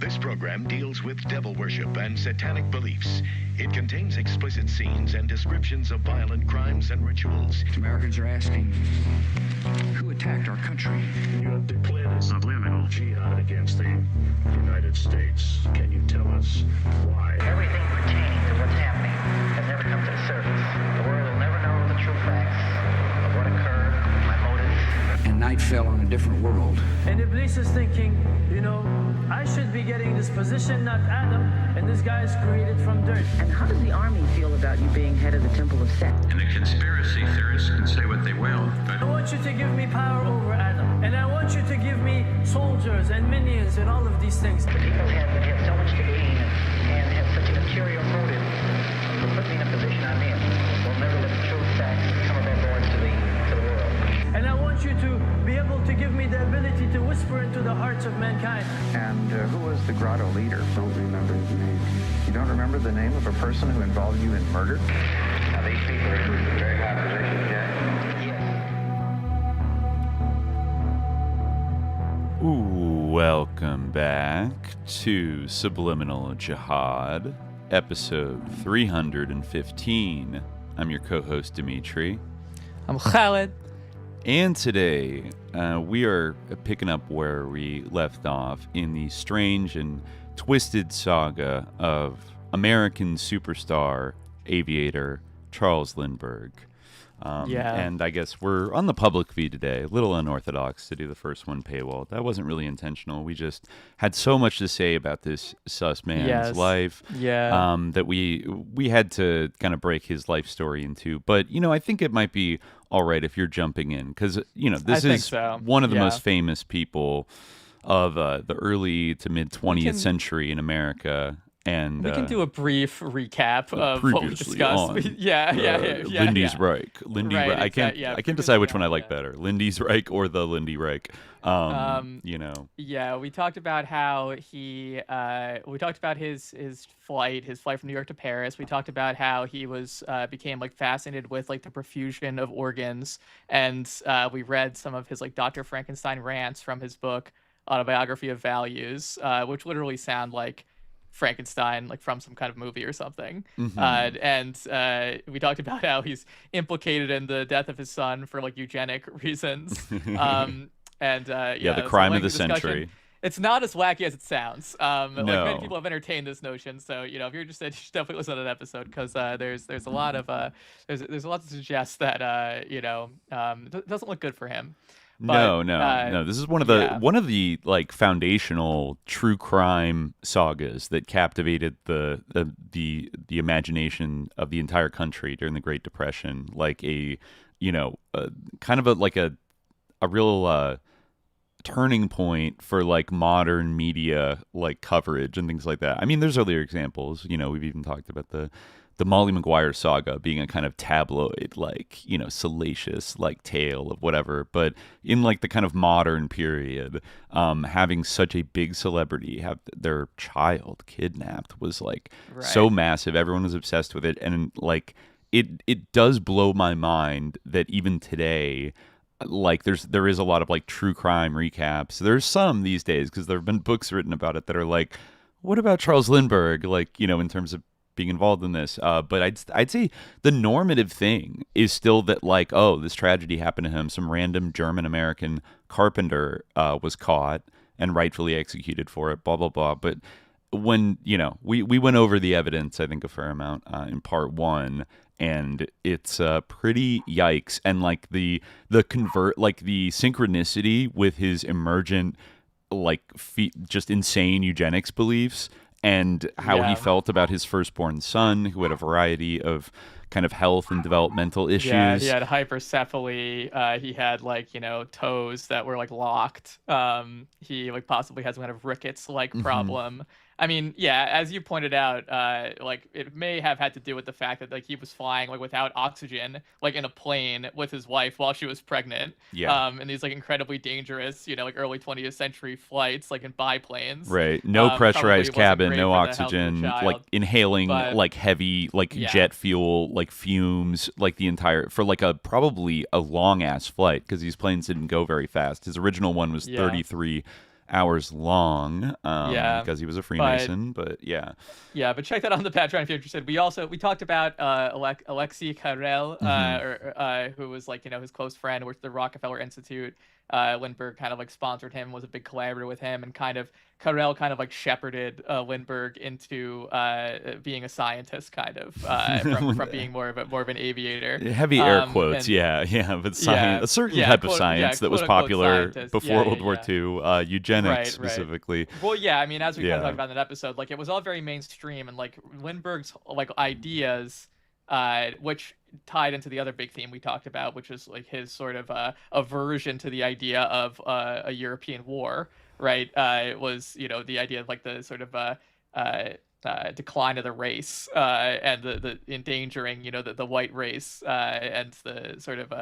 This program deals with devil worship and satanic beliefs. It contains explicit scenes and descriptions of violent crimes and rituals. Americans are asking, who attacked our country? You have declared a subliminal jihad against the United States. Can you tell us why? Everything pertaining to what's happening has never come to the surface. The world will never know the true facts of what occurred, my motives. And night fell on a different world. And Iblis is thinking, I should be getting this position, not Adam, and this guy is created from dirt. And how does the army feel about you being head of the Temple of Set? And the conspiracy theorists can say what they will, but I want you to give me power over Adam, and I want you to give me soldiers and minions and all of these things. The people have so much to gain and have such an ulterior motive to put me in a position I'm in. We'll never let the true facts come above board to the world. And I want you to be able to give me the ability to whisper into the hearts of mankind. And who was the grotto leader? Don't remember his name. You don't remember the name of a person who involved you in murder? now these people are in very high positions, yeah? Ooh, welcome back to Subliminal Jihad, episode 315. I'm your co-host, Dimitri. I'm Khaled. And today, we are picking up where we left off in the strange and twisted saga of American superstar aviator Charles Lindbergh. And I guess we're on the public feed today. A little unorthodox to do the first one paywall. That wasn't really intentional. We just had so much to say about this sus man's life that we had to kind of break his life story into. But, I think it might be all right if you're jumping in because, this is one of the most famous people of the early to mid 20th century in America. And we can do a brief recap of what we discussed. Lindy's Reich. Lindy right, Reich. I can't decide which one I like better. Lindy's Reich or the Lindy Reich. Yeah, we talked about how we talked about his flight from New York to Paris. We talked about how he became fascinated with the perfusion of organs, and we read some of his Dr. Frankenstein rants from his book Autobiography of Values, which literally sound like Frankenstein, from some kind of movie or something. And we talked about how he's implicated in the death of his son for eugenic reasons. The crime of the century. It's not as wacky as it sounds. No. Many people have entertained this notion. So if you're interested, you should definitely listen to that episode because there's a lot of there's a lot to suggest that doesn't look good for him. But, no. This is one of the foundational true crime sagas that captivated the imagination of the entire country during the Great Depression. A real turning point for modern media coverage and things like that. I mean, there's other examples. We've even talked about the Molly Maguire saga being a kind of tabloid, salacious, tale of whatever. But in the kind of modern period, having such a big celebrity have their child kidnapped was so massive. Everyone was obsessed with it. And it does blow my mind that even today, there is a lot of true crime recaps. There's some these days because there have been books written about it that are what about Charles Lindbergh? In terms of being involved in this, but I'd say the normative thing is still that this tragedy happened to him. Some random German American carpenter was caught and rightfully executed for it. Blah blah blah. But when we went over the evidence, I think a fair amount in part one, and it's pretty yikes. And the synchronicity with his emergent just insane eugenics beliefs. And how he felt about his firstborn son, who had a variety of kind of health and developmental issues. Yeah, he had hypercephaly. He had toes that were locked. He possibly has some kind of rickets-like problem. I mean, as you pointed out, it may have had to do with the fact that he was flying without oxygen, in a plane with his wife while she was pregnant. Yeah. In these early dangerous, early 20th century flights, in biplanes. Right. No pressurized cabin, no oxygen, inhaling heavy jet fuel, fumes, the entire for probably a long ass flight because these planes didn't go very fast. His original one was 33 hours long Yeah, because he was a Freemason, but yeah. Yeah, but check that out on the Patreon if you're interested. We talked about Alexei Karel, who was like, you know, his close friend with the Rockefeller Institute. Lindbergh kind of like sponsored him, was a big collaborator with him, and kind of Karel kind of like shepherded Lindbergh into being a scientist, kind of from being more of an aviator. Heavy air quotes, but science, a certain type of science that was popular before World War II, eugenics specifically. Right. Well, yeah, I mean, as we kind of talked about in that episode, like it was all very mainstream, and like Lindbergh's like ideas, which tied into the other big theme we talked about, which is like his sort of aversion to the idea of a European war, right? It was, you know, the idea of like the sort of decline of the race and the endangering, you know, the white race and the sort of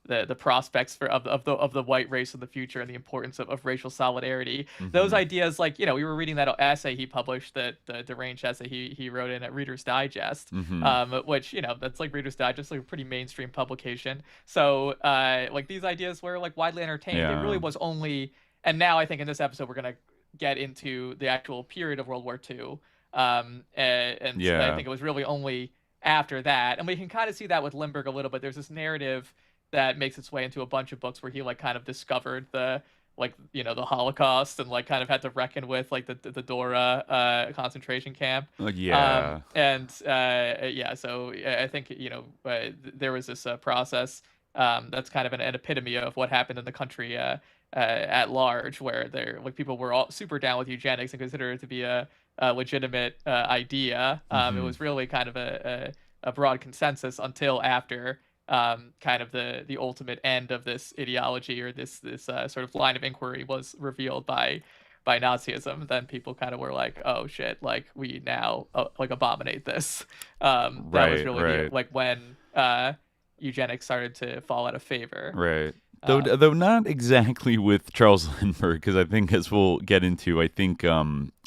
the prospects of the white race in the future and the importance of racial solidarity. Those ideas, like, you know, we were reading that essay he published, the deranged essay he wrote in at Reader's Digest, which, you know, that's like Reader's Digest, like a pretty mainstream publication. So like these ideas were like widely entertained. It really was only, and now I think in this episode we're gonna get into the actual period of World War II, and I think it was really only after that, and we can kind of see that with Lindbergh a little bit. There's this narrative that makes its way into a bunch of books where he like kind of discovered the, like, you know, the Holocaust and like kind of had to reckon with like the Dora concentration camp. So I think, you know, there was this process that's kind of an epitome of what happened in the country at large, where like people were all super down with eugenics and considered it to be a legitimate idea. It was really kind of a broad consensus until after kind of the ultimate end of this ideology, or this sort of line of inquiry, was revealed by Nazism. Then people kind of were like, oh shit, like we now like abominate this. That was really like when eugenics started to fall out of favor. Right. Though not exactly with Charles Lindbergh, because I think, as we'll get into, I think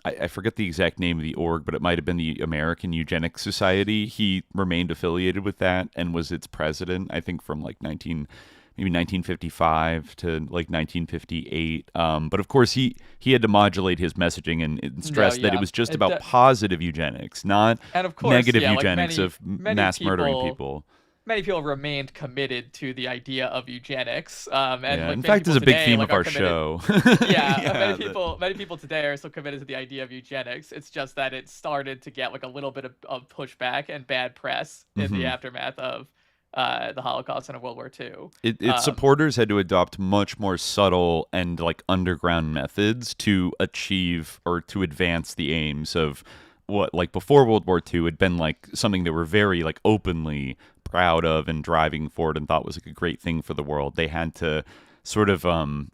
I forget the exact name of the org, but it might have been the American Eugenics Society. He remained affiliated with that and was its president, I think, from like 1955 to like 1958. But of course, he had to modulate his messaging and stress that it was just about positive eugenics, not negative eugenics of mass murdering people. Many people remained committed to the idea of eugenics. And like, in fact, is a big theme like, of our show. Many people today are still committed to the idea of eugenics. It's just that it started to get like a little bit of pushback and bad press in the aftermath of the Holocaust and of World War II. Its supporters had to adopt much more subtle and like underground methods to achieve or to advance the aims of what, like before World War II, had been like something they were very like openly proud of and driving forward and thought was like a great thing for the world. They had to sort of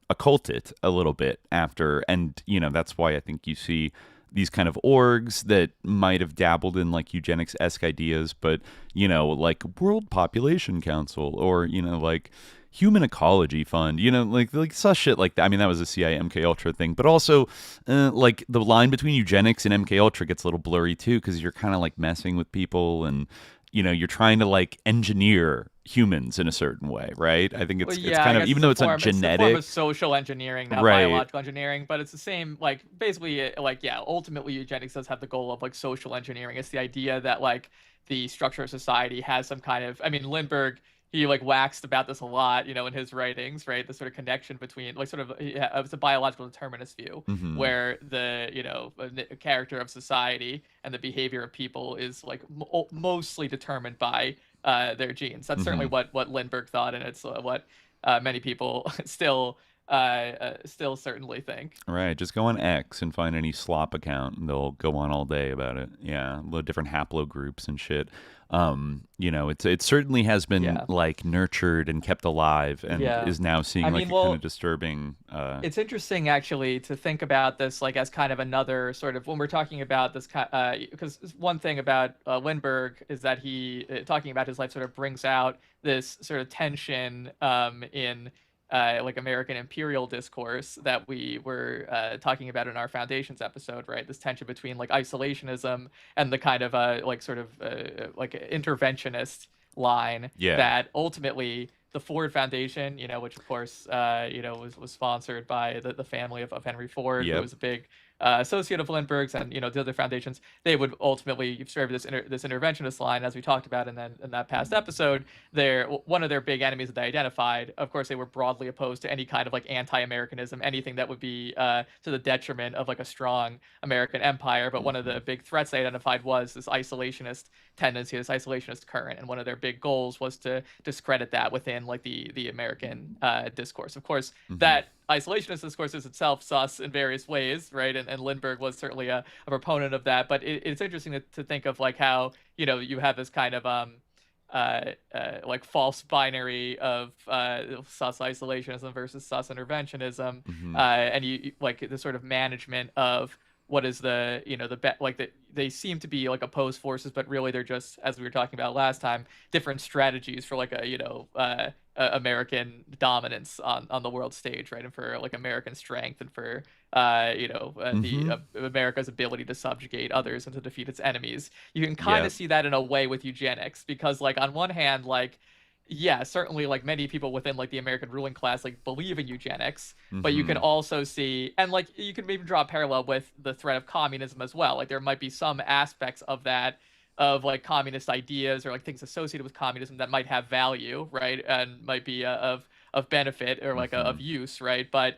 occult it a little bit after, and you know, that's why I think you see these kind of orgs that might have dabbled in like eugenics-esque ideas, but you know, like World Population Council, or you know, like Human Ecology Fund, you know, like such shit like that. I mean, that was a CIA MK Ultra thing, but also like the line between eugenics and MK Ultra gets a little blurry too, because you're kind of like messing with people, and you know, you're trying to like engineer humans in a certain way, right? I think it's kind of, even though it's not genetic, it's a form of social engineering, not biological engineering, but it's the same, like basically, like, yeah, ultimately eugenics does have the goal of like social engineering. It's the idea that like the structure of society has some kind of, I mean, Lindbergh, he like waxed about this a lot, you know, in his writings, right? The sort of connection between like sort of, it's a biological determinist view, where the, you know, character of society and the behavior of people is like mostly determined by their genes. That's certainly what Lindbergh thought, and it's what many people still certainly think. Right, just go on X and find any slop account, and they'll go on all day about it. Yeah, the different haplogroups and shit. You know, it certainly has been like nurtured and kept alive, and is now seeing kind of disturbing. It's interesting actually to think about this like as kind of another sort of, when we're talking about this, because one thing about Lindbergh is that he talking about his life sort of brings out this sort of tension in like American imperial discourse that we were talking about in our Foundations episode, right? This tension between like isolationism and the kind of like sort of like interventionist line that ultimately the Ford Foundation, which of course, was sponsored by the family of Henry Ford, who was a big associate of Lindbergh's, and the other foundations. They would ultimately serve this interventionist line, as we talked about in that past episode. One of their big enemies that they identified. Of course, they were broadly opposed to any kind of like anti-Americanism, anything that would be to the detriment of like a strong American empire. But one of the big threats they identified was this isolationist tendency, this isolationist current, and one of their big goals was to discredit that within like the American discourse. Of course, that isolationist discourse is itself sus in various ways, right? And Lindbergh was certainly a proponent of that. But it's interesting to think of like how you have this kind of like false binary of sus isolationism versus sus interventionism, and you like the sort of management of what is they seem to be like opposed forces, but really they're just, as we were talking about last time, different strategies for like American dominance on the world stage, right? And for like American strength, and for America's ability to subjugate others and to defeat its enemies. You can kind of see that in a way with eugenics, because like on one hand, like certainly like many people within like the American ruling class like believe in eugenics, but you can also see, and like you can maybe draw a parallel with the threat of communism as well. Like there might be some aspects of that, of like communist ideas or like things associated with communism that might have value, right, and might be of benefit or like of use, right? But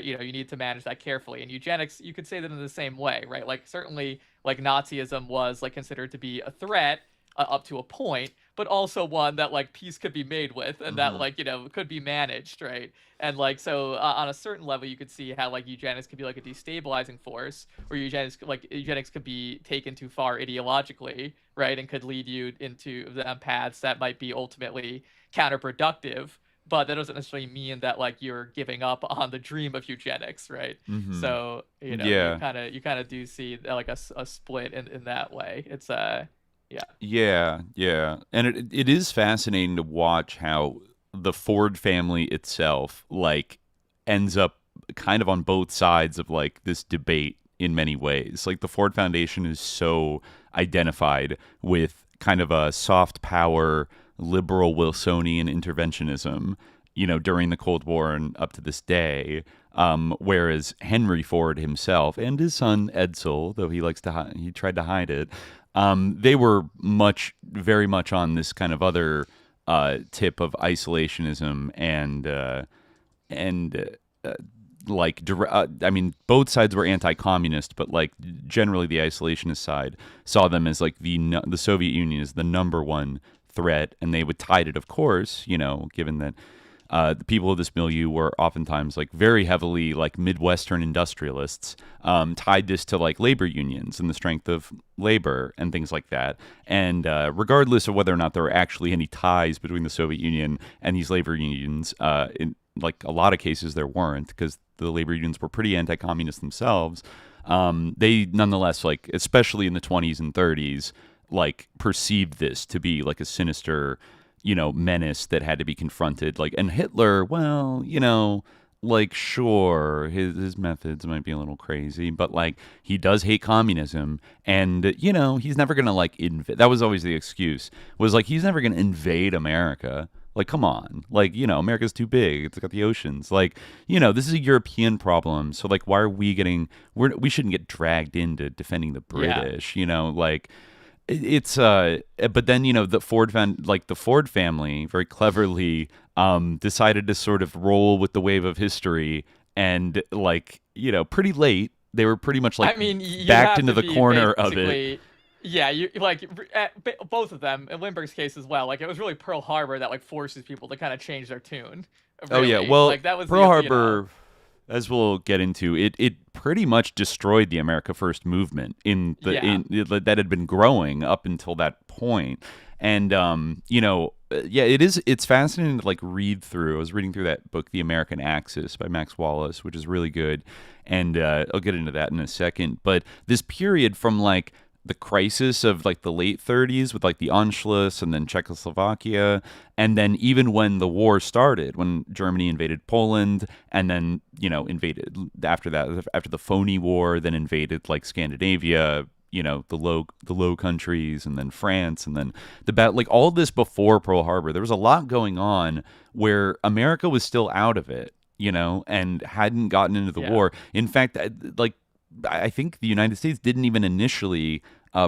you need to manage that carefully. And eugenics, you could say that in the same way, right? Like certainly like Nazism was like considered to be a threat up to a point, but also one that like peace could be made with, and that like could be managed, right? And like so on a certain level you could see how like eugenics could be like a destabilizing force, or eugenics could be taken too far ideologically, right, and could lead you into the paths that might be ultimately counterproductive. But that doesn't necessarily mean that like you're giving up on the dream of eugenics, right? So you kind of do see like a split in that way. It's Yeah, and it is fascinating to watch how the Ford family itself like ends up kind of on both sides of like this debate in many ways. Like the Ford Foundation is so identified with kind of a soft power, liberal Wilsonian interventionism, during the Cold War and up to this day. Whereas Henry Ford himself and his son Edsel, though he tried to hide it, they were very much on this kind of other tip of isolationism I mean, both sides were anti-communist, but like generally the isolationist side saw them as like the Soviet Union is the number one threat, and they would tide it, of course, given that the people of this milieu were oftentimes like very heavily like Midwestern industrialists, tied this to like labor unions and the strength of labor and things like that. And regardless of whether or not there were actually any ties between the Soviet Union and these labor unions, in like a lot of cases there weren't, because the labor unions were pretty anti-communist themselves. They nonetheless, like especially in the 20s and 30s, like perceived this to be like a sinister menace that had to be confronted. Like, and Hitler, well, like sure, his methods might be a little crazy, but like he does hate communism, and he's never gonna like that was always the excuse, was like he's never gonna invade America. Like, come on, like America's too big, it's got the oceans, like this is a European problem, so like why are we shouldn't get dragged into defending the British, like it's but then the Ford family very cleverly decided to sort of roll with the wave of history, and like pretty late they were pretty much like backed into the corner of it. Yeah, you like both of them in Lindbergh's case as well. Like it was really Pearl Harbor that like forces people to kind of change their tune. Really. Oh yeah, well, like, that was Pearl Harbor, as we'll get into, it pretty much destroyed the America First movement that had been growing up until that point. And it's fascinating to like read through. I was reading through that book, The American Axis by Max Wallace, which is really good, and I'll get into that in a second. But this period from like the crisis of like the late 30s with like the Anschluss and then Czechoslovakia, and then even when the war started, when Germany invaded Poland, and then invaded after that, after the phony war, then invaded like Scandinavia, the Low Countries, and then France, and then like all this before Pearl Harbor. There was a lot going on where America was still out of it, and hadn't gotten into the war. In fact, like I think the United States didn't even initially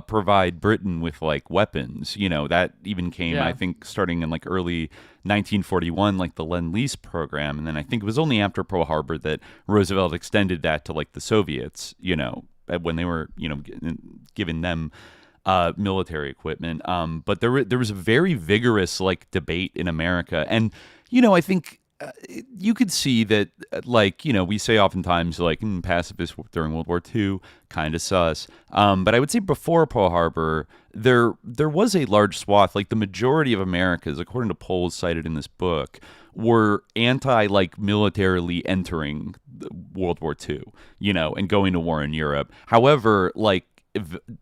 provide Britain with like weapons. That even came, I think, starting in like early 1941, like the Lend-Lease program. And then I think it was only after Pearl Harbor that Roosevelt extended that to like the Soviets, when they were, giving them military equipment. But there was a very vigorous like debate in America. And, I think you could see that, like, we say oftentimes, like, pacifists during World War II, kind of sus. But I would say before Pearl Harbor, there was a large swath, like the majority of Americans, according to polls cited in this book, were like, militarily entering World War II, and going to war in Europe. However, like,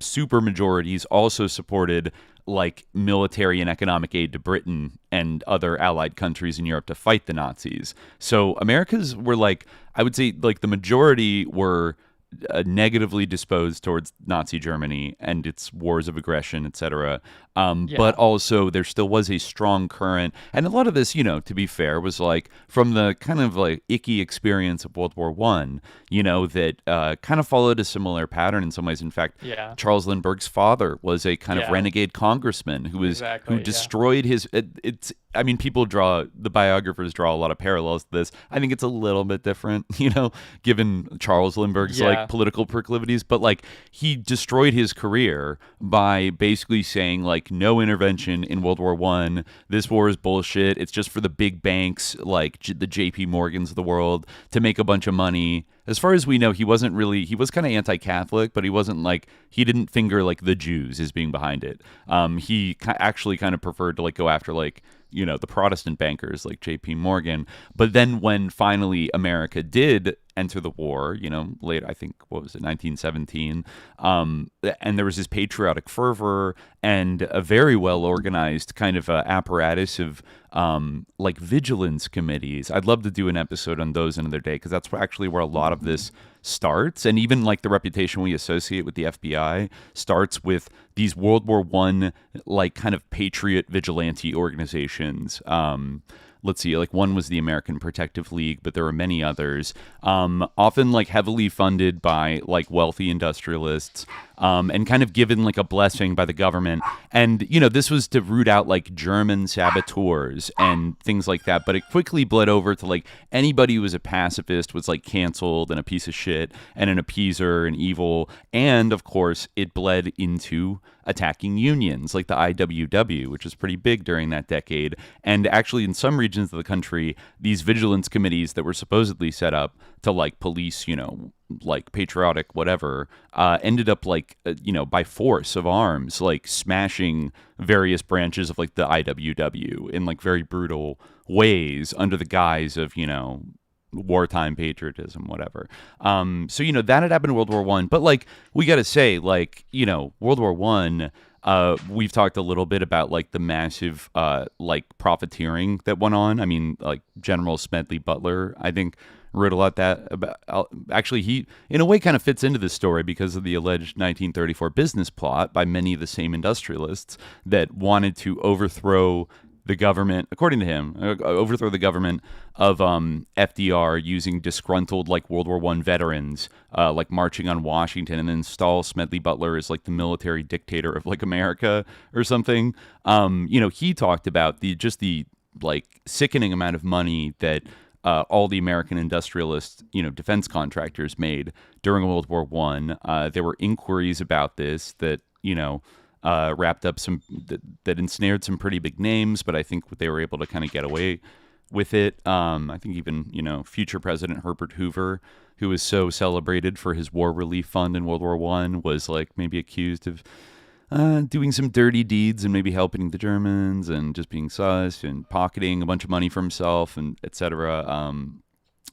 super majorities also supported like military and economic aid to Britain and other allied countries in Europe to fight the Nazis. So Americans were like, I would say like the majority were negatively disposed towards Nazi Germany and its wars of aggression, etc. But also there still was a strong current, and a lot of this, to be fair, was like from the kind of like icky experience of World War I, that kind of followed a similar pattern in some ways. In fact, Charles Lindbergh's father was a kind of renegade congressman who destroyed his. I mean, the biographers draw a lot of parallels to this. I think it's a little bit different, given Charles Lindbergh's like political proclivities, but like he destroyed his career by basically saying like no intervention in World War I. This war is bullshit. It's just for the big banks like the JP Morgans of the world to make a bunch of money. As far as we know, he was kind of anti-Catholic, but he didn't finger like the Jews as being behind it. He actually kind of preferred to like go after like, the Protestant bankers like JP Morgan. But then when finally America did enter the war, later, I think, 1917, and there was this patriotic fervor and a very well organized kind of apparatus of like vigilance committees. I'd love to do an episode on those another day, because that's actually where a lot of this starts. And even like the reputation we associate with the FBI starts with these World War I like kind of patriot vigilante organizations. Let's see, like one was the American Protective League, but there were many others, often like heavily funded by like wealthy industrialists, and kind of given like a blessing by the government. And, this was to root out like German saboteurs and things like that. But it quickly bled over to like anybody who was a pacifist was like canceled and a piece of shit and an appeaser and evil. And of course, it bled into attacking unions like the IWW, which was pretty big during that decade. And actually in some regions of the country, these vigilance committees that were supposedly set up to like police, like patriotic whatever, ended up like, by force of arms, like smashing various branches of like the IWW in like very brutal ways under the guise of, wartime patriotism, whatever. So, that had happened in World War I. But like, we got to say, like, World War I, we've talked a little bit about like the massive like profiteering that went on. I mean, like General Smedley Butler, I think, wrote a lot about. Actually, he in a way kind of fits into this story because of the alleged 1934 business plot by many of the same industrialists that wanted to overthrow the government, according to him, overthrow the government of FDR using disgruntled like World War I veterans like marching on Washington, and then install Smedley Butler as like the military dictator of like America or something. He talked about the like sickening amount of money that all the American industrialist, defense contractors made during World War I. There were inquiries about this that, wrapped up that ensnared some pretty big names, but I think they were able to kind of get away with it. I think even, future President Herbert Hoover, who was so celebrated for his war relief fund in World War I, was like maybe accused of doing some dirty deeds and maybe helping the Germans and just being sus and pocketing a bunch of money for himself and etc.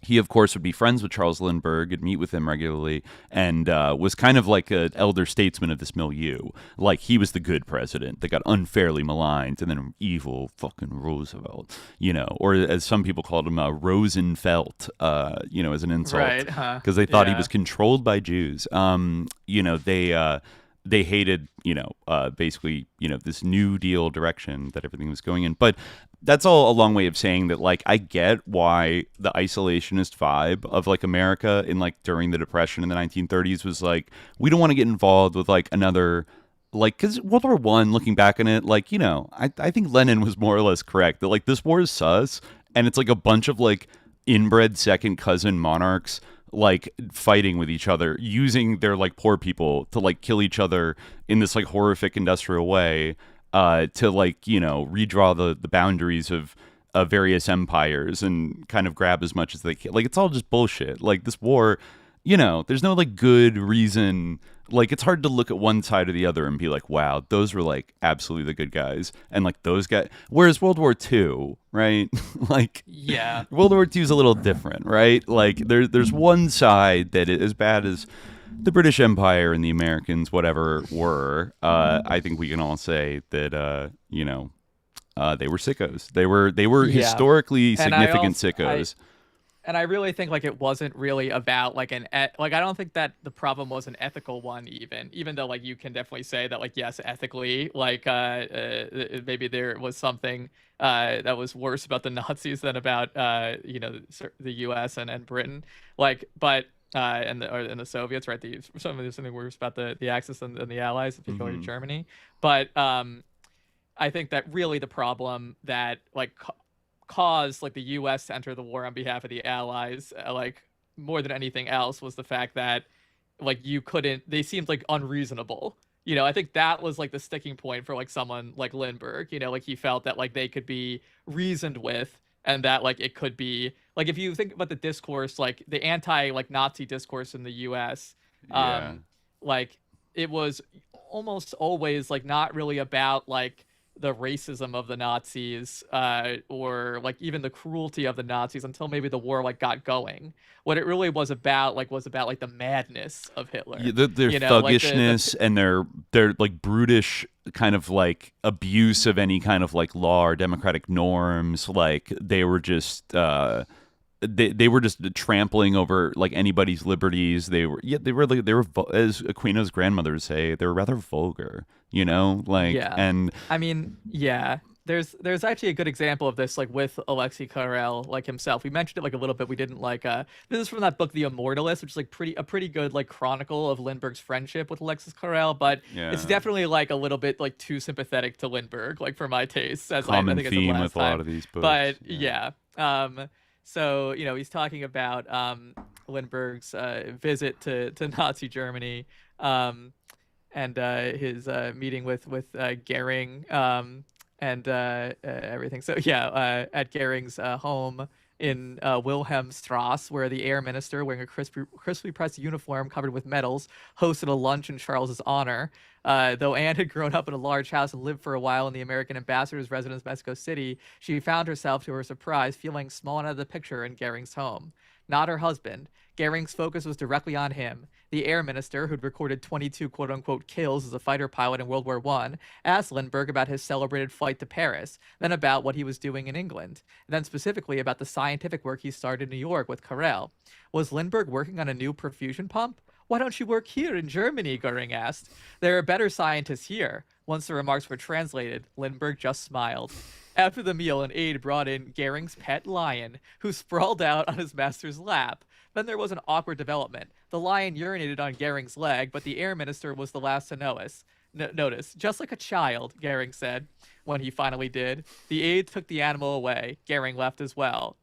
He, of course, would be friends with Charles Lindbergh and meet with him regularly, and was kind of like an elder statesman of this milieu. Like, he was the good president that got unfairly maligned, and then evil fucking Roosevelt, or as some people called him, Rosenfeld, as an insult. Right, because they thought he was controlled by Jews. they hated, basically, this New Deal direction that everything was going in. But that's all a long way of saying that, like, I get why the isolationist vibe of, like, America in, like, during the Depression in the 1930s was like, we don't want to get involved with, like, another, like, because World War One, looking back on it, like, I think Lenin was more or less correct that, like, this war is sus, and it's like a bunch of, like, inbred second cousin monarchs, like, fighting with each other, using their, like, poor people to, like, kill each other in this, like, horrific industrial way, to, like, redraw the boundaries of various empires and kind of grab as much as they can. Like, it's all just bullshit. Like, this war, there's no, like, good reason. Like, it's hard to look at one side or the other and be like, wow, those were, like, absolutely the good guys. And, like, those guys. Whereas World War II, right? Like, yeah, World War II is a little different, right? Like, there's one side that is as bad as the British Empire and the Americans, whatever, were. I think we can all say that, they were sickos. They were historically significant sickos. And I really think, like, it wasn't really about, like, I don't think that the problem was an ethical one, even though, like, you can definitely say that, like, yes, ethically, like, maybe there was something that was worse about the Nazis than about, the U.S. and Britain, like, but, and the Soviets, right? Something worse about the Axis and the Allies, particularly Germany. But I think that really the problem that, like, caused, like, the U.S. to enter the war on behalf of the Allies, like, more than anything else, was the fact that, like, they seemed, like, unreasonable. I think that was, like, the sticking point for, like, someone like Lindbergh. Like, he felt that, like, they could be reasoned with, and that, like, it could be, like, if you think about the discourse, like, the Nazi discourse in the U.S., like, it was almost always, like, not really about, like, the racism of the Nazis, or, like, even the cruelty of the Nazis until maybe the war, like, got going. What it really was about, like, the madness of Hitler. Yeah, their thuggishness, and their like brutish kind of, like, abuse of any kind of, like, law or democratic norms. Like, they were just they were just trampling over, like, anybody's liberties. They were as Aquino's grandmother would say, they were rather vulgar. Like, yeah. And I mean, yeah, there's actually a good example of this, like, with Alexei Karel, like, himself. We mentioned it, like, a little bit. We didn't, like, this is from that book, The Immortalist, which is, like, a pretty good, like, chronicle of Lindbergh's friendship with Alexis Carrel, but it's definitely, like, a little bit, like, too sympathetic to Lindbergh, like, for my taste, as common I think theme it's the last with time. a lot of these books. But so, he's talking about Lindbergh's visit to Nazi Germany, and his meeting with Goering, and everything. So at Goering's home in Wilhelmstrasse, where the air minister, wearing a crisply pressed uniform covered with medals, hosted a lunch in Charles's honor. Though Anne had grown up in a large house and lived for a while in the American ambassador's residence in Mexico City, she found herself, to her surprise, feeling small and out of the picture in Goering's home. Not her husband. Goering's focus was directly on him. The air minister, who'd recorded 22 quote-unquote kills as a fighter pilot in World War I, asked Lindbergh about his celebrated flight to Paris, then about what he was doing in England, and then specifically about the scientific work he started in New York with Carrel. Was Lindbergh working on a new perfusion pump? Why don't you work here in Germany, Goering asked. There are better scientists here. Once the remarks were translated, Lindbergh just smiled. After the meal, an aide brought in Goering's pet lion, who sprawled out on his master's lap. Then there was an awkward development. The lion urinated on Goering's leg, but the air minister was the last to notice. Just like a child, Goering said, when he finally did. The aide took the animal away. Goering left as well.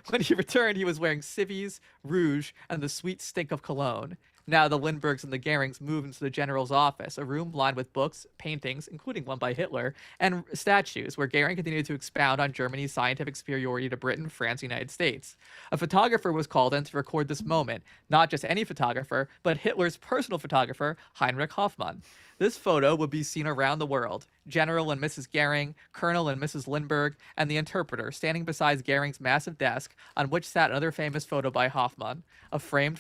When he returned, he was wearing civvies, rouge, and the sweet stink of cologne. Now the Lindberghs and the Goerings moved into the general's office, a room lined with books, paintings, including one by Hitler, and statues, where Goering continued to expound on Germany's scientific superiority to Britain, France, and the United States. A photographer was called in to record this moment. Not just any photographer, but Hitler's personal photographer, Heinrich Hoffmann. This photo would be seen around the world. General and Mrs. Goering, Colonel and Mrs. Lindbergh, and the interpreter standing beside Goering's massive desk, on which sat another famous photo by Hoffmann, a framed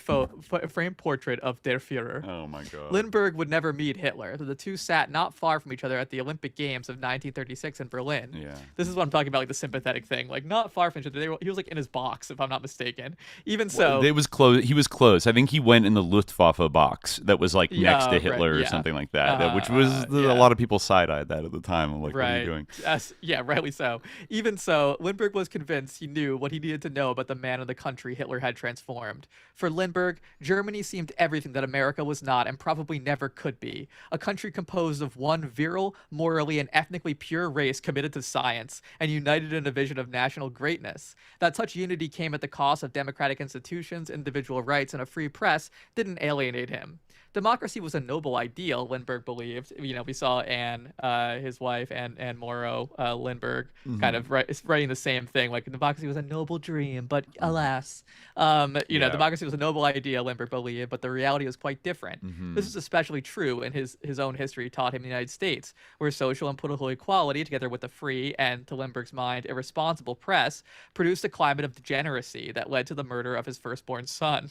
portrait of Der Führer. Oh my God. Lindbergh would never meet Hitler. The two sat not far from each other at the Olympic Games of 1936 in Berlin. Yeah. This is what I'm talking about, like the sympathetic thing, like not far from each other. He was like in his box, if I'm not mistaken. Even so, it was close. He was close. I think he went in the Luftwaffe box that was like next to Hitler or something like that. Which was a lot of people side-eyed that at the time. I'm like, what are you doing? Yeah, rightly so. Even so, Lindbergh was convinced he knew what he needed to know about the man and the country Hitler had transformed. For Lindbergh, Germany seemed everything that America was not and probably never could be. A country composed of one virile, morally, and ethnically pure race committed to science and united in a vision of national greatness. That such unity came at the cost of democratic institutions, individual rights, and a free press didn't alienate him. Democracy was a noble ideal, Lindbergh believed. You know, we saw Anne, his wife, and Morrow, Lindbergh, kind of writing the same thing. Like, democracy was a noble dream, but alas. You know, democracy was a noble idea, Lindbergh believed, but the reality was quite different. This is especially true in his own history taught him in the United States, where social and political equality, together with the free and, to Lindbergh's mind, irresponsible press, produced a climate of degeneracy that led to the murder of his firstborn son.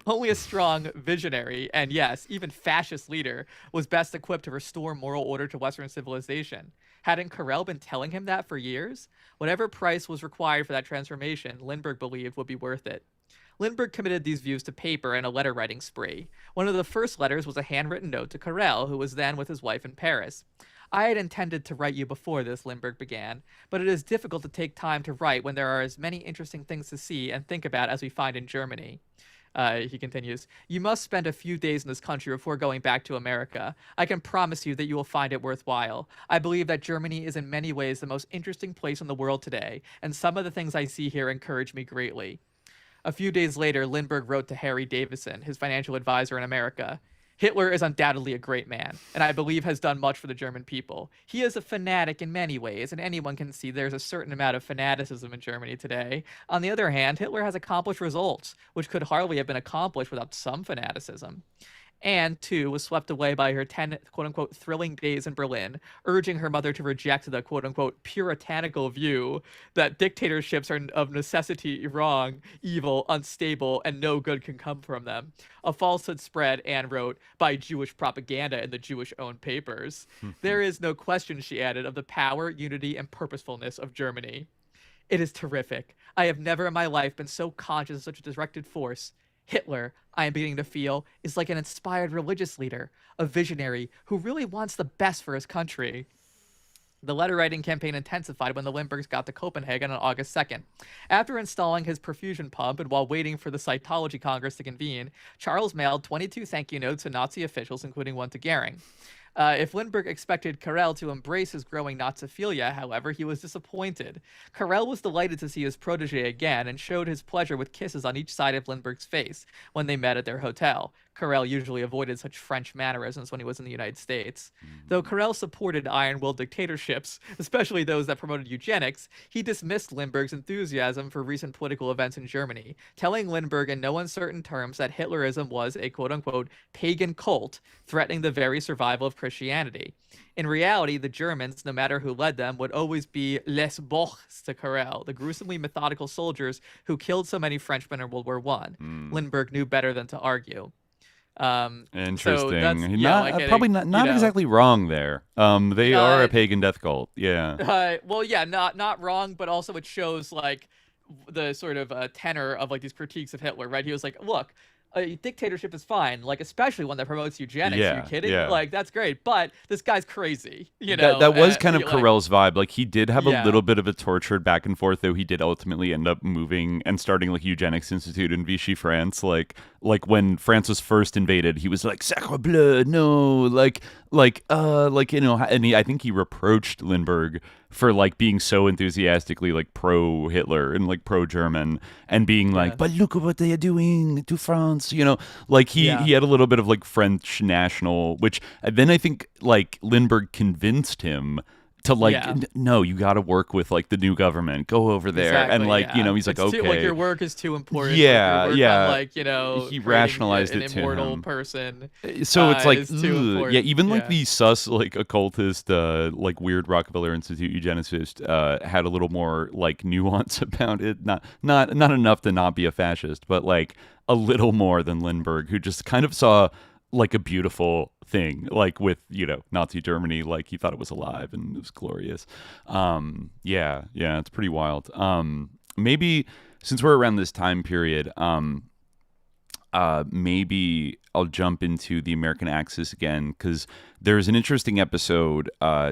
Only a strong, visionary, and yes, even fascist leader was best equipped to restore moral order to Western civilization. Hadn't Carrel been telling him that for years? Whatever price was required for that transformation, Lindbergh believed would be worth it. Lindbergh committed these views to paper in a letter-writing spree. One of the first letters was a handwritten note to Carrel, who was then with his wife in Paris. I had intended to write you before this, Lindbergh began, but it is difficult to take time to write when there are as many interesting things to see and think about as we find in Germany. He continues, you must spend a few days in this country before going back to America. I can promise you that you will find it worthwhile. I believe that Germany is in many ways the most interesting place in the world today, and some of the things I see here encourage me greatly. A few days later, Lindbergh wrote to Harry Davison, his financial advisor in America. Hitler is undoubtedly a great man, and I believe has done much for the German people. He is a fanatic in many ways, and anyone can see there's a certain amount of fanaticism in Germany today. On the other hand, Hitler has accomplished results, which could hardly have been accomplished without some fanaticism. Anne, too, was swept away by her 10, quote-unquote, thrilling days in Berlin, urging her mother to reject the, quote-unquote, puritanical view that dictatorships are of necessity wrong, evil, unstable, and no good can come from them. A falsehood spread, Anne wrote, by Jewish propaganda in the Jewish-owned papers. There is no question, she added, of the power, unity, and purposefulness of Germany. It is terrific. I have never in my life been so conscious of such a directed force. Hitler, I am beginning to feel, is like an inspired religious leader, a visionary who really wants the best for his country. The letter-writing campaign intensified when the Lindberghs got to Copenhagen on August 2nd. After installing his perfusion pump and while waiting for the Scientology Congress to convene, Charles mailed 22 thank you notes to Nazi officials, including one to Goering. If Lindbergh expected Carrel to embrace his growing Nazophilia, however, he was disappointed. Carrel was delighted to see his protege again and showed his pleasure with kisses on each side of Lindbergh's face when they met at their hotel. Carrel usually avoided such French mannerisms when he was in the United States. Though Carrel supported iron-willed dictatorships, especially those that promoted eugenics, he dismissed Lindbergh's enthusiasm for recent political events in Germany, telling Lindbergh in no uncertain terms that Hitlerism was a quote-unquote pagan cult threatening the very survival of Christianity. In reality, the Germans, no matter who led them, would always be les Boches to Carrel, the gruesomely methodical soldiers who killed so many Frenchmen in World War I. Lindbergh knew better than to argue. Interesting. So probably not exactly wrong there. They are a pagan death cult. Yeah. Well, yeah, not wrong, but also it shows like the sort of tenor of like these critiques of Hitler, right? He was like, look, a dictatorship is fine, like especially one that promotes eugenics. Are you kidding? Yeah. Like that's great, but this guy's crazy. You know, that was kind of Carrel's vibe. Like he did have a little bit of a tortured back and forth, though he did ultimately end up moving and starting like Eugenics Institute in Vichy France. Like when France was first invaded, he was like "Sacre bleu, no!" Like you know, and I think he reproached Lindbergh for like being so enthusiastically like pro Hitler and like pro German and being like, but look at what they are doing to France, you know, like he had a little bit of like French national, which then I think like Lindbergh convinced him to like, no, you got to work with like the new government. Go over there, exactly, and like, yeah. you know, he's like, It's okay, too, like your work is too important. Yeah, like, yeah. On, like, you know, he rationalized an it to immortal him. person. So it's like, yeah, even like the sus like occultist, like weird Rockefeller Institute eugenicist, had a little more like nuance about it. Not enough to not be a fascist, but like a little more than Lindbergh, who just kind of saw like a beautiful thing, like with, you know, Nazi Germany, like he thought it was alive and it was glorious. Yeah, it's pretty wild. Maybe since we're around this time period, maybe I'll jump into the American Axis again, because there's an interesting episode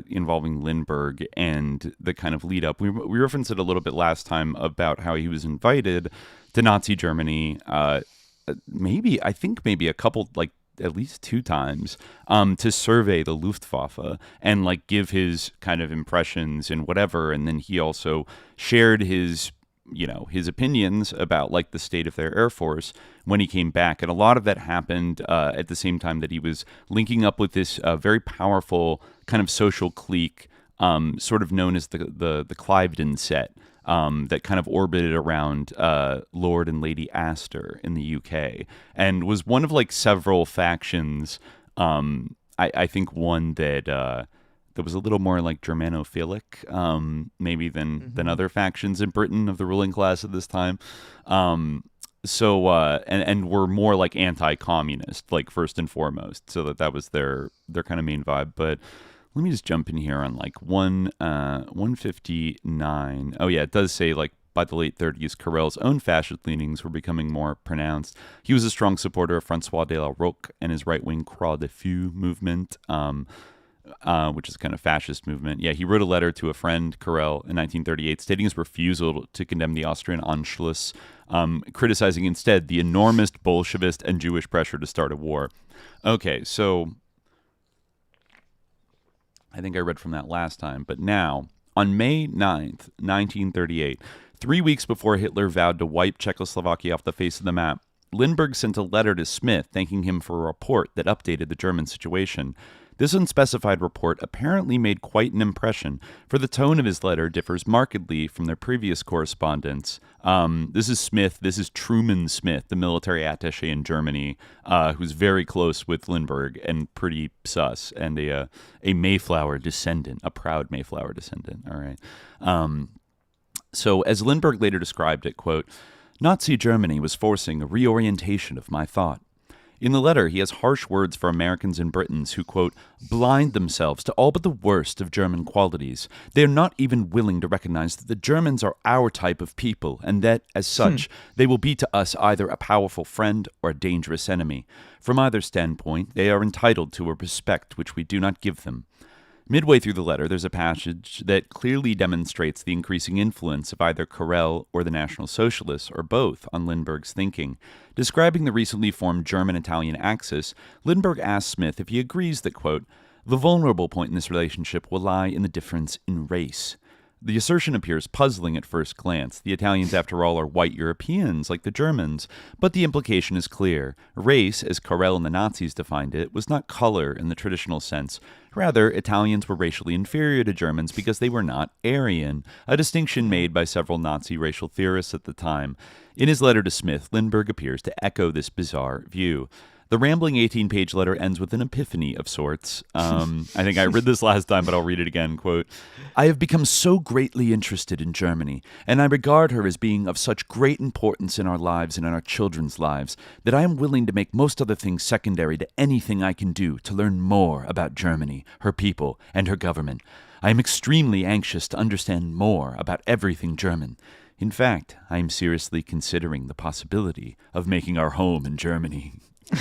involving Lindbergh and the kind of lead up. We referenced it a little bit last time about how he was invited to Nazi Germany. Maybe a couple, like at least 2 times, to survey the Luftwaffe and like give his kind of impressions and whatever. And then he also shared his opinions about like the state of their Air Force when he came back. And a lot of that happened at the same time that he was linking up with this very powerful kind of social clique, sort of known as the Cliveden set, that kind of orbited around Lord and Lady Astor in the UK, and was one of like several factions. I think one that was a little more like Germanophilic, maybe than other factions in Britain of the ruling class at this time. So were more like anti-communist, like first and foremost. So that was their kind of main vibe. But let me just jump in here on like 159. Oh yeah, it does say like by the late 30s, Carrel's own fascist leanings were becoming more pronounced. He was a strong supporter of Francois de la Roque and his right-wing Croix de Feu movement, which is a kind of fascist movement. Yeah, he wrote a letter to a friend, Carrel, in 1938, stating his refusal to condemn the Austrian Anschluss, criticizing instead the enormous Bolshevist and Jewish pressure to start a war. Okay, so I think I read from that last time, but now, on May 9th, 1938, 3 weeks before Hitler vowed to wipe Czechoslovakia off the face of the map, Lindbergh sent a letter to Smith thanking him for a report that updated the German situation. This unspecified report apparently made quite an impression, for the tone of his letter differs markedly from their previous correspondence. This is Smith. This is Truman Smith, the military attaché in Germany, who's very close with Lindbergh and pretty sus, and a Mayflower descendant, a proud Mayflower descendant. All right. So as Lindbergh later described it, quote, Nazi Germany was forcing a reorientation of my thought. In the letter, he has harsh words for Americans and Britons who, quote, blind themselves to all but the worst of German qualities. They are not even willing to recognize that the Germans are our type of people, and that, as such, they will be to us either a powerful friend or a dangerous enemy. From either standpoint, they are entitled to a respect which we do not give them. Midway through the letter, there's a passage that clearly demonstrates the increasing influence of either Carrel or the National Socialists, or both, on Lindbergh's thinking. Describing the recently formed German-Italian Axis, Lindbergh asks Smith if he agrees that, quote, the vulnerable point in this relationship will lie in the difference in race. The assertion appears puzzling at first glance. The Italians, after all, are white Europeans, like the Germans. But the implication is clear. Race, as Carrel and the Nazis defined it, was not color in the traditional sense. Rather, Italians were racially inferior to Germans because they were not Aryan, a distinction made by several Nazi racial theorists at the time. In his letter to Smith, Lindbergh appears to echo this bizarre view. The rambling 18-page letter ends with an epiphany of sorts. I think I read this last time, but I'll read it again. Quote, I have become so greatly interested in Germany, and I regard her as being of such great importance in our lives and in our children's lives, that I am willing to make most other things secondary to anything I can do to learn more about Germany, her people, and her government. I am extremely anxious to understand more about everything German. In fact, I am seriously considering the possibility of making our home in Germany.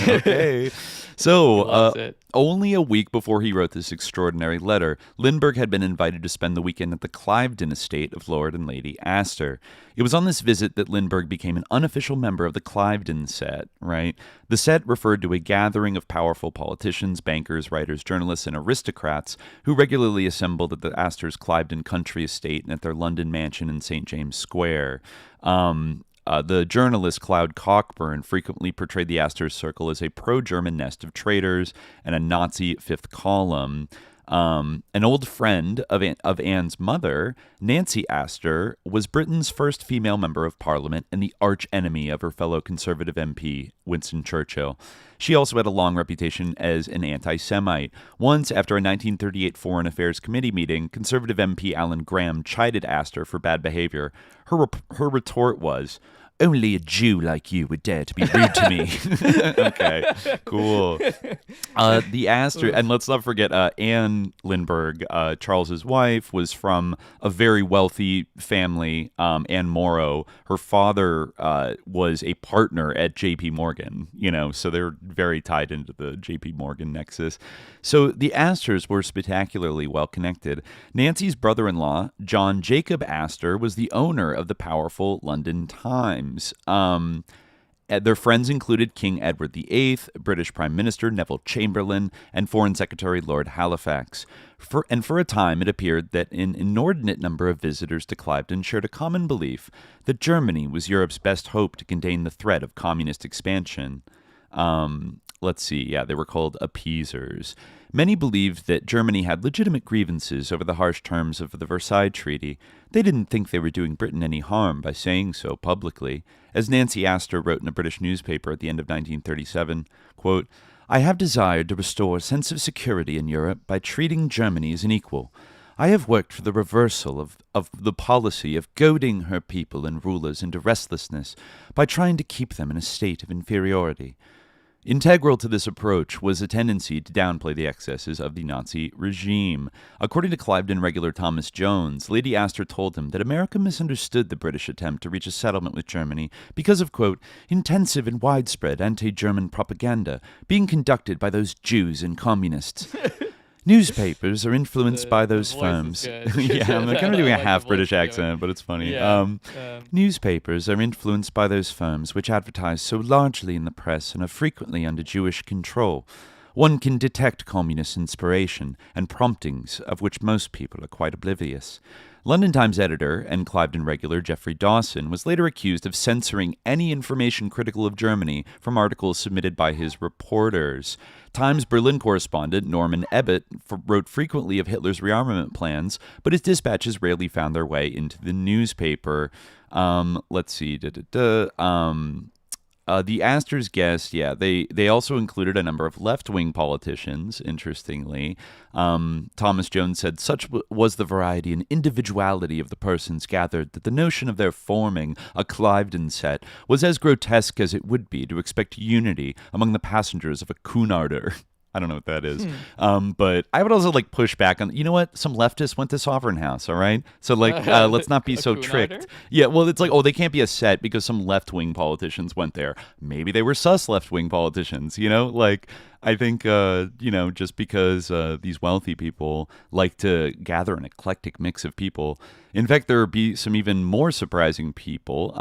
Okay. So, only a week before he wrote this extraordinary letter, Lindbergh had been invited to spend the weekend at the Cliveden estate of Lord and Lady Astor. It was on this visit that Lindbergh became an unofficial member of the Cliveden set, right? The set referred to a gathering of powerful politicians, bankers, writers, journalists, and aristocrats who regularly assembled at the Astor's Cliveden country estate and at their London mansion in St. James Square. The journalist Cloud Cockburn frequently portrayed the Astor Circle as a pro-German nest of traitors and a Nazi fifth column. An old friend of Anne's mother, Nancy Astor, was Britain's first female member of Parliament and the arch enemy of her fellow Conservative MP, Winston Churchill. She also had a long reputation as an anti-Semite. Once, after a 1938 Foreign Affairs Committee meeting, Conservative MP Alan Graham chided Astor for bad behavior. Her retort was, "Only a Jew like you would dare to be rude to me." Okay, cool. The Astor, and let's not forget Anne Lindbergh, Charles's wife, was from a very wealthy family. Anne Morrow, her father was a partner at J.P. Morgan, so they're very tied into the J.P. Morgan nexus. So the Astors were spectacularly well connected. Nancy's brother-in-law, John Jacob Astor, was the owner of the powerful London Times. Their friends included King Edward VIII, British Prime Minister Neville Chamberlain, and Foreign Secretary Lord Halifax. For a time, it appeared that an inordinate number of visitors to Cliveden shared a common belief that Germany was Europe's best hope to contain the threat of communist expansion. They were called appeasers. Many believed that Germany had legitimate grievances over the harsh terms of the Versailles Treaty. They didn't think they were doing Britain any harm by saying so publicly. As Nancy Astor wrote in a British newspaper at the end of 1937, quote, "I have desired to restore a sense of security in Europe by treating Germany as an equal. I have worked for the reversal of the policy of goading her people and rulers into restlessness by trying to keep them in a state of inferiority." Integral to this approach was a tendency to downplay the excesses of the Nazi regime. According to Cliveden regular Thomas Jones, Lady Astor told him that America misunderstood the British attempt to reach a settlement with Germany because of, quote, "intensive and widespread anti-German propaganda being conducted by those Jews and communists." Newspapers are influenced by those firms. Yeah, I'm kind of doing a half British accent, but it's funny. Yeah. Newspapers are influenced by those firms which advertise so largely in the press and are frequently under Jewish control. One can detect communist inspiration and promptings of which most people are quite oblivious. London Times editor and Cliveden regular Geoffrey Dawson was later accused of censoring any information critical of Germany from articles submitted by his reporters. Times Berlin correspondent Norman Ebbett wrote frequently of Hitler's rearmament plans, but his dispatches rarely found their way into the newspaper. The Astors guessed, they also included a number of left-wing politicians, interestingly. Thomas Jones said, "Such was the variety and individuality of the persons gathered that the notion of their forming a Cliveden set was as grotesque as it would be to expect unity among the passengers of a Cunarder." I don't know what that is. But I would also push back on, you know what? Some leftists went to Sovereign House, all right? So let's not be so tricked. Yeah, well, it's they can't be a set because some left-wing politicians went there. Maybe they were sus left-wing politicians, I think, just because these wealthy people like to gather an eclectic mix of people. In fact, there would be some even more surprising people.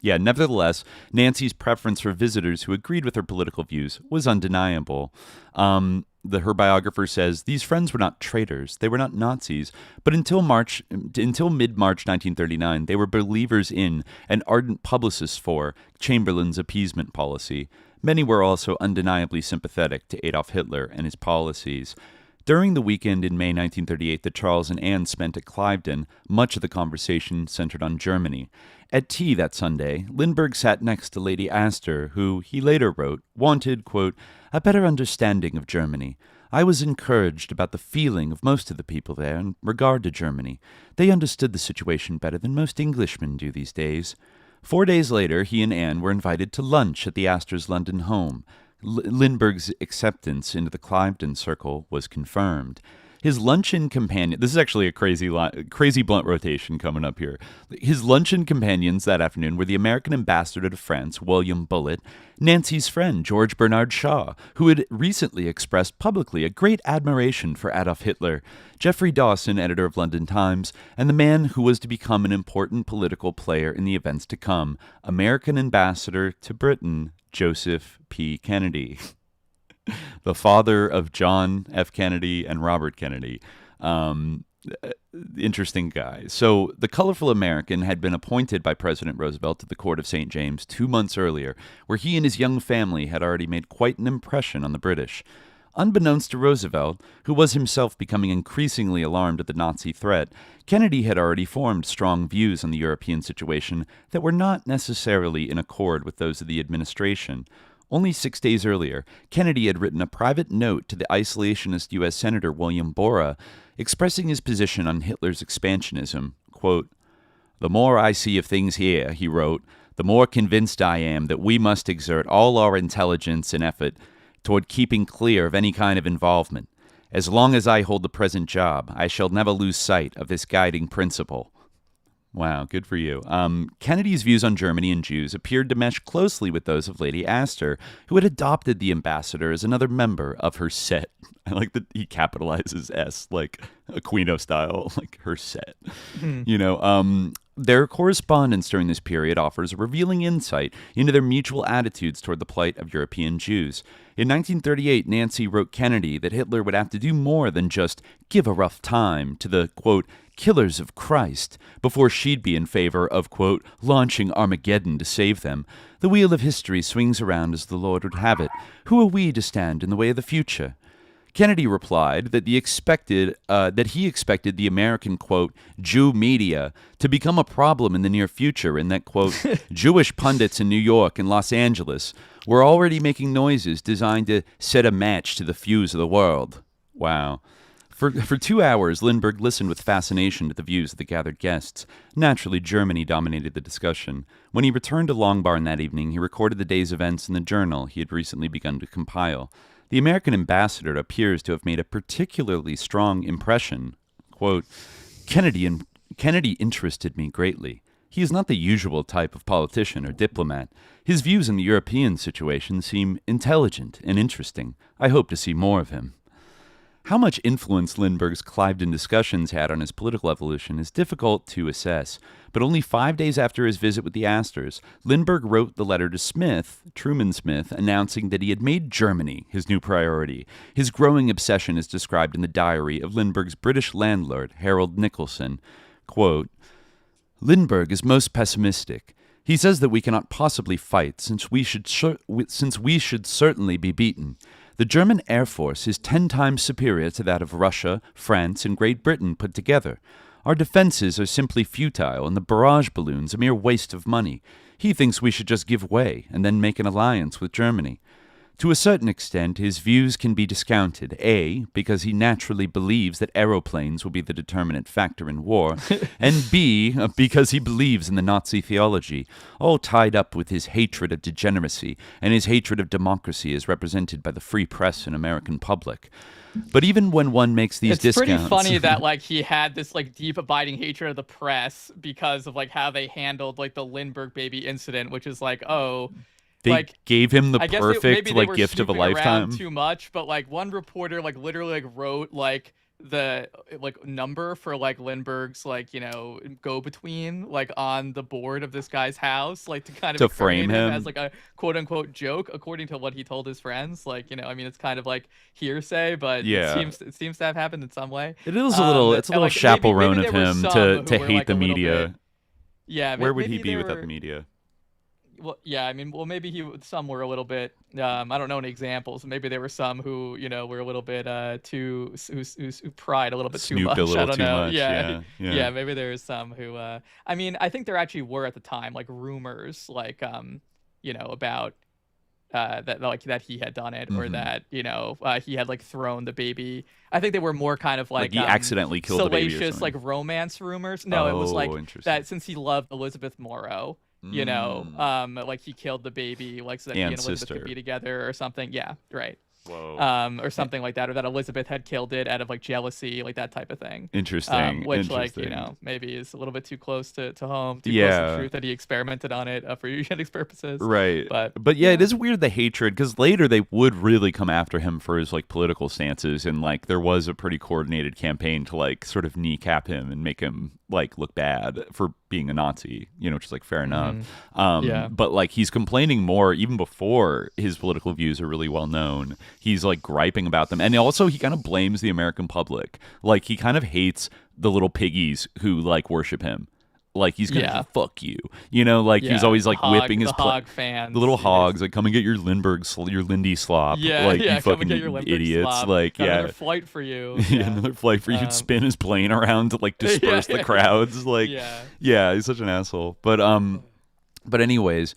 Nevertheless, Nancy's preference for visitors who agreed with her political views was undeniable. Her biographer says, "These friends were not traitors, they were not Nazis, but until mid-March 1939, they were believers in and ardent publicists for Chamberlain's appeasement policy. Many were also undeniably sympathetic to Adolf Hitler and his policies." During the weekend in May 1938 that Charles and Anne spent at Cliveden, much of the conversation centered on Germany. At tea that Sunday, Lindbergh sat next to Lady Astor, who, he later wrote, wanted, quote, "a better understanding of Germany. I was encouraged about the feeling of most of the people there in regard to Germany. They understood the situation better than most Englishmen do these days." 4 days later, he and Anne were invited to lunch at the Astors' London home. Lindbergh's acceptance into the Cliveden circle was confirmed. His luncheon companion, this is actually a crazy blunt rotation coming up here. His luncheon companions that afternoon were the American ambassador to France, William Bullitt, Nancy's friend, George Bernard Shaw, who had recently expressed publicly a great admiration for Adolf Hitler, Geoffrey Dawson, editor of London Times, and the man who was to become an important political player in the events to come, American ambassador to Britain, Joseph P. Kennedy. The father of John F. Kennedy and Robert Kennedy. Interesting guy. So the colorful American had been appointed by President Roosevelt to the court of St. James 2 months earlier, where he and his young family had already made quite an impression on the British. Unbeknownst to Roosevelt, who was himself becoming increasingly alarmed at the Nazi threat, Kennedy had already formed strong views on the European situation that were not necessarily in accord with those of the administration. Only 6 days earlier, Kennedy had written a private note to the isolationist U.S. Senator William Borah, expressing his position on Hitler's expansionism. Quote, "The more I see of things here," he wrote, "the more convinced I am that we must exert all our intelligence and effort toward keeping clear of any kind of involvement. As long as I hold the present job, I shall never lose sight of this guiding principle." Wow, good for you. Kennedy's views on Germany and Jews appeared to mesh closely with those of Lady Astor, who had adopted the ambassador as another member of her set. I like that he capitalizes S, like Aquino style, like her set. Their correspondence during this period offers a revealing insight into their mutual attitudes toward the plight of European Jews. In 1938, Nancy wrote Kennedy that Hitler would have to do more than just give a rough time to the, quote, killers of Christ, before she'd be in favor of, quote, launching Armageddon to save them. The wheel of history swings around as the Lord would have it. Who are we to stand in the way of the future? Kennedy replied that he expected the American, quote, Jew media to become a problem in the near future, and that, quote, Jewish pundits in New York and Los Angeles were already making noises designed to set a match to the fuse of the world. Wow. For 2 hours, Lindbergh listened with fascination to the views of the gathered guests. Naturally, Germany dominated the discussion. When he returned to Longbarn that evening, he recorded the day's events in the journal he had recently begun to compile. The American ambassador appears to have made a particularly strong impression. Quote, Kennedy interested me greatly. He is not the usual type of politician or diplomat. His views on the European situation seem intelligent and interesting. I hope to see more of him. How much influence Lindbergh's Cliveden discussions had on his political evolution is difficult to assess, but only 5 days after his visit with the Astors, Lindbergh wrote the letter to Smith, Truman Smith, announcing that he had made Germany his new priority. His growing obsession is described in the diary of Lindbergh's British landlord, Harold Nicholson. Quote, Lindbergh is most pessimistic. He says that we cannot possibly fight since we should certainly be beaten. The German Air Force is 10 times superior to that of Russia, France, and Great Britain put together. Our defenses are simply futile, and the barrage balloons a mere waste of money. He thinks we should just give way and then make an alliance with Germany. To a certain extent, his views can be discounted, A, because he naturally believes that aeroplanes will be the determinant factor in war, and B, because he believes in the Nazi theology, all tied up with his hatred of degeneracy and his hatred of democracy as represented by the free press and American public. But even when one makes these discounts... It's pretty funny that, like, he had this, like, deep abiding hatred of the press because of, like, how they handled, like, the Lindbergh baby incident, which is like, oh... They gave him the I perfect like gift of a lifetime. Too much, but like one reporter like literally like wrote like the like number for like Lindbergh's like go between like on the board of this guy's house, like to kind of to frame him as like a quote unquote joke according to what he told his friends. Like I mean it's kind of like hearsay, but it seems to have happened in some way. It is a little it's a little like, chaperone maybe of him to hate like the media. Yeah, where would he be without the media? Well, yeah, I mean, maybe some were a little bit, I don't know any examples. Maybe there were some who, were a little bit who pried a little bit too much. A little I don't too know. Much. Yeah, maybe there was some who, I mean, I think there actually were at the time, like rumors, like, about that he had done it or that, he had like thrown the baby. I think they were more kind of like he accidentally killed the baby or salacious, like romance rumors. No, it was like that since he loved Elizabeth Morrow. Like he killed the baby, like so that he and Elizabeth could be together or something. Yeah, right. Whoa. Or something like that, or that Elizabeth had killed it out of like jealousy, like that type of thing. Interesting. Which like maybe is a little bit too close to home, too close to the truth that he experimented on it for eugenics purposes. Right. But yeah, it is weird the hatred because later they would really come after him for his like political stances, and like there was a pretty coordinated campaign to like sort of kneecap him and make him like look bad for being a Nazi, which is like fair enough. But like he's complaining more even before his political views are really well known. He's like griping about them, and also he kind of blames the American public. Like he kind of hates the little piggies who like worship him. Like he's gonna fuck you, you know. Like he was always like whipping his hog fans, the little hogs, like come and get your your Lindy slop, like you fucking idiots, slop. Like got another flight for you, another flight for you. He'd spin his plane around to like disperse the crowds, like he's such an asshole. But anyways.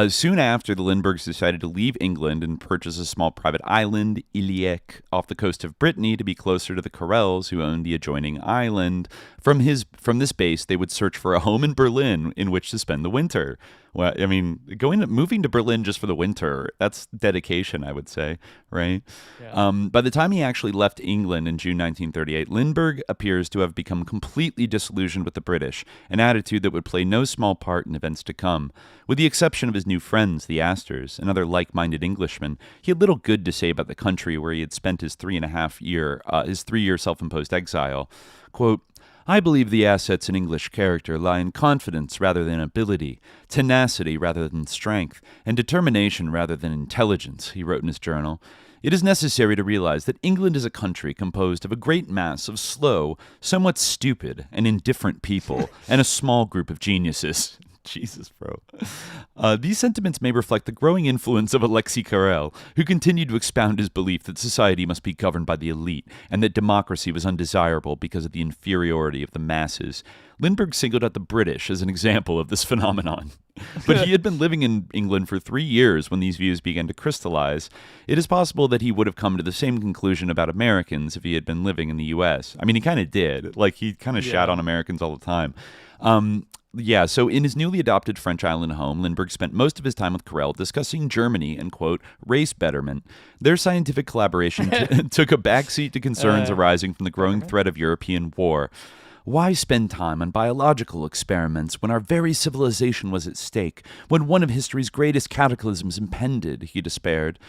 Soon after, the Lindberghs decided to leave England and purchase a small private island, Iliec, off the coast of Brittany to be closer to the Carrels, who owned the adjoining island. From this base, they would search for a home in Berlin in which to spend the winter. Well, I mean, moving to Berlin just for the winter, that's dedication, I would say, right? Yeah. By the time he actually left England in June 1938, Lindbergh appears to have become completely disillusioned with the British, an attitude that would play no small part in events to come. With the exception of his new friends, the Astors, and other like-minded Englishmen, he had little good to say about the country where he had spent his 3-year self-imposed exile. Quote, I believe the assets in English character lie in confidence rather than ability, tenacity rather than strength, and determination rather than intelligence, he wrote in his journal. It is necessary to realize that England is a country composed of a great mass of slow, somewhat stupid, and indifferent people, and a small group of geniuses. Jesus, bro. These sentiments may reflect the growing influence of Alexis Carrel, who continued to expound his belief that society must be governed by the elite and that democracy was undesirable because of the inferiority of the masses. Lindbergh singled out the British as an example of this phenomenon. But he had been living in England for 3 years when these views began to crystallize. It is possible that he would have come to the same conclusion about Americans if he had been living in the U.S. I mean, he kind of did. Like, he kind of shat on Americans all the time. So in his newly adopted French island home, Lindbergh spent most of his time with Carrel discussing Germany and, quote, race betterment. Their scientific collaboration took a backseat to concerns arising from the growing threat of European war. Why spend time on biological experiments when our very civilization was at stake, when one of history's greatest cataclysms impended, he despaired.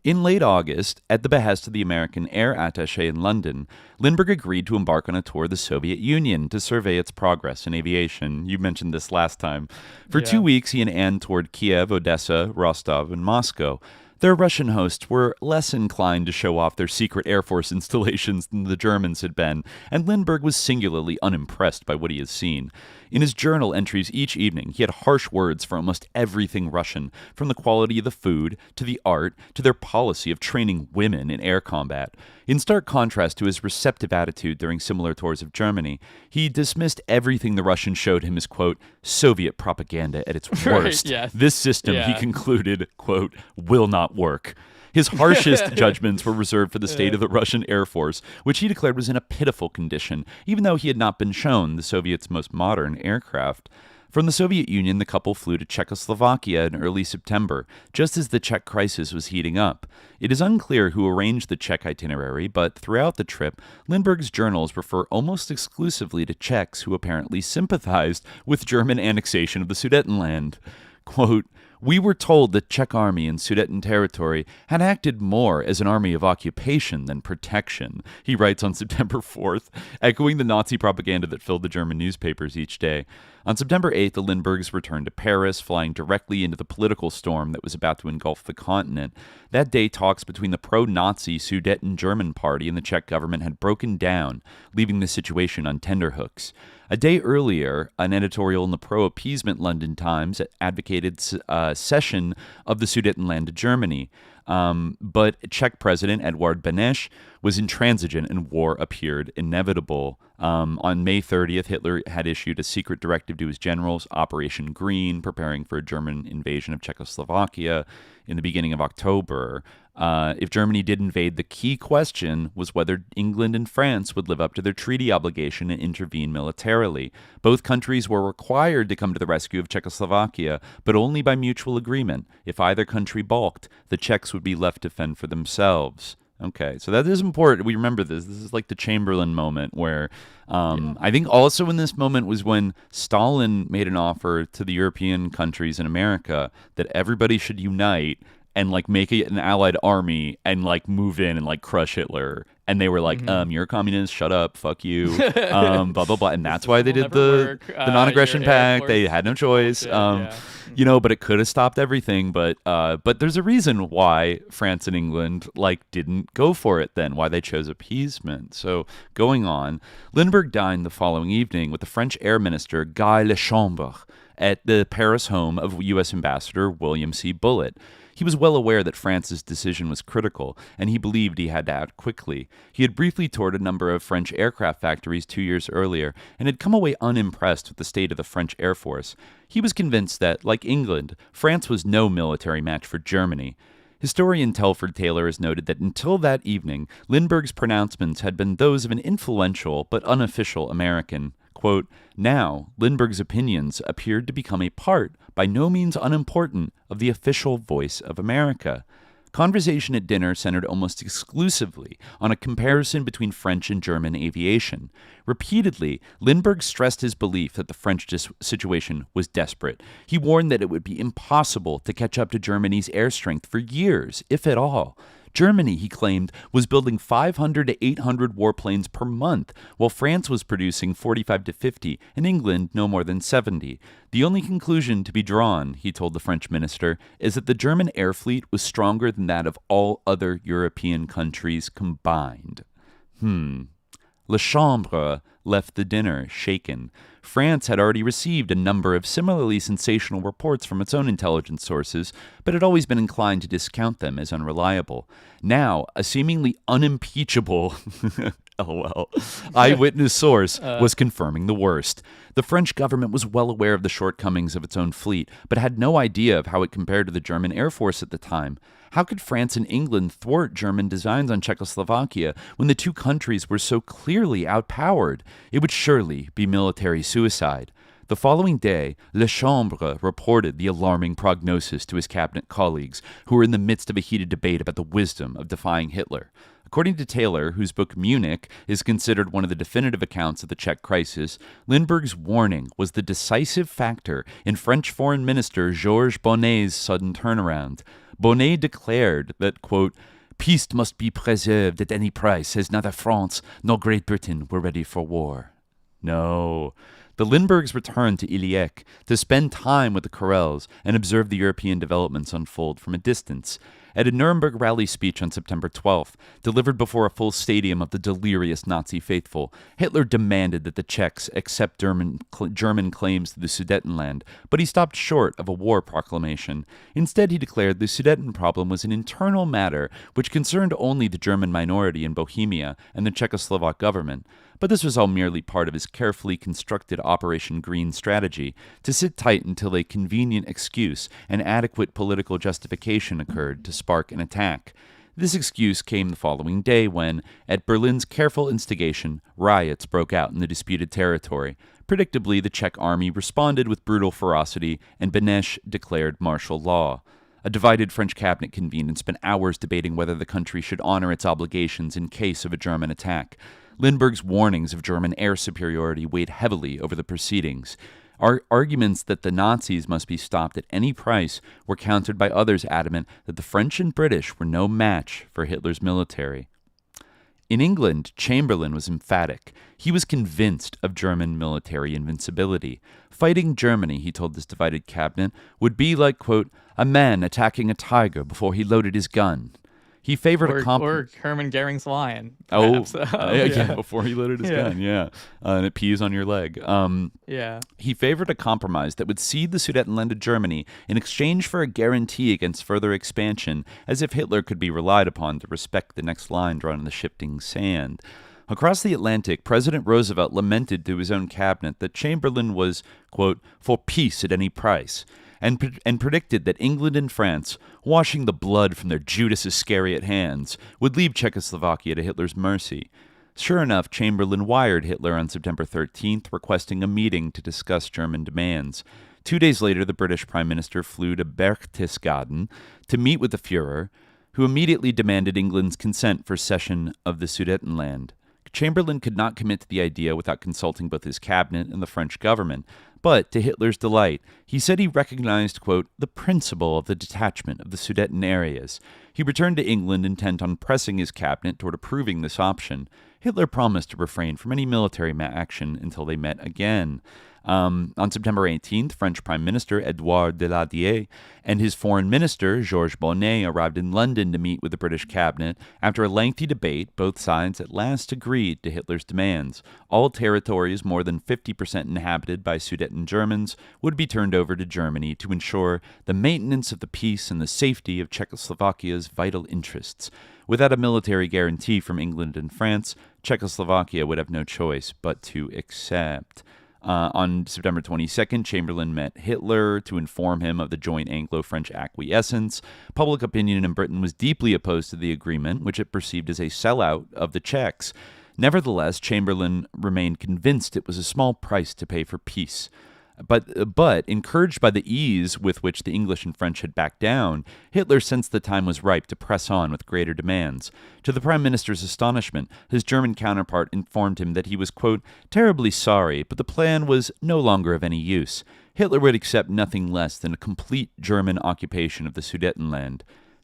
In late August, at the behest of the American air attaché in London, Lindbergh agreed to embark on a tour of the Soviet Union to survey its progress in aviation. You mentioned this last time. For 2 weeks, he and Anne toured Kiev, Odessa, Rostov, and Moscow. Their Russian hosts were less inclined to show off their secret Air Force installations than the Germans had been, and Lindbergh was singularly unimpressed by what he had seen. In his journal entries each evening, he had harsh words for almost everything Russian, from the quality of the food, to the art, to their policy of training women in air combat. In stark contrast to his receptive attitude during similar tours of Germany, he dismissed everything the Russians showed him as, quote, Soviet propaganda at its worst. Right, yes. This system, he concluded, quote, will not work. His harshest judgments were reserved for the state of the Russian Air Force, which he declared was in a pitiful condition, even though he had not been shown the Soviets' most modern aircraft. From the Soviet Union, the couple flew to Czechoslovakia in early September, just as the Czech crisis was heating up. It is unclear who arranged the Czech itinerary, but throughout the trip, Lindbergh's journals refer almost exclusively to Czechs who apparently sympathized with German annexation of the Sudetenland. Quote, we were told the Czech army in Sudeten territory had acted more as an army of occupation than protection, he writes on September 4th, echoing the Nazi propaganda that filled the German newspapers each day. On September 8th, the Lindberghs returned to Paris, flying directly into the political storm that was about to engulf the continent. That day, talks between the pro-Nazi Sudeten German party and the Czech government had broken down, leaving the situation on tenterhooks. A day earlier, an editorial in the pro-appeasement London Times advocated cession of the Sudetenland to Germany. But Czech President Eduard Beneš was intransigent and war appeared inevitable. On May 30th, Hitler had issued a secret directive to his generals, Operation Green, preparing for a German invasion of Czechoslovakia in the beginning of October. If Germany did invade, the key question was whether England and France would live up to their treaty obligation and intervene militarily. Both countries were required to come to the rescue of Czechoslovakia, but only by mutual agreement. If either country balked, the Czechs would be left to fend for themselves. Okay, so that is important. We remember this. This is like the Chamberlain moment where I think also in this moment was when Stalin made an offer to the European countries in America that everybody should unite and like make it an allied army and like move in and like crush Hitler. And they were like, you're a communist, shut up, fuck you, blah, blah, blah. And that's why they did the non-aggression pact. They had no choice. You know, but it could have stopped everything. But there's a reason why France and England didn't go for it then, why they chose appeasement. So going on, Lindbergh dined the following evening with the French Air Minister Guy Lechambre at the Paris home of U.S. Ambassador William C. Bullitt. He was well aware that France's decision was critical, and he believed he had to act quickly. He had briefly toured a number of French aircraft factories 2 years earlier and had come away unimpressed with the state of the French Air Force. He was convinced that, like England, France was no military match for Germany. Historian Telford Taylor has noted that until that evening, Lindbergh's pronouncements had been those of an influential but unofficial American. Quote, now, Lindbergh's opinions appeared to become a part, by no means unimportant, of the official voice of America. Conversation at dinner centered almost exclusively on a comparison between French and German aviation. Repeatedly, Lindbergh stressed his belief that the French situation was desperate. He warned that it would be impossible to catch up to Germany's air strength for years, if at all. Germany, he claimed, was building 500 to 800 warplanes per month, while France was producing 45 to 50, and England no more than 70. The only conclusion to be drawn, he told the French minister, is that the German air fleet was stronger than that of all other European countries combined. Lechambre left the dinner shaken. France had already received a number of similarly sensational reports from its own intelligence sources, but had always been inclined to discount them as unreliable. Now, a seemingly unimpeachable eyewitness source was confirming the worst. The French government was well aware of the shortcomings of its own fleet, but had no idea of how it compared to the German Air Force at the time. How could France and England thwart German designs on Czechoslovakia when the two countries were so clearly outpowered? It would surely be military suicide. The following day, Lechambre reported the alarming prognosis to his cabinet colleagues, who were in the midst of a heated debate about the wisdom of defying Hitler. According to Taylor, whose book Munich is considered one of the definitive accounts of the Czech crisis, Lindbergh's warning was the decisive factor in French Foreign Minister Georges Bonnet's sudden turnaround. Bonnet declared that, quote, peace must be preserved at any price, as neither France nor Great Britain were ready for war. No. The Lindberghs returned to Illiec to spend time with the Correls and observe the European developments unfold from a distance. At a Nuremberg rally speech on September 12th, delivered before a full stadium of the delirious Nazi faithful, Hitler demanded that the Czechs accept German claims to the Sudetenland, but he stopped short of a war proclamation. Instead, he declared the Sudeten problem was an internal matter which concerned only the German minority in Bohemia and the Czechoslovak government. But this was all merely part of his carefully constructed Operation Green strategy to sit tight until a convenient excuse and adequate political justification occurred to spark an attack. This excuse came the following day when, at Berlin's careful instigation, riots broke out in the disputed territory. Predictably, the Czech army responded with brutal ferocity, and Beneš declared martial law. A divided French cabinet convened and spent hours debating whether the country should honor its obligations in case of a German attack. Lindbergh's warnings of German air superiority weighed heavily over the proceedings. Arguments that the Nazis must be stopped at any price were countered by others adamant that the French and British were no match for Hitler's military. In England, Chamberlain was emphatic. He was convinced of German military invincibility. Fighting Germany, he told this divided cabinet, would be like, quote, a man attacking a tiger before he loaded his gun. He favored or Hermann Goering's lion. Yeah, before he loaded his gun, and it pees on your leg. He favored a compromise that would cede the Sudetenland to Germany in exchange for a guarantee against further expansion, as if Hitler could be relied upon to respect the next line drawn in the shifting sand. Across the Atlantic, President Roosevelt lamented to his own cabinet that Chamberlain was, quote, for peace at any price, and predicted that England and France, washing the blood from their Judas Iscariot hands, would leave Czechoslovakia to Hitler's mercy. Sure enough, Chamberlain wired Hitler on September 13th, requesting a meeting to discuss German demands. 2 days later, the British Prime Minister flew to Berchtesgaden to meet with the Führer, who immediately demanded England's consent for cession of the Sudetenland. Chamberlain could not commit to the idea without consulting both his cabinet and the French government. But, to Hitler's delight, he said he recognized, quote, the principle of the detachment of the Sudeten areas. He returned to England intent on pressing his cabinet toward approving this option. Hitler promised to refrain from any military action until they met again. On September 18th, French Prime Minister Edouard Daladier and his foreign minister, Georges Bonnet, arrived in London to meet with the British cabinet. After a lengthy debate, both sides at last agreed to Hitler's demands. All territories more than 50% inhabited by Sudeten Germans would be turned over to Germany to ensure the maintenance of the peace and the safety of Czechoslovakia's vital interests. Without a military guarantee from England and France, Czechoslovakia would have no choice but to accept. On September 22nd, Chamberlain met Hitler to inform him of the joint Anglo-French acquiescence. Public opinion in Britain was deeply opposed to the agreement, which it perceived as a sellout of the Czechs. Nevertheless, Chamberlain remained convinced it was a small price to pay for peace. But encouraged by the ease with which the English and French had backed down, Hitler sensed the time was ripe to press on with greater demands. To the Prime Minister's astonishment, his German counterpart informed him that he was, quote, terribly sorry, but the plan was no longer of any use. Hitler would accept nothing less than a complete German occupation of the Sudetenland.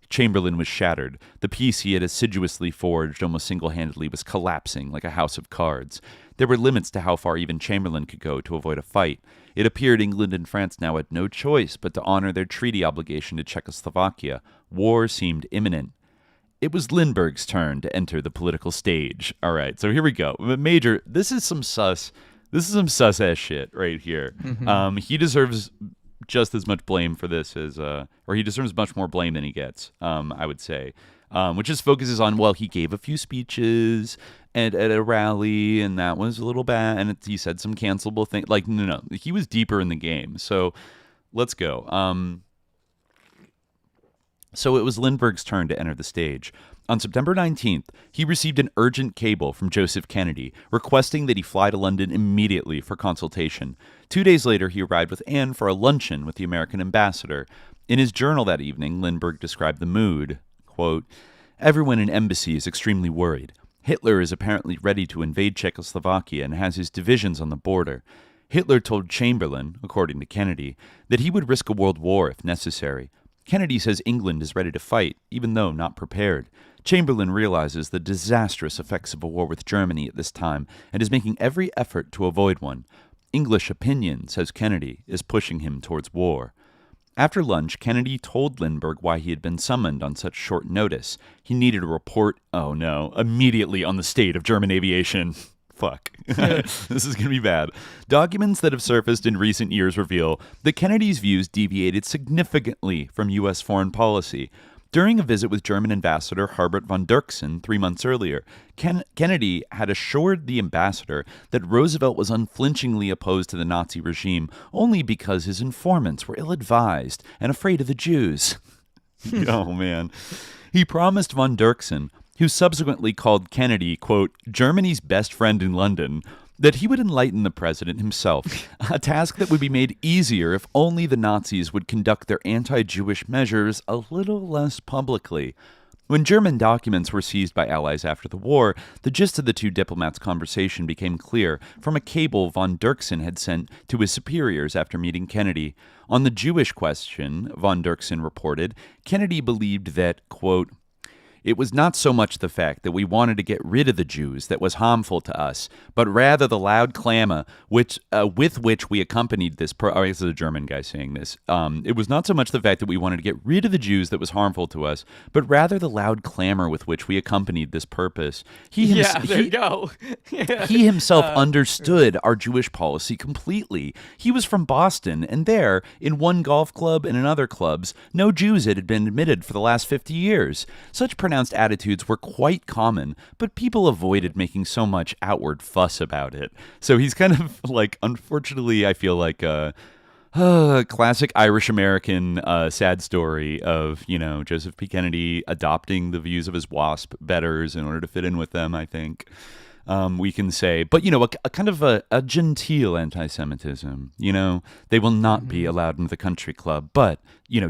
Chamberlain was shattered. The peace he had assiduously forged almost single-handedly was collapsing like a house of cards. There were limits to how far even Chamberlain could go to avoid a fight. It appeared England and France now had no choice but to honor their treaty obligation to Czechoslovakia. War seemed imminent. It was Lindbergh's turn to enter the political stage. All right, so here we go. Major, this is some sus-ass shit right here. Mm-hmm. He deserves just as much blame for this as, or he deserves much more blame than he gets, I would say. Which just focuses on, well, he gave a few speeches at a rally, and that was a little bad, and he said some cancelable things. Like, no, he was deeper in the game. So let's go. So it was Lindbergh's turn to enter the stage. On September 19th, he received an urgent cable from Joseph Kennedy requesting that he fly to London immediately for consultation. 2 days later, he arrived with Anne for a luncheon with the American ambassador. In his journal that evening, Lindbergh described the mood. Quote, everyone in embassy is extremely worried. Hitler is apparently ready to invade Czechoslovakia and has his divisions on the border. Hitler told Chamberlain, according to Kennedy, that he would risk a world war if necessary. Kennedy says England is ready to fight, even though not prepared. Chamberlain realizes the disastrous effects of a war with Germany at this time and is making every effort to avoid one. English opinion, says Kennedy, is pushing him towards war. After lunch, Kennedy told Lindbergh why he had been summoned on such short notice. He needed a report, immediately on the state of German aviation. Fuck. This is going to be bad. Documents that have surfaced in recent years reveal that Kennedy's views deviated significantly from U.S. foreign policy. During a visit with German ambassador Herbert von Dirksen 3 months earlier, Kennedy had assured the ambassador that Roosevelt was unflinchingly opposed to the Nazi regime only because his informants were ill-advised and afraid of the Jews. Oh, man. He promised von Dirksen, who subsequently called Kennedy, quote, Germany's best friend in London, that he would enlighten the president himself, a task that would be made easier if only the Nazis would conduct their anti-Jewish measures a little less publicly. When German documents were seized by Allies after the war, the gist of the two diplomats' conversation became clear from a cable von Dirksen had sent to his superiors after meeting Kennedy. On the Jewish question, von Dirksen reported, Kennedy believed that, quote, it was not so much the fact that we wanted to get rid of the Jews that was harmful to us, but rather the loud clamor with which we accompanied this. This is a German guy saying this. It was not so much the fact that we wanted to get rid of the Jews that was harmful to us, but rather the loud clamor with which we accompanied this purpose. There you go. He himself understood our Jewish policy completely. He was from Boston, and there, in one golf club and in other clubs, no Jews had been admitted for the last 50 years. Such pronounced attitudes were quite common, but people avoided making so much outward fuss about it. So he's kind of like, unfortunately, I feel like a classic Irish-American sad story of, Joseph P. Kennedy adopting the views of his WASP betters in order to fit in with them, I think. We can say, but, a kind of a genteel anti-Semitism, they will not be allowed into the country club, but,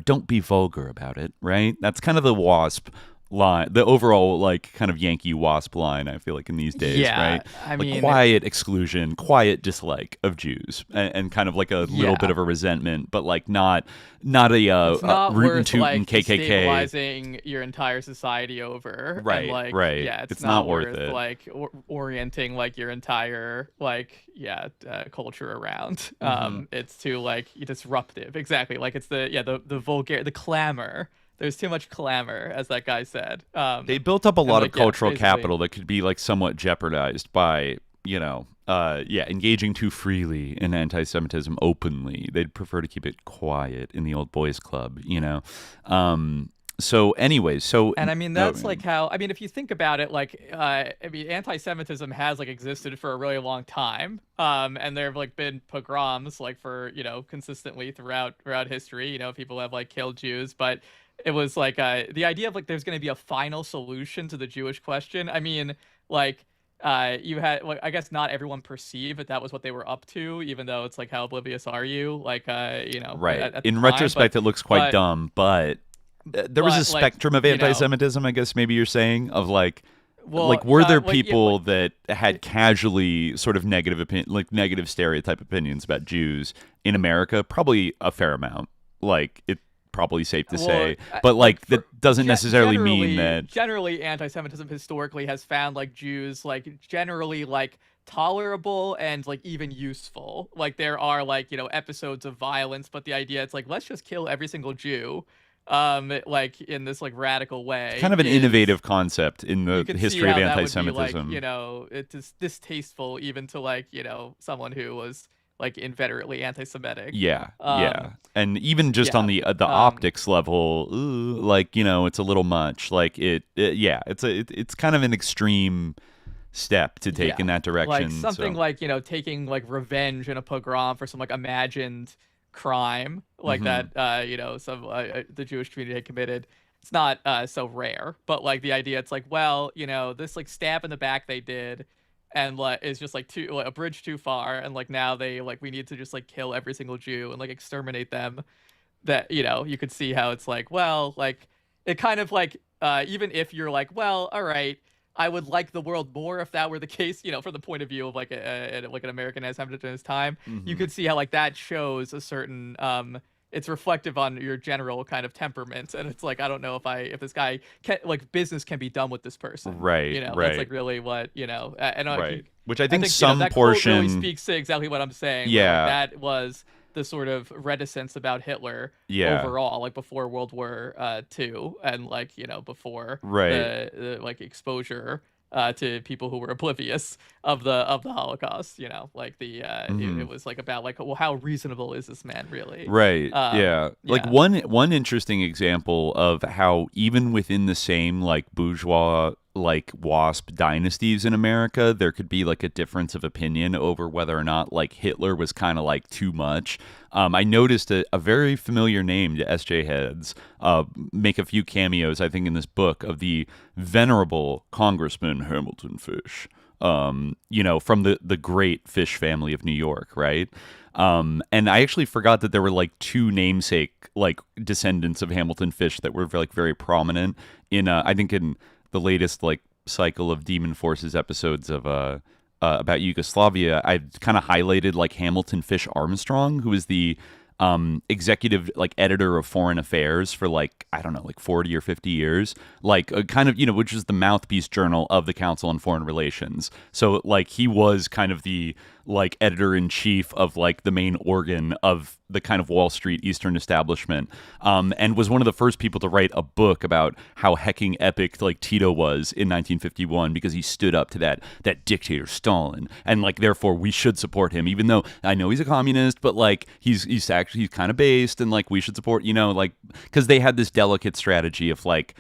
don't be vulgar about it, right? That's kind of the WASP line, the overall like kind of Yankee WASP line, I feel like in these days, right? I like mean, quiet exclusion, quiet dislike of Jews, and kind of like a little bit of a resentment, but like not it's not rootin' worth tootin' like KKK, destabilizing your entire society over, right? And, like, right. Yeah, it's not worth worth it. Like orienting like your entire like culture around. It's too like disruptive. Exactly. Like it's the vulgar, the clamor. There's too much clamor, as that guy said. They built up a lot of cultural basically capital that could be like somewhat jeopardized by, engaging too freely in anti-Semitism openly. They'd prefer to keep it quiet in the old boys club, So anyways, and I mean that's like how if you think about it, like anti-Semitism has like existed for a really long time, and there have like been pogroms like for consistently throughout history. People have like killed Jews, but it was like the idea of like there's going to be a final solution to the Jewish question. I mean, like you had like I guess not everyone perceived that was what they were up to, even though it's like how oblivious are you? Like right. At In time, retrospect, it looks quite dumb, but there was a spectrum of anti-Semitism, I guess maybe you're saying, of like were there people that had casually sort of negative negative stereotype opinions about Jews in America? Probably a fair amount. Like it's probably safe to say, but like that doesn't necessarily mean that generally anti-Semitism historically has found like Jews like generally like tolerable and like even useful. Like there are like episodes of violence, but the idea it's like let's just kill every single Jew. Like in this like radical way. It's kind of an innovative concept in the history of anti-Semitism. It's distasteful even to like someone who was like inveterately anti-Semitic. Yeah, and even just on the optics level, it's a little much. Like it's kind of an extreme step to take in that direction. Like something like taking like revenge in a pogrom for some like imagined crime like that some the Jewish community had committed. It's not so rare, but like the idea it's like, well, this like stab in the back they did and like is just like a bridge too far, and like now they like we need to just like kill every single Jew and like exterminate them. That you could see how it's like, well, like it kind of like even if you're like, well, all right, I would like the world more if that were the case, from the point of view of like an American anti-Semitism in his time. You could see how like that shows a certain it's reflective on your general kind of temperament, and it's like I don't know if this guy can, like business can be done with this person, right? That's like really what and right. Which I think some that portion quote really speaks to exactly what I'm saying. Yeah, that was the sort of reticence about Hitler overall, like before World War II, and like before the like exposure to people who were oblivious of the Holocaust. Like the it was like about like, well, how reasonable is this man really? Right. Like one interesting example of how even within the same like bourgeois like WASP dynasties in America, there could be like a difference of opinion over whether or not like Hitler was kind of like too much. I noticed a very familiar name to SJ heads make a few cameos, I think, in this book of the venerable Congressman Hamilton Fish, from the great Fish family of New York, right? And I actually forgot that there were like two namesake like descendants of Hamilton Fish that were like very prominent in I think in the latest like cycle of Demon Forces episodes of about Yugoslavia. I kind of highlighted like Hamilton Fish Armstrong, who is the executive like editor of Foreign Affairs for like, I don't know, like 40 or 50 years, like kind of, which is the mouthpiece journal of the Council on Foreign Relations. So like he was kind of the like editor-in-chief of like the main organ of the kind of Wall Street Eastern establishment, and was one of the first people to write a book about how hecking epic like Tito was in 1951 because he stood up to that dictator Stalin, and like therefore we should support him, even though I know he's a communist, but like he's actually kind of based, and like we should support, like because they had this delicate strategy of like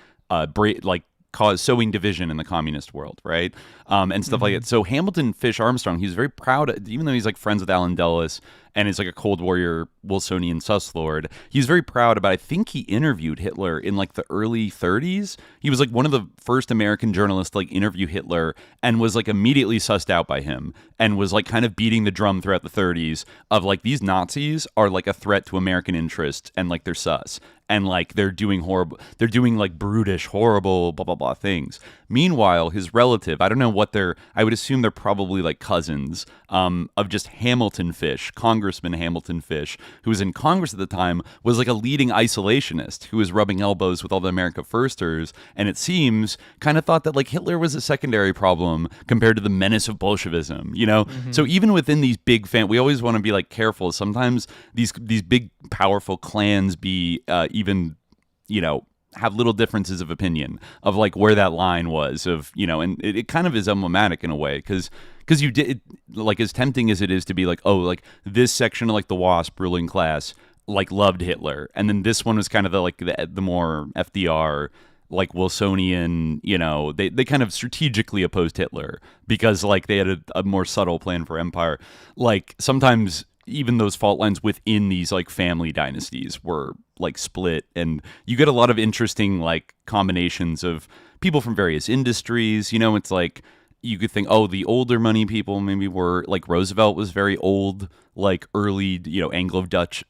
sowing division in the communist world, right? And stuff like that. So Hamilton Fish Armstrong, he's very proud, even though he's like friends with Allen Dulles and is like a Cold Warrior Wilsonian sus lord, he's very proud about, I think he interviewed Hitler in like the early 30s. He was like one of the first American journalists to like interview Hitler and was like immediately sussed out by him and was like kind of beating the drum throughout the 30s of like these Nazis are like a threat to American interests and like they're sus. and like they're doing like brutish, horrible, blah blah blah things. Meanwhile, his relative, I don't know what I would assume they're probably like cousins of just Hamilton Fish, Congressman Hamilton Fish, who was in Congress at the time, was like a leading isolationist who was rubbing elbows with all the America Firsters, and it seems kind of thought that like Hitler was a secondary problem compared to the menace of Bolshevism, you know? Mm-hmm. So even within these big we always want to be like careful. Sometimes these big powerful clans even, you know, have little differences of opinion of like where that line was of, you know, and it kind of is emblematic in a way because you did, like, as tempting as it is to be like, oh, like this section of like the WASP ruling class like loved Hitler, and then this one was kind of the more FDR, like Wilsonian, you know, they kind of strategically opposed Hitler because like they had a more subtle plan for empire. Like sometimes even those fault lines within these like family dynasties were like split, and you get a lot of interesting like combinations of people from various industries. You know, it's like you could think, oh, the older money people maybe were like Roosevelt was very old, like early, you know, Anglo-Dutch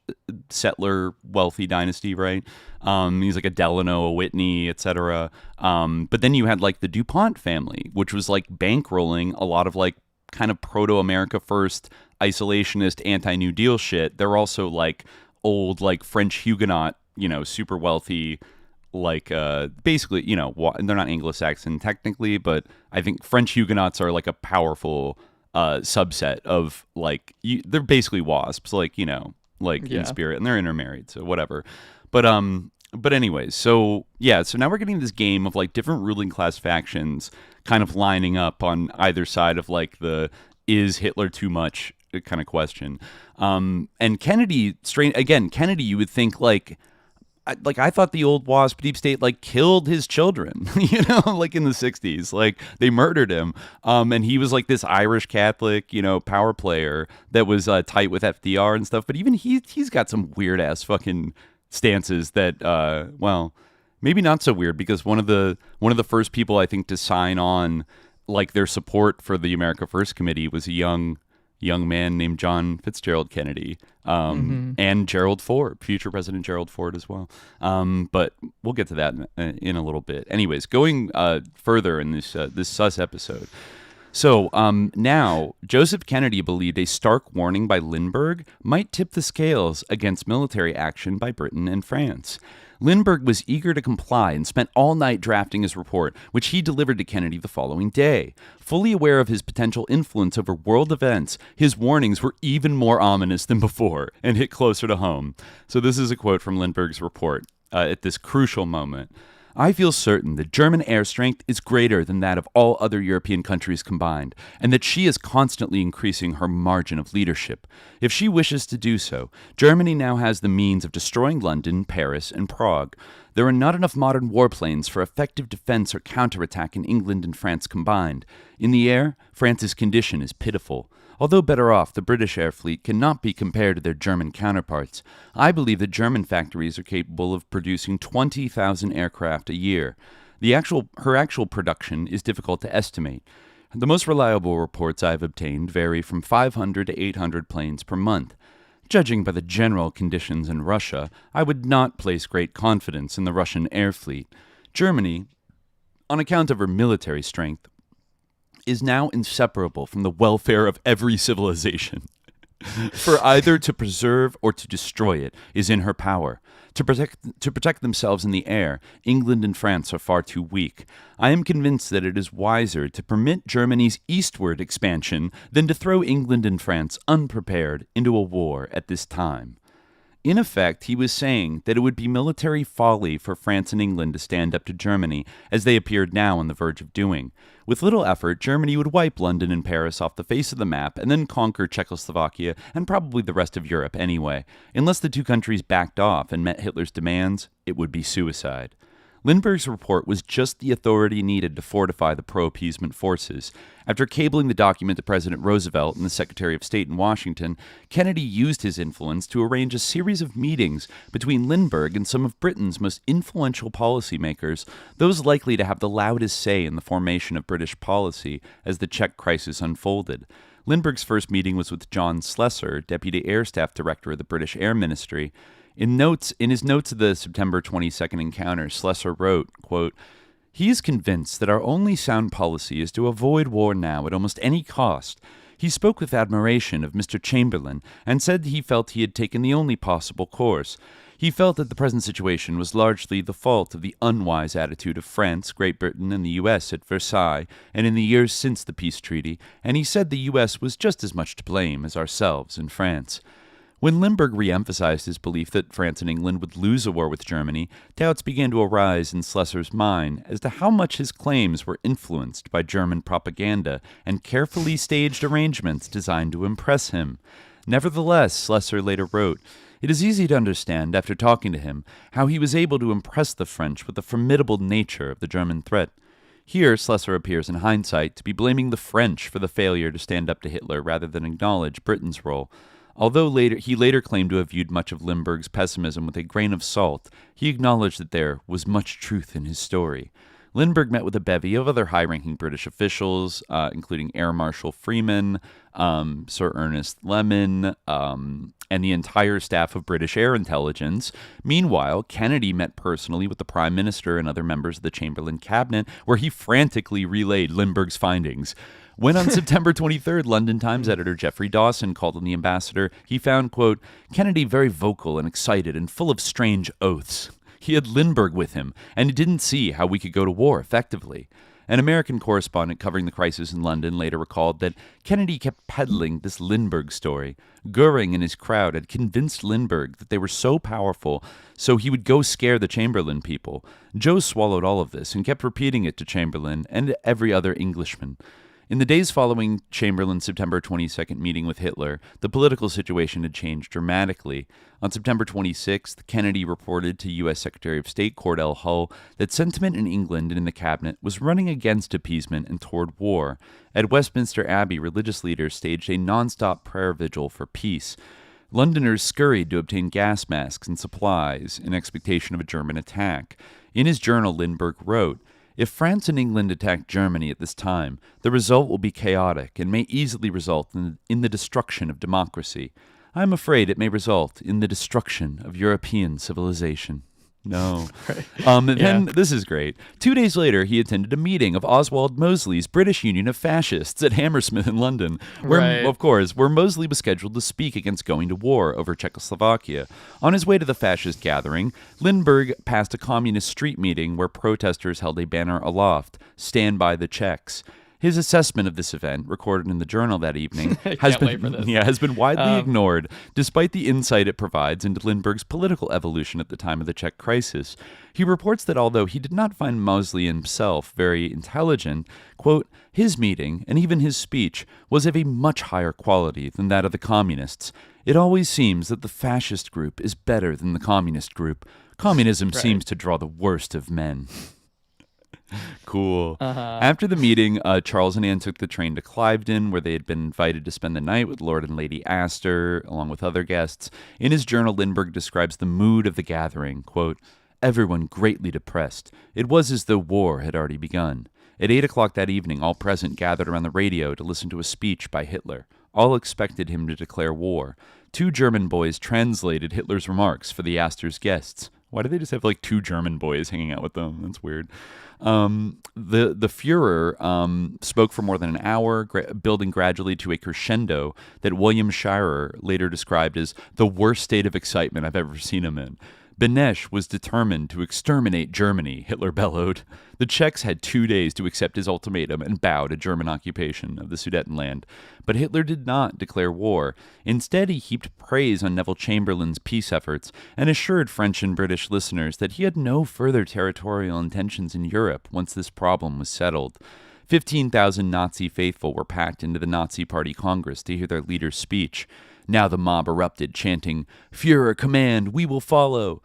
settler wealthy dynasty, right? He's like a Delano, a Whitney, etc. But then you had like the DuPont family, which was like bankrolling a lot of like kind of proto-America First, isolationist, anti-New Deal shit. They're also like old, like French Huguenot, you know, super wealthy, like basically, you know, they're not Anglo-Saxon technically, but I think French Huguenots are like a powerful subset of like they're basically WASPs, like, you know, like in spirit, and they're intermarried, so whatever. But anyways, so yeah, so now we're getting this game of like different ruling class factions kind of lining up on either side of like the is Hitler too much kind of question. And Kennedy, Kennedy, you would think like I thought the old WASP deep state like killed his children, you know, like in the 60s, like they murdered him. And he was like this Irish Catholic, you know, power player that was tight with FDR and stuff. But even he's got some weird ass fucking stances that, well, maybe not so weird, because one of the first people I think to sign on like their support for the America First Committee was a young man named John Fitzgerald Kennedy, and Gerald Ford, future President Gerald Ford as well. But we'll get to that in a little bit. Anyways, going further in this sus episode. So now, Joseph Kennedy believed a stark warning by Lindbergh might tip the scales against military action by Britain and France. Lindbergh was eager to comply and spent all night drafting his report, which he delivered to Kennedy the following day. Fully aware of his potential influence over world events, his warnings were even more ominous than before and hit closer to home. So this is a quote from Lindbergh's report at this crucial moment. I feel certain that German air strength is greater than that of all other European countries combined, and that she is constantly increasing her margin of leadership. If she wishes to do so, Germany now has the means of destroying London, Paris, and Prague. There are not enough modern warplanes for effective defense or counterattack in England and France combined. In the air, France's condition is pitiful. Although better off, the British air fleet cannot be compared to their German counterparts. I believe that German factories are capable of producing 20,000 aircraft a year. Her actual production is difficult to estimate. The most reliable reports I have obtained vary from 500 to 800 planes per month. Judging by the general conditions in Russia, I would not place great confidence in the Russian air fleet. Germany, on account of her military strength, is now inseparable from the welfare of every civilization. For either to preserve or to destroy it is in her power. To protect themselves in the air, England and France are far too weak. I am convinced that it is wiser to permit Germany's eastward expansion than to throw England and France unprepared into a war at this time. In effect, he was saying that it would be military folly for France and England to stand up to Germany, as they appeared now on the verge of doing. With little effort, Germany would wipe London and Paris off the face of the map and then conquer Czechoslovakia and probably the rest of Europe anyway. Unless the two countries backed off and met Hitler's demands, it would be suicide. Lindbergh's report was just the authority needed to fortify the pro-appeasement forces. After cabling the document to President Roosevelt and the Secretary of State in Washington, Kennedy used his influence to arrange a series of meetings between Lindbergh and some of Britain's most influential policymakers, those likely to have the loudest say in the formation of British policy as the Czech crisis unfolded. Lindbergh's first meeting was with John Slessor, Deputy Air Staff Director of the British Air Ministry. In his notes of the September 22nd encounter, Slessor wrote, quote, "He is convinced that our only sound policy is to avoid war now at almost any cost. He spoke with admiration of Mr. Chamberlain and said he felt he had taken the only possible course. He felt that the present situation was largely the fault of the unwise attitude of France, Great Britain, and the U.S. at Versailles and in the years since the peace treaty, and he said the U.S. was just as much to blame as ourselves in France." When Lindbergh re-emphasized his belief that France and England would lose a war with Germany, doubts began to arise in Slessor's mind as to how much his claims were influenced by German propaganda and carefully staged arrangements designed to impress him. Nevertheless, Slessor later wrote, "It is easy to understand, after talking to him, how he was able to impress the French with the formidable nature of the German threat." Here, Slessor appears in hindsight to be blaming the French for the failure to stand up to Hitler rather than acknowledge Britain's role. Although he later claimed to have viewed much of Lindbergh's pessimism with a grain of salt, he acknowledged that there was much truth in his story. Lindbergh met with a bevy of other high-ranking British officials, including Air Marshal Freeman, Sir Ernest Lemon, and the entire staff of British Air Intelligence. Meanwhile, Kennedy met personally with the Prime Minister and other members of the Chamberlain cabinet, where he frantically relayed Lindbergh's findings. When on September 23rd, London Times editor Geoffrey Dawson called on the ambassador, he found, quote, "Kennedy very vocal and excited and full of strange oaths. He had Lindbergh with him, and he didn't see how we could go to war effectively." An American correspondent covering the crisis in London later recalled that Kennedy kept peddling this Lindbergh story. Goering and his crowd had convinced Lindbergh that they were so powerful, so he would go scare the Chamberlain people. Joe swallowed all of this and kept repeating it to Chamberlain and every other Englishman. In the days following Chamberlain's September 22nd meeting with Hitler, the political situation had changed dramatically. On September 26th, Kennedy reported to U.S. Secretary of State Cordell Hull that sentiment in England and in the cabinet was running against appeasement and toward war. At Westminster Abbey, religious leaders staged a non-stop prayer vigil for peace. Londoners scurried to obtain gas masks and supplies in expectation of a German attack. In his journal, Lindbergh wrote, "If France and England attack Germany at this time, the result will be chaotic and may easily result in the destruction of democracy. I am afraid it may result in the destruction of European civilization." No. Then this is great. 2 days later, he attended a meeting of Oswald Mosley's British Union of Fascists at Hammersmith in London, where Mosley was scheduled to speak against going to war over Czechoslovakia. On his way to the fascist gathering, Lindbergh passed a communist street meeting where protesters held a banner aloft, "Stand by the Czechs." His assessment of this event, recorded in the journal that evening, has been widely ignored, despite the insight it provides into Lindbergh's political evolution at the time of the Czech crisis. He reports that although he did not find Mosley himself very intelligent, quote, "his meeting, and even his speech, was of a much higher quality than that of the communists. It always seems that the fascist group is better than the communist group. Communism seems to draw the worst of men." Cool. After the meeting, Charles and Anne took the train to Cliveden, where they had been invited to spend the night with Lord and Lady Astor, along with other guests. In his journal, Lindbergh describes the mood of the gathering, quote, "Everyone greatly depressed. It was as though war had already begun. At 8 o'clock that evening, all present gathered around the radio to listen to a speech by Hitler. All expected him to declare war. 2 German boys translated Hitler's remarks for the Astor's guests." Why do they just have like 2 German boys hanging out with them? That's weird. The Führer spoke for more than an hour, building gradually to a crescendo that William Shirer later described as the worst state of excitement I've ever seen him in. Benesch was determined to exterminate Germany, Hitler bellowed. The Czechs had 2 days to accept his ultimatum and bow to German occupation of the Sudetenland. But Hitler did not declare war. Instead, he heaped praise on Neville Chamberlain's peace efforts and assured French and British listeners that he had no further territorial intentions in Europe once this problem was settled. 15,000 Nazi faithful were packed into the Nazi Party Congress to hear their leader's speech. Now the mob erupted, chanting, "Führer, command, we will follow."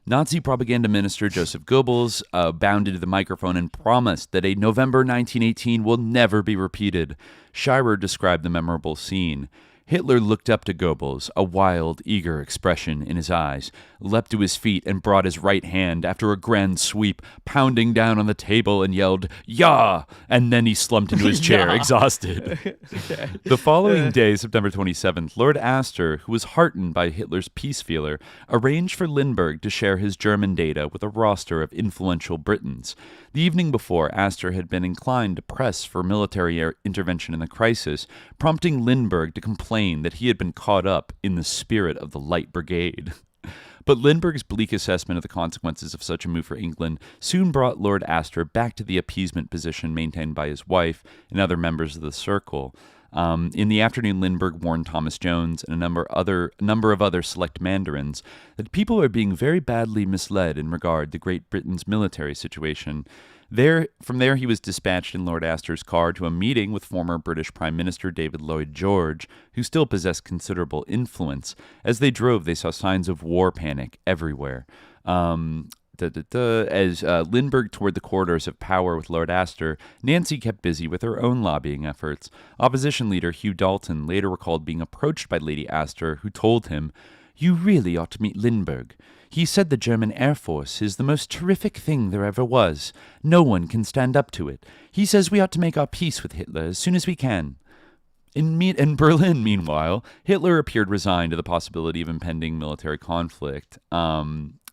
Nazi propaganda minister Joseph Goebbels bounded to the microphone and promised that a November 1918 will never be repeated. Shirer described the memorable scene. Hitler looked up to Goebbels, a wild, eager expression in his eyes, leapt to his feet and brought his right hand after a grand sweep, pounding down on the table and yelled, "Ja!" And then he slumped into his chair, exhausted. Okay. The following day, September 27th, Lord Astor, who was heartened by Hitler's peace feeler, arranged for Lindbergh to share his German data with a roster of influential Britons. The evening before, Astor had been inclined to press for military intervention in the crisis, prompting Lindbergh to complain that he had been caught up in the spirit of the Light Brigade. But Lindbergh's bleak assessment of the consequences of such a move for England soon brought Lord Astor back to the appeasement position maintained by his wife and other members of the circle. In the afternoon, Lindbergh warned Thomas Jones and a number of other select mandarins that people are being very badly misled in regard to Great Britain's military situation. From there, he was dispatched in Lord Astor's car to a meeting with former British Prime Minister David Lloyd George, who still possessed considerable influence. As they drove, they saw signs of war panic everywhere. As Lindbergh toured the corridors of power with Lord Astor, Nancy kept busy with her own lobbying efforts. Opposition leader Hugh Dalton later recalled being approached by Lady Astor, who told him, "You really ought to meet Lindbergh. He said the German Air Force is the most terrific thing there ever was. No one can stand up to it. He says we ought to make our peace with Hitler as soon as we can." In Berlin, meanwhile, Hitler appeared resigned to the possibility of impending military conflict.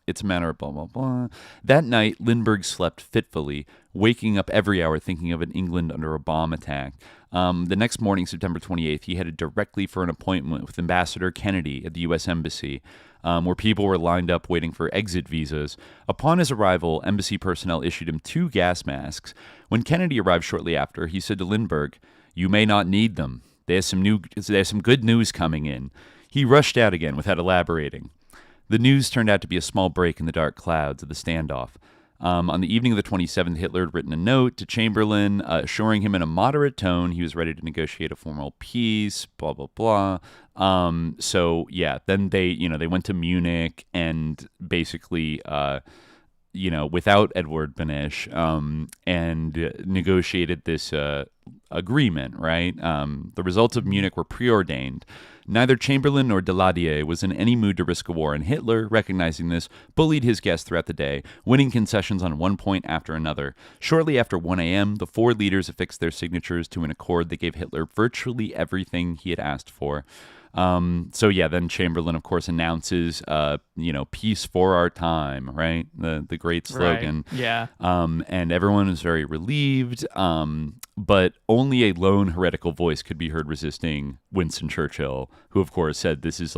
It's a matter of blah, blah, blah. That night, Lindbergh slept fitfully, waking up every hour thinking of an England under a bomb attack. The next morning, September 28th, he headed directly for an appointment with Ambassador Kennedy at the U.S. Embassy, where people were lined up waiting for exit visas. Upon his arrival, embassy personnel issued him 2 gas masks. When Kennedy arrived shortly after, he said to Lindbergh, "You may not need them. There's some good news coming in." He rushed out again without elaborating. The news turned out to be a small break in the dark clouds of the standoff. On the evening of the 27th, Hitler had written a note to Chamberlain, assuring him in a moderate tone he was ready to negotiate a formal peace, blah, blah, blah. Then they went to Munich and basically, without Edward Beneš, and negotiated this agreement, right? The results of Munich were preordained. Neither Chamberlain nor Daladier was in any mood to risk a war, and Hitler, recognizing this, bullied his guests throughout the day, winning concessions on one point after another. Shortly after 1 a.m., the 4 leaders affixed their signatures to an accord that gave Hitler virtually everything he had asked for. Then Chamberlain, of course, announces, peace for our time, right? The great slogan. Right. Yeah. And everyone is very relieved. But only a lone heretical voice could be heard resisting Winston Churchill, who, of course, said this is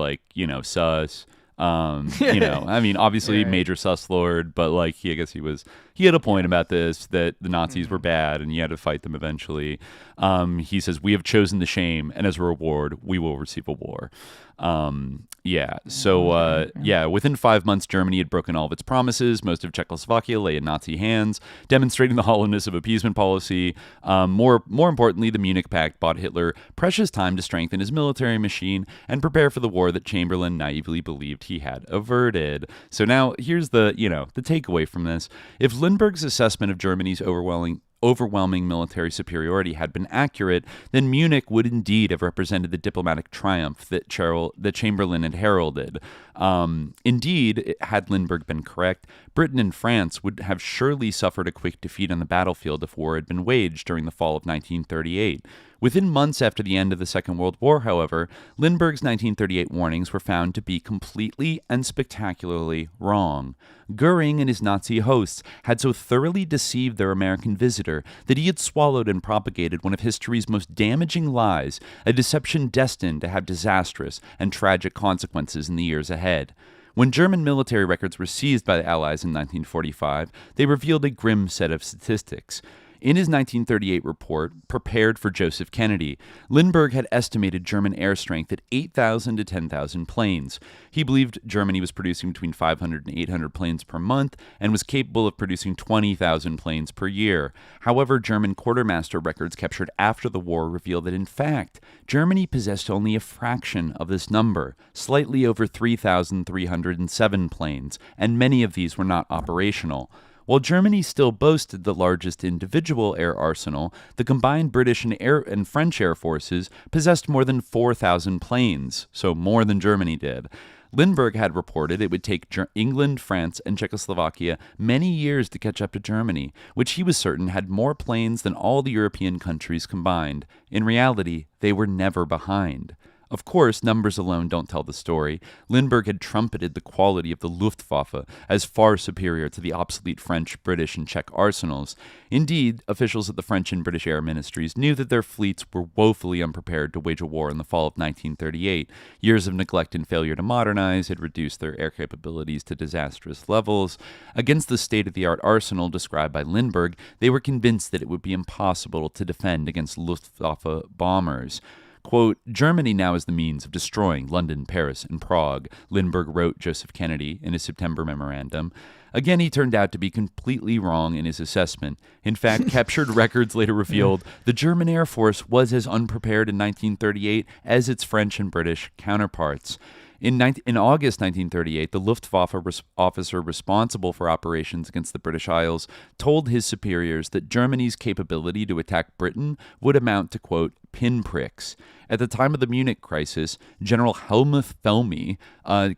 sus. Obviously major sus lord, but he had a point about this, that the Nazis were bad and you had to fight them eventually. He says, "We have chosen the shame, and as a reward, we will receive a war." Within 5 months, Germany had broken all of its promises. Most of Czechoslovakia lay in Nazi hands, demonstrating the hollowness of appeasement policy. More importantly, the Munich Pact bought Hitler precious time to strengthen his military machine and prepare for the war that Chamberlain naively believed he had averted. So now here's the takeaway from this. If Lindbergh's assessment of Germany's overwhelming military superiority had been accurate, then Munich would indeed have represented the diplomatic triumph that Chamberlain had heralded. Indeed, had Lindbergh been correct, Britain and France would have surely suffered a quick defeat on the battlefield if war had been waged during the fall of 1938. Within months after the end of the Second World War, however, Lindbergh's 1938 warnings were found to be completely and spectacularly wrong. Goering and his Nazi hosts had so thoroughly deceived their American visitor that he had swallowed and propagated one of history's most damaging lies, a deception destined to have disastrous and tragic consequences in the years ahead. When German military records were seized by the Allies in 1945, they revealed a grim set of statistics. In his 1938 report, prepared for Joseph Kennedy, Lindbergh had estimated German air strength at 8,000 to 10,000 planes. He believed Germany was producing between 500 and 800 planes per month and was capable of producing 20,000 planes per year. However, German quartermaster records captured after the war revealed that, in fact, Germany possessed only a fraction of this number, slightly over 3,307 planes, and many of these were not operational. While Germany still boasted the largest individual air arsenal, the combined British and French air forces possessed more than 4,000 planes, so more than Germany did. Lindbergh had reported it would take England, France, and Czechoslovakia many years to catch up to Germany, which he was certain had more planes than all the European countries combined. In reality, they were never behind. Of course, numbers alone don't tell the story. Lindbergh had trumpeted the quality of the Luftwaffe as far superior to the obsolete French, British, and Czech arsenals. Indeed, officials at the French and British air ministries knew that their fleets were woefully unprepared to wage a war in the fall of 1938. Years of neglect and failure to modernize had reduced their air capabilities to disastrous levels. Against the state-of-the-art arsenal described by Lindbergh, they were convinced that it would be impossible to defend against Luftwaffe bombers. Quote, Germany now has the means of destroying London, Paris, and Prague, Lindbergh wrote Joseph Kennedy in his September memorandum. Again, he turned out to be completely wrong in his assessment. In fact, captured records later revealed the German Air Force was as unprepared in 1938 as its French and British counterparts. In August 1938, the Luftwaffe officer responsible for operations against the British Isles told his superiors that Germany's capability to attack Britain would amount to, quote, pinpricks. At the time of the Munich crisis, General Helmuth Felmy,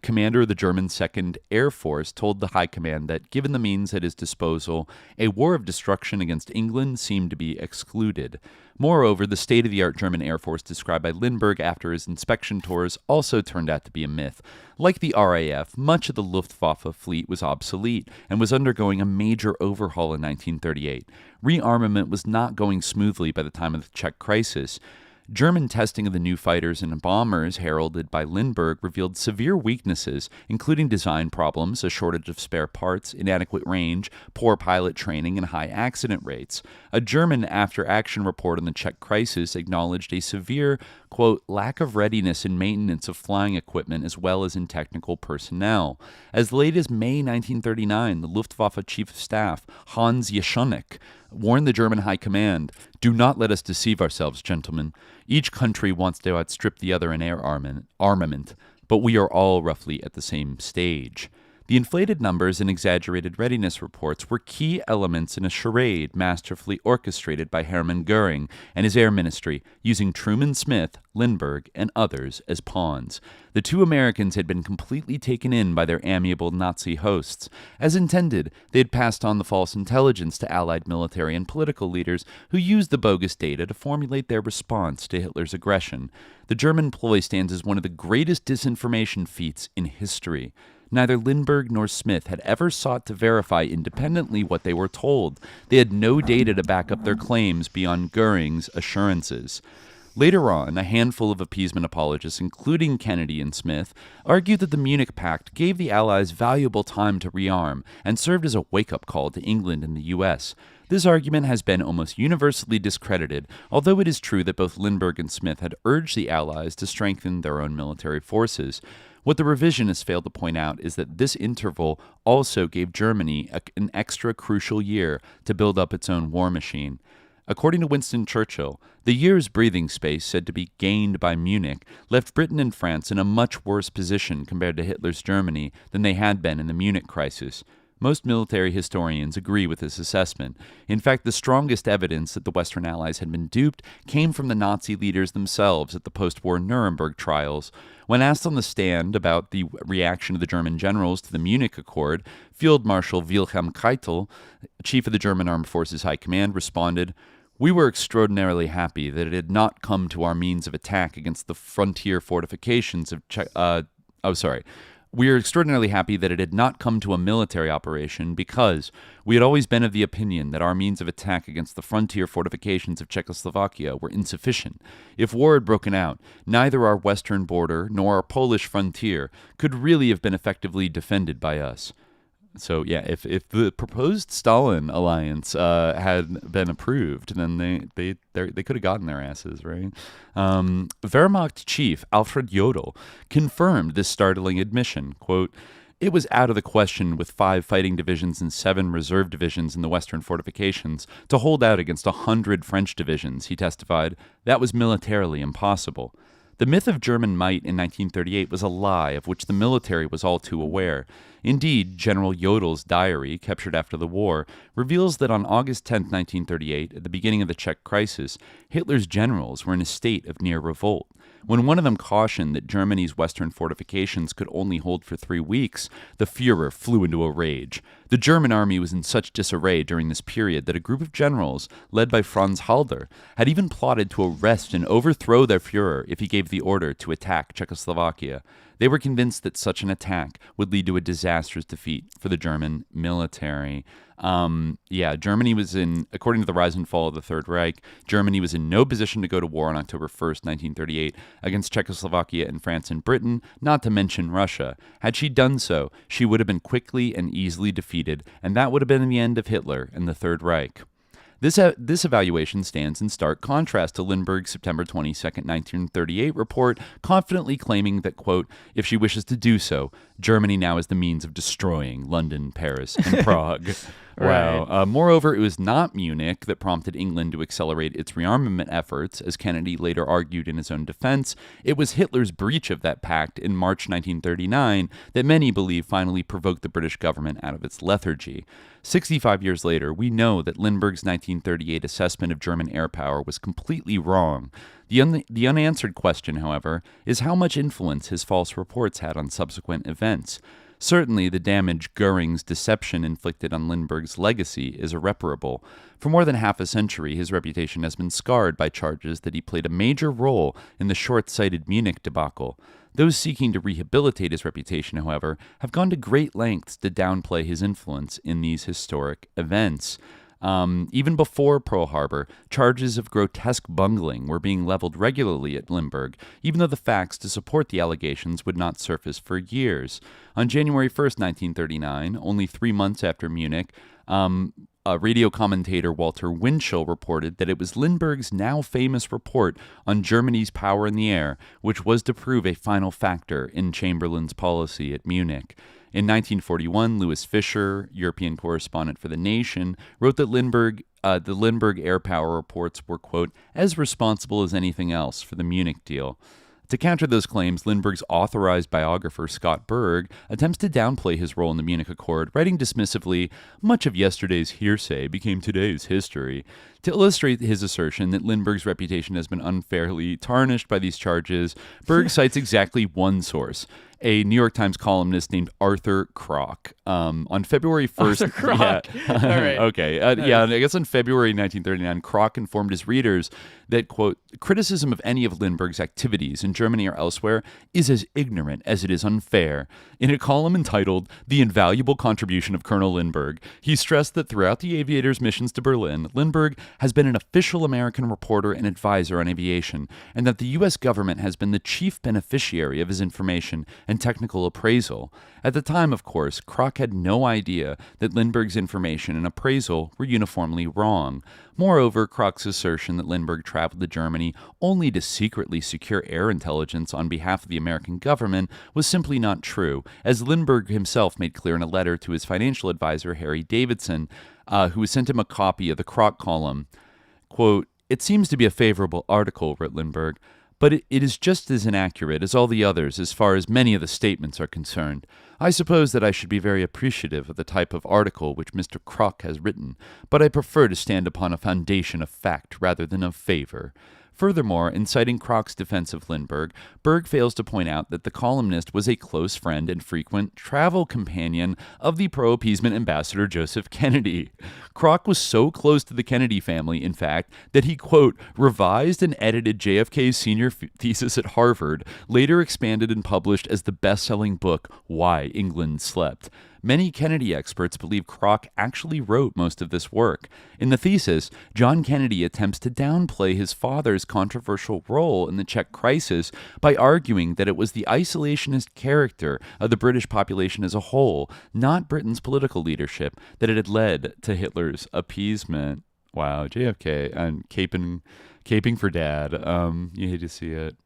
commander of the German 2nd Air Force, told the High Command that, given the means at his disposal, a war of destruction against England seemed to be excluded. Moreover, the state-of-the-art German Air Force described by Lindbergh after his inspection tours also turned out to be a myth. Like the RAF, much of the Luftwaffe fleet was obsolete and was undergoing a major overhaul in 1938. Rearmament was not going smoothly by the time of the Czech crisis. German testing of the new fighters and bombers heralded by Lindbergh revealed severe weaknesses, including design problems, a shortage of spare parts, inadequate range, poor pilot training, and high accident rates. A German after-action report on the Czech crisis acknowledged a severe, quote, lack of readiness and maintenance of flying equipment as well as in technical personnel. As late as May 1939, the Luftwaffe Chief of Staff, Hans Jeschonnek, warned the German High Command, do not let us deceive ourselves, gentlemen. Each country wants to outstrip the other in air armament, but we are all roughly at the same stage. The inflated numbers and exaggerated readiness reports were key elements in a charade masterfully orchestrated by Hermann Goering and his air ministry, using Truman Smith, Lindbergh, and others as pawns. The two Americans had been completely taken in by their amiable Nazi hosts. As intended, they had passed on the false intelligence to Allied military and political leaders who used the bogus data to formulate their response to Hitler's aggression. The German ploy stands as one of the greatest disinformation feats in history. Neither Lindbergh nor Smith had ever sought to verify independently what they were told. They had no data to back up their claims beyond Goering's assurances. Later on, a handful of appeasement apologists, including Kennedy and Smith, argued that the Munich Pact gave the Allies valuable time to rearm and served as a wake-up call to England and the U.S. This argument has been almost universally discredited, although it is true that both Lindbergh and Smith had urged the Allies to strengthen their own military forces. What the revisionists failed to point out is that this interval also gave Germany an extra crucial year to build up its own war machine. According to Winston Churchill, the year's breathing space said to be gained by Munich left Britain and France in a much worse position compared to Hitler's Germany than they had been in the Munich crisis. Most military historians agree with this assessment. In fact, the strongest evidence that the Western Allies had been duped came from the Nazi leaders themselves at the post-war Nuremberg trials. When asked on the stand about the reaction of the German generals to the Munich Accord, Field Marshal Wilhelm Keitel, chief of the German Armed Forces High Command, responded, "We were extraordinarily happy that it had not come to our means of attack against the frontier fortifications of We are extraordinarily happy that it had not come to a military operation because we had always been of the opinion that our means of attack against the frontier fortifications of Czechoslovakia were insufficient. If war had broken out, neither our western border nor our Polish frontier could really have been effectively defended by us." So yeah, if the proposed Stalin alliance had been approved, then they could have gotten their asses, right? Wehrmacht chief Alfred Jodl confirmed this startling admission. Quote, "It was out of the question with 5 fighting divisions and 7 reserve divisions in the western fortifications to hold out against 100 French divisions," he testified. "That was militarily impossible." The myth of German might in 1938 was a lie of which the military was all too aware. Indeed, General Jodel's diary, captured after the war, reveals that on August 10, 1938, at the beginning of the Czech crisis, Hitler's generals were in a state of near revolt. When one of them cautioned that Germany's western fortifications could only hold for 3 weeks, the Führer flew into a rage. The German army was in such disarray during this period that a group of generals, led by Franz Halder, had even plotted to arrest and overthrow their Führer if he gave the order to attack Czechoslovakia. They were convinced that such an attack would lead to a disastrous defeat for the German military. Germany was according to the rise and fall of the Third Reich, Germany was in no position to go to war on October 1st, 1938, against Czechoslovakia and France and Britain, not to mention Russia. Had she done so, she would have been quickly and easily defeated, and that would have been the end of Hitler and the Third Reich. This evaluation stands in stark contrast to Lindbergh's September 22, 1938 report, confidently claiming that, quote, if she wishes to do so, Germany now has the means of destroying London, Paris, and Prague. Wow. Right. Moreover, it was not Munich that prompted England to accelerate its rearmament efforts, as Kennedy later argued in his own defense. It was Hitler's breach of that pact in March 1939 that many believe finally provoked the British government out of its lethargy. 65 years later, we know that Lindbergh's 1938 assessment of German air power was completely wrong. The unanswered question, however, is how much influence his false reports had on subsequent events. Certainly, the damage Goering's deception inflicted on Lindbergh's legacy is irreparable. For more than half a century, his reputation has been scarred by charges that he played a major role in the short-sighted Munich debacle. Those seeking to rehabilitate his reputation, however, have gone to great lengths to downplay his influence in these historic events. Even before Pearl Harbor, charges of grotesque bungling were being leveled regularly at Lindbergh, even though the facts to support the allegations would not surface for years. On January 1st, 1939, only 3 months after Munich, radio commentator Walter Winchell reported that it was Lindbergh's now famous report on Germany's power in the air which was to prove a final factor in Chamberlain's policy at Munich. In 1941, Louis Fisher, European correspondent for The Nation, wrote that the Lindbergh air power reports were, quote, as responsible as anything else for the Munich deal. To counter those claims, Lindbergh's authorized biographer Scott Berg attempts to downplay his role in the Munich Accord, writing dismissively, much of yesterday's hearsay became today's history. To illustrate his assertion that Lindbergh's reputation has been unfairly tarnished by these charges, Berg cites exactly one source, a New York Times columnist named Arthur Kroc. On February 1st... Arthur Kroc. Yeah. All right. Okay. Yeah, I guess in February 1939, Kroc informed his readers that, quote, criticism of any of Lindbergh's activities in Germany or elsewhere is as ignorant as it is unfair. In a column entitled The Invaluable Contribution of Colonel Lindbergh, he stressed that throughout the aviator's missions to Berlin, Lindbergh has been an official American reporter and advisor on aviation, and that the U.S. government has been the chief beneficiary of his information and technical appraisal. At the time, of course, Kroc had no idea that Lindbergh's information and appraisal were uniformly wrong. Moreover, Kroc's assertion that Lindbergh traveled to Germany only to secretly secure air intelligence on behalf of the American government was simply not true, as Lindbergh himself made clear in a letter to his financial advisor, Harry Davidson, who sent him a copy of the Kroc column. Quote, it seems to be a favorable article, wrote Lindbergh, but it is just as inaccurate as all the others as far as many of the statements are concerned. I suppose that I should be very appreciative of the type of article which Mr. Kroc has written, but I prefer to stand upon a foundation of fact rather than of favor. Furthermore, in citing Kroc's defense of Lindbergh, Berg fails to point out that the columnist was a close friend and frequent travel companion of the pro-appeasement ambassador Joseph Kennedy. Kroc was so close to the Kennedy family, in fact, that he, quote, revised and edited JFK's senior thesis at Harvard, later expanded and published as the best-selling book, Why England Slept. Many Kennedy experts believe Kroc actually wrote most of this work. In the thesis, John Kennedy attempts to downplay his father's controversial role in the Czech crisis by arguing that it was the isolationist character of the British population as a whole, not Britain's political leadership, that it had led to Hitler's appeasement. Wow, JFK and caping for dad. You hate to see it.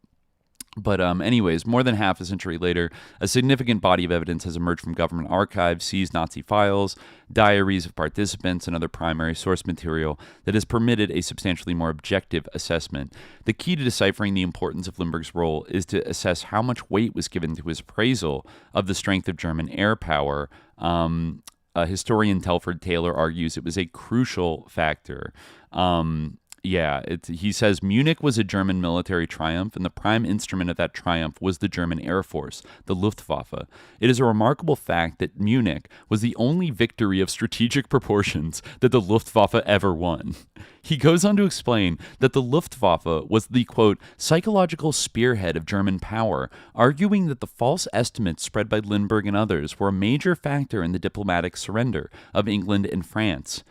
But anyways, more than half a century later, a significant body of evidence has emerged from government archives, seized Nazi files, diaries of participants, and other primary source material that has permitted a substantially more objective assessment. The key to deciphering the importance of Lindbergh's role is to assess how much weight was given to his appraisal of the strength of German air power. Historian Telford Taylor argues it was a crucial factor. He says Munich was a German military triumph, and the prime instrument of that triumph was the German Air Force, the Luftwaffe. It is a remarkable fact that Munich was the only victory of strategic proportions that the Luftwaffe ever won. He goes on to explain that the Luftwaffe was the, quote, psychological spearhead of German power, arguing that the false estimates spread by Lindbergh and others were a major factor in the diplomatic surrender of England and France.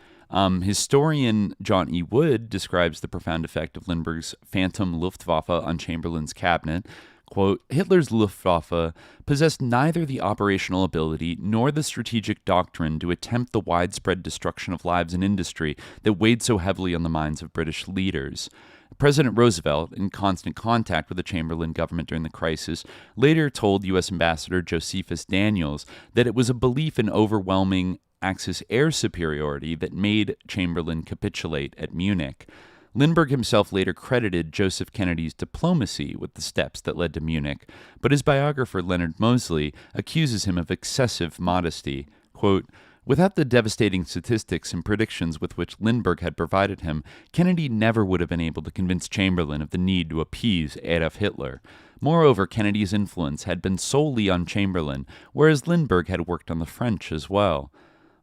Historian John E. Wood describes the profound effect of Lindbergh's phantom Luftwaffe on Chamberlain's cabinet. Quote, Hitler's Luftwaffe possessed neither the operational ability nor the strategic doctrine to attempt the widespread destruction of lives and industry that weighed so heavily on the minds of British leaders. President Roosevelt, in constant contact with the Chamberlain government during the crisis, later told U.S. Ambassador Josephus Daniels that it was a belief in overwhelming Axis air superiority that made Chamberlain capitulate at Munich. Lindbergh himself later credited Joseph Kennedy's diplomacy with the steps that led to Munich, but his biographer Leonard Mosley accuses him of excessive modesty. Quote, without the devastating statistics and predictions with which Lindbergh had provided him, Kennedy never would have been able to convince Chamberlain of the need to appease Adolf Hitler. Moreover, Kennedy's influence had been solely on Chamberlain, whereas Lindbergh had worked on the French as well.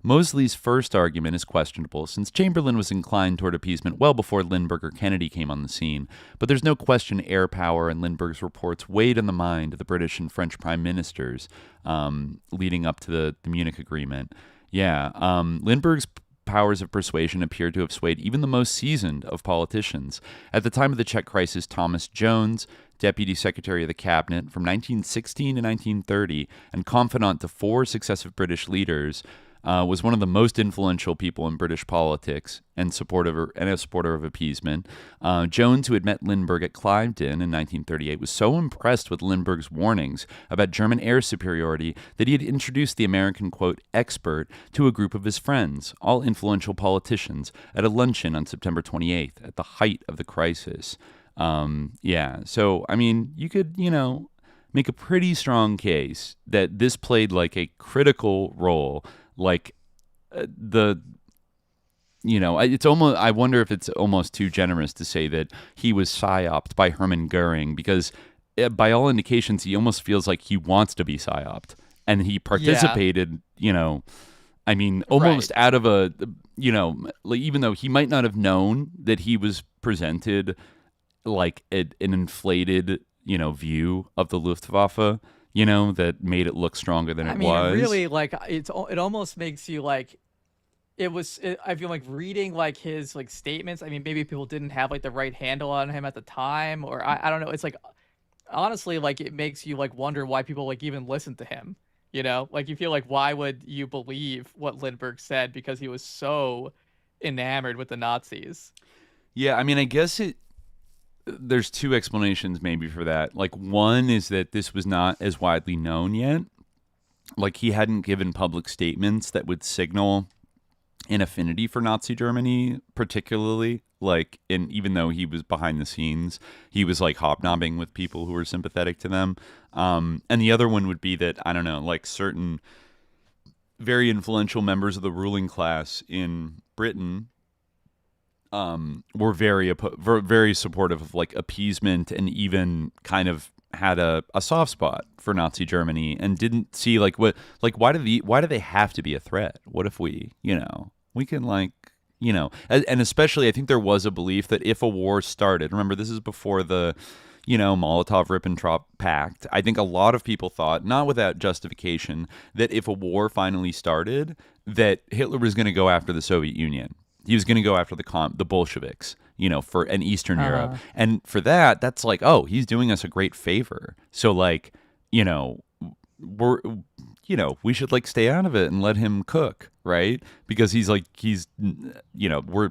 Mosley's first argument is questionable, since Chamberlain was inclined toward appeasement well before Lindbergh or Kennedy came on the scene, but there's no question air power and Lindbergh's reports weighed on the mind of the British and French prime ministers leading up to the Munich Agreement. Lindbergh's powers of persuasion appear to have swayed even the most seasoned of politicians. At the time of the Czech crisis, Thomas Jones, Deputy Secretary of the Cabinet from 1916 to 1930 and confidant to 4 successive British leaders, was one of the most influential people in British politics and a supporter of appeasement. Jones, who had met Lindbergh at Cliveden in 1938, was so impressed with Lindbergh's warnings about German air superiority that he had introduced the American, quote, expert to a group of his friends, all influential politicians, at a luncheon on September 28th, at the height of the crisis. So, I mean, you could, make a pretty strong case that this played like a critical role. It's almost, I wonder if it's almost too generous to say that he was psyoped by Hermann Goering, because by all indications, he almost feels like he wants to be psyoped, and he participated, almost out of a, even though he might not have known that he was presented like an inflated, view of the Luftwaffe, that made it look stronger than it was. Really, it almost makes you I feel like reading his statements. I mean, maybe people didn't have the right handle on him at the time, or I don't know. It's honestly, it makes you wonder why people even listen to him. You feel why would you believe what Lindbergh said, because he was so enamored with the Nazis. Yeah, I mean, I guess there's 2 explanations maybe for that. One is that this was not as widely known yet. He hadn't given public statements that would signal an affinity for Nazi Germany, particularly. Even though he was behind the scenes, he was hobnobbing with people who were sympathetic to them. And the other one would be that, I don't know, certain very influential members of the ruling class in Britain were very supportive of appeasement, and even kind of had a soft spot for Nazi Germany, and didn't see why do they have to be a threat? What if we can and especially I think there was a belief that if a war started, remember this is before the Molotov-Ribbentrop Pact, I think a lot of people thought, not without justification, that if a war finally started, that Hitler was going to go after the Soviet Union. He was going to go after the Bolsheviks, for an Eastern Europe. And for that, that's he's doing us a great favor. So, we should like stay out of it and let him cook, right? Because he's we're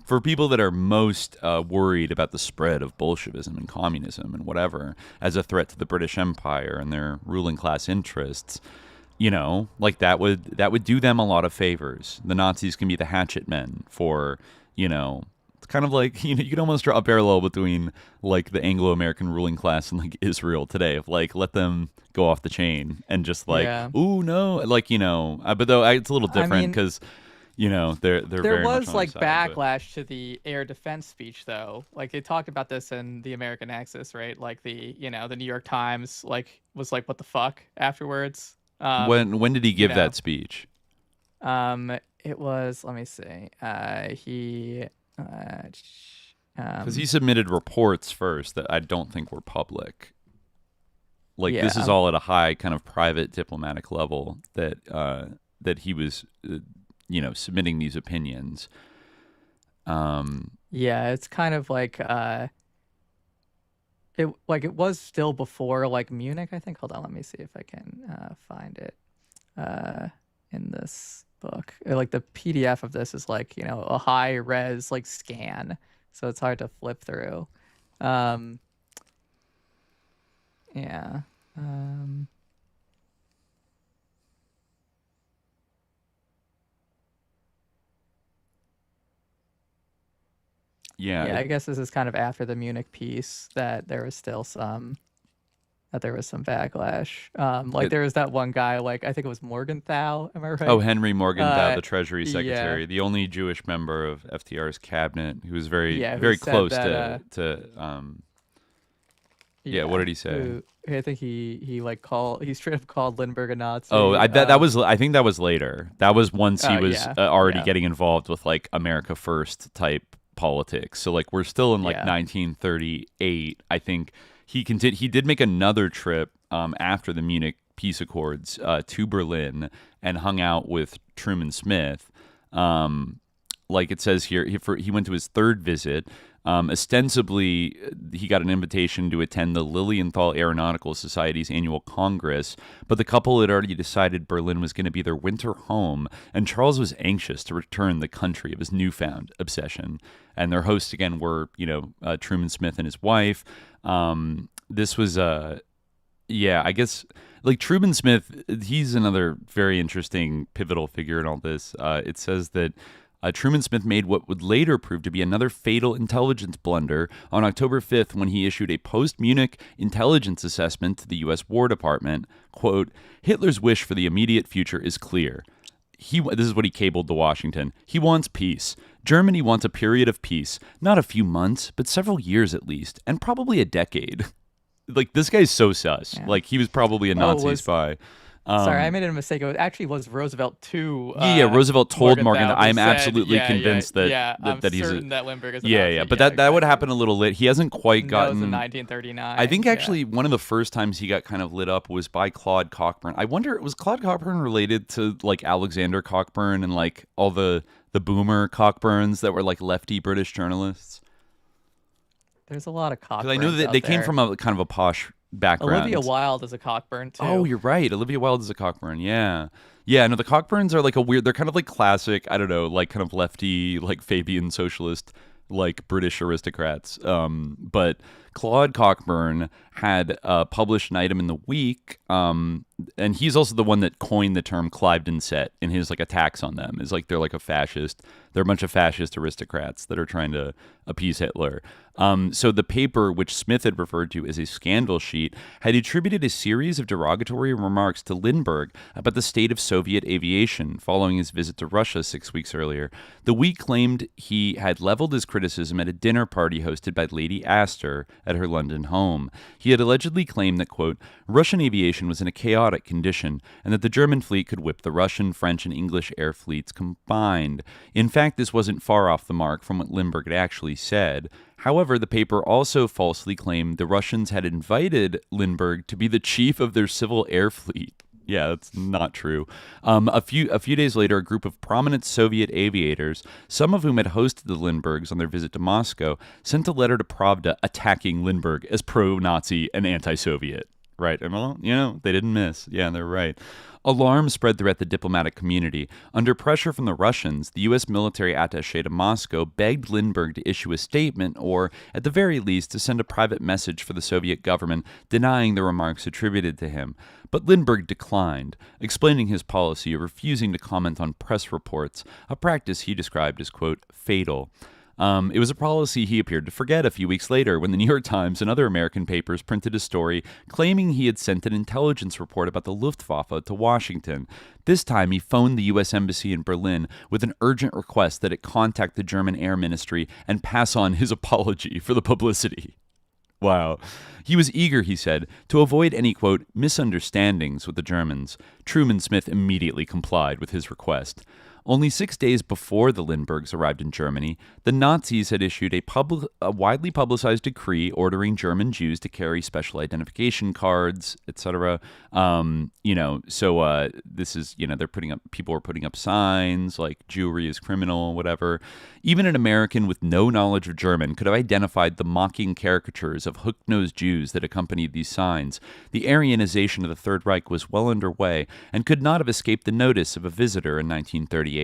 for people that are most worried about the spread of Bolshevism and communism and whatever as a threat to the British Empire and their ruling class interests. Like that would do them a lot of favors. The Nazis can be the hatchet men for, it's kind of like, you could almost draw a parallel between like the Anglo-American ruling class and like Israel today of like, let them go off the chain and just like, ooh, no, like, but though it's a little different because, they're there very was much on like our side, backlash to the air defense speech though. Like they talked about this in the American Axis, right? Like the New York Times like was like, what the fuck afterwards. When did he give that speech? It was, let me see. He because he submitted reports first that I don't think were public. Like this is all at a high kind of private diplomatic level that that he was submitting these opinions. Yeah, it's kind of like it was still before like Munich, I think. Hold on, let me see if I can find it in this book. Like the PDF of this is like, a high res like scan, so it's hard to flip through. Yeah. Yeah, I guess this is kind of after the Munich peace that there was still some backlash. Like there was that one guy, like I think it was Morgenthau, am I right? Oh, Henry Morgenthau, the Treasury Secretary, the only Jewish member of FDR's cabinet, who was very close to what did he say? I think he straight up called Lindbergh a Nazi. Oh, I think that was later. That was once he was already getting involved with like America First type politics. So like we're still in like 1938. I think he did make another trip after the Munich peace accords to Berlin and hung out with Truman Smith. Like it says here, he went to his third visit. Ostensibly, he got an invitation to attend the Lilienthal Aeronautical Society's annual Congress, but the couple had already decided Berlin was going to be their winter home, and Charles was anxious to return the country of his newfound obsession. And their hosts, again, were, Truman Smith and his wife. This was, I guess, like Truman Smith, he's another very interesting pivotal figure in all this. It says that Truman Smith made what would later prove to be another fatal intelligence blunder on October 5th when he issued a post-Munich intelligence assessment to the U.S. War Department. Quote, Hitler's wish for the immediate future is clear. This is what he cabled to Washington. He wants peace. Germany wants a period of peace, not a few months, but several years at least, and probably a decade. Like, this guy's so sus. Yeah. Like, he was probably a Nazi spy. Sorry, I made a mistake. It actually was Roosevelt too. Roosevelt told Morgan that I'm absolutely convinced that he's certain that Lindbergh is a Nazi. But that would happen a little late. He hasn't quite gotten. That was in 1939. I think actually one of the first times he got kind of lit up was by Claude Cockburn. I wonder, was Claude Cockburn related to like Alexander Cockburn and like all the boomer Cockburns that were like lefty British journalists? There's a lot of Cockburns. Because I know that they came from a kind of a posh background. Olivia Wilde is a Cockburn too. Oh, you're right. Olivia Wilde is a Cockburn. Yeah. No, the Cockburns are like they're kind of like classic, I don't know, like kind of lefty, like Fabian socialist, like British aristocrats. But Claude Cockburn had published an item in the Week, and he's also the one that coined the term Cliveden set in his like attacks on them. Is like they're like a fascist. They're a bunch of fascist aristocrats that are trying to appease Hitler. So the paper, which Smith had referred to as a scandal sheet, had attributed a series of derogatory remarks to Lindbergh about the state of Soviet aviation following his visit to Russia 6 weeks earlier. The Week claimed he had leveled his criticism at a dinner party hosted by Lady Astor at her London home. He had allegedly claimed that, quote, Russian aviation was in a chaotic condition and that the German fleet could whip the Russian, French, and English air fleets combined. In fact, this wasn't far off the mark from what Lindbergh had actually said. However, the paper also falsely claimed the Russians had invited Lindbergh to be the chief of their civil air fleet. Yeah, that's not true. A few days later, a group of prominent Soviet aviators, some of whom had hosted the Lindberghs on their visit to Moscow, sent a letter to Pravda attacking Lindbergh as pro-Nazi and anti-Soviet. Right. And well, they didn't miss. Yeah, they're right. Alarm spread throughout the diplomatic community. Under pressure from the Russians, the U.S. military attaché to Moscow begged Lindbergh to issue a statement or, at the very least, to send a private message for the Soviet government denying the remarks attributed to him. But Lindbergh declined, explaining his policy of refusing to comment on press reports, a practice he described as, quote, fatal. It was a policy he appeared to forget a few weeks later when the New York Times and other American papers printed a story claiming he had sent an intelligence report about the Luftwaffe to Washington. This time, he phoned the U.S. Embassy in Berlin with an urgent request that it contact the German Air Ministry and pass on his apology for the publicity. Wow. He was eager, he said, to avoid any, quote, misunderstandings with the Germans. Truman Smith immediately complied with his request. Only 6 days before the Lindberghs arrived in Germany, the Nazis had issued a widely publicized decree ordering German Jews to carry special identification cards, etc. This is, people were putting up signs like Jewry is criminal, whatever. Even an American with no knowledge of German could have identified the mocking caricatures of hook-nosed Jews that accompanied these signs. The Aryanization of the Third Reich was well underway and could not have escaped the notice of a visitor in 1938.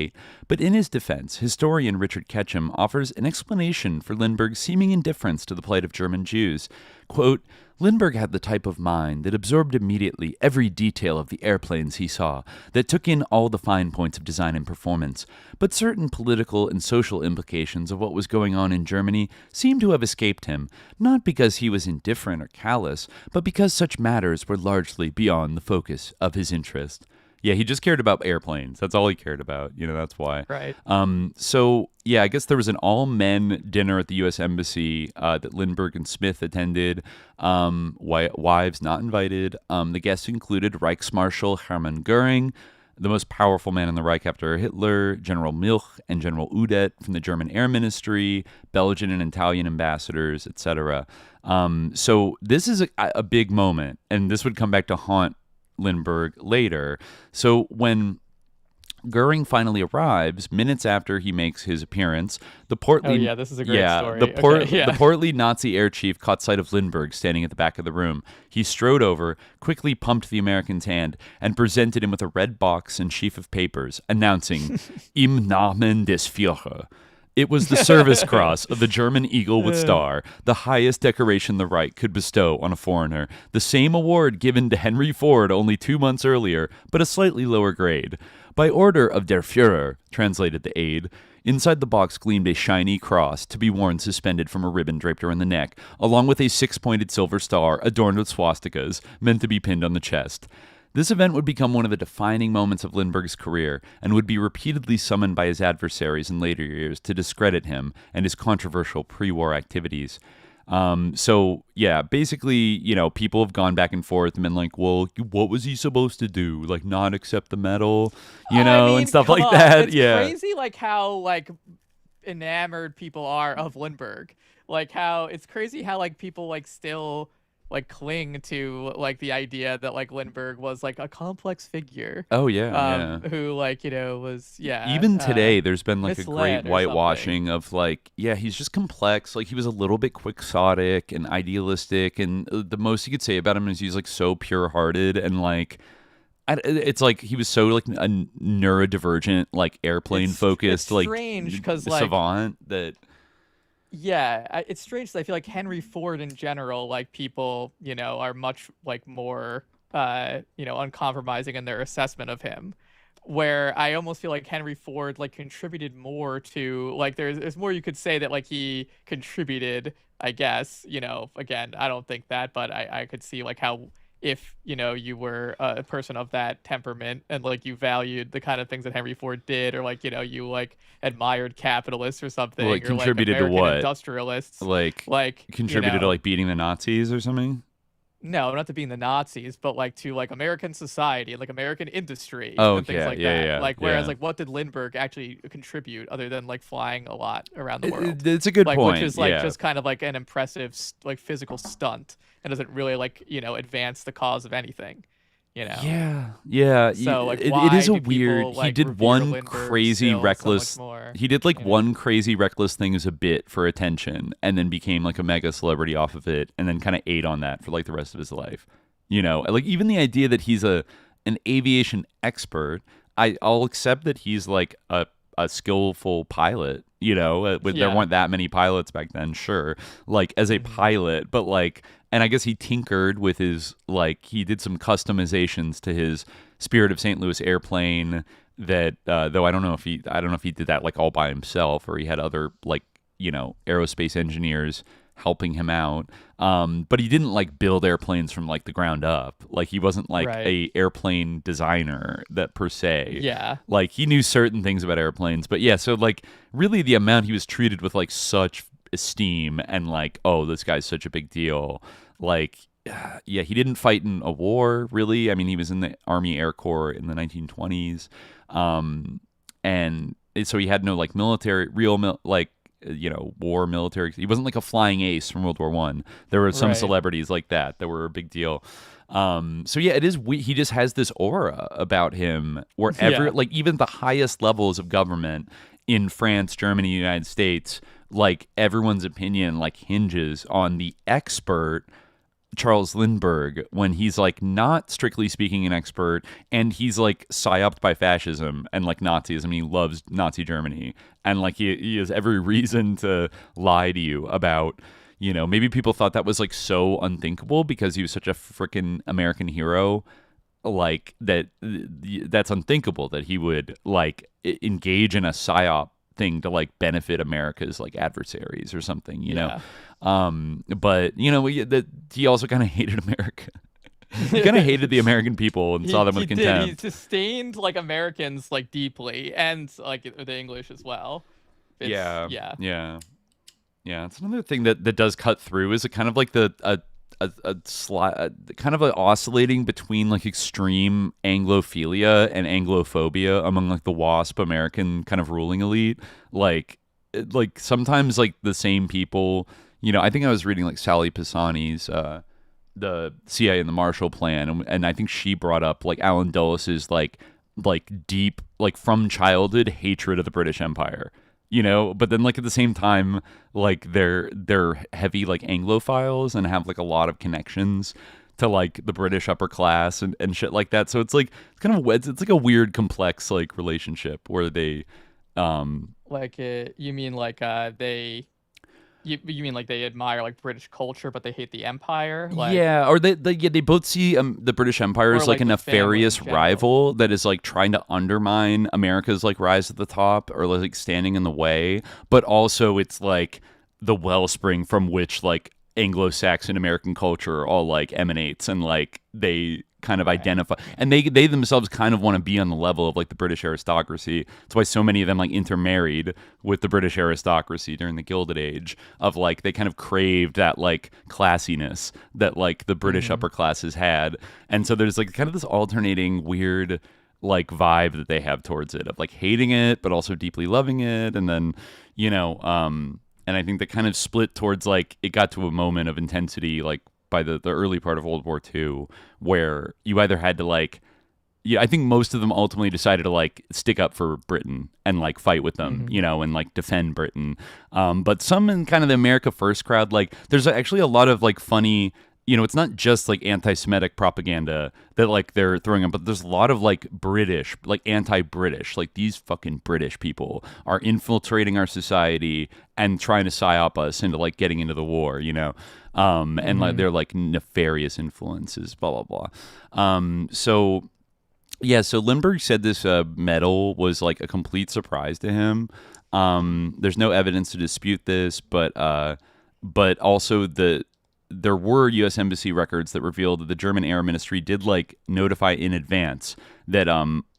But in his defense, historian Richard Ketchum offers an explanation for Lindbergh's seeming indifference to the plight of German Jews. Quote, Lindbergh had the type of mind that absorbed immediately every detail of the airplanes he saw, that took in all the fine points of design and performance. But certain political and social implications of what was going on in Germany seemed to have escaped him, not because he was indifferent or callous, but because such matters were largely beyond the focus of his interest. Yeah, he just cared about airplanes. That's all he cared about. That's why. Right. I guess there was an all-men dinner at the U.S. Embassy that Lindbergh and Smith attended. Wives not invited. The guests included Reichsmarshal Hermann Göring, the most powerful man in the Reich after Hitler, General Milch and General Udet from the German Air Ministry, Belgian and Italian ambassadors, etc. So this is a big moment, and this would come back to haunt Lindbergh later. So when Göring finally arrives, minutes after he makes his appearance, the portly this is a great story. The portly Nazi air chief caught sight of Lindbergh standing at the back of the room. He strode over, quickly pumped the American's hand, and presented him with a red box and sheaf of papers, announcing "Im Namen des Führer." It was the Service Cross of the German Eagle with Star, the highest decoration the Reich could bestow on a foreigner, the same award given to Henry Ford only 2 months earlier, but a slightly lower grade. By order of Der Führer, translated the aide. Inside the box gleamed a shiny cross to be worn suspended from a ribbon draped around the neck, along with a 6-pointed silver star adorned with swastikas, meant to be pinned on the chest. This event would become one of the defining moments of Lindbergh's career and would be repeatedly summoned by his adversaries in later years to discredit him and his controversial pre-war activities. Basically, people have gone back and forth and been like, well, what was he supposed to do? Like, not accept the medal, and stuff like that. It's crazy, how enamored people are of Lindbergh. It's crazy how people still cling to the idea that Lindbergh was a complex figure. Oh yeah, who was Even today, there's been a great whitewashing of he's just complex. He was a little bit quixotic and idealistic, and the most you could say about him is he's so pure-hearted and it's he was so a neurodivergent, airplane focused, it's strange because savant that. Yeah, it's strange. I feel like Henry Ford in general, people, are much more, uncompromising in their assessment of him. Where I almost feel like Henry Ford contributed more to there's more you could say that he contributed. I guess again I don't think that, but I could see how if you were a person of that temperament and you valued the kind of things that Henry Ford did, or you admired capitalists or something, or contributed American to what? Industrialists, contributed to beating the Nazis or something. No, not to being the Nazis, but to American society, American industry, and things that. Yeah. Whereas what did Lindbergh actually contribute other than flying a lot around the world? It's a good point. Which is just kind of an impressive physical stunt, and doesn't really advance the cause of anything. Yeah. So it is a weird. People, he did one crazy reckless. So he did one crazy reckless thing as a bit for attention, and then became a mega celebrity off of it, and then kind of ate on that for the rest of his life. You know, like even the idea that he's an aviation expert, I'll accept that he's like a skillful pilot, you know, there weren't that many pilots back then, sure, like as a pilot, but like, and I guess he tinkered with his, like, he did some customizations to his Spirit of St. Louis airplane that, though I don't know if he did that like all by himself or he had other, like, you know, aerospace engineers helping him out. But he didn't like build airplanes from like the ground up. Like he wasn't like a airplane designer that per se. Yeah. Like he knew certain things about airplanes, but yeah, so like really the amount he was treated with like such esteem and like, oh, this guy's such a big deal. Like, yeah, he didn't fight in a war really. I mean, he was in the Army Air Corps in the 1920s. And so he had no like military, you know, war military. He wasn't like a flying ace from World War I. There were some celebrities like that were a big deal. So yeah, it is. He just has this aura about him wherever, like even the highest levels of government in France, Germany, United States, like everyone's opinion like hinges on the expert Charles Lindbergh when he's like not strictly speaking an expert and he's like psyoped by fascism and like Nazism. He loves Nazi Germany and like he has every reason to lie to you about, you know, maybe people thought that was like so unthinkable because he was such a freaking American hero, like that's unthinkable that he would like engage in a psyop thing to like benefit America's like adversaries or something, you know. But you know, he also kind of hated America. He kind of hated the American people and saw them with contempt. He disdained like Americans like deeply and like the English as well. Yeah. It's another thing that does cut through is a kind of like kind of an oscillating between like extreme Anglophilia and Anglophobia among like the WASP American kind of ruling elite. Like sometimes like the same people, you know, I think I was reading like Sally Pisani's the CIA and the Marshall Plan, and I think she brought up like Alan Dulles' like deep, like from childhood hatred of the British Empire, you know, but then like at the same time, like they're heavy like Anglophiles and have like a lot of connections to like the British upper class and shit like that. So it's like kind of it's like a weird complex like relationship where they you mean like you mean like they admire like British culture, but they hate the empire? Like, yeah, or they both see the British Empire as like a nefarious rival that is like trying to undermine America's like rise to the top or like standing in the way, but also it's like the wellspring from which like Anglo-Saxon American culture all like emanates, and like they kind of identify, and they themselves kind of want to be on the level of like the British aristocracy. That's why so many of them like intermarried with the British aristocracy during the Gilded Age, of like they kind of craved that like classiness that like the British upper classes had. And so there's like kind of this alternating weird like vibe that they have towards it, of like hating it but also deeply loving it. And then, you know, and I think that kind of split towards like it got to a moment of intensity like by the early part of World War II, where you either had to like, I think most of them ultimately decided to like stick up for Britain and like fight with them, you know, and like defend Britain. But some in kind of the America First crowd, like there's actually a lot of like funny, you know, it's not just like anti-Semitic propaganda that like they're throwing up, but there's a lot of like British, like anti-British, like these fucking British people are infiltrating our society and trying to psyop us into like getting into the war, you know. And like they're like nefarious influences, blah blah blah. So Lindbergh said this medal was like a complete surprise to him. There's no evidence to dispute this, but also there were U.S. Embassy records that revealed that the German Air Ministry did like notify in advance that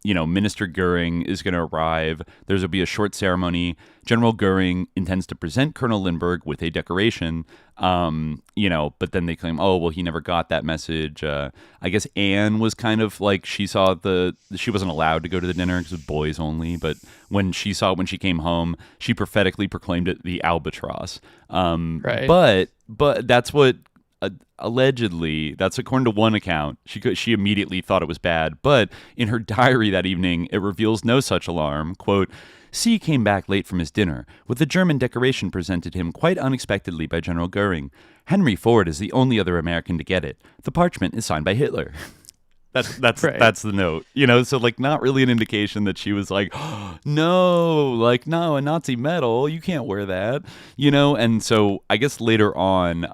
you know, Minister Goering is going to arrive. There's going to be a short ceremony. General Goering intends to present Colonel Lindbergh with a decoration. You know, but then they claim, oh, well, he never got that message. I guess Anne was kind of like, she wasn't allowed to go to the dinner because it was boys only. But when she came home, she prophetically proclaimed it the albatross. But that's what allegedly, that's according to one account, she immediately thought it was bad, but in her diary that evening, it reveals no such alarm. Quote, C came back late from his dinner with a German decoration presented him quite unexpectedly by General Goering. Henry Ford is the only other American to get it. The parchment is signed by Hitler. That's Right. That's the note, so like not really an indication that she was like, oh, no, a Nazi medal, you can't wear that, and so I guess later on,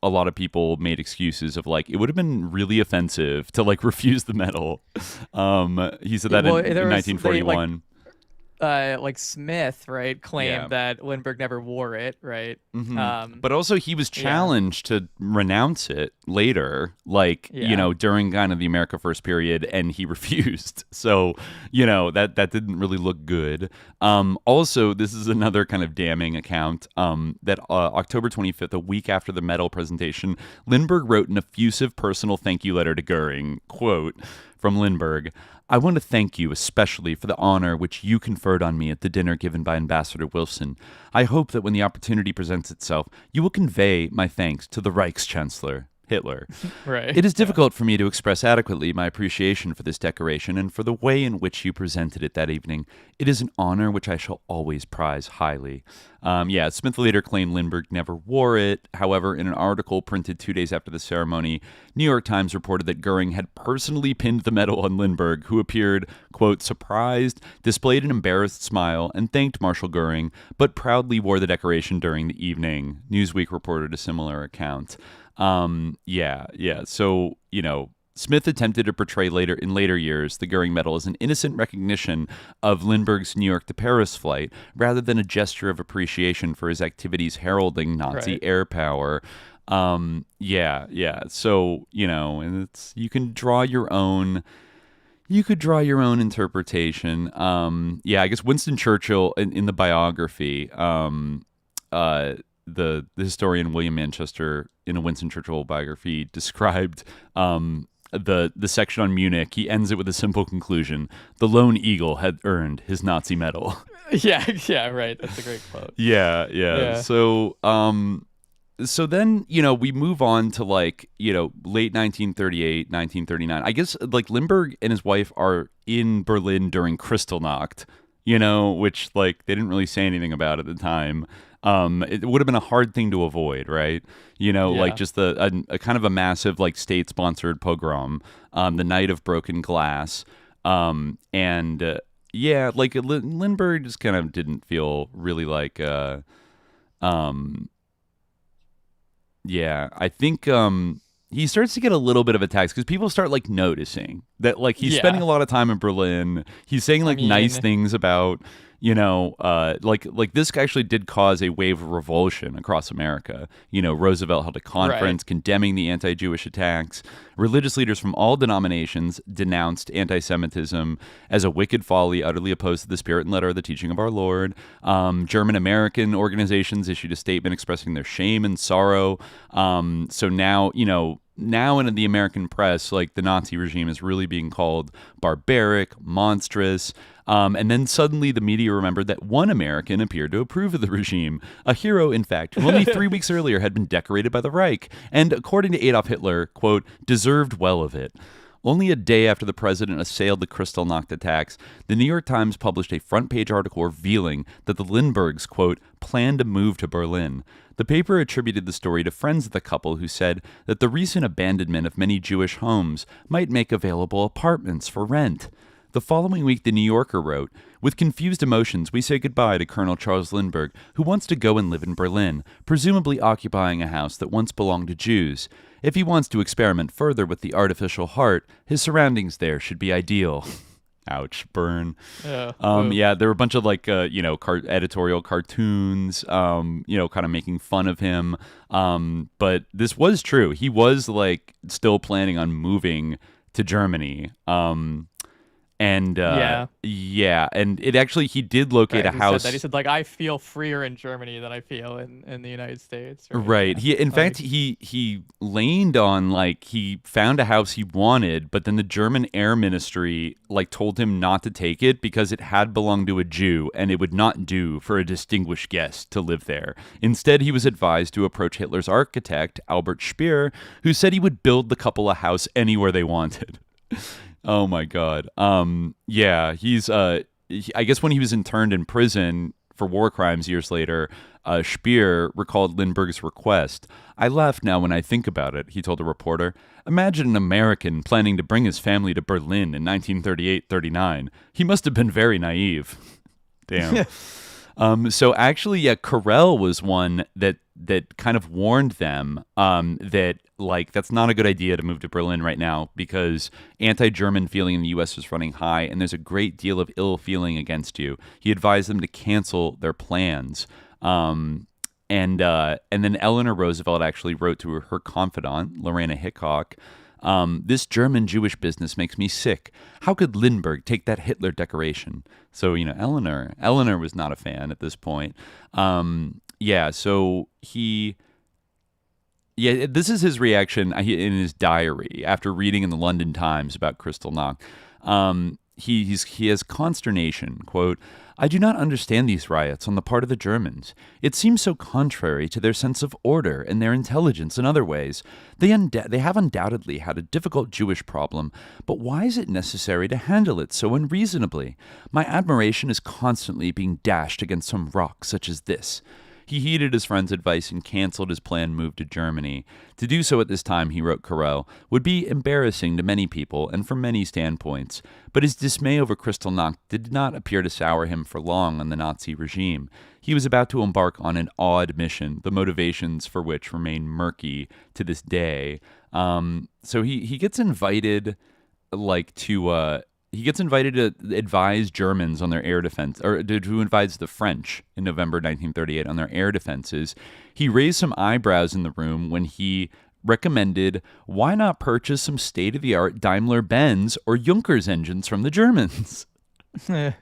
a lot of people made excuses of like, it would have been really offensive to like refuse the medal. He said that in 1941. Like Smith, right, claimed that Lindbergh never wore it, right? Mm-hmm. But also he was challenged to renounce it later, like, during kind of the America First period, and he refused. So, that didn't really look good. Also, this is another kind of damning account, that October 25th, a week after the medal presentation, Lindbergh wrote an effusive personal thank you letter to Goering. Quote from Lindbergh, I want to thank you especially for the honor which you conferred on me at the dinner given by Ambassador Wilson. I hope that when the opportunity presents itself, you will convey my thanks to the Reichschancellor, Hitler. Right. It is difficult for me to express adequately my appreciation for this decoration and for the way in which you presented it that evening. It is an honor which I shall always prize highly. Smith later claimed Lindbergh never wore it. However, in an article printed 2 days after the ceremony, New York Times reported that Goering had personally pinned the medal on Lindbergh, who appeared, quote, surprised, displayed an embarrassed smile, and thanked Marshal Goering, but proudly wore the decoration during the evening. Newsweek reported a similar account. So, Smith attempted to portray in later years the Goering Medal as an innocent recognition of Lindbergh's New York to Paris flight, rather than a gesture of appreciation for his activities heralding Nazi air power. So, and you can draw your own. You could draw your own interpretation. I guess Winston Churchill in the biography, the historian William Manchester, in a Winston Churchill biography, described the section on Munich. He ends it with a simple conclusion: the lone eagle had earned his Nazi medal. Yeah, right. That's a great quote. Yeah. So then, we move on to late 1938, 1939. I guess like Lindbergh and his wife are in Berlin during Kristallnacht, which like they didn't really say anything about at the time. It would have been a hard thing to avoid, right? Like just a kind of a massive like state-sponsored pogrom, the night of broken glass. Lindbergh just kind of didn't feel really like, I think he starts to get a little bit of attacks because people start like noticing that like he's spending a lot of time in Berlin. He's saying like nice things about, like this actually did cause a wave of revulsion across America. Roosevelt held a conference condemning the anti-Jewish attacks. Religious leaders from all denominations denounced anti-Semitism as a wicked folly, utterly opposed to the spirit and letter of the teaching of our Lord. German American organizations issued a statement expressing their shame and sorrow. So now, now in the American press, like the Nazi regime is really being called barbaric, monstrous. And then suddenly the media remembered that one American appeared to approve of the regime. A hero, in fact, who only 3 weeks earlier had been decorated by the Reich and, according to Adolf Hitler, quote, deserved well of it. Only a day after the president assailed the Kristallnacht attacks, the New York Times published a front-page article revealing that the Lindberghs, quote, planned to move to Berlin. The paper attributed the story to friends of the couple who said that the recent abandonment of many Jewish homes might make available apartments for rent. The following week, the New Yorker wrote, with confused emotions, we say goodbye to Colonel Charles Lindbergh, who wants to go and live in Berlin, presumably occupying a house that once belonged to Jews. If he wants to experiment further with the artificial heart, his surroundings there should be ideal. Ouch, burn. There were a bunch of like, editorial cartoons, kind of making fun of him. But this was true. He was like still planning on moving to Germany. And and it actually, he did locate a house. He said, like, I feel freer in Germany than I feel in the United States. Right. In fact, he leaned on, like, he found a house he wanted, but then the German Air Ministry, like, told him not to take it because it had belonged to a Jew and it would not do for a distinguished guest to live there. Instead, he was advised to approach Hitler's architect, Albert Speer, who said he would build the couple a house anywhere they wanted. Oh my God. He's I guess when he was interned in prison for war crimes years later, Speer recalled Lindbergh's request. "I laugh now when I think about it," he told a reporter. "Imagine an American planning to bring his family to Berlin in 1938-39. He must have been very naive." Damn. So actually, Carrel was one that kind of warned them that, like, that's not a good idea to move to Berlin right now because anti-German feeling in the U.S. was running high and there's a great deal of ill feeling against you. He advised them to cancel their plans. And then Eleanor Roosevelt actually wrote to her confidant, Lorena Hickok, "This German Jewish business makes me sick. How could Lindbergh take that Hitler decoration?" So, Eleanor was not a fan at this point. So this is his reaction in his diary after reading in the London Times about Kristallnacht. He has consternation, quote, "I do not understand these riots on the part of the Germans. It seems so contrary to their sense of order and their intelligence in other ways. They have undoubtedly had a difficult Jewish problem, but why is it necessary to handle it so unreasonably? My admiration is constantly being dashed against some rock such as this." He heeded his friend's advice and canceled his planned move to Germany. To do so at this time, he wrote Carrel, would be embarrassing to many people and from many standpoints. But his dismay over Kristallnacht did not appear to sour him for long on the Nazi regime. He was about to embark on an odd mission, the motivations for which remain murky to this day. So he gets invited, he gets invited to advise Germans on their air defense, or to advise the French in November 1938 on their air defenses. He raised some eyebrows in the room when he recommended, why not purchase some state-of-the-art Daimler-Benz or Junkers engines from the Germans? They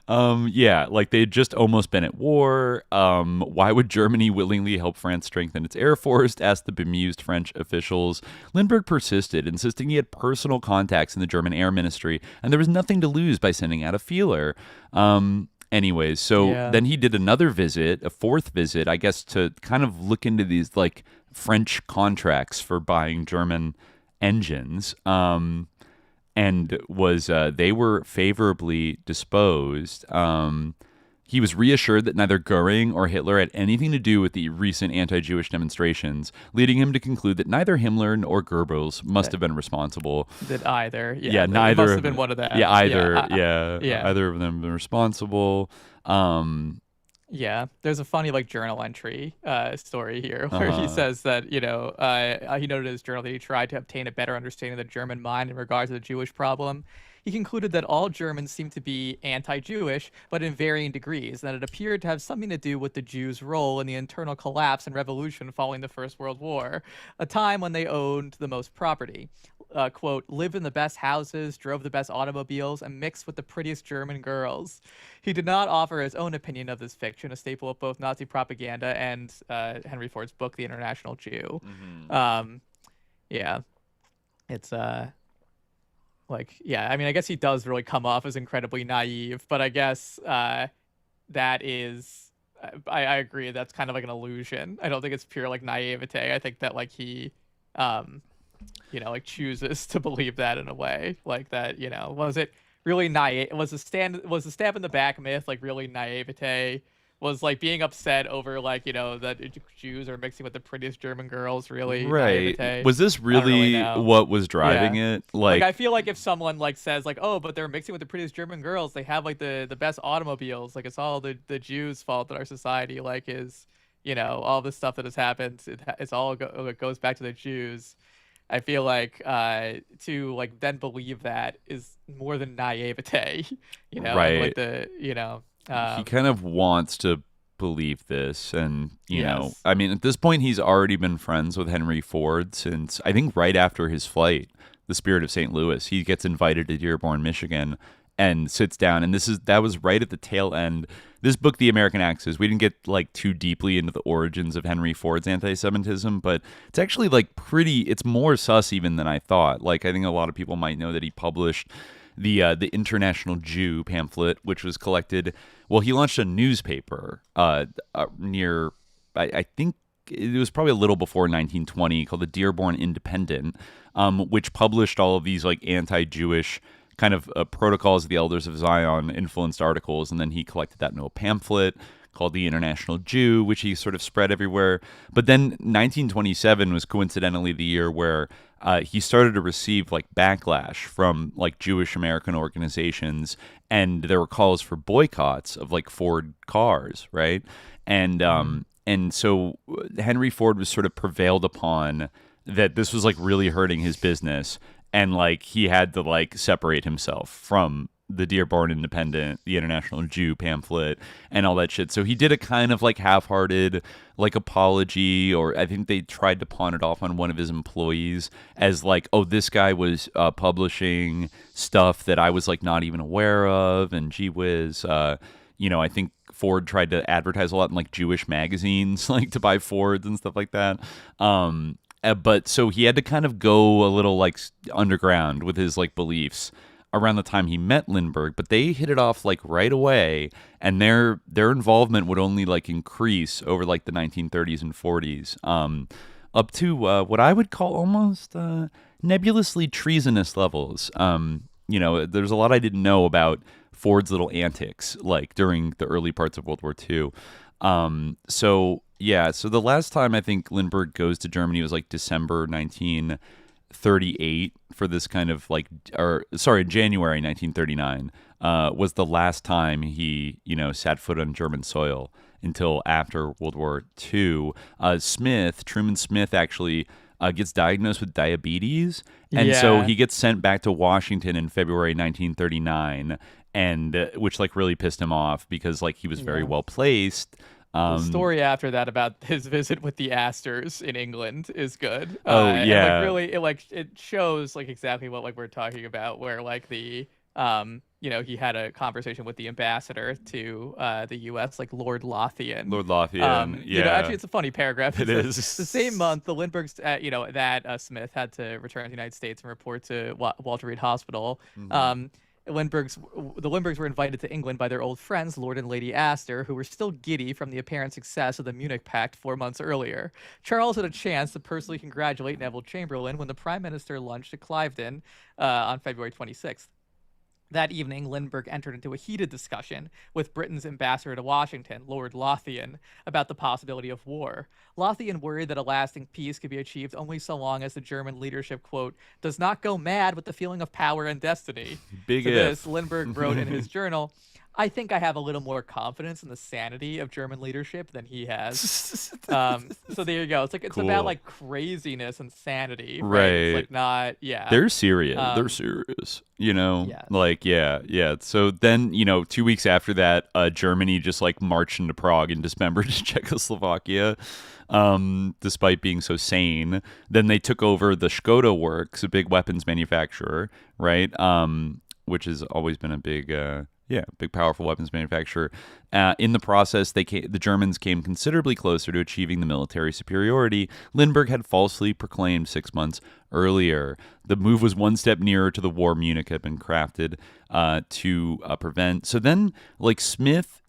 had just almost been at war. Why would Germany willingly help France strengthen its air force? Asked the bemused French officials. Lindbergh persisted, insisting he had personal contacts in the German Air Ministry, and there was nothing to lose by sending out a feeler. Then he did another visit, a fourth visit, I guess, to kind of look into these, like, French contracts for buying German engines. And they were favorably disposed. He was reassured that neither Goering or Hitler had anything to do with the recent anti-Jewish demonstrations, leading him to conclude that neither Himmler nor Goebbels must have been responsible. That either. Neither. Must have been one of them. Either of them have been responsible. There's a funny journal entry story here where he says that, he noted in his journal that he tried to obtain a better understanding of the German mind in regards to the Jewish problem. He concluded that all Germans seemed to be anti-Jewish, but in varying degrees, and that it appeared to have something to do with the Jews' role in the internal collapse and revolution following the First World War, a time when they owned the most property. Quote, lived in the best houses, drove the best automobiles, and mixed with the prettiest German girls. He did not offer his own opinion of this fiction, a staple of both Nazi propaganda and Henry Ford's book, The International Jew. It's I guess he does really come off as incredibly naive, but I guess that is, I agree, that's kind of like an illusion. I don't think it's pure naivete. I think that he chooses to believe that in a way, was it really naive? Was the stab in the back myth really naivete? Was being upset over that Jews are mixing with the prettiest German girls really naivete? Was this really what was driving it? I feel if someone says oh, but they're mixing with the prettiest German girls, they have the best automobiles, it's all the Jews' fault that our society is all this stuff that has happened, it goes back to the Jews. I feel to then believe that is more than naivete, right? He kind of wants to believe this, and at this point he's already been friends with Henry Ford since I think right after his flight. The Spirit of St. Louis. He gets invited to Dearborn, Michigan, and sits down. And that was right at the tail end. This book, The American Axis, we didn't get like too deeply into the origins of Henry Ford's anti-Semitism, but it's actually like it's more sus even than I thought. Like, I think a lot of people might know that he published the International Jew pamphlet, which was collected. Well, he launched a newspaper near, I think it was probably a little before 1920, called the Dearborn Independent, which published all of these like anti-Jewish kind of Protocols of the Elders of Zion influenced articles, and then he collected that into a pamphlet called the International Jew, which he sort of spread everywhere. But then 1927 was coincidentally the year where he started to receive like backlash from like Jewish American organizations, and there were calls for boycotts of like Ford cars, right? And so Henry Ford was sort of prevailed upon that this was like really hurting his business, and like he had to like separate himself from the Dearborn Independent, the International Jew pamphlet, and all that shit. So he did a kind of like half-hearted like apology, or I think they tried to pawn it off on one of his employees as like, oh, this guy was publishing stuff that I was like not even aware of, and gee whiz, I think Ford tried to advertise a lot in like Jewish magazines, like to buy Fords and stuff like that. But so he had to kind of go a little like underground with his like beliefs around the time he met Lindbergh, but they hit it off like right away, and their involvement would only like increase over like the 1930s and 40s, up to what I would call almost nebulously treasonous levels. There's a lot I didn't know about Ford's little antics like during the early parts of World War II. So the last time I think Lindbergh goes to Germany was like December 1938 for this kind of like, January 1939 was the last time he, set foot on German soil until after World War II. Truman Smith actually gets diagnosed with diabetes, and so he gets sent back to Washington in February 1939, and which like really pissed him off because like he was very well placed. The story after that about his visit with the Astors in England is good. And, like, really, it shows like exactly what like we're talking about, where like the he had a conversation with the ambassador to the U.S., like Lord Lothian. Actually, it's a funny paragraph. It is. The same month, the Lindberghs, that Smith had to return to the United States and report to Walter Reed Hospital. Mm-hmm. The Lindberghs were invited to England by their old friends, Lord and Lady Astor, who were still giddy from the apparent success of the Munich Pact 4 months earlier. Charles had a chance to personally congratulate Neville Chamberlain when the Prime Minister lunched at Cliveden on February 26th. That evening, Lindbergh entered into a heated discussion with Britain's ambassador to Washington, Lord Lothian, about the possibility of war. Lothian worried that a lasting peace could be achieved only so long as the German leadership, quote, does not go mad with the feeling of power and destiny. Big to if. This, Lindbergh wrote in his journal, I think I have a little more confidence in the sanity of German leadership than he has. So there you go. It's cool. About like craziness and sanity. Right. It's like not, They're serious. They're serious. Yes. Like, yeah. So then, 2 weeks after that, Germany just like marched into Prague and dismembered Czechoslovakia, despite being so sane. Then they took over the Škoda Works, a big weapons manufacturer, right? Which has always been a big powerful weapons manufacturer. In the process, the Germans came considerably closer to achieving the military superiority Lindbergh had falsely proclaimed 6 months earlier. The move was one step nearer to the war Munich had been crafted to prevent. So then, like, Smith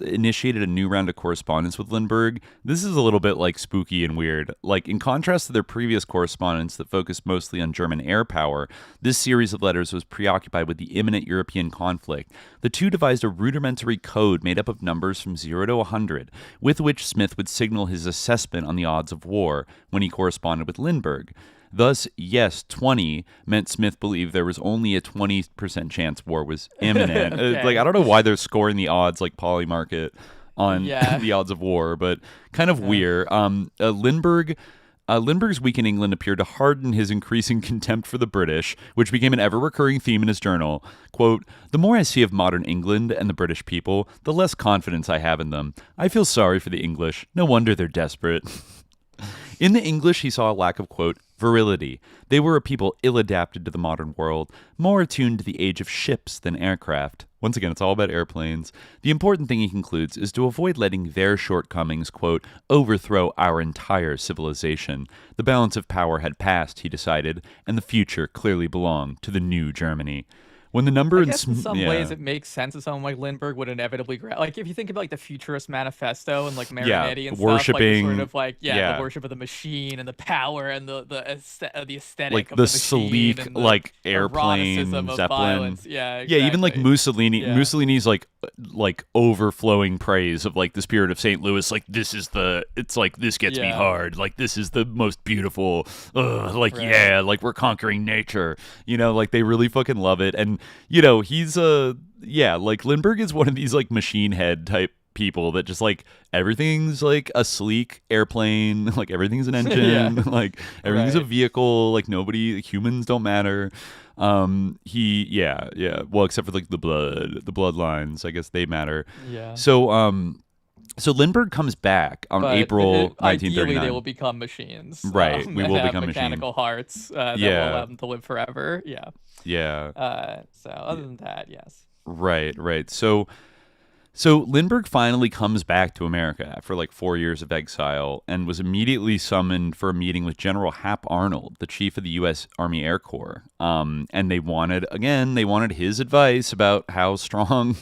initiated a new round of correspondence with Lindbergh. This is a little bit, like, spooky and weird. Like, in contrast to their previous correspondence that focused mostly on German air power, this series of letters was preoccupied with the imminent European conflict. The two devised a rudimentary code made up of numbers from 0 to 100, with which Smith would signal his assessment on the odds of war when he corresponded with Lindbergh. Thus, yes, 20 meant Smith believed there was only a 20% chance war was imminent. Okay. Like, I don't know why they're scoring the odds like Polymarket on the odds of war, but kind of weird. Lindbergh's week in England appeared to harden his increasing contempt for the British, which became an ever-recurring theme in his journal. Quote, the more I see of modern England and the British people, the less confidence I have in them. I feel sorry for the English. No wonder they're desperate. In the English, he saw a lack of, quote, virility. They were a people ill-adapted to the modern world, more attuned to the age of ships than aircraft. Once again, it's all about airplanes. The important thing, he concludes, is to avoid letting their shortcomings, quote, overthrow our entire civilization. The balance of power had passed, he decided, and the future clearly belonged to the new Germany. When the number I guess in some ways it makes sense that someone like Lindbergh would inevitably like if you think about like the Futurist Manifesto and like Marinetti and worshipping, stuff, like the sort of like the worship of the machine and the power and the aesthetic like of the sleek and like airplane Zeppelin. Yeah, exactly. Even like Mussolini. Yeah. Mussolini's like overflowing praise of like the spirit of St. Louis. Like this gets me hard. Like this is the most beautiful. Like we're conquering nature. Like they really fucking love it. And he's like Lindbergh is one of these like machine head type people that just like everything's like a sleek airplane, like everything's an engine, like everything's a vehicle, like humans don't matter. Well, except for like the bloodlines, I guess they matter. Yeah. So Lindbergh comes back on April 1939. Ideally, they will become machines. Right, we will become mechanical hearts that will allow them to live forever. Yeah. Yeah. So other than that, yes. Right. So Lindbergh finally comes back to America after like 4 years of exile and was immediately summoned for a meeting with General Hap Arnold, the chief of the U.S. Army Air Corps. And they wanted his advice about how strong,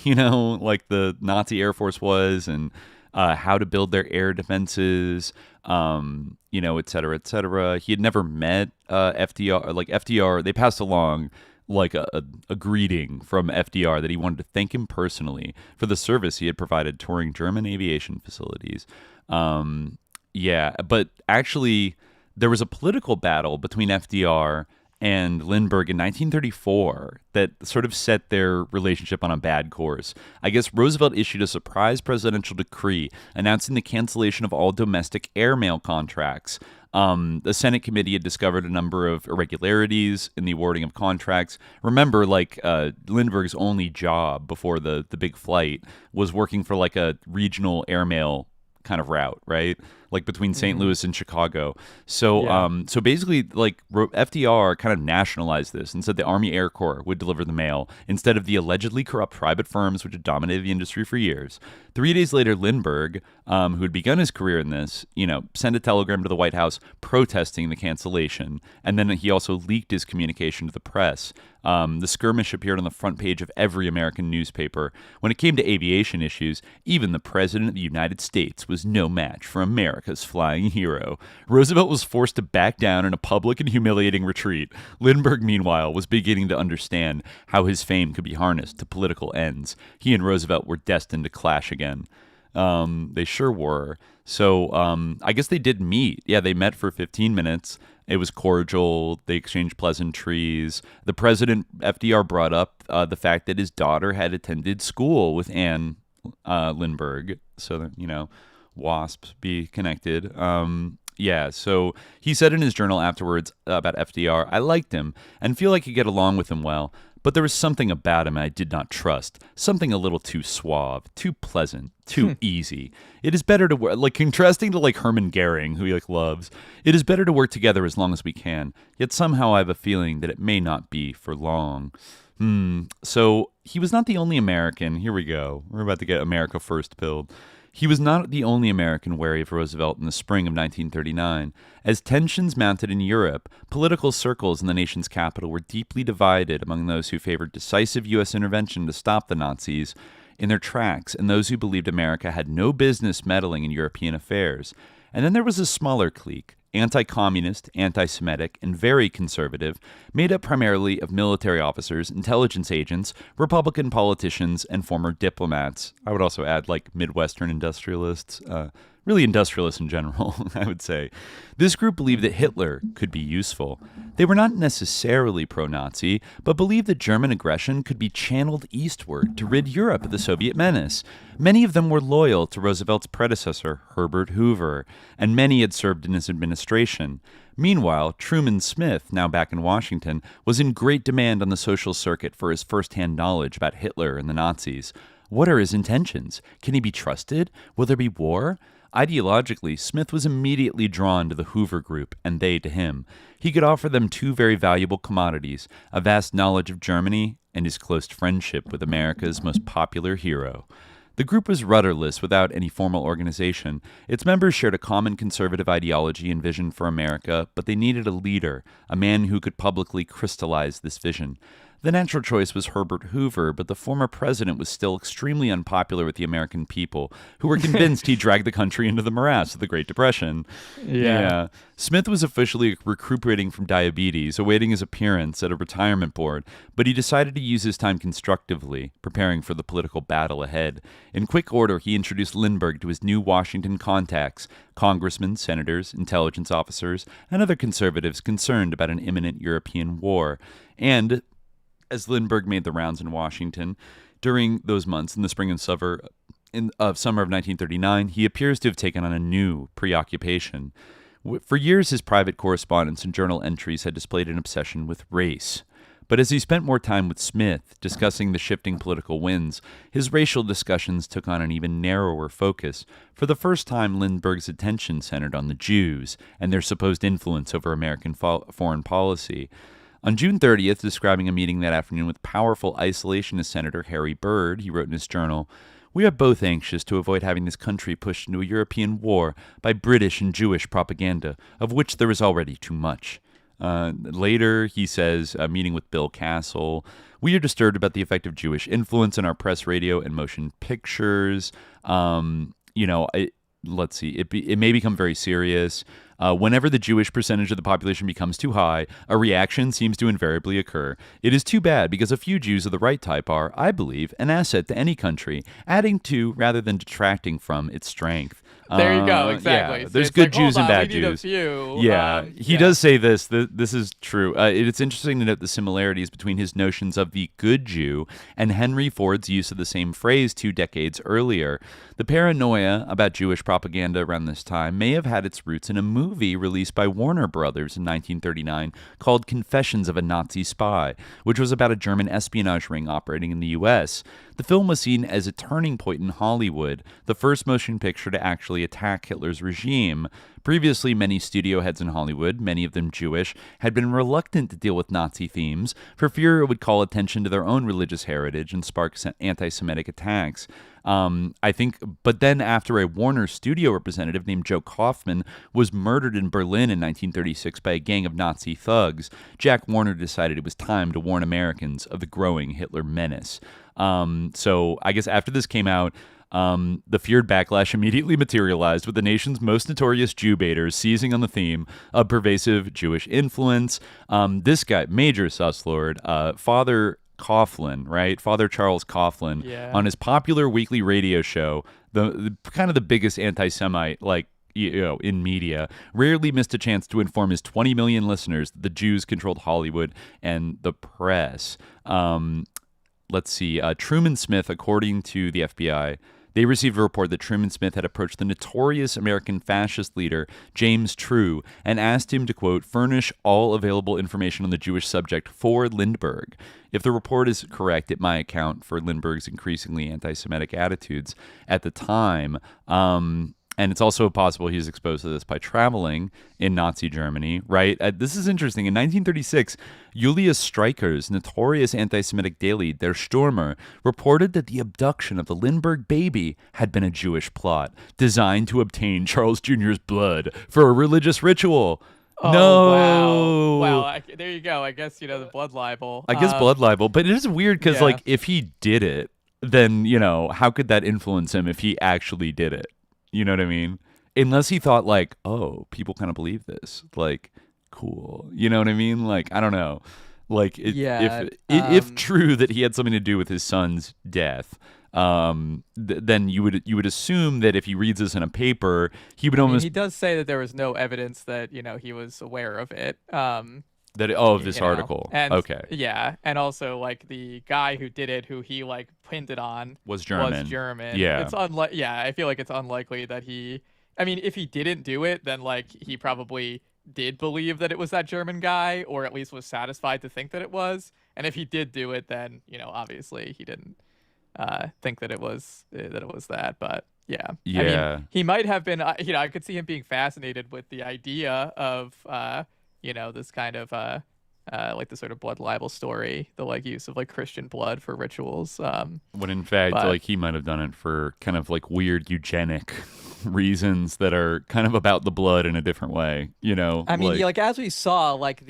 like the Nazi Air Force was and how to build their air defenses, et cetera, et cetera. He had never met FDR. Like FDR, they passed along like a greeting from FDR that he wanted to thank him personally for the service he had provided touring German aviation facilities. But actually there was a political battle between FDR and Lindbergh in 1934 that sort of set their relationship on a bad course. I guess Roosevelt issued a surprise presidential decree announcing the cancellation of all domestic airmail contracts. The Senate committee had discovered a number of irregularities in the awarding of contracts. Remember, Lindbergh's only job before the big flight was working for like a regional airmail kind of route, right? Like between St. Louis and Chicago. So so basically like FDR kind of nationalized this and said the Army Air Corps would deliver the mail instead of the allegedly corrupt private firms which had dominated the industry for years. 3 days later, Lindbergh, who had begun his career in this, sent a telegram to the White House protesting the cancellation. And then he also leaked his communication to the press. The skirmish appeared on the front page of every American newspaper. When it came to aviation issues, even the President of the United States was no match for America's flying hero. Roosevelt was forced to back down in a public and humiliating retreat. Lindbergh, meanwhile, was beginning to understand how his fame could be harnessed to political ends. He and Roosevelt were destined to clash again. They sure were. So I guess they did meet. Yeah, they met for 15 minutes. It was cordial. They exchanged pleasantries. The president, FDR, brought up the fact that his daughter had attended school with Anne Lindbergh. So that, WASPs be connected. So he said in his journal afterwards about FDR, I liked him and feel like I could get along with him well. But there was something about him I did not trust, something a little too suave, too pleasant, too easy. It is better to work, like contrasting to like Hermann Goering, who he like loves. It is better to work together as long as we can. Yet somehow I have a feeling that it may not be for long. So he was not the only American. Here we go. We're about to get America First pilled. He was not the only American wary of Roosevelt in the spring of 1939. As tensions mounted in Europe, political circles in the nation's capital were deeply divided among those who favored decisive U.S. intervention to stop the Nazis in their tracks and those who believed America had no business meddling in European affairs. And then there was a smaller clique, anti-communist, anti-Semitic, and very conservative, made up primarily of military officers, intelligence agents, Republican politicians, and former diplomats. I would also add like Midwestern industrialists, really industrialists in general, I would say. This group believed that Hitler could be useful. They were not necessarily pro-Nazi, but believed that German aggression could be channeled eastward to rid Europe of the Soviet menace. Many of them were loyal to Roosevelt's predecessor, Herbert Hoover, and many had served in his administration. Meanwhile, Truman Smith, now back in Washington, was in great demand on the social circuit for his first-hand knowledge about Hitler and the Nazis. What are his intentions? Can he be trusted? Will there be war? Ideologically, Smith was immediately drawn to the Hoover Group, and they to him. He could offer them two very valuable commodities, a vast knowledge of Germany and his close friendship with America's most popular hero. The group was rudderless without any formal organization. Its members shared a common conservative ideology and vision for America, but they needed a leader, a man who could publicly crystallize this vision. The natural choice was Herbert Hoover, but the former president was still extremely unpopular with the American people, who were convinced he dragged the country into the morass of the Great Depression. Yeah. Smith was officially recuperating from diabetes, awaiting his appearance at a retirement board, but he decided to use his time constructively, preparing for the political battle ahead. In quick order, he introduced Lindbergh to his new Washington contacts, congressmen, senators, intelligence officers, and other conservatives concerned about an imminent European war. And as Lindbergh made the rounds in Washington during those months in the spring and summer of 1939, he appears to have taken on a new preoccupation. For years, his private correspondence and journal entries had displayed an obsession with race. But as he spent more time with Smith, discussing the shifting political winds, his racial discussions took on an even narrower focus. For the first time, Lindbergh's attention centered on the Jews and their supposed influence over American foreign policy. On June 30th, describing a meeting that afternoon with powerful isolationist Senator Harry Byrd, he wrote in his journal, "We are both anxious to avoid having this country pushed into a European war by British and Jewish propaganda, of which there is already too much." Later, he says, meeting with Bill Castle, "We are disturbed about the effect of Jewish influence in our press, radio, and motion pictures. Let's see, it may become very serious. Whenever the Jewish percentage of the population becomes too high, a reaction seems to invariably occur. It is too bad because a few Jews of the right type are, I believe, an asset to any country, adding to rather than detracting from its strength." There you go, exactly. Yeah, So there's it's good like, Jews hold and on, bad we need a Jews. few. He does say this. This is true. It's interesting to note the similarities between his notions of the good Jew and Henry Ford's use of the same phrase 2 decades earlier. The paranoia about Jewish propaganda around this time may have had its roots in a movie released by Warner Brothers in 1939 called Confessions of a Nazi Spy, which was about a German espionage ring operating in the U.S. The film was seen as a turning point in Hollywood, the first motion picture to actually attack Hitler's regime. Previously, many studio heads in Hollywood, many of them Jewish, had been reluctant to deal with Nazi themes for fear it would call attention to their own religious heritage and spark anti-Semitic attacks. But then after a Warner studio representative named Joe Kaufman was murdered in Berlin in 1936 by a gang of Nazi thugs, Jack Warner decided it was time to warn Americans of the growing Hitler menace. So I guess after this came out, the feared backlash immediately materialized, with the nation's most notorious Jew baiters seizing on the theme of pervasive Jewish influence. This guy, Major Susslord, Father Coughlin, right? Father Charles Coughlin, on his popular weekly radio show, the kind of the biggest anti-Semite, in media, rarely missed a chance to inform his 20 million listeners that the Jews controlled Hollywood and the press. Let's see. Truman Smith, according to the FBI, they received a report that Truman Smith had approached the notorious American fascist leader, James True, and asked him to, quote, furnish all available information on the Jewish subject for Lindbergh. If the report is correct, it might account for Lindbergh's increasingly anti-Semitic attitudes at the time. And it's also possible he was exposed to this by traveling in Nazi Germany, right? This is interesting. In 1936, Julius Streicher's notorious anti-Semitic daily, Der Stürmer, reported that the abduction of the Lindbergh baby had been a Jewish plot designed to obtain Charles Jr.'s blood for a religious ritual. Oh, no. Wow. There you go. I guess, the blood libel. I guess blood libel. But it is weird because, if he did it, then, how could that influence him if he actually did it? You know what I mean? Unless he thought oh, people kind of believe this. Cool. You know what I mean? I don't know. If true that he had something to do with his son's death, then you would assume that if he reads this in a paper, he would almost. He does say that there was no evidence that he was aware of it. Of this article. And, okay. Yeah, and also the guy who did it, who he pinned it on, was German. Yeah. It's I feel like it's unlikely that he. I mean, if he didn't do it, then he probably did believe that it was that German guy, or at least was satisfied to think that it was. And if he did do it, then obviously he didn't think that it was that. But Yeah. Yeah. I mean, he might have been, I could see him being fascinated with the idea of, this kind of, like the sort of blood libel story, the like use of like Christian blood for rituals. When in fact, like he might have done it for kind of like weird eugenic reasons that are kind of about the blood in a different way, I mean, like as we saw, like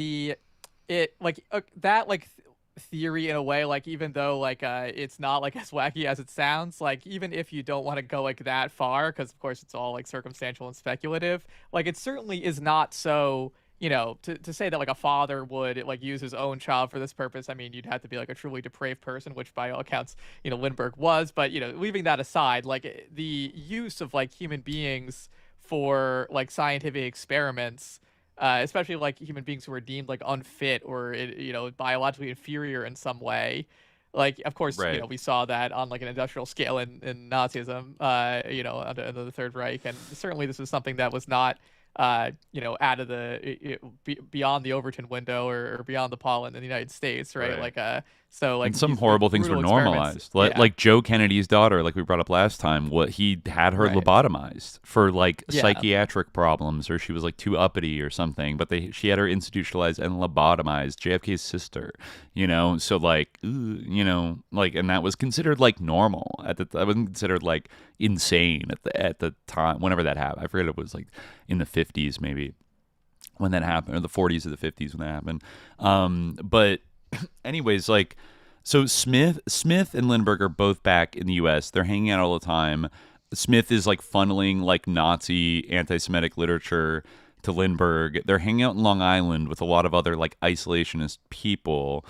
theory in a way, like even though like it's not like as wacky as it sounds, like even if you don't want to go like that far, because of course it's all like circumstantial and speculative, like it certainly is not so, to say that like a father would like use his own child for this purpose. I mean, you'd have to be like a truly depraved person, which by all accounts, Lindbergh was. But leaving that aside, like the use of like human beings for like scientific experiments, especially like human beings who are deemed like unfit or biologically inferior in some way. Like, of course, right. We saw that on like an industrial scale in Nazism, under the Third Reich, and certainly this was something that was not out of the beyond the Overton window or beyond the pollen in the United States, right? Like so like and some horrible things were normalized. Like Joe Kennedy's daughter, like we brought up last time, he had her lobotomized for like psychiatric problems, or she was like too uppity or something, but she had her institutionalized and lobotomized. JFK's sister, so like like, and that was considered like normal that wasn't considered like insane at the time whenever that happened. I forget, it was like in the 50s maybe when that happened, or the 40s or the 50s when that happened. But anyways, like, so Smith and Lindbergh are both back in the U.S. They're hanging out all the time. Smith is like funneling like Nazi anti-Semitic literature to Lindbergh. They're hanging out in Long Island with a lot of other like isolationist people.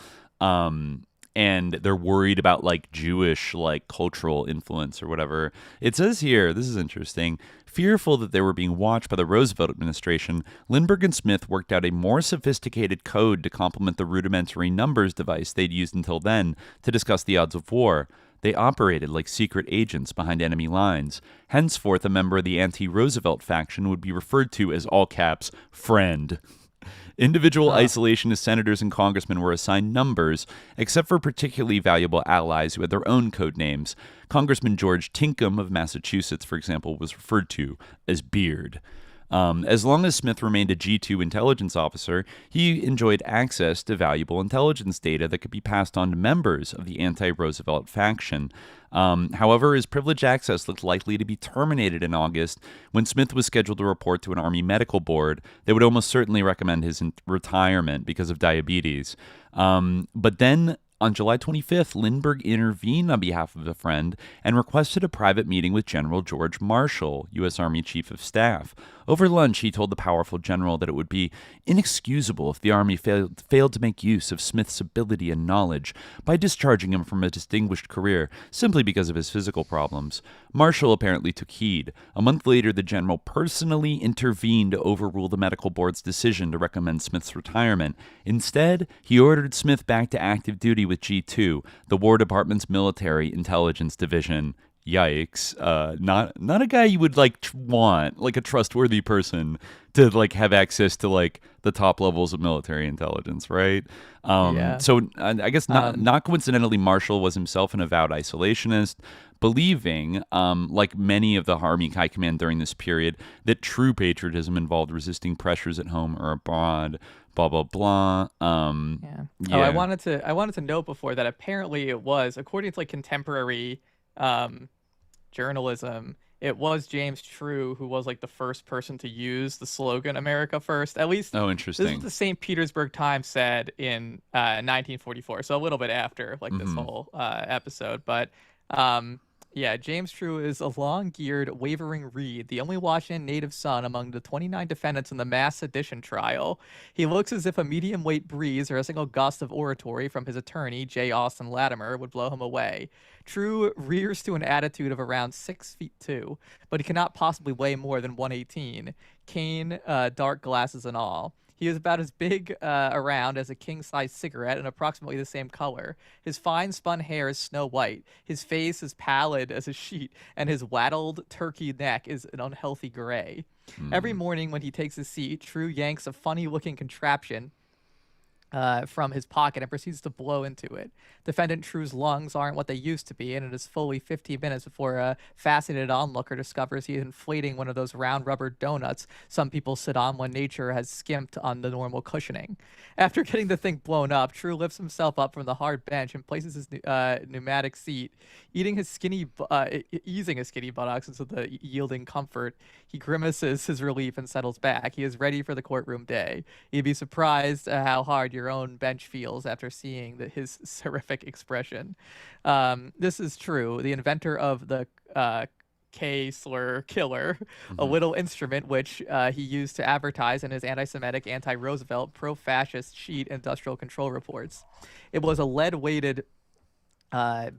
And they're worried about like Jewish like cultural influence or whatever. It says here, this is interesting, fearful that they were being watched by the Roosevelt administration, Lindbergh and Smith worked out a more sophisticated code to complement the rudimentary numbers device they'd used until then to discuss the odds of war. They operated like secret agents behind enemy lines. Henceforth, a member of the anti-Roosevelt faction would be referred to as, all caps, friend. Individual isolationist senators and congressmen were assigned numbers, except for particularly valuable allies who had their own code names. Congressman George Tinkham of Massachusetts, for example, was referred to as Beard. As long as Smith remained a G2 intelligence officer, he enjoyed access to valuable intelligence data that could be passed on to members of the anti-Roosevelt faction. However, his privileged access looked likely to be terminated in August when Smith was scheduled to report to an Army medical board that would almost certainly recommend his retirement because of diabetes. But then on July 25th, Lindbergh intervened on behalf of a friend and requested a private meeting with General George Marshall, U.S. Army Chief of Staff. Over lunch, he told the powerful general that it would be inexcusable if the Army failed to make use of Smith's ability and knowledge by discharging him from a distinguished career simply because of his physical problems. Marshall apparently took heed. A month later, the general personally intervened to overrule the medical board's decision to recommend Smith's retirement. Instead, he ordered Smith back to active duty with G2, the War Department's military intelligence division. Yikes. Not a guy you would like want, like a trustworthy person to like have access to like the top levels of military intelligence, right? So I guess not coincidentally, Marshall was himself an avowed isolationist, believing, like many of the Army high command during this period, that true patriotism involved resisting pressures at home or abroad. Blah blah blah. Yeah. Oh, I wanted to note before that apparently it was, according to like contemporary journalism, it was James True who was like the first person to use the slogan "America First." At least, interesting. This is what the St. Petersburg Times said in 1944, so a little bit after like this whole episode. But yeah, James True is a long-geared, wavering reed, the only Washington native son among the 29 defendants in the mass sedition trial. He looks as if a medium-weight breeze or a single gust of oratory from his attorney, J. Austin Latimer, would blow him away. True rears to an attitude of around 6'2", but he cannot possibly weigh more than 118. Cane, dark glasses and all. He is about as big around as a king-size cigarette and approximately the same color. His fine spun hair is snow white. His face is pallid as a sheet, and his wattled turkey neck is an unhealthy gray. Every morning when he takes his seat, True yanks a funny-looking contraption from his pocket and proceeds to blow into it. Defendant True's lungs aren't what they used to be, and it is fully 15 minutes before a fascinated onlooker discovers he is inflating one of those round rubber donuts some people sit on when nature has skimped on the normal cushioning. After getting the thing blown up, True lifts himself up from the hard bench and places his pneumatic seat, easing his skinny buttocks into the yielding comfort. He grimaces his relief and settles back. He is ready for the courtroom day. You'd be surprised how hard your own bench feels after seeing his horrific expression. This is True, the inventor of the K-slur killer, a little instrument which he used to advertise in his anti-Semitic, anti-Roosevelt, pro-fascist sheet industrial control reports. It was a lead-weighted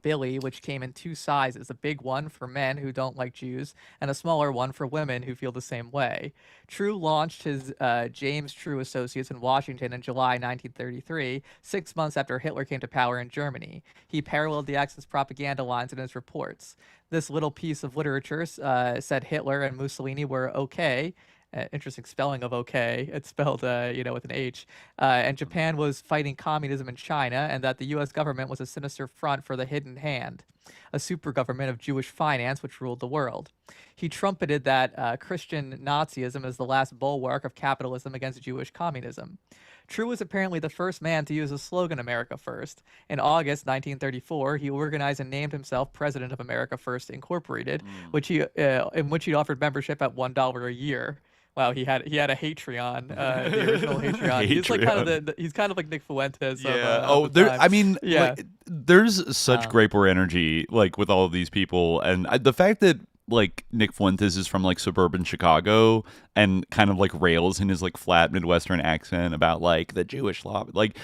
Billy, which came in two sizes, a big one for men who don't like Jews and a smaller one for women who feel the same way. True launched his James True Associates in Washington in July 1933, 6 months after Hitler came to power in Germany. He paralleled the Axis propaganda lines in his reports. This little piece of literature said Hitler and Mussolini were okay. Interesting spelling of okay. It's spelled, with an H. And Japan was fighting communism in China, and that the U.S. government was a sinister front for the hidden hand, a super government of Jewish finance which ruled the world. He trumpeted that Christian Nazism is the last bulwark of capitalism against Jewish communism. True was apparently the first man to use the slogan America First. In August 1934, he organized and named himself President of America First Incorporated, in which he offered membership at $1 a year. Wow, he had a Hatreon, the original Hatreon. He's like he's kind of like Nick Fuentes. Like, there's such great war energy like with all of these people, and the fact that like Nick Fuentes is from like suburban Chicago and kind of like rails in his like flat Midwestern accent about like the Jewish law, like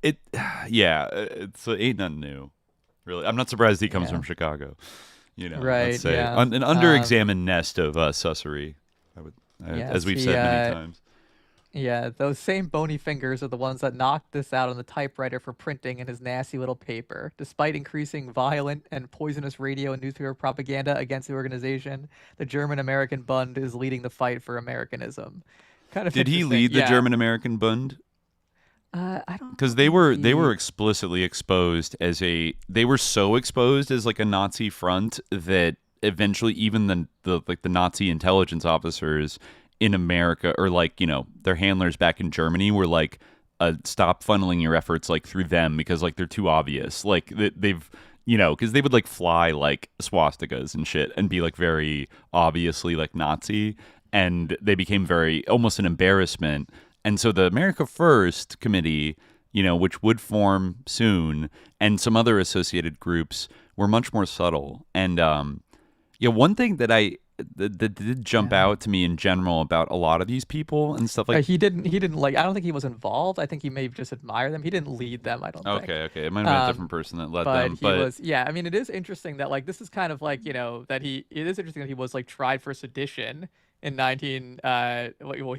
it ain't nothing new, really. I'm not surprised he comes from Chicago, right? Let's say an underexamined nest of sussery. As we've said many times. Yeah, those same bony fingers are the ones that knocked this out on the typewriter for printing in his nasty little paper. Despite increasing violent and poisonous radio and newspaper propaganda against the organization, the German-American Bund is leading the fight for Americanism. Did he lead the German-American Bund? I don't, because they were explicitly exposed they were so exposed as like a Nazi front that eventually even the Nazi intelligence officers in America, or like, their handlers back in Germany, were like, stop funneling your efforts like through them because like they're too obvious. Like they've, because they would like fly like swastikas and shit and be like very obviously like Nazi, and they became very almost an embarrassment. And so the America First Committee, which would form soon, and some other associated groups were much more subtle. And one thing that did jump out to me in general about a lot of these people and stuff like he didn't like, I don't think he was involved. I think he may just admire them. He didn't lead them, I don't think. Okay. It might have been a different person that led them. But he was, I mean, it is interesting that like this is kind of like, that it is interesting that he was like tried for sedition in he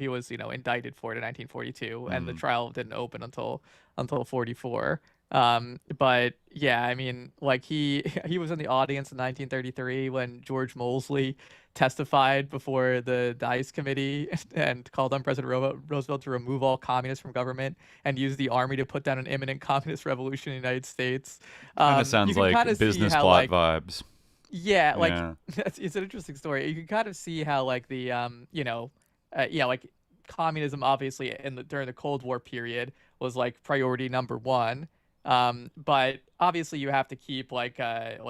was, indicted for it in 1942, and the trial didn't open until 44. But yeah, I mean, like he was in the audience in 1933 when George Moseley testified before the Dice Committee and called on President Roosevelt to remove all communists from government and use the army to put down an imminent communist revolution in the United States. Kind of sounds like business plot vibes. Yeah, like it's an interesting story. You can kind of see how like the like communism obviously during the Cold War period was like priority number one. But obviously you have to keep like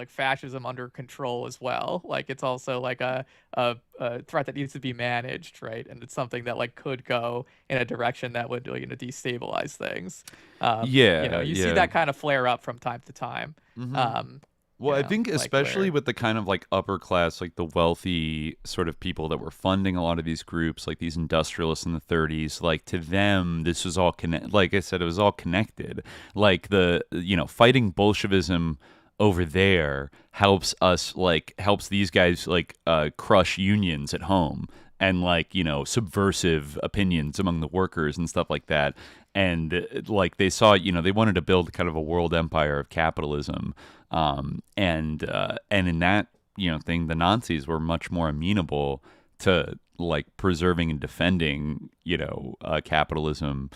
fascism under control as well. Like it's also like a threat that needs to be managed, right? And it's something that like could go in a direction that would destabilize things. You see that kind of flare up from time to time. Mm-hmm. Well, I think especially with the kind of like upper class, like the wealthy sort of people that were funding a lot of these groups, like these industrialists in the 30s, like to them, this was all connected. Like I said, it was all connected. Like fighting Bolshevism over there helps these guys like crush unions at home and like, subversive opinions among the workers and stuff like that. And like they saw, they wanted to build kind of a world empire of capitalism. And in that, thing, the Nazis were much more amenable to like preserving and defending, capitalism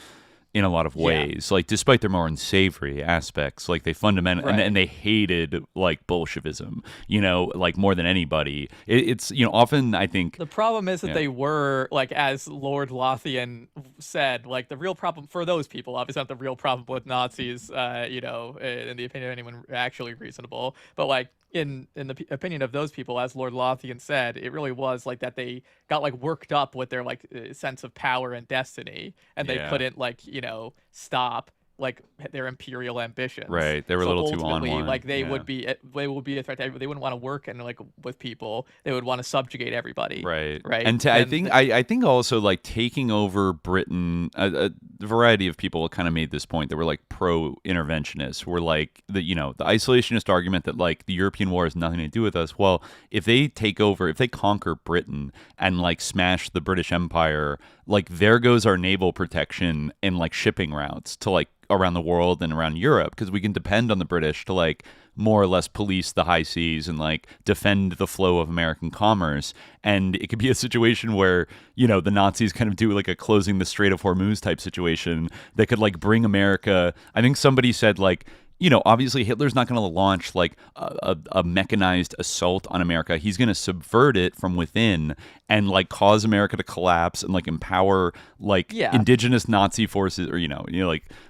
in a lot of ways. Like, despite their more unsavory aspects, like they fundamentally and they hated like Bolshevism, you know, like more than anybody. It's, you know, often I think the problem is that they were, like, as Lord Lothian said, like, the real problem for those people, obviously not the real problem with Nazis, you know, in the opinion of anyone actually reasonable, but like in the opinion of those people, as Lord Lothian said, it really was like that they got like worked up with their like sense of power and destiny, and they couldn't, like, you know, stop like their imperial ambitions. Right, they were a little too on one. Like they would be a threat to everybody. They wouldn't want to work and like with people. They would want to subjugate everybody. Right. And I think also like taking over Britain. A variety of people kind of made this point that were like pro-interventionists. Were like the isolationist argument that like the European war has nothing to do with us. Well, if they take over, if they conquer Britain and like smash the British Empire, like there goes our naval protection and like shipping routes to like around the world and around Europe, because we can depend on the British to like more or less police the high seas and like defend the flow of American commerce. And it could be a situation where, you know, the Nazis kind of do like a closing the Strait of Hormuz type situation that could like bring America. I think somebody said like, you know, obviously Hitler's not going to launch like a mechanized assault on America. He's going to subvert it from within and like cause America to collapse and like empower like indigenous Nazi forces, or you know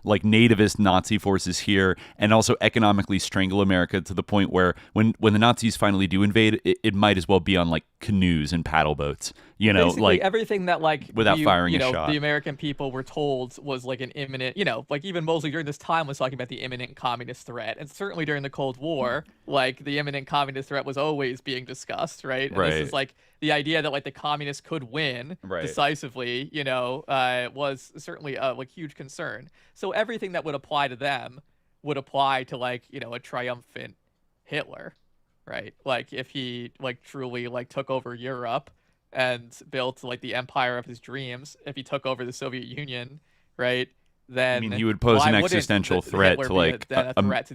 like nativist Nazi forces here, and also economically strangle America to the point where when the Nazis finally do invade, it might as well be on like canoes and paddle boats. You know, basically like everything that like without firing a shot, the American people were told was like an imminent, you know, like even Mosley during this time was talking about the imminent communist threat, and certainly during the Cold War, like the imminent communist threat was always being discussed, right? And this is like the idea that like the communists could win decisively, you know, was certainly a like huge concern. So everything that would apply to them would apply to like, you know, a triumphant Hitler, right? Like if he like truly like took over Europe and built like the empire of his dreams, if he took over the Soviet Union, right? Then I mean, he would pose an existential threat to like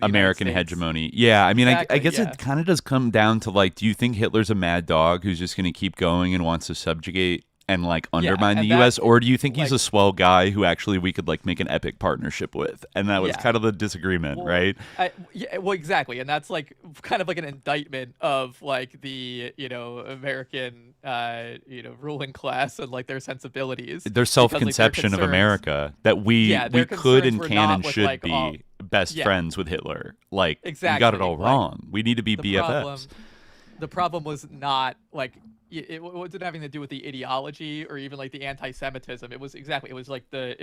American hegemony. Yeah, I mean, exactly, I guess it kind of does come down to like, do you think Hitler's a mad dog who's just going to keep going and wants to subjugate and like undermine the U.S., or do you think he's a swell guy who actually we could like make an epic partnership with? And that was kind of the disagreement, right? Well, exactly, and that's like kind of like an indictment of like the, you know, American you know, ruling class and like their sensibilities, their self-conception of America, that we could and can and should like, be best friends with Hitler. Like exactly, we got it all wrong. We need to be BFFs. The problem was not like it wasn't having to do with the ideology or even like the anti-Semitism. It was like the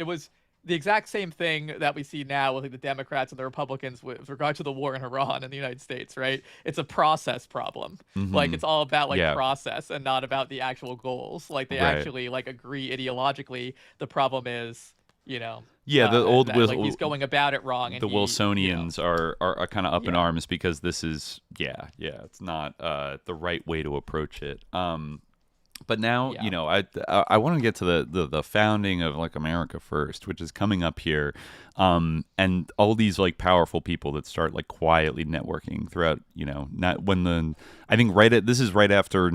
exact same thing that we see now with like the Democrats and the Republicans with regard to the war in Iran in the United States, right? It's a process problem. Like it's all about like process and not about the actual goals. Like they actually like agree ideologically. The problem is, you know, the old like he's going about it wrong. And the Wilsonians are kind of up in arms because this is it's not the right way to approach it. But now, you know, I want to get to the founding of like America first, which is coming up here, and all these like powerful people that start like quietly networking throughout. You know, this is right after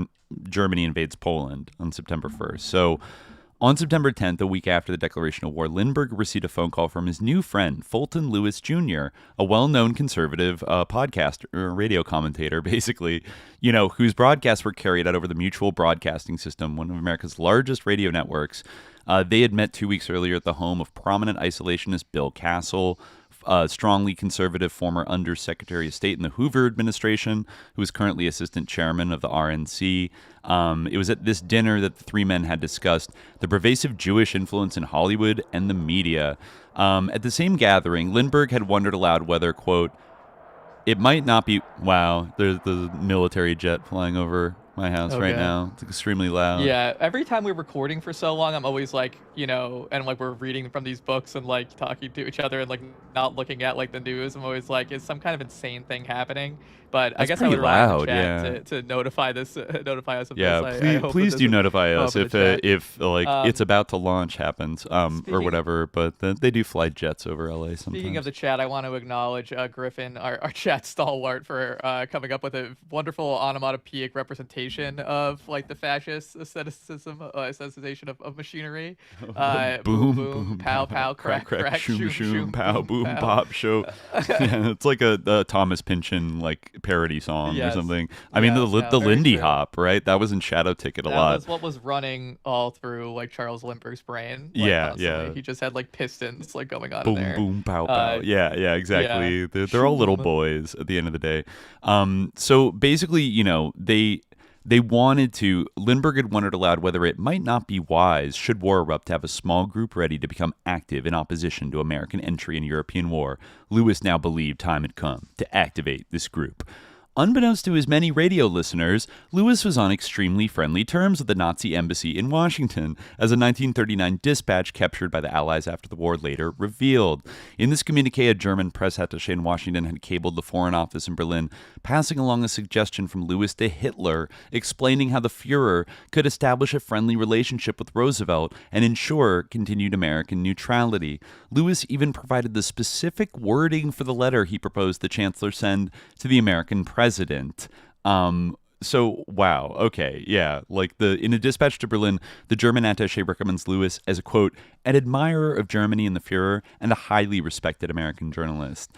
Germany invades Poland on September 1st. So on September 10th, a week after the declaration of war, Lindbergh received a phone call from his new friend, Fulton Lewis Jr., a well-known conservative podcast or radio commentator, basically, you know, whose broadcasts were carried out over the Mutual Broadcasting System, one of America's largest radio networks. They had met 2 weeks earlier at the home of prominent isolationist Bill Castle, strongly conservative former Undersecretary of State in the Hoover administration, who is currently assistant chairman of the RNC. It was at this dinner that the three men had discussed the pervasive Jewish influence in Hollywood and the media. At the same gathering, Lindbergh had wondered aloud whether, quote, it might not be... Wow, there's the military jet flying over my house right now. It's extremely loud. Yeah, every time we're recording for so long, I'm always like, you know, and like we're reading from these books and like talking to each other and like not looking at like the news. I'm always like, is some kind of insane thing happening? But I guess I would rely on the chat to notify us of this. Please do notify us if it's about to launch happens or whatever. But they do fly jets over LA sometimes. Speaking of the chat, I want to acknowledge Griffin, our chat stalwart, for coming up with a wonderful onomatopoeic representation aestheticization of like the fascist aestheticization of machinery. Boom, boom, pow, pow, crack, crack, shoom, shoom, pow, boom, pow. pop, show. Yeah, it's like a Thomas Pynchon like parody song or something. I mean, the Lindy hop, right? That was in Shadow Ticket a lot. That was what was running all through like Charles Lindbergh's brain. Like, yeah, constantly. Yeah. He just had like pistons like going on boom, in there. Boom, pow, pow. Yeah, exactly. Yeah. They're all little boys at the end of the day. So basically, you know, Lindbergh had wondered aloud whether it might not be wise, should war erupt, to have a small group ready to become active in opposition to American entry in European war. Lewis now believed time had come to activate this group. Unbeknownst to his many radio listeners, Lewis was on extremely friendly terms with the Nazi embassy in Washington, as a 1939 dispatch captured by the Allies after the war later revealed. In this communique, a German press attaché in Washington had cabled the Foreign Office in Berlin, passing along a suggestion from Lewis to Hitler, explaining how the Fuhrer could establish a friendly relationship with Roosevelt and ensure continued American neutrality. Lewis even provided the specific wording for the letter he proposed the Chancellor send to the American president. So, wow, okay, yeah. In a dispatch to Berlin, the German attaché recommends Lewis as a, quote, an admirer of Germany and the Fuhrer and a highly respected American journalist.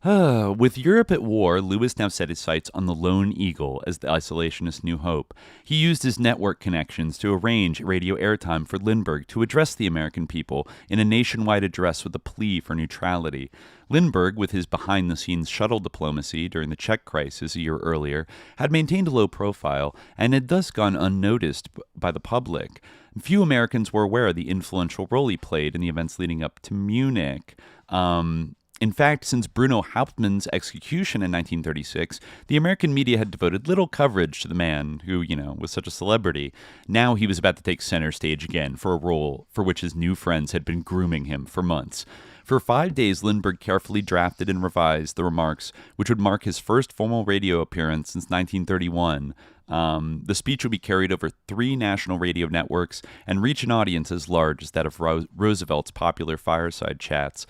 With Europe at war, Lewis now set his sights on the Lone Eagle as the isolationist New Hope. He used his network connections to arrange radio airtime for Lindbergh to address the American people in a nationwide address with a plea for neutrality. Lindbergh, with his behind-the-scenes shuttle diplomacy during the Czech crisis a year earlier, had maintained a low profile and had thus gone unnoticed by the public. Few Americans were aware of the influential role he played in the events leading up to Munich. In fact, since Bruno Hauptmann's execution in 1936, the American media had devoted little coverage to the man who, was such a celebrity. Now he was about to take center stage again for a role for which his new friends had been grooming him for months. For 5 days, Lindbergh carefully drafted and revised the remarks, which would mark his first formal radio appearance since 1931. The speech would be carried over 3 national radio networks and reach an audience as large as that of Roosevelt's popular fireside chats.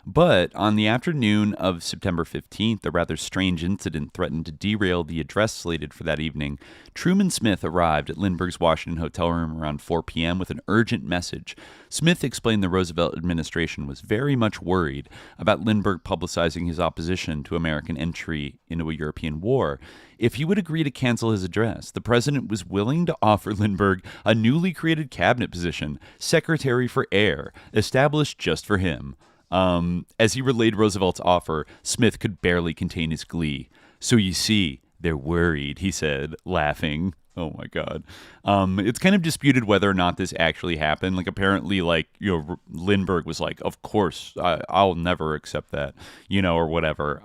But on the afternoon of September 15th, a rather strange incident threatened to derail the address slated for that evening. Truman Smith arrived at Lindbergh's Washington hotel room around 4 p.m. with an urgent message. Smith explained the Roosevelt administration was very much worried about Lindbergh publicizing his opposition to American entry into a European war. If he would agree to cancel his address, the president was willing to offer Lindbergh a newly created cabinet position, Secretary for Air, established just for him. As he relayed Roosevelt's offer, Smith could barely contain his glee. So you see, they're worried, he said, laughing. Oh my God. It's kind of disputed whether or not this actually happened. Apparently, Lindbergh was like, of course, I'll never accept that, or whatever.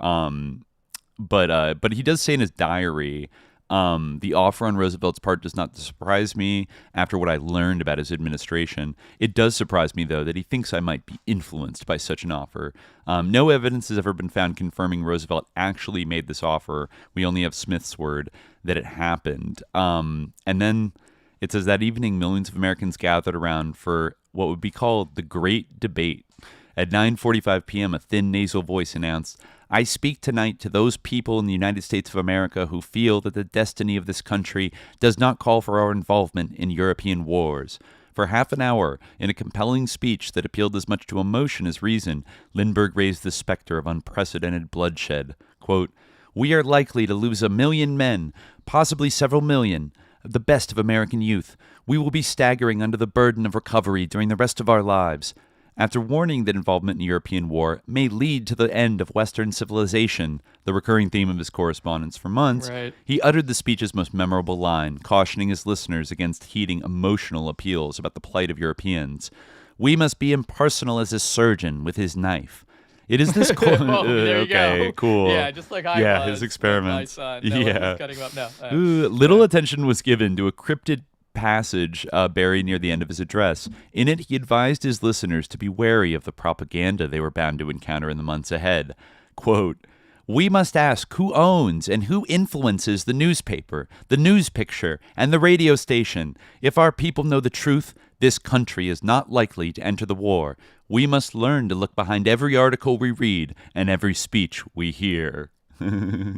But he does say in his diary, the offer on Roosevelt's part does not surprise me after what I learned about his administration. It does surprise me, though, that he thinks I might be influenced by such an offer. No evidence has ever been found confirming Roosevelt actually made this offer. We only have Smith's word that it happened. And then it says that evening, millions of Americans gathered around for what would be called the Great Debate. At 9:45 p.m., a thin nasal voice announced, I speak tonight to those people in the United States of America who feel that the destiny of this country does not call for our involvement in European wars. For half an hour, in a compelling speech that appealed as much to emotion as reason, Lindbergh raised the specter of unprecedented bloodshed. Quote, we are likely to lose 1 million men, possibly several million, the best of American youth. We will be staggering under the burden of recovery during the rest of our lives. After warning that involvement in European war may lead to the end of Western civilization, the recurring theme of his correspondence for months, he uttered the speech's most memorable line, cautioning his listeners against heeding emotional appeals about the plight of Europeans. We must be impersonal as a surgeon with his knife. It is this cool. Yeah, just like I was. His experiments. My son. No, cutting him up. No. Little attention was given to a cryptid passage buried near the end of his address. In it, he advised his listeners to be wary of the propaganda they were bound to encounter in the months ahead. Quote, we must ask who owns and who influences the newspaper, the news picture, and the radio station. If our people know the truth, this country is not likely to enter the war. We must learn to look behind every article we read and every speech we hear.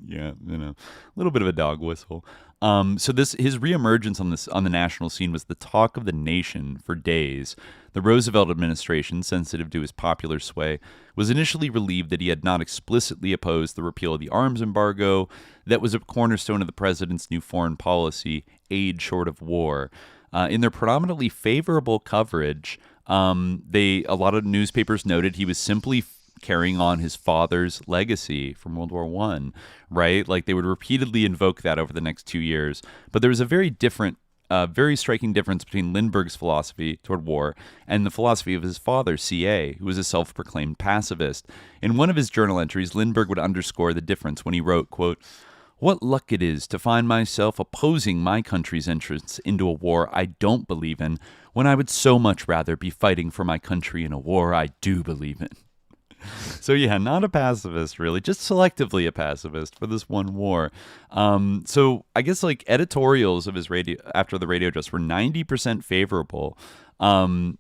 Yeah, a little bit of a dog whistle. So his reemergence on the national scene was the talk of the nation for days. The Roosevelt administration, sensitive to his popular sway, was initially relieved that he had not explicitly opposed the repeal of the arms embargo that was a cornerstone of the president's new foreign policy, aid short of war. In their predominantly favorable coverage, a lot of newspapers noted he was simply carrying on his father's legacy from World War I, right? Like they would repeatedly invoke that over the next 2 years. But there was a very striking difference between Lindbergh's philosophy toward war and the philosophy of his father, C.A., who was a self-proclaimed pacifist. In one of his journal entries, Lindbergh would underscore the difference when he wrote, quote, "What luck it is to find myself opposing my country's entrance into a war I don't believe in, when I would so much rather be fighting for my country in a war I do believe in." So yeah, not a pacifist really, just selectively a pacifist for this one war. So I guess like editorials of his after the radio address were 90% favorable. And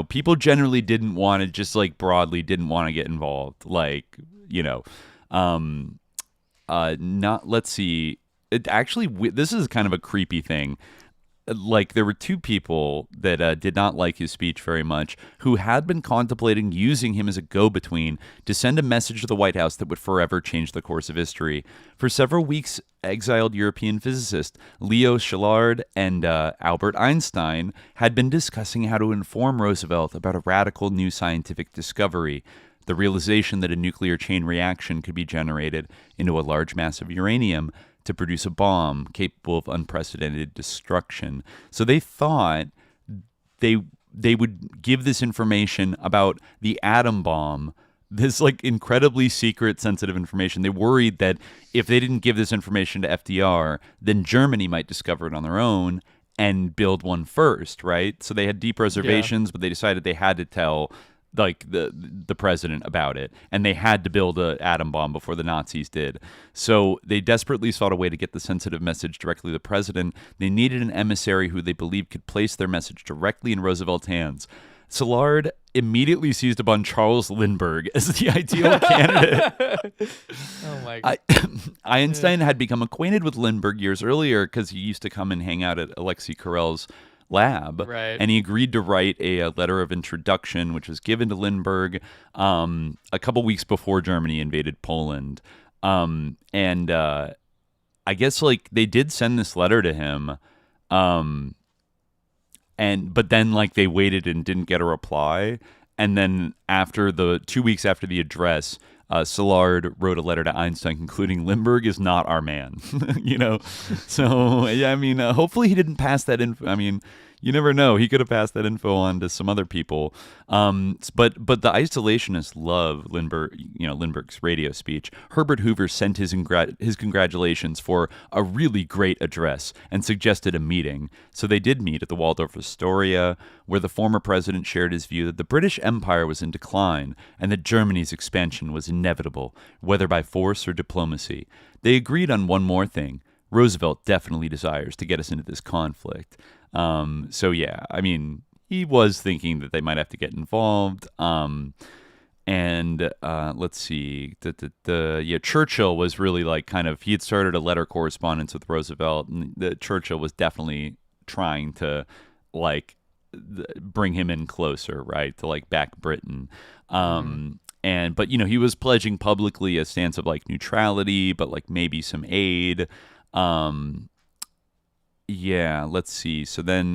people generally didn't want to just like broadly didn't want to get involved. Like, let's see. It actually, this is kind of a creepy thing. Like there were two people that did not like his speech very much who had been contemplating using him as a go-between to send a message to the White House that would forever change the course of history. For several weeks, exiled European physicists Leo Szilard and Albert Einstein had been discussing how to inform Roosevelt about a radical new scientific discovery, the realization that a nuclear chain reaction could be generated into a large mass of uranium to produce a bomb capable of unprecedented destruction. So they thought they would give this information about the atom bomb, this like incredibly secret, sensitive information. They worried that if they didn't give this information to FDR, then Germany might discover it on their own and build one first, right? So they had deep reservations, but they decided they had to tell like the president about it, and they had to build an atom bomb before the Nazis did. So they desperately sought a way to get the sensitive message directly to the president. They needed an emissary who they believed could place their message directly in Roosevelt's hands. Szilard immediately seized upon Charles Lindbergh as the ideal candidate. Oh my God. Einstein had become acquainted with Lindbergh years earlier because he used to come and hang out at Alexei Carrel's lab, right. And he agreed to write a letter of introduction, which was given to Lindbergh a couple weeks before Germany invaded Poland. I guess like they did send this letter to him, but then like they waited and didn't get a reply, and then after 2 weeks after the address, Szilard wrote a letter to Einstein concluding Lindbergh is not our man, So, yeah, I mean, hopefully he didn't pass that info. I mean, you never know. He could have passed that info on to some other people. But the isolationists love Lindbergh's radio speech. Herbert Hoover sent his congratulations for a really great address and suggested a meeting. So they did meet at the Waldorf Astoria, where the former president shared his view that the British Empire was in decline and that Germany's expansion was inevitable, whether by force or diplomacy. They agreed on one more thing. Roosevelt definitely desires to get us into this conflict. So yeah, I mean, he was thinking that they might have to get involved. Let's see, Churchill was really like kind of, he had started a letter correspondence with Roosevelt, and Churchill was definitely trying to like bring him in closer, right, to like back Britain. But he was pledging publicly a stance of like neutrality, but like maybe some aid. Yeah, let's see. So then,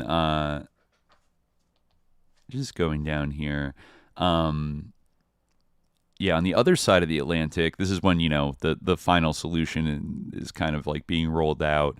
just going down here. On the other side of the Atlantic, this is when, the final solution is kind of like being rolled out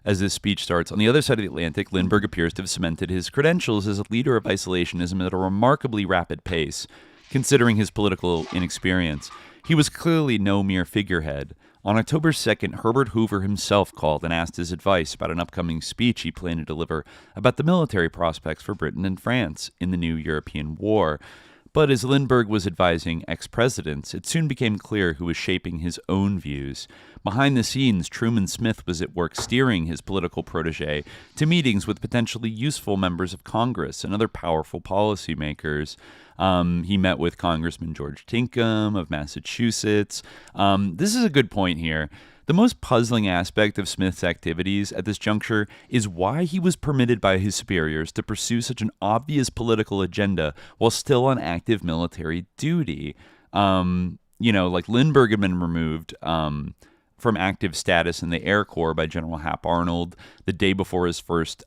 as this speech starts. On the other side of the Atlantic, Lindbergh appears to have cemented his credentials as a leader of isolationism at a remarkably rapid pace, considering his political inexperience. He was clearly no mere figurehead. On October 2nd, Herbert Hoover himself called and asked his advice about an upcoming speech he planned to deliver about the military prospects for Britain and France in the new European war. But as Lindbergh was advising ex-presidents, it soon became clear who was shaping his own views. Behind the scenes, Truman Smith was at work steering his political protege to meetings with potentially useful members of Congress and other powerful policymakers. He met with Congressman George Tinkham of Massachusetts. This is a good point here. The most puzzling aspect of Smith's activities at this juncture is why he was permitted by his superiors to pursue such an obvious political agenda while still on active military duty. Like Lindbergh had been removed from active status in the Air Corps by General Hap Arnold the day before his first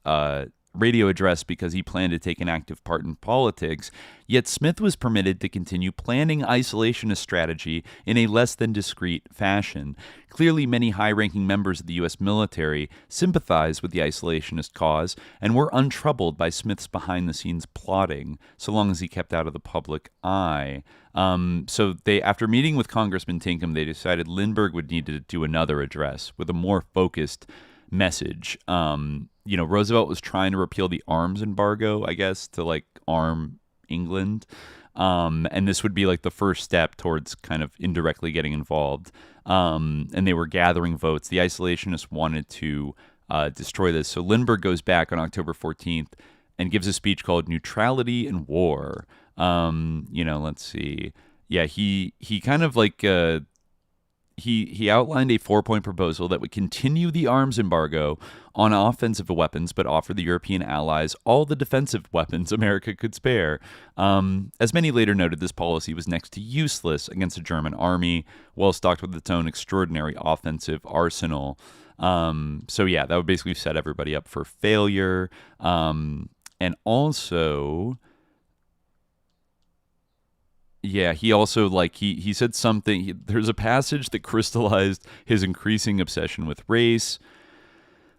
radio address because he planned to take an active part in politics, yet Smith was permitted to continue planning isolationist strategy in a less than discreet fashion. Clearly, many high-ranking members of the U.S. military sympathized with the isolationist cause and were untroubled by Smith's behind-the-scenes plotting, so long as he kept out of the public eye. So after meeting with Congressman Tinkham, they decided Lindbergh would need to do another address with a more focused message. Roosevelt was trying to repeal the arms embargo, I guess, to arm England. And this would be the first step towards kind of indirectly getting involved. And they were gathering votes. The isolationists wanted to destroy this. So Lindbergh goes back on October 14th and gives a speech called Neutrality and War. Let's see. Yeah, he kind of He outlined a 4-point proposal that would continue the arms embargo on offensive weapons, but offer the European allies all the defensive weapons America could spare. As many later noted, this policy was next to useless against a German army, well stocked with its own extraordinary offensive arsenal. That would basically set everybody up for failure. And also... Yeah, he also, he said something, there's a passage that crystallized his increasing obsession with race.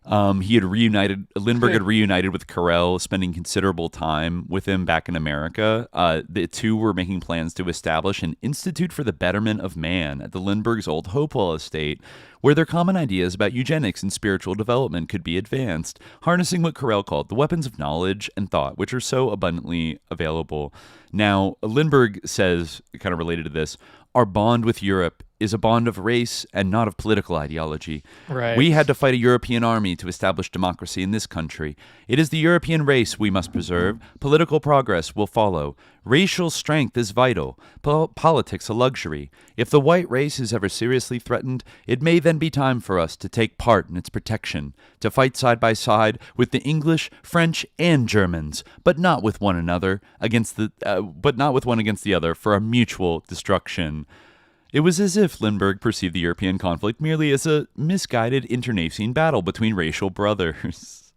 Lindbergh had reunited with Carrel, spending considerable time with him back in America. The two were making plans to establish an Institute for the Betterment of Man at the Lindbergh's old Hopewell estate, where their common ideas about eugenics and spiritual development could be advanced, harnessing what Carrel called the weapons of knowledge and thought, which are so abundantly available. Now, Lindbergh says, kind of related to this, our bond with Europe is a bond of race and not of political ideology. Right. We had to fight a European army to establish democracy in this country. It is the European race we must preserve. Political progress will follow. Racial strength is vital. Politics a luxury. If the white race is ever seriously threatened, it may then be time for us to take part in its protection, to fight side by side with the English, French, and Germans, but not with one against the other for a mutual destruction. It was as if Lindbergh perceived the European conflict merely as a misguided internecine battle between racial brothers.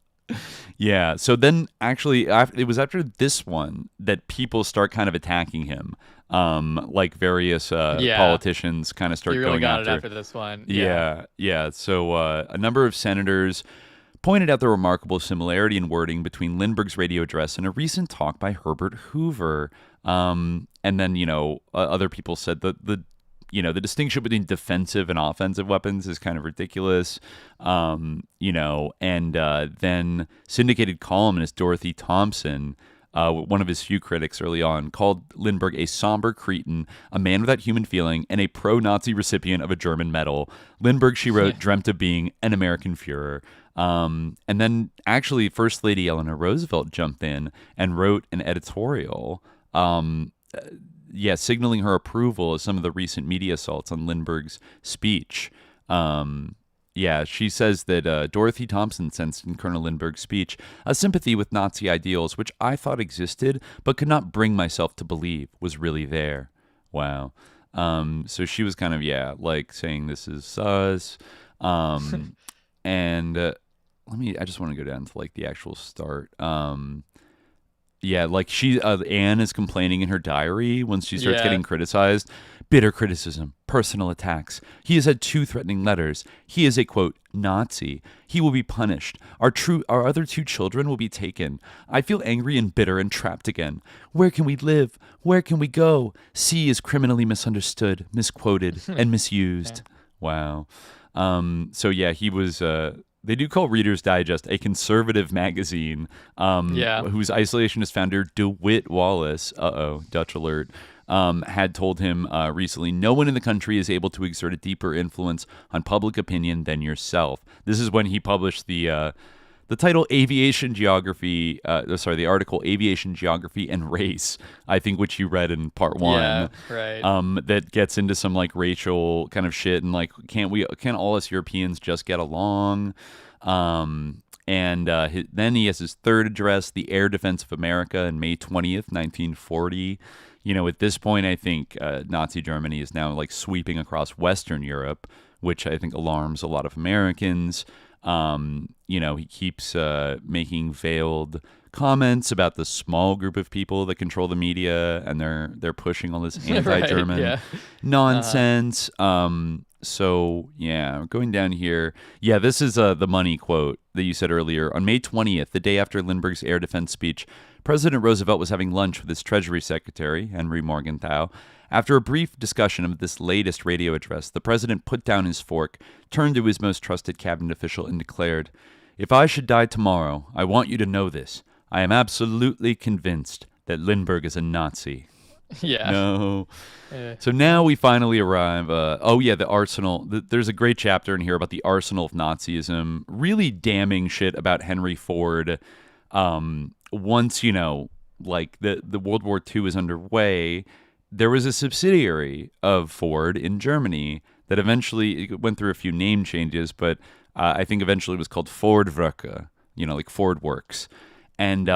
Yeah, so then actually, it was after this one that people start kind of attacking him. Various politicians kind of start really going got after. It after this one. Yeah. So a number of senators pointed out the remarkable similarity in wording between Lindbergh's radio address and a recent talk by Herbert Hoover. And then, other people said that the distinction between defensive and offensive weapons is kind of ridiculous. Then syndicated columnist Dorothy Thompson, one of his few critics early on, called Lindbergh a somber cretin, a man without human feeling, and a pro-Nazi recipient of a German medal. Lindbergh, she wrote, dreamt of being an American Führer. And then actually First Lady Eleanor Roosevelt jumped in and wrote an editorial signaling her approval of some of the recent media assaults on Lindbergh's speech. She says that Dorothy Thompson sensed in Colonel Lindbergh's speech a sympathy with Nazi ideals, which I thought existed, but could not bring myself to believe was really there. Wow. So she was kind of, saying this is sus. I just want to go down to the actual start. Anne is complaining in her diary when she starts getting criticized. Bitter criticism, personal attacks. He has had 2 threatening letters. He is a, quote, Nazi. He will be punished. Our other 2 children will be taken. I feel angry and bitter and trapped again. Where can we live? Where can we go? C is criminally misunderstood, misquoted, and misused. Wow. He was... they do call Reader's Digest a conservative magazine. Whose isolationist founder DeWitt Wallace, Dutch alert, had told him recently, no one in the country is able to exert a deeper influence on public opinion than yourself. This is when he published the title Aviation Geography, the article Aviation Geography and Race, I think, which you read in part 1. Yeah, right. That gets into some like racial kind of shit and like, can't all us Europeans just get along? Then he has his third address, The Air Defense of America, in May 20th, 1940. At this point, I think Nazi Germany is now like sweeping across Western Europe, which I think alarms a lot of Americans. He keeps making veiled comments about the small group of people that control the media, and they're pushing all this anti-German nonsense. So yeah, going down here. Yeah, this is the money quote that you said earlier. On May 20th, the day after Lindbergh's air defense speech, President Roosevelt was having lunch with his Treasury Secretary, Henry Morgenthau. After a brief discussion of this latest radio address, the president put down his fork, turned to his most trusted cabinet official, and declared, "If I should die tomorrow, I want you to know this. I am absolutely convinced that Lindbergh is a Nazi." Yeah. No. So now we finally arrive. The arsenal. There's a great chapter in here about the arsenal of Nazism. Really damning shit about Henry Ford. Once, the World War II is underway, there was a subsidiary of Ford in Germany that eventually went through a few name changes, but I think eventually it was called Fordwerke, like Ford Works. And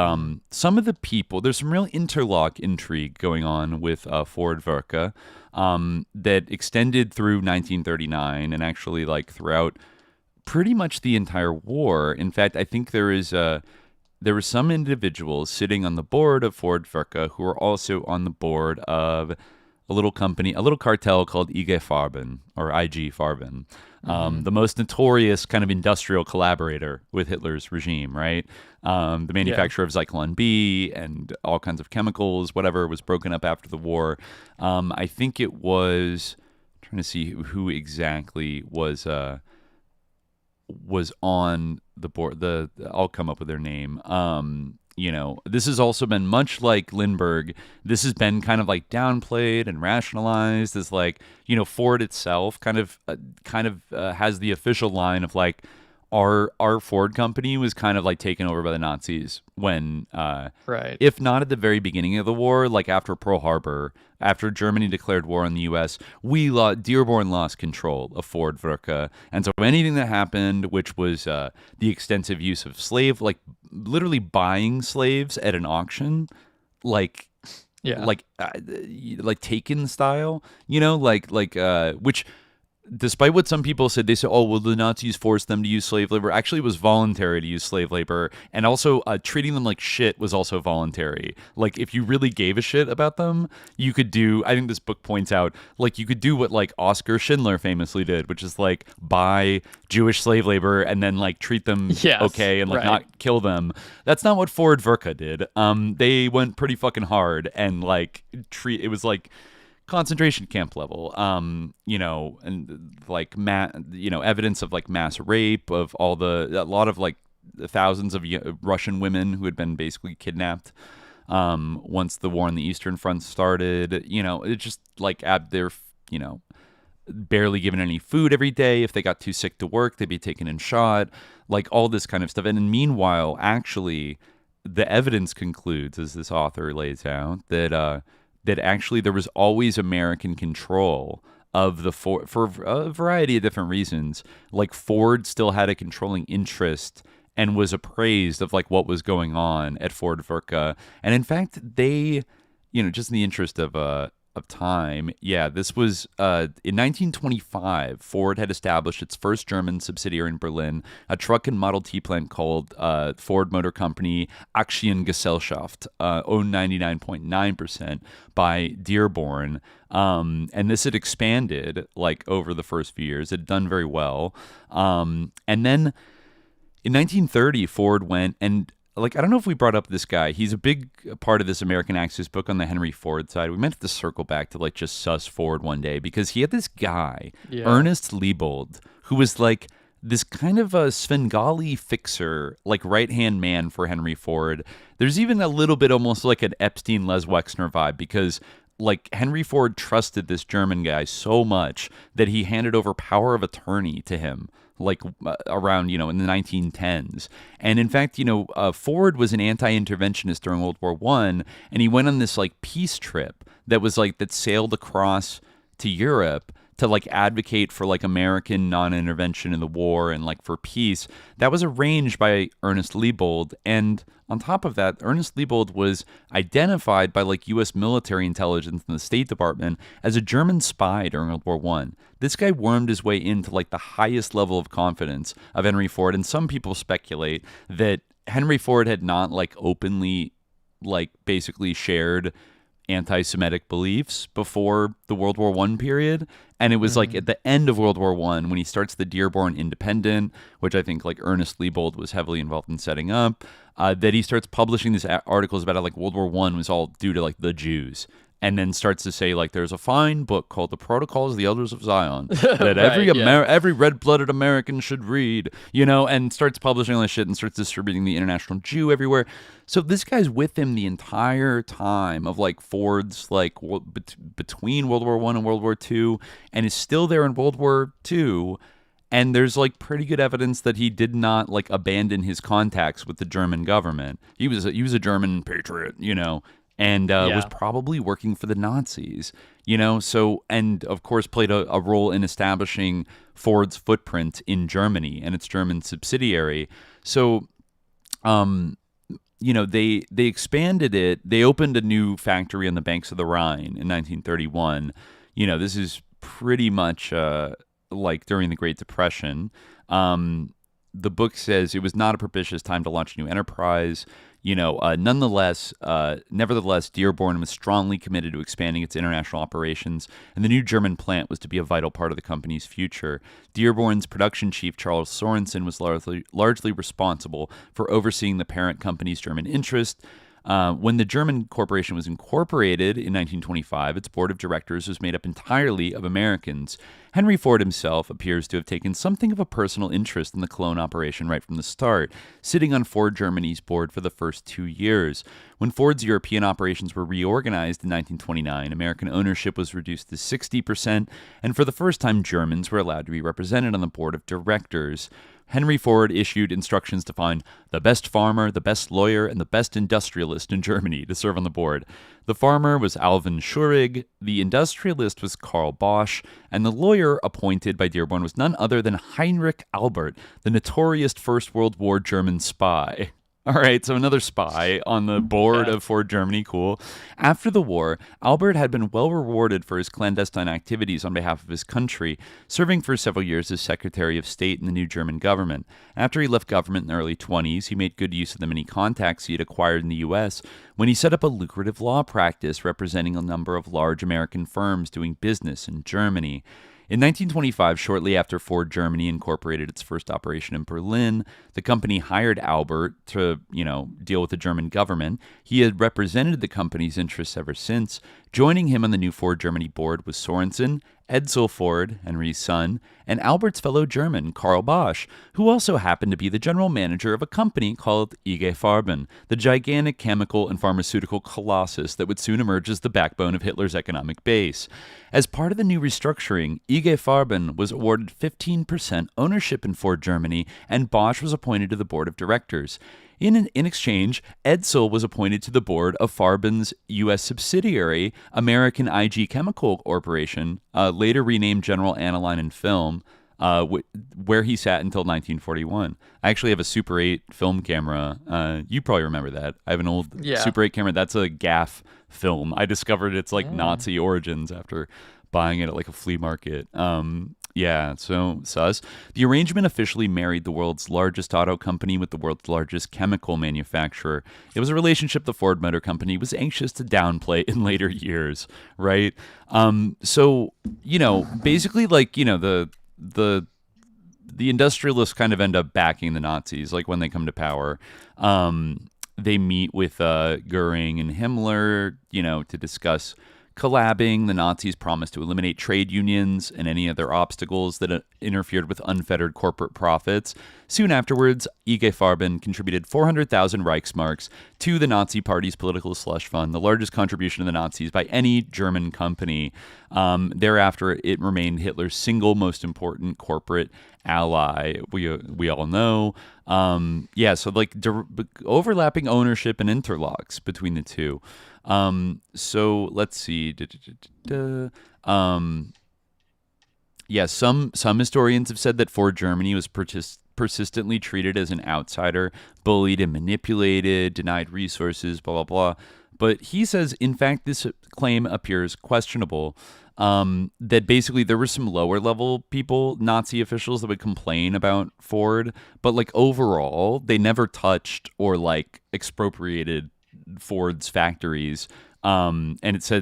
some of the people, there's some real interlock intrigue going on with Fordwerke that extended through 1939 and actually like throughout pretty much the entire war. In fact, I think there were some individuals sitting on the board of Fordwerke who were also on the board of a little cartel called IG Farben, or IG Farben, the most notorious kind of industrial collaborator with Hitler's regime, right? The manufacturer of Zyklon B and all kinds of chemicals, whatever, was broken up after the war. I think it was, I'm trying to see who exactly was on the board. I'll come up with their name. This has also been much like Lindbergh. This has been kind of like downplayed and rationalized as like, Ford itself kind of has the official line of like, our Ford company was kind of like taken over by the Nazis when, if not at the very beginning of the war, like after Pearl Harbor, after Germany declared war on the U.S., Dearborn lost control of Fordwerke. And so anything that happened, which was the extensive use of literally buying slaves at an auction, like Taken style, which, despite what some people said, they said, oh, well, the Nazis forced them to use slave labor. Actually, it was voluntary to use slave labor. And also, treating them like shit was also voluntary. Like, if you really gave a shit about them, you could do, I think this book points out, like, you could do what, like, Oskar Schindler famously did, which is, like, buy Jewish slave labor and then, like, treat them okay and, like, not kill them. That's not what Fordwerke did. They went pretty fucking hard and, like, it was, like, concentration camp level, and like evidence of like mass rape of a lot of like thousands of Russian women who had been basically kidnapped once the war on the Eastern Front started. It just like they're barely given any food every day. If they got too sick to work, they'd be taken and shot. Like all this kind of stuff. And meanwhile, actually, the evidence concludes, as this author lays out, that actually there was always American control of the Ford for a variety of different reasons. Like Ford still had a controlling interest and was appraised of like what was going on at Fordwerke. And in fact, they, just in the interest of time, this was in 1925. Ford had established its first German subsidiary in Berlin, a truck and Model T plant called Ford Motor Company Aktiengesellschaft, owned 99.9% by Dearborn. And this had expanded like over the first few years. It had done very well. And then in 1930, Ford went and, like, I don't know if we brought up this guy. He's a big part of this American Axis book on the Henry Ford side. We meant to circle back to, like, just suss Ford one day because he had this guy, Ernest Liebold, who was, like, this kind of a Svengali fixer, like right-hand man for Henry Ford. There's even a little bit almost like an Epstein-Les Wexner vibe, because like Henry Ford trusted this German guy so much that he handed over power of attorney to him, like around, in the 1910s. And in fact, Ford was an anti-interventionist during World War I, and he went on this like peace trip that sailed across to Europe to like advocate for like American non-intervention in the war and like for peace. That was arranged by Ernest Liebold. And on top of that, Ernest Liebold was identified by like U.S. military intelligence and the State Department as a German spy during World War I. This guy wormed his way into like the highest level of confidence of Henry Ford. And some people speculate that Henry Ford had not like openly like basically shared anti-Semitic beliefs before the World War I period. And it was like at the end of World War I when he starts the Dearborn Independent, which I think like Ernest Liebold was heavily involved in setting up, that he starts publishing these articles about how like World War I was all due to like the Jews. And then starts to say, like, there's a fine book called The Protocols of the Elders of Zion that every red-blooded American should read, and starts publishing all this shit and starts distributing the International Jew everywhere. So this guy's with him the entire time of, like, Ford's, like, between World War I and World War II, and is still there in World War II. And there's, like, pretty good evidence that he did not, like, abandon his contacts with the German government. He was a German patriot, and was probably working for the Nazis, and of course played a role in establishing Ford's footprint in Germany and its German subsidiary. So, they expanded it. They opened a new factory on the banks of the Rhine in 1931. This is pretty much like during the Great Depression. The book says it was not a propitious time to launch a new enterprise. Nevertheless, Dearborn was strongly committed to expanding its international operations, and the new German plant was to be a vital part of the company's future. Dearborn's production chief, Charles Sorensen, was largely responsible for overseeing the parent company's German interest. When the German corporation was incorporated in 1925, its board of directors was made up entirely of Americans. Henry Ford himself appears to have taken something of a personal interest in the Cologne operation right from the start, sitting on Ford Germany's board for the first 2 years. When Ford's European operations were reorganized in 1929, American ownership was reduced to 60%, and for the first time, Germans were allowed to be represented on the board of directors. Henry Ford issued instructions to find the best farmer, the best lawyer, and the best industrialist in Germany to serve on the board. The farmer was Alvin Schurig, the industrialist was Karl Bosch, and the lawyer appointed by Dearborn was none other than Heinrich Albert, the notorious First World War German spy. All right, so another spy on the board of Ford Germany, cool. After the war, Albert had been well rewarded for his clandestine activities on behalf of his country, serving for several years as Secretary of State in the new German government. After he left government in the early 1920s, he made good use of the many contacts he had acquired in the U.S. when he set up a lucrative law practice representing a number of large American firms doing business in Germany. In 1925, shortly after Ford Germany incorporated its first operation in Berlin, the company hired Albert to, deal with the German government. He had represented the company's interests ever since. Joining him on the new Ford Germany board was Sorensen, Edsel Ford, Henry's son, and Albert's fellow German, Karl Bosch, who also happened to be the general manager of a company called IG Farben, the gigantic chemical and pharmaceutical colossus that would soon emerge as the backbone of Hitler's economic base. As part of the new restructuring, IG Farben was awarded 15% ownership in Ford Germany, and Bosch was appointed to the board of directors. In exchange, Edsel was appointed to the board of Farben's U.S. subsidiary, American IG Chemical Corporation, later renamed General Aniline and Film, where he sat until 1941. I actually have a Super 8 film camera. You probably remember that. I have an old Super 8 camera. That's a gaff film. I discovered its Nazi origins after buying it at like a flea market. So sus. The arrangement officially married the world's largest auto company with the world's largest chemical manufacturer. It was a relationship the Ford Motor Company was anxious to downplay in later years, right? Basically like, the industrialists kind of end up backing the Nazis, like when they come to power. They meet with Goering and Himmler, to discuss collabing, the Nazis promised to eliminate trade unions and any other obstacles that interfered with unfettered corporate profits. Soon afterwards, IG Farben contributed 400,000 Reichsmarks to the Nazi Party's political slush fund, the largest contribution to the Nazis by any German company. Thereafter, it remained Hitler's single most important corporate ally. We all know. So like overlapping ownership and interlocks between the two. So let's see. Some historians have said that Ford Germany was persistently treated as an outsider, bullied and manipulated, denied resources, blah, blah, blah. But he says, in fact, this claim appears questionable. That basically there were some lower level people, Nazi officials, that would complain about Ford, but like overall, they never touched or like expropriated Ford's factories. And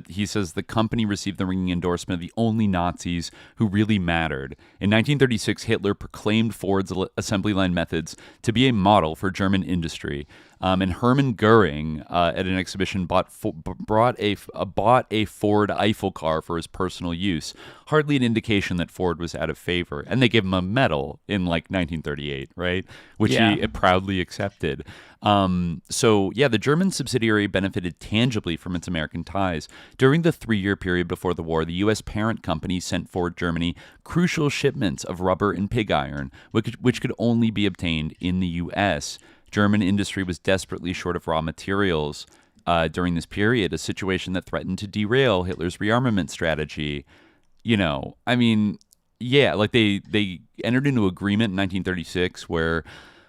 he says the company received the ringing endorsement of the only Nazis who really mattered. In 1936, Hitler proclaimed Ford's assembly line methods to be a model for German industry. And Hermann Goering at an exhibition bought a Ford Eiffel car for his personal use. Hardly an indication that Ford was out of favor. And they gave him a medal in like 1938, right? Which he proudly accepted. The German subsidiary benefited tangibly from its American ties. During the 3-year period before the war, the U.S. parent company sent Ford Germany crucial shipments of rubber and pig iron, which could only be obtained in the U.S. German industry was desperately short of raw materials during this period, a situation that threatened to derail Hitler's rearmament strategy. They entered into agreement in 1936 where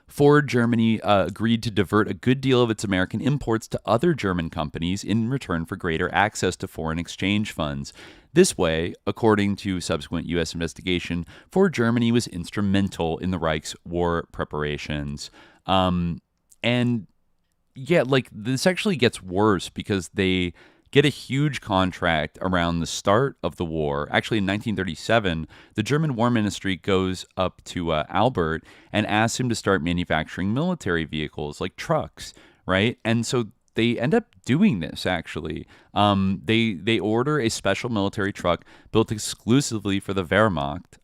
Ford Germany agreed to divert a good deal of its American imports to other German companies in return for greater access to foreign exchange funds. This way, according to subsequent U.S. investigation, Ford Germany was instrumental in the Reich's war preparations. This actually gets worse because they get a huge contract around the start of the war. Actually, in 1937, the German War Ministry goes up to Albert and asks him to start manufacturing military vehicles like trucks, right? And so they end up doing this, actually. They order a special military truck built exclusively for the Wehrmacht.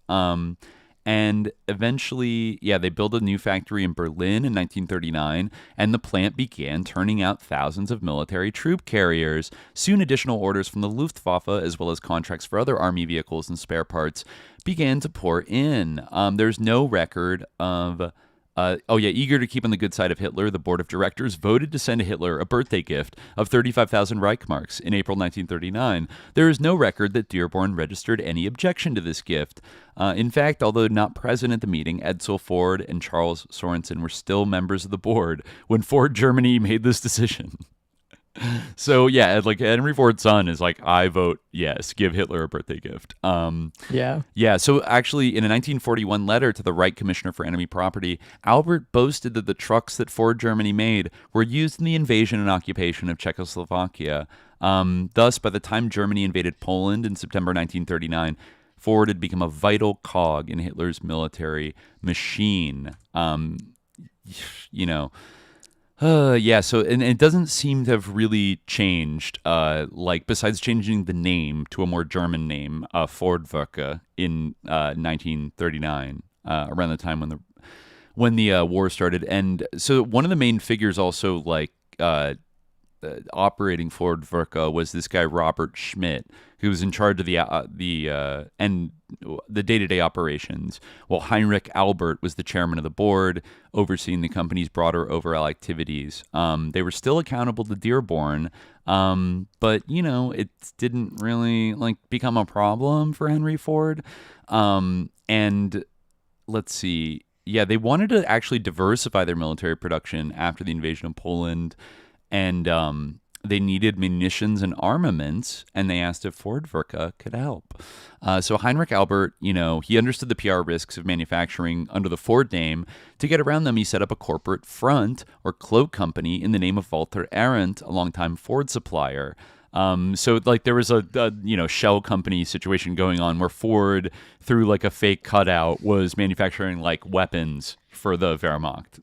And eventually, they built a new factory in Berlin in 1939, and the plant began turning out thousands of military troop carriers. Soon, additional orders from the Luftwaffe, as well as contracts for other army vehicles and spare parts, began to pour in. There's no record of... eager to keep on the good side of Hitler, the board of directors voted to send Hitler a birthday gift of 35,000 Reichsmarks in April 1939. There is no record that Dearborn registered any objection to this gift. In fact, although not present at the meeting, Edsel Ford and Charles Sorensen were still members of the board when Ford Germany made this decision. So Henry Ford's son is like, I vote yes, give Hitler a birthday gift. So actually in a 1941 letter to the Reich Commissioner for Enemy Property, Albert boasted that the trucks that Ford Germany made were used in the invasion and occupation of Czechoslovakia. Thus, by the time Germany invaded Poland in September 1939, Ford had become a vital cog in Hitler's military machine. So it doesn't seem to have really changed, besides changing the name to a more German name, Fordwerke in 1939, around the time when the war started. And so one of the main figures also operating Fordwerke was this guy Robert Schmidt, who was in charge of the day-to-day operations, while Heinrich Albert was the chairman of the board, overseeing the company's broader overall activities. They were still accountable to Dearborn, but it didn't really become a problem for Henry Ford. And let's see, they wanted to actually diversify their military production after the invasion of Poland. And they needed munitions and armaments, and they asked if Fordwerke could help. So Heinrich Albert, he understood the PR risks of manufacturing under the Ford name. To get around them, he set up a corporate front or cloak company in the name of Walter Arendt, a longtime Ford supplier. So there was a shell company situation going on where Ford, through a fake cutout, was manufacturing weapons for the Wehrmacht,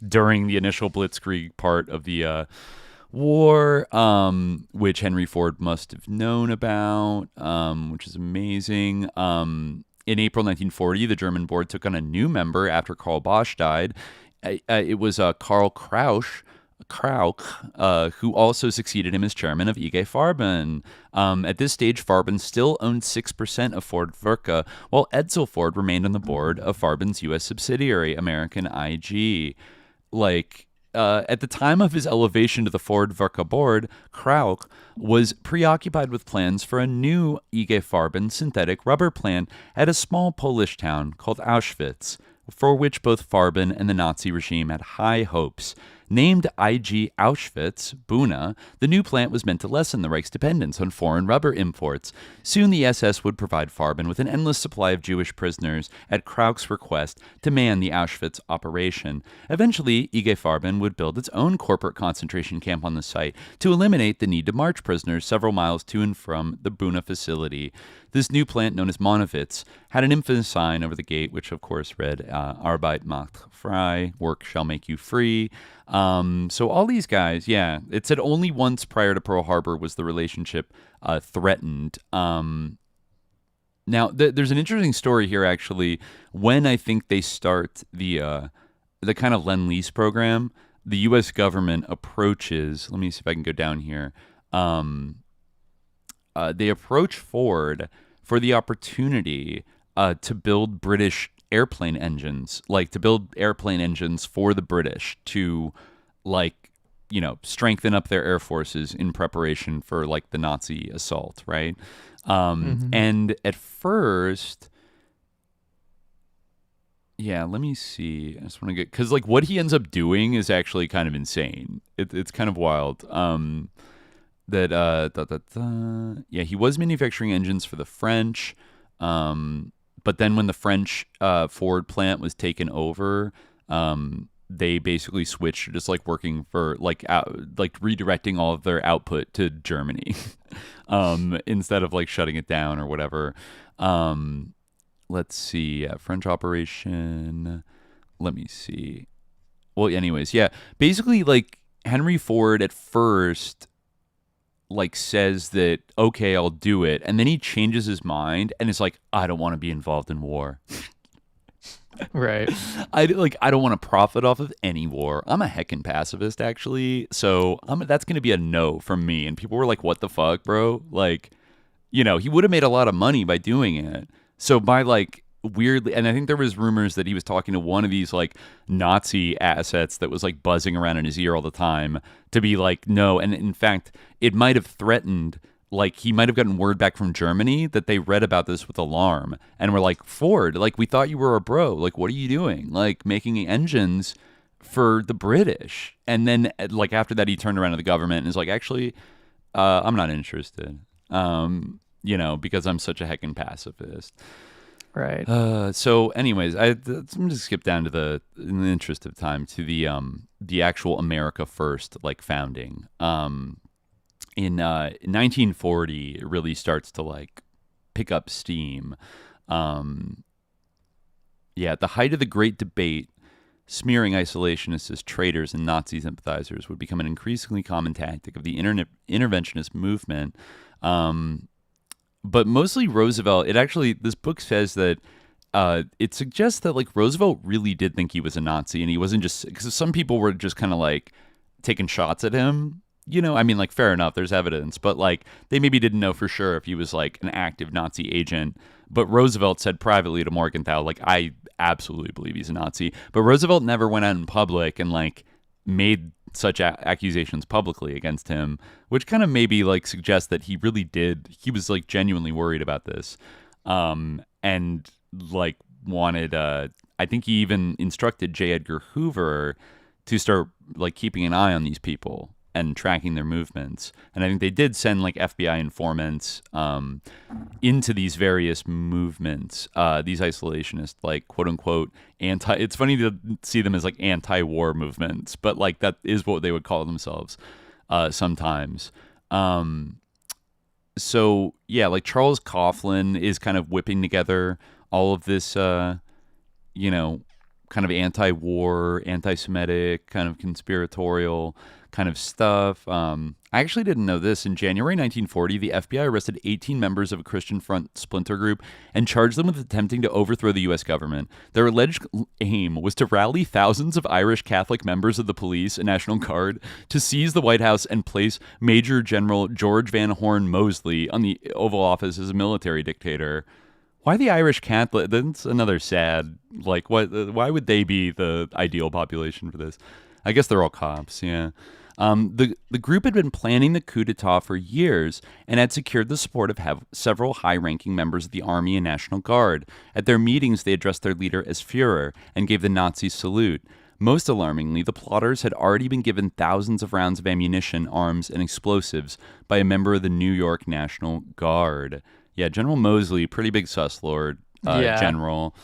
during the initial blitzkrieg part of the War, which Henry Ford must have known about, which is amazing. In April 1940, the German board took on a new member after Karl Bosch died. It was Karl Krauch, who also succeeded him as chairman of IG Farben. At this stage, Farben still owned 6% of Ford Werke, while Edsel Ford remained on the board of Farben's U.S. subsidiary, American IG. At the time of his elevation to the Ford Werke board, Krauch was preoccupied with plans for a new IG Farben synthetic rubber plant at a small Polish town called Auschwitz, for which both Farben and the Nazi regime had high hopes. Named IG Auschwitz, Buna, the new plant was meant to lessen the Reich's dependence on foreign rubber imports. Soon the SS would provide Farben with an endless supply of Jewish prisoners at Krauch's request to man the Auschwitz operation. Eventually, IG Farben would build its own corporate concentration camp on the site to eliminate the need to march prisoners several miles to and from the Buna facility. This new plant, known as Monowitz, had an infamous sign over the gate, which of course read, Arbeit macht frei, work shall make you free. So all these guys, yeah, it said only once prior to Pearl Harbor was the relationship threatened. Now, there's an interesting story here, actually. When I think they start the kind of Lend-Lease program, the U.S. government approaches, let me see if I can go down here. They approach Ford for the opportunity to build British airplane engines, to build airplane engines for the British to, strengthen up their air forces in preparation for, the Nazi assault, right? And at first, yeah, let me see. I just want to get, because, what he ends up doing is actually kind of insane. It's kind of wild. Yeah, he was manufacturing engines for the French, but then when the French Ford plant was taken over, they basically switched to just working for redirecting all of their output to Germany instead of shutting it down or whatever. Let's see, French operation. Let me see. Well, anyways, yeah, basically Henry Ford at first says that, okay, I'll do it. And then he changes his mind and is I don't want to be involved in war. Right. I don't want to profit off of any war. I'm a heckin' pacifist, actually. So that's going to be a no from me. And people were like, what the fuck, bro? He would have made a lot of money by doing it. So by weirdly, and I think there was rumors that he was talking to one of these Nazi assets that was buzzing around in his ear all the time to be no. And in fact, it might have threatened, he might have gotten word back from Germany that they read about this with alarm and were Ford, we thought you were a bro. What are you doing? Making engines for the British. And then after that, he turned around to the government and is actually, I'm not interested, because I'm such a heckin' pacifist. Right. So anyways, I'm going to skip down to in the interest of time, to the actual America First, founding. In 1940, it really starts to pick up steam. At the height of the Great Debate, smearing isolationists as traitors and Nazi sympathizers would become an increasingly common tactic of the interventionist movement. But mostly Roosevelt, this book says that it suggests that Roosevelt really did think he was a Nazi, and he wasn't just, because some people were just kind of taking shots at him. Fair enough, there's evidence, but they maybe didn't know for sure if he was an active Nazi agent. But Roosevelt said privately to Morgenthau, I absolutely believe he's a Nazi. But Roosevelt never went out in public and made such accusations publicly against him, which kind of maybe suggests that he really did. He was genuinely worried about this, and wanted. I think he even instructed J. Edgar Hoover to start keeping an eye on these people and tracking their movements. And I think they did send FBI informants into these various movements, these isolationist, quote unquote, it's funny to see them as anti-war movements, but that is what they would call themselves sometimes. So yeah, Charles Coughlin is kind of whipping together all of this, kind of anti-war, anti-Semitic, kind of conspiratorial kind of stuff. I actually didn't know this. In January 1940, the FBI arrested 18 members of a Christian Front splinter group and charged them with attempting to overthrow the U.S. government. Their alleged aim was to rally thousands of Irish Catholic members of the police and National Guard to seize the White House and place Major General George Van Horn Moseley on the Oval Office as a military dictator. Why the Irish Catholic? That's another sad, like, what? Why would they be the ideal population for this? I guess they're all cops, yeah. The group had been planning the coup d'etat for years and had secured the support of several high-ranking members of the Army and National Guard. At their meetings, they addressed their leader as Führer and gave the Nazi salute. Most alarmingly, the plotters had already been given thousands of rounds of ammunition, arms, and explosives by a member of the New York National Guard. Yeah, General Moseley, pretty big sus lord general.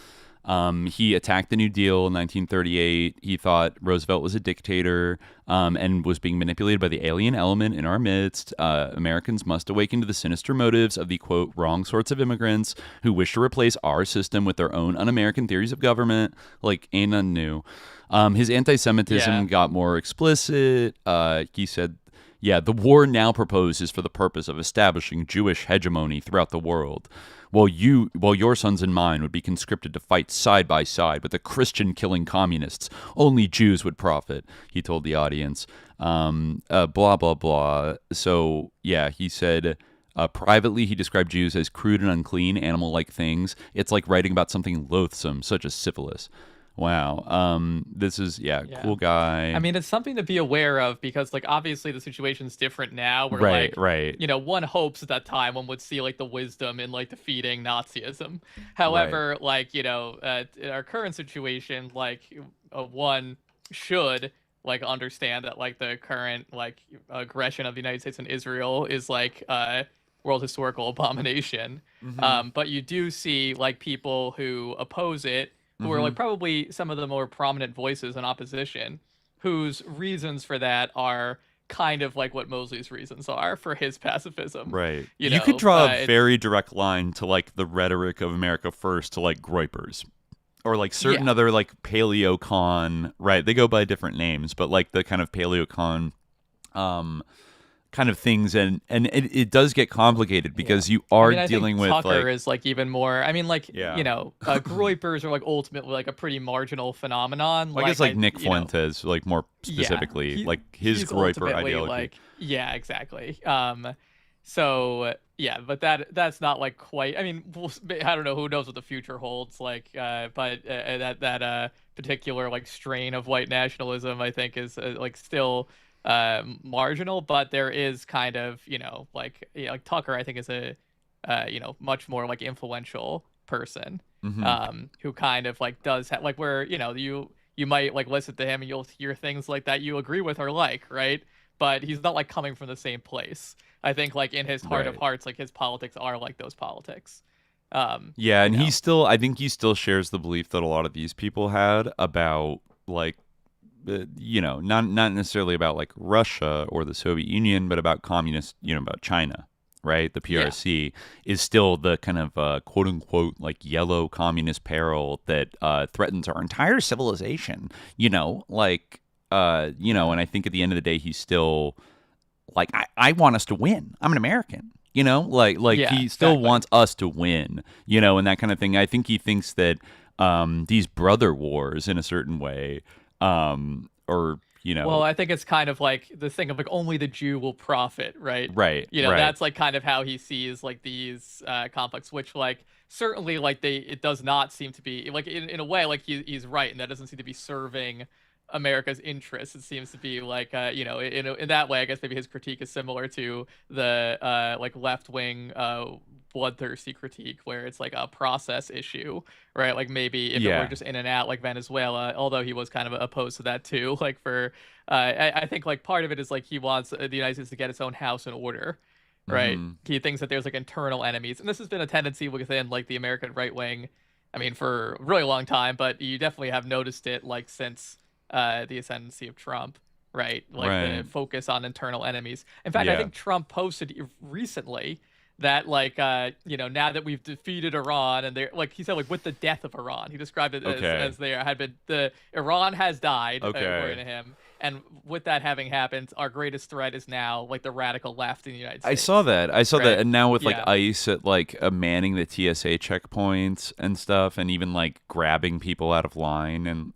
He attacked the New Deal in 1938. He thought Roosevelt was a dictator and was being manipulated by the alien element in our midst. Americans must awaken to the sinister motives of the, quote, wrong sorts of immigrants who wish to replace our system with their own un-American theories of government. Like, ain't nothing new. His anti-Semitism got more explicit. He said, yeah, the war now proposed is for the purpose of establishing Jewish hegemony throughout the world. While your sons and mine would be conscripted to fight side by side with the Christian-killing communists, only Jews would profit, he told the audience. Blah, blah, blah. So, yeah, he said, privately he described Jews as crude and unclean, animal-like things. It's like writing about something loathsome, such as syphilis. Wow. This is, cool guy. I mean, it's something to be aware of because, like, obviously the situation's different now. Where, right. You know, one hopes at that time one would see, like, the wisdom in, like, defeating Nazism. However, like, you know, in our current situation, like, one should, like, understand that, like, the current, like, aggression of the United States and Israel is, like, world historical abomination. Mm-hmm. But you do see, like, people who oppose it, who are like probably some of the more prominent voices in opposition, whose reasons for that are kind of like what Moseley's reasons are for his pacifism. Right. You could draw a very direct line to like the rhetoric of America First to like Groypers. Or like certain other like paleocon, right? They go by different names, but like the kind of paleocon kind of things, and it does get complicated because you are dealing with Tucker like is like even more. I mean, like you know, Groypers are like ultimately like a pretty marginal phenomenon. Well, I guess like Nick Fuentes, like more specifically, like his Groyper ideology. Like, yeah, exactly. So yeah, but that's not like quite. I mean, I don't know. Who knows what the future holds? Like, but that particular like strain of white nationalism, I think, is like still marginal, but there is kind of, you know, like Tucker, I think, is a you know, much more like influential person who kind of like does have like where, you know, you might like listen to him and you'll hear things like that you agree with or like, right? But he's not like coming from the same place. I think like in his heart of hearts, like his politics are like those politics. And he still, I think he still shares the belief that a lot of these people had about like, you know, not necessarily about like Russia or the Soviet Union, but about communist, you know, about China, right? The PRC is still the kind of quote unquote like yellow communist peril that threatens our entire civilization, you know, like, you know, and I think at the end of the day, he's still like, I want us to win. I'm an American, you know, like he still wants us to win, you know, and that kind of thing. I think he thinks that these brother wars in a certain way, or, you know, well, I think it's kind of like the thing of like only the Jew will profit, right? You know, that's like kind of how he sees like these conflicts, which like certainly like it does not seem to be like in a way like he's right, and that doesn't seem to be serving America's interests. It seems to be like you know, in that way, I guess maybe his critique is similar to the like left wing bloodthirsty critique, where it's like a process issue, right? Like maybe if it were just in and out like Venezuela, although he was kind of opposed to that too. Like for I think like part of it is like he wants the United States to get its own house in order, right? He thinks that there's like internal enemies, and this has been a tendency within like the American right wing. I mean, for a really long time, but you definitely have noticed it like since the ascendancy of Trump, right? Like the focus on internal enemies. In fact, I think Trump posted recently that like now that we've defeated Iran, and they're like he said, like with the death of Iran, he described it as there had been Iran has died, according to him. And with that having happened, our greatest threat is now like the radical left in the United States. I saw that, and now with like ICE at like manning the TSA checkpoints and stuff, and even like grabbing people out of line, and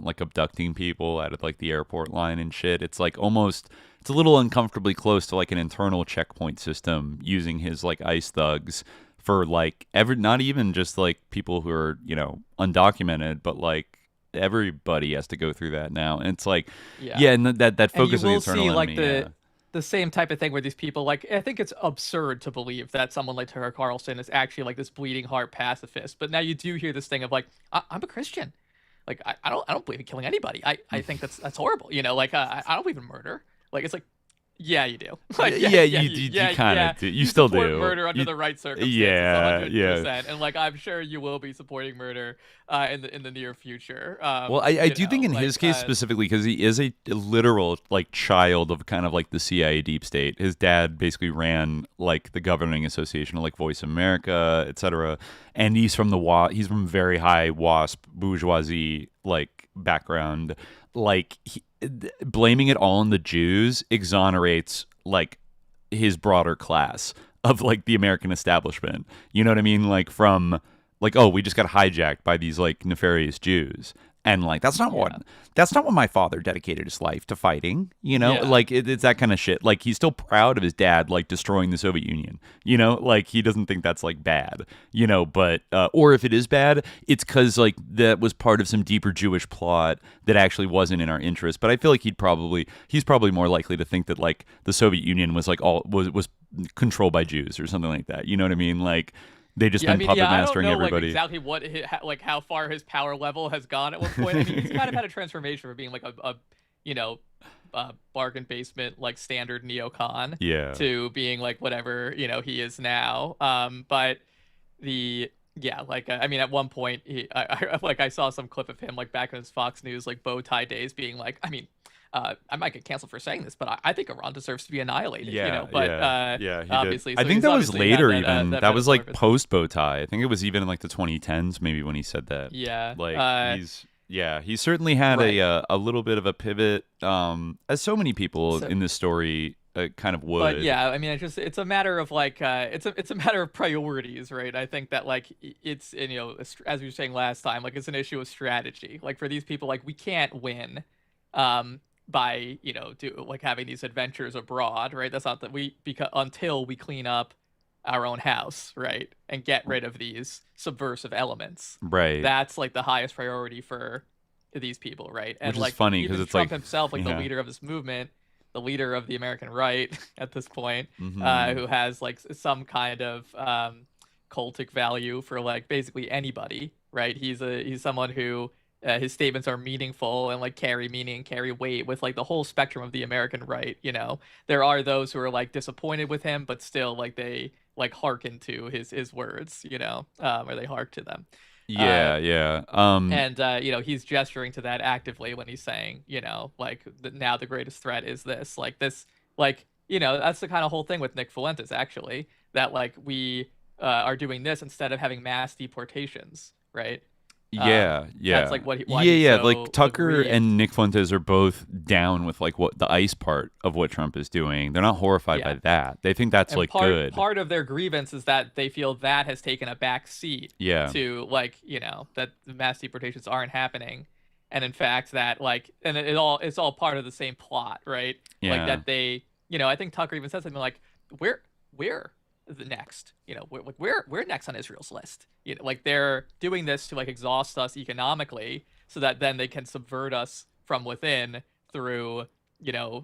like abducting people out of like the airport line and shit. It's like almost. It's a little uncomfortably close to like an internal checkpoint system using his like ICE thugs for like not even just like people who are undocumented, but like everybody has to go through that now. And it's like and that focus on the internal enemy. Like the same type of thing where these people like I think it's absurd to believe that someone like Tucker Carlson is actually like this bleeding heart pacifist. But now you do hear this thing of like I'm a Christian. Like I don't believe in killing anybody. I think that's horrible. Like I don't believe in murder. Like it's like, yeah, you do. Like, you kind of do. You still do. Murder under the right circumstances. 100%. And like I'm sure you will be supporting murder in the near future. Well, I do think in his case specifically, because he is a literal like child of kind of like the CIA deep state. His dad basically ran like the governing association of like Voice of America, etc. And he's from very high WASP bourgeoisie like background. Like blaming it all on the Jews exonerates like his broader class of like the American establishment. You know what I mean? Like from like, oh, we just got hijacked by these like nefarious Jews. And like that's not what my father dedicated his life to fighting, like it's that kind of shit. Like he's still proud of his dad like destroying the Soviet Union, like he doesn't think that's like bad, but or if it is bad, it's because like that was part of some deeper Jewish plot that actually wasn't in our interest. But I feel like he's probably more likely to think that like the Soviet Union was like was controlled by Jews or something like that. You know what I mean? Like. They just been puppet mastering everybody. I don't know exactly how far his power level has gone at one point. I mean, he's kind of had a transformation from being like a bargain basement like standard neocon to being like whatever he is now. But I mean, at one point I saw some clip of him like back in his Fox News like bow tie days being like, I mean. I might get canceled for saying this, but I think Iran deserves to be annihilated. Obviously, I think that was later even. That was like post bow tie. I think it was even in like the 2010s maybe when he said that. Yeah, like he certainly had a little bit of a pivot, as so many people in this story kind of would. But yeah, I mean, it's a matter of like it's a matter of priorities, right? I think that like it's as we were saying last time, like it's an issue of strategy. Like for these people, like we can't win. By having these adventures abroad, right? That's not that until we clean up our own house, right, and get rid of these subversive elements, right? That's like the highest priority for these people, right? And which like is funny because it's Trump like himself, like the leader of this movement, the leader of the American right at this point, who has like some kind of cultic value for like basically anybody, right? He's someone who. His statements are meaningful and like carry meaning, carry weight with like the whole spectrum of the American right. There are those who are like disappointed with him, but still like they like hearken to his words, or they hark to them. And he's gesturing to that actively when he's saying, like now the greatest threat is this, that's the kind of whole thing with Nick Fuentes actually, that like we are doing this instead of having mass deportations, right? That's like what like Tucker and Nick Fuentes are both down with like what the ICE part of what Trump is doing. They're not horrified by that. They think that's like good. Part of their grievance is that they feel that has taken a back seat to like that the mass deportations aren't happening, and in fact that like and it's all part of the same plot, right? Like that they I think Tucker even said something like we're the next, we're next on Israel's list. Like they're doing this to like exhaust us economically so that then they can subvert us from within through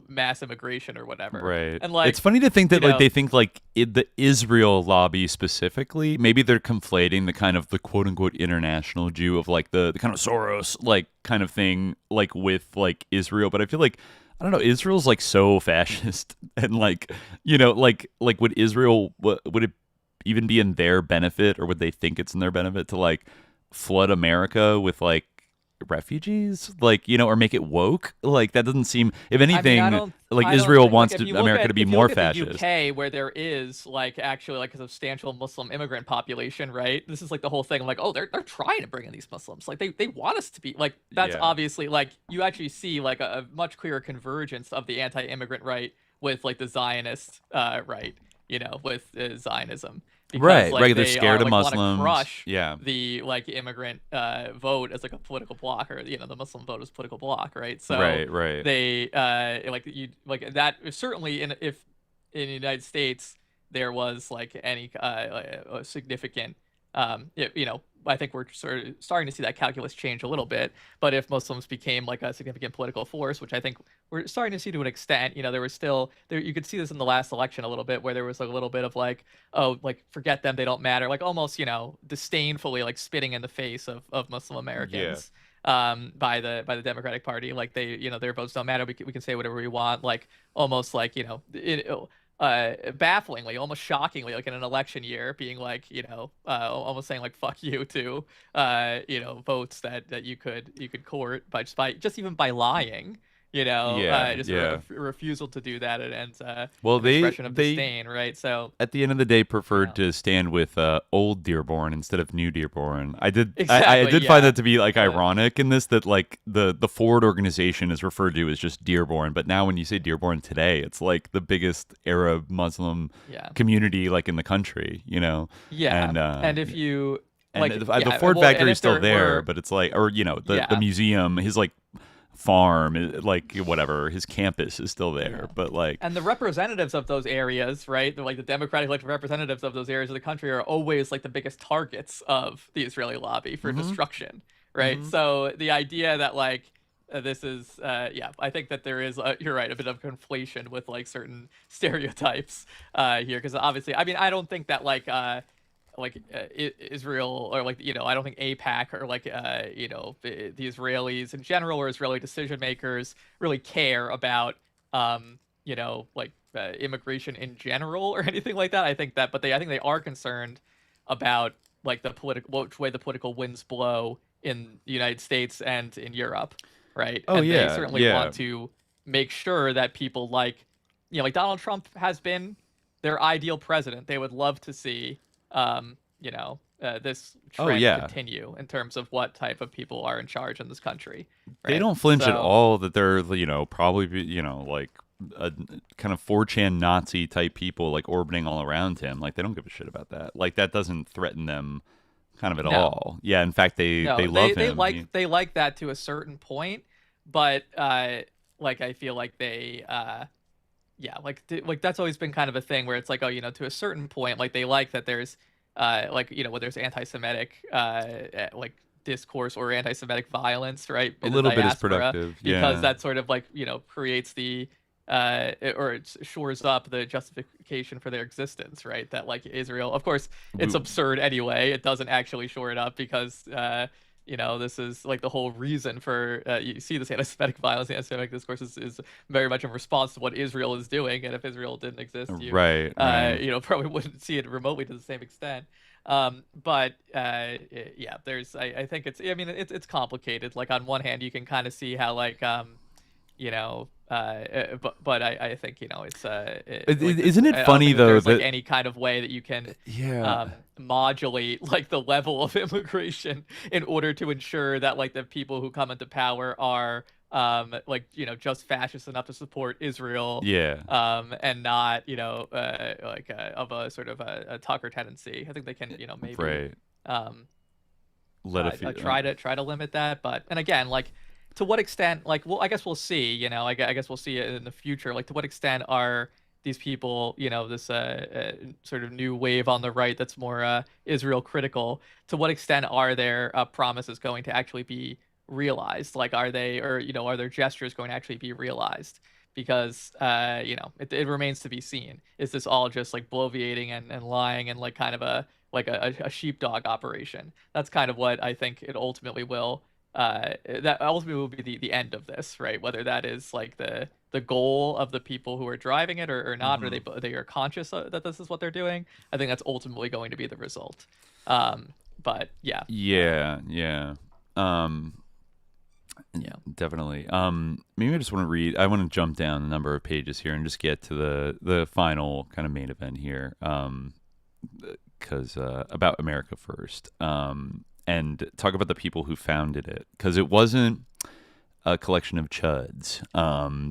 mass immigration or whatever. Right. And like it's funny to think that like they think like the Israel lobby specifically, maybe they're conflating the kind of the quote unquote international Jew of like the kind of Soros like kind of thing like with like Israel, but I feel like I don't know. Israel's like so fascist, and like would Israel would it even be in their benefit, or would they think it's in their benefit to like flood America with like refugees, like, you know, or make it woke. Like, that doesn't seem, if anything, I Israel don't, wants like, to America to be more fascist. The UK, where there is like actually like a substantial Muslim immigrant population, right? This is like the whole thing. I'm like, oh, they're trying to bring in these Muslims. Like they want us to be like, that's obviously like, you actually see like a much clearer convergence of the anti-immigrant right with like the Zionist right, you know, with Zionism. Because, like, they're scared of like, Muslims. Crush the like immigrant vote as like a political bloc, or, you know, the Muslim vote as a political bloc, right? So they like, you like that certainly if in the United States there was like any a significant you know, I think we're sort of starting to see that calculus change a little bit. But if Muslims became like a significant political force, which I think we're starting to see to an extent, you know, there was still there, you could see this in the last election a little bit, where there was like a little bit of like, oh, like, forget them, they don't matter, like almost, you know, disdainfully like spitting in the face of Muslim Americans. By the Democratic Party, like, they, you know, their votes don't matter, we can say whatever we want, like almost like, you know, bafflingly, almost shockingly, like in an election year, being like, you know, almost saying like fuck you to you know, votes that you could court just even by lying, you know, refusal to do that, and expression of disdain, right? So at the end of the day, preferred to stand with old Dearborn instead of new Dearborn. I did find that to be like ironic in this, that like the Ford organization is referred to as just Dearborn, but now when you say Dearborn today, it's like the biggest Arab Muslim community like in the country, you know. And if you like, the Ford factory is still there, but it's like, or, you know, the museum, his like farm, like whatever, his campus is still there, but like, and the representatives of those areas, right, like the Democratic elected representatives of those areas of the country are always like the biggest targets of the Israeli lobby for destruction, right? So the idea that like this is I think that there is you're right, a bit of conflation with like certain stereotypes here, because obviously, I mean, I don't think that like Israel, or like, you know, I don't think AIPAC or like you know, the Israelis in general, or Israeli decision makers really care about you know, like immigration in general or anything like that. I think that, I think they are concerned about like the political, which way the political winds blow in the United States and in Europe, right? Oh, and they certainly want to make sure that people like, you know, like Donald Trump has been their ideal president. They would love to see you know, this trend continue in terms of what type of people are in charge in this country. Right? They don't flinch at all that they're, you know, probably, you know, like a kind of 4chan Nazi type people like orbiting all around him. Like, they don't give a shit about that. Like, that doesn't threaten them kind of at all. Yeah, in fact, they love him. They like that to a certain point, but like, I feel like they like that's always been kind of a thing where it's like, oh, you know, to a certain point, like they like that there's like, you know, where there's anti-Semitic like discourse or anti-Semitic violence, right? A little bit is productive, because that sort of like, you know, creates the or it shores up the justification for their existence, right? That like Israel, of course, it's absurd anyway. It doesn't actually shore it up, because you know, this is like the whole reason for you see this anti-Semitic violence, the anti-Semitic discourse is very much in response to what Israel is doing, and if Israel didn't exist, you you know, probably wouldn't see it remotely to the same extent. But yeah, there's I think it's, I mean, it's complicated. Like, on one hand, you can kind of see how like you know, but I think, you know, it's isn't it funny though that like any kind of way that you can modulate like the level of immigration in order to ensure that like the people who come into power are like, you know, just fascist enough to support Israel, and not, you know, like of a sort of a Tucker tendency. I think they can, you know, maybe try to limit that, but, and again, like, to what extent, like, well, I guess we'll see, you know, I guess we'll see it in the future, like, to what extent are these people, you know, this sort of new wave on the right that's more Israel critical, to what extent are their promises going to actually be realized? Like, are they, or, you know, are their gestures going to actually be realized? Because, you know, it remains to be seen. Is this all just like bloviating and lying and like kind of a sheepdog operation? That's kind of what I think it ultimately will. That ultimately will be the end of this, right? Whether that is like the goal of the people who are driving it or not, or they are conscious that this is what they're doing. I think that's ultimately going to be the result. But yeah. Yeah, definitely. Maybe I just want to read. I want to jump down a number of pages here and just get to the final kind of main event here. Because about America First, and talk about the people who founded it, because it wasn't a collection of chuds.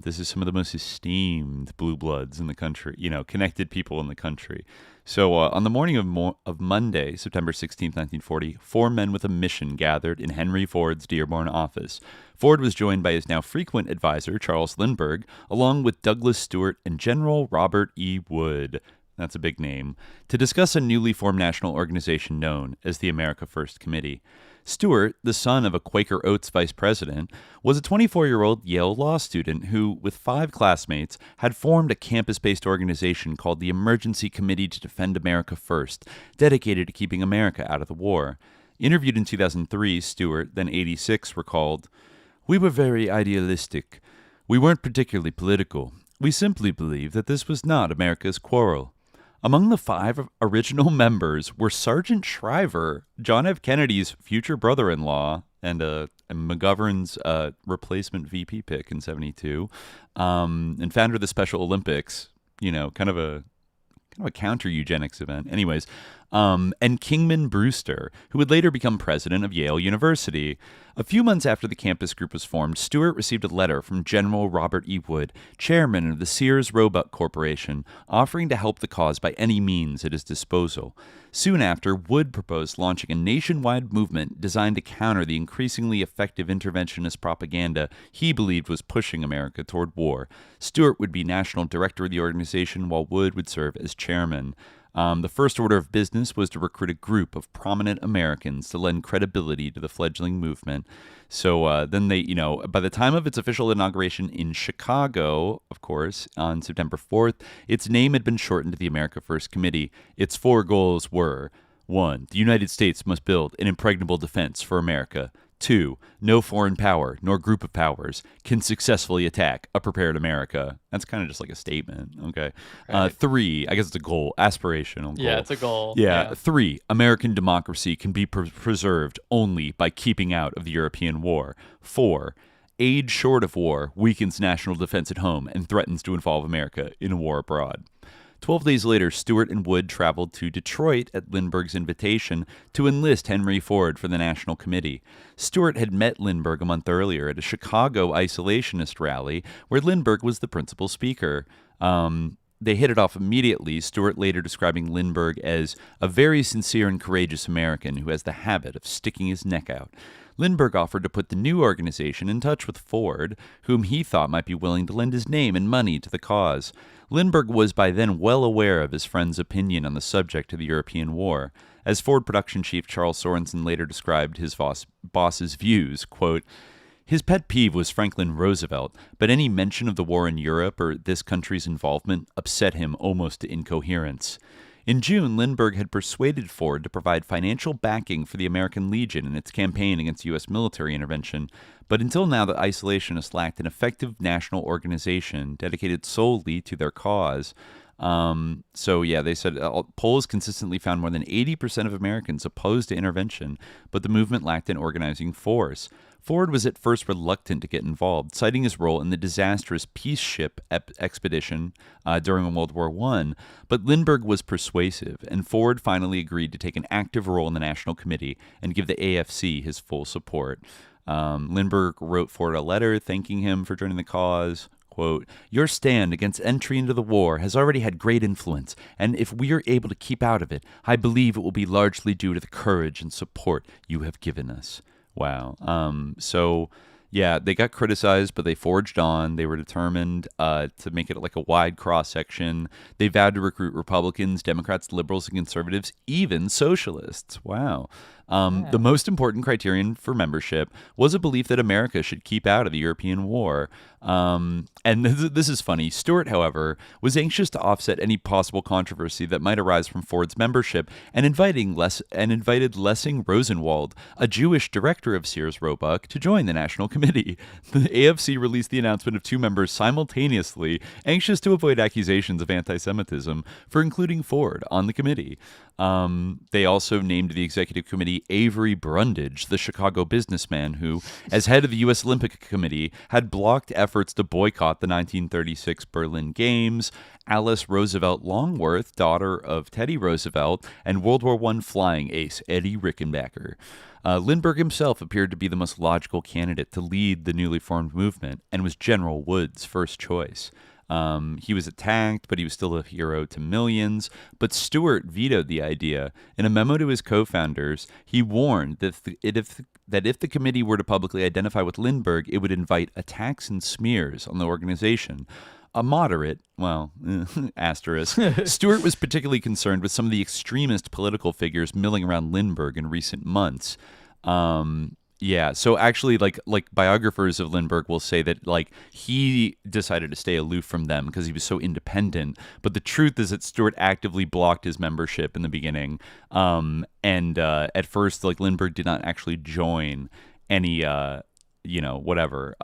This is some of the most esteemed blue bloods in the country, connected people in the country. So on the morning of Monday, September 16th, 1940, 4 men with a mission gathered in Henry Ford's Dearborn office. Ford was joined by his now frequent advisor, Charles Lindbergh, along with Douglas Stewart and General Robert E. Wood. That's a big name, to discuss a newly formed national organization known as the America First Committee. Stewart, the son of a Quaker Oats vice president, was a 24-year-old Yale law student who, with 5 classmates, had formed a campus-based organization called the Emergency Committee to Defend America First, dedicated to keeping America out of the war. Interviewed in 2003, Stewart, then 86, recalled, "We were very idealistic. We weren't particularly political. We simply believed that this was not America's quarrel." Among the 5 original members were Sergeant Shriver, John F. Kennedy's future brother-in-law, and McGovern's replacement VP pick in 72, and founder of the Special Olympics, kind of a counter eugenics event. Anyways, and Kingman Brewster, who would later become president of Yale University. A few months after the campus group was formed, Stewart received a letter from General Robert E. Wood, chairman of the Sears Roebuck Corporation, offering to help the cause by any means at his disposal. Soon after, Wood proposed launching a nationwide movement designed to counter the increasingly effective interventionist propaganda he believed was pushing America toward war. Stewart would be national director of the organization, while Wood would serve as chairman. The first order of business was to recruit a group of prominent Americans to lend credibility to the fledgling movement. So then they, by the time of its official inauguration in Chicago, of course, on September 4th, its name had been shortened to the America First Committee. Its 4 goals were: 1. The United States must build an impregnable defense for America. 2. No foreign power, nor group of powers, can successfully attack a prepared America. That's kind of just like a statement, okay? Right. 3, I guess it's a goal, aspirational goal. Yeah, it's a goal. Yeah. 3, American democracy can be preserved only by keeping out of the European war. 4, aid short of war weakens national defense at home and threatens to involve America in a war abroad. 12 days later, Stewart and Wood traveled to Detroit at Lindbergh's invitation to enlist Henry Ford for the National Committee. Stewart had met Lindbergh a month earlier at a Chicago isolationist rally where Lindbergh was the principal speaker. They hit it off immediately, Stewart later describing Lindbergh as a very sincere and courageous American who has the habit of sticking his neck out. Lindbergh offered to put the new organization in touch with Ford, whom he thought might be willing to lend his name and money to the cause. Lindbergh was by then well aware of his friend's opinion on the subject of the European war. As Ford production chief Charles Sorensen later described his boss's views, quote, "His pet peeve was Franklin Roosevelt, but any mention of the war in Europe or this country's involvement upset him almost to incoherence." In June, Lindbergh had persuaded Ford to provide financial backing for the American Legion in its campaign against U.S. military intervention, but until now the isolationists lacked an effective national organization dedicated solely to their cause. They said polls consistently found more than 80% of Americans opposed to intervention, but the movement lacked an organizing force. Ford was at first reluctant to get involved, citing his role in the disastrous peace ship expedition during World War I, but Lindbergh was persuasive, and Ford finally agreed to take an active role in the National Committee and give the AFC his full support. Lindbergh wrote Ford a letter thanking him for joining the cause. Quote, "Your stand against entry into the war has already had great influence, and if we are able to keep out of it, I believe it will be largely due to the courage and support you have given us." Wow. They got criticized, but they forged on. They were determined to make it like a wide cross-section. They vowed to recruit Republicans, Democrats, liberals, and conservatives, even socialists. Wow. The most important criterion for membership was a belief that America should keep out of the European war. And this is funny. Stewart, however, was anxious to offset any possible controversy that might arise from Ford's membership and invited Lessing Rosenwald, a Jewish director of Sears Roebuck, to join the National Committee. The AFC released the announcement of 2 members simultaneously, anxious to avoid accusations of anti-Semitism for including Ford on the committee. They also named the executive committee Henry Avery Brundage, the Chicago businessman who, as head of the U.S. Olympic Committee, had blocked efforts to boycott the 1936 Berlin Games, Alice Roosevelt Longworth, daughter of Teddy Roosevelt, and World War I flying ace Eddie Rickenbacker. Lindbergh himself appeared to be the most logical candidate to lead the newly formed movement and was General Wood's first choice. He was attacked, but he was still a hero to millions. But Stewart vetoed the idea. In a memo to his co-founders, he warned that if the committee were to publicly identify with Lindbergh, it would invite attacks and smears on the organization. A moderate, well, asterisk, Stewart was particularly concerned with some of the extremist political figures milling around Lindbergh in recent months. Yeah, so actually, like biographers of Lindbergh will say that like he decided to stay aloof from them because he was so independent. But the truth is that Stewart actively blocked his membership in the beginning, and at first, like Lindbergh did not actually join any. Whatever.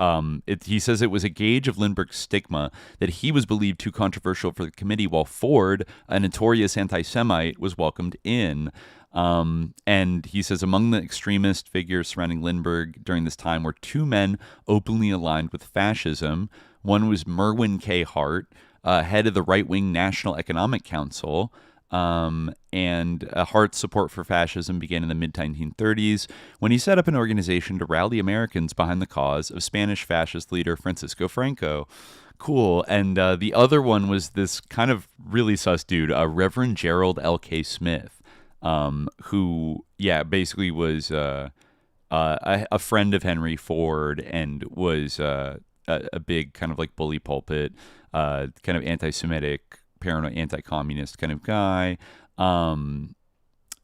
He says it was a gauge of Lindbergh's stigma that he was believed too controversial for the committee, while Ford, a notorious anti-Semite, was welcomed in. And he says among the extremist figures surrounding Lindbergh during this time were two men openly aligned with fascism. One was Merwin K. Hart, head of the right-wing National Economic Council. And Hart's support for fascism began in the mid-1930s when he set up an organization to rally Americans behind the cause of Spanish fascist leader Francisco Franco. Cool. And the other one was this kind of really sus dude, Reverend Gerald L.K. Smith, who, basically was a friend of Henry Ford and was a big kind of like bully pulpit, kind of anti-Semitic, paranoid, anti-communist kind of guy.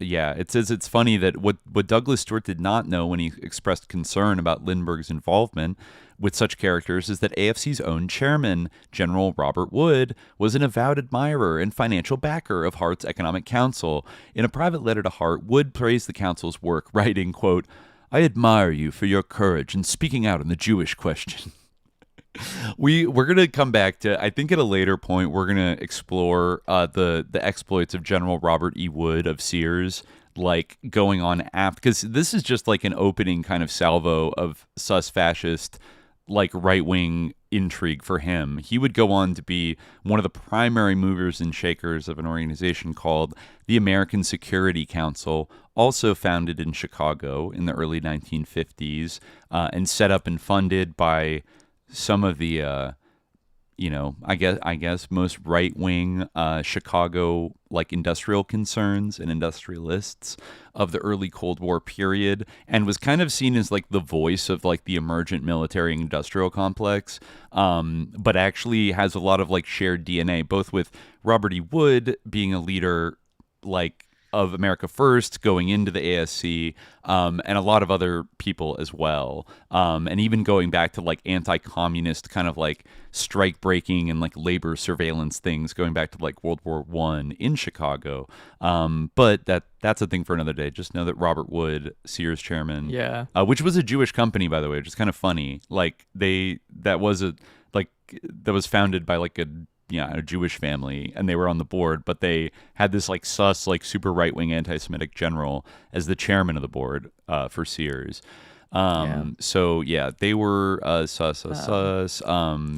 It says it's funny that what Douglas Stewart did not know when he expressed concern about Lindbergh's involvement with such characters is that AFC's own chairman, General Robert Wood, was an avowed admirer and financial backer of Hart's Economic Council. In a private letter to Hart, Wood praised the council's work, writing, quote, "I admire you for your courage in speaking out on the Jewish question." We're gonna come back to, I think at a later point we're gonna explore the exploits of General Robert E. Wood of Sears, like going on after, because this is just like an opening kind of salvo of sus fascist, like right-wing intrigue for him. He would go on to be one of the primary movers and shakers of an organization called the American Security Council, also founded in Chicago in the early 1950s, and set up and funded by some of the, I guess most right-wing Chicago like industrial concerns and industrialists of the early Cold War period, and was kind of seen as like the voice of like the emergent military industrial complex, but actually has a lot of like shared DNA, both with Robert E. Wood being a leader like of America First going into the ASC, and a lot of other people as well, and even going back to like anti-communist kind of like strike breaking and like labor surveillance things going back to like World War I in Chicago. But that's a thing for another day. Just know that Robert Wood, Sears chairman, which was a Jewish company, by the way, which is kind of funny. Like that was founded by like a Jewish family, and they were on the board, but they had this like sus, like super right-wing anti-Semitic general as the chairman of the board for Sears. So they were sus.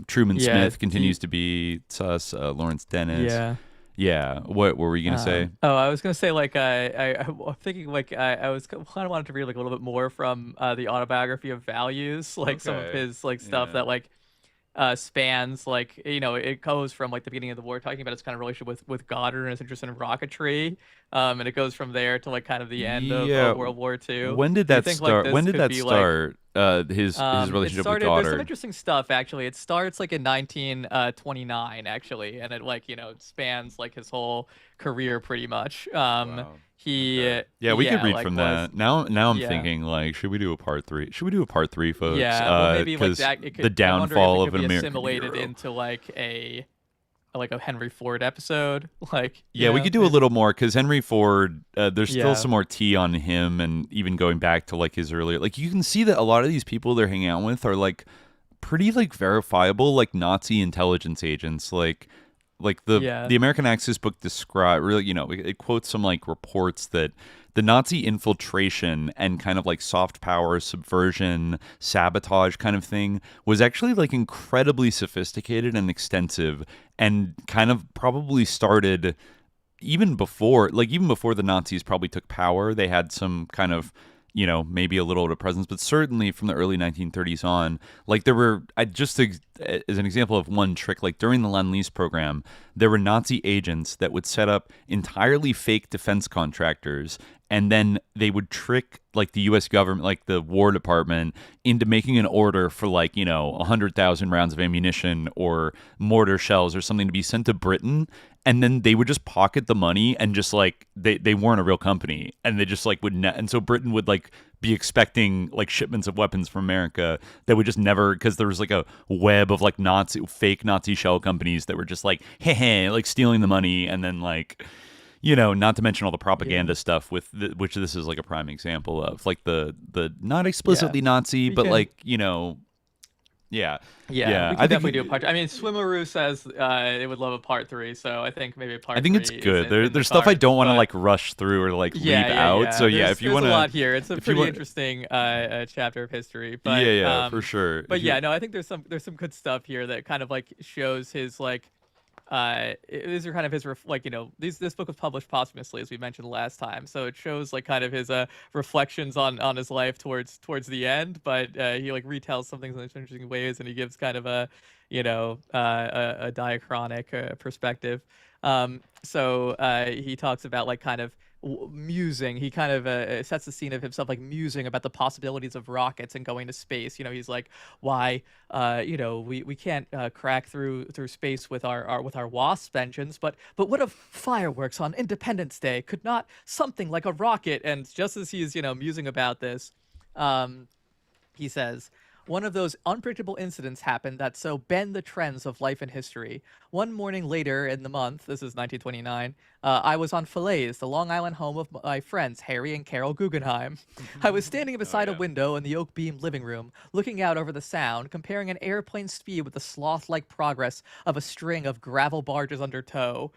Truman Smith continues to be sus. Lawrence Dennis. What were we gonna say? I was gonna say like I'm thinking like I was kind of wanted to read like a little bit more from the autobiography of Values, like some of his like stuff that like spans like it goes from like the beginning of the war, talking about its kind of relationship with Goddard and his interest in rocketry, and it goes from there to like kind of the end of World War II. When did that start? When did that start? His relationship with Goddard. There's some interesting stuff actually. It starts like in 1929 actually, and it like it spans like his whole career pretty much. Wow. We could read from that. Now I'm thinking like, should we do a part 3? Should we do a part 3, folks? Yeah, maybe like that. The downfall of an American assimilated into like a Henry Ford episode. Like we could do a little more, because Henry Ford, there's still some more tea on him, and even going back to like his earlier, like you can see that a lot of these people they're hanging out with are like pretty like verifiable like Nazi intelligence agents, like Like the American Axis book describe really, it quotes some like reports that the Nazi infiltration and kind of like soft power, subversion, sabotage kind of thing was actually like incredibly sophisticated and extensive, and kind of probably started even before the Nazis probably took power. They had some kind of, maybe a little bit of presence, but certainly from the early 1930s on, like there were, as an example of one trick, like during the Lend-Lease program, there were Nazi agents that would set up entirely fake defense contractors, and then they would trick like the U.S. government, like the War Department, into making an order for like, 100,000 rounds of ammunition or mortar shells or something to be sent to Britain. And then they would just pocket the money and just like they weren't a real company, and they just like and so Britain would like be expecting like shipments of weapons from America that would just never, because there was like a web of like fake Nazi shell companies that were just like like stealing the money, and then like not to mention all the propaganda stuff which this is like a prime example of, like the not explicitly Nazi, but like Yeah, we can definitely do a part 2. I mean, Swimmeroo says it would love a part 3, so I think maybe a part 3. I think it's good. There's stuff I don't want to like rush through or like leave out. So if you want to, there's a lot here. It's a pretty interesting chapter of history. But, for sure. But no, I think there's some good stuff here that kind of like shows his like. These are kind of his this book was published posthumously, as we mentioned last time, so it shows like kind of his reflections on his life towards the end, but he like retells some things in interesting ways, and he gives kind of a a diachronic perspective. So he talks about like kind of musing. He kind of sets the scene of himself like musing about the possibilities of rockets and going to space. He's like, why we can't crack through space with our WASP engines, but what if fireworks on Independence Day? Could not something like a rocket? And just as he's musing about this, he says, one of those unpredictable incidents happened that so bend the trends of life and history. One morning later in the month, this is 1929, I was on Falaise, the Long Island home of my friends Harry and Carol Guggenheim. I was standing beside a window in the oak beam living room, looking out over the Sound, comparing an airplane's speed with the sloth-like progress of a string of gravel barges under tow.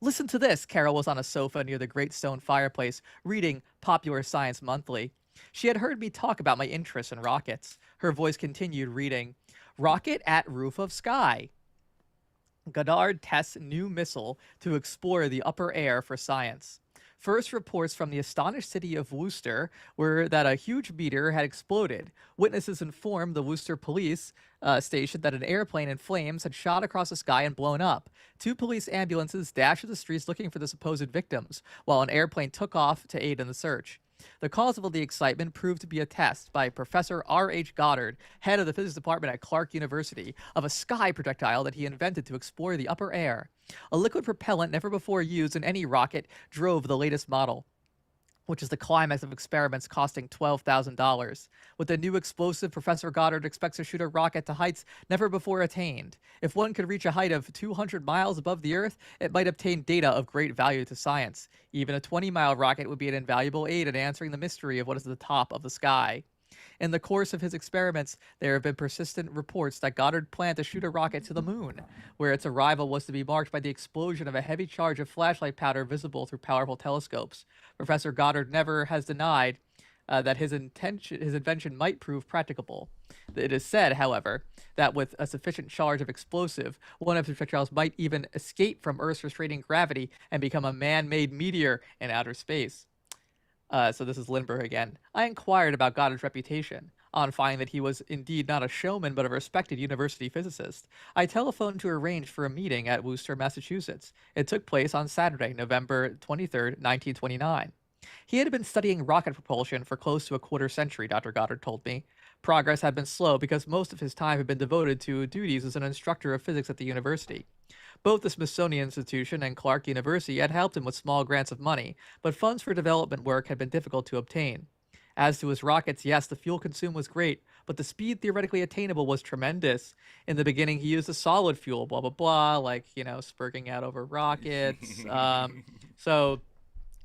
Listen to this. Carol was on a sofa near the great stone fireplace, reading Popular Science Monthly. She had heard me talk about my interest in rockets. Her voice continued, reading, Rocket at roof of sky. Goddard tests new missile to explore the upper air for science. First reports from the astonished city of Worcester were that a huge meteor had exploded. Witnesses informed the Worcester police station that an airplane in flames had shot across the sky and blown up. 2 police ambulances dashed to the streets looking for the supposed victims, while an airplane took off to aid in the search. The cause of all the excitement proved to be a test by Professor R.H. Goddard, head of the physics department at Clark University, of a sky projectile that he invented to explore the upper air. A liquid propellant never before used in any rocket drove the latest model, which is the climax of experiments costing $12,000. With the new explosive, Professor Goddard expects to shoot a rocket to heights never before attained. If one could reach a height of 200 miles above the Earth, it might obtain data of great value to science. Even a 20-mile rocket would be an invaluable aid in answering the mystery of what is at the top of the sky. In the course of his experiments, there have been persistent reports that Goddard planned to shoot a rocket to the moon, where its arrival was to be marked by the explosion of a heavy charge of flashlight powder visible through powerful telescopes. Professor Goddard never has denied that his invention might prove practicable. It is said, however, that with a sufficient charge of explosive, one of his projectiles might even escape from Earth's restraining gravity and become a man-made meteor in outer space. So this is Lindbergh again. I inquired about Goddard's reputation. On finding that he was indeed not a showman but a respected university physicist, I telephoned to arrange for a meeting at Worcester, Massachusetts. It took place on Saturday, November 23rd, 1929. He had been studying rocket propulsion for close to a quarter century, Dr. Goddard told me. Progress had been slow because most of his time had been devoted to duties as an instructor of physics at the university. Both the Smithsonian Institution and Clark University had helped him with small grants of money, but funds for development work had been difficult to obtain. As to his rockets, yes, the fuel consumed was great, but the speed theoretically attainable was tremendous. In the beginning, he used a solid fuel, blah, blah, blah, like, spurting out over rockets. So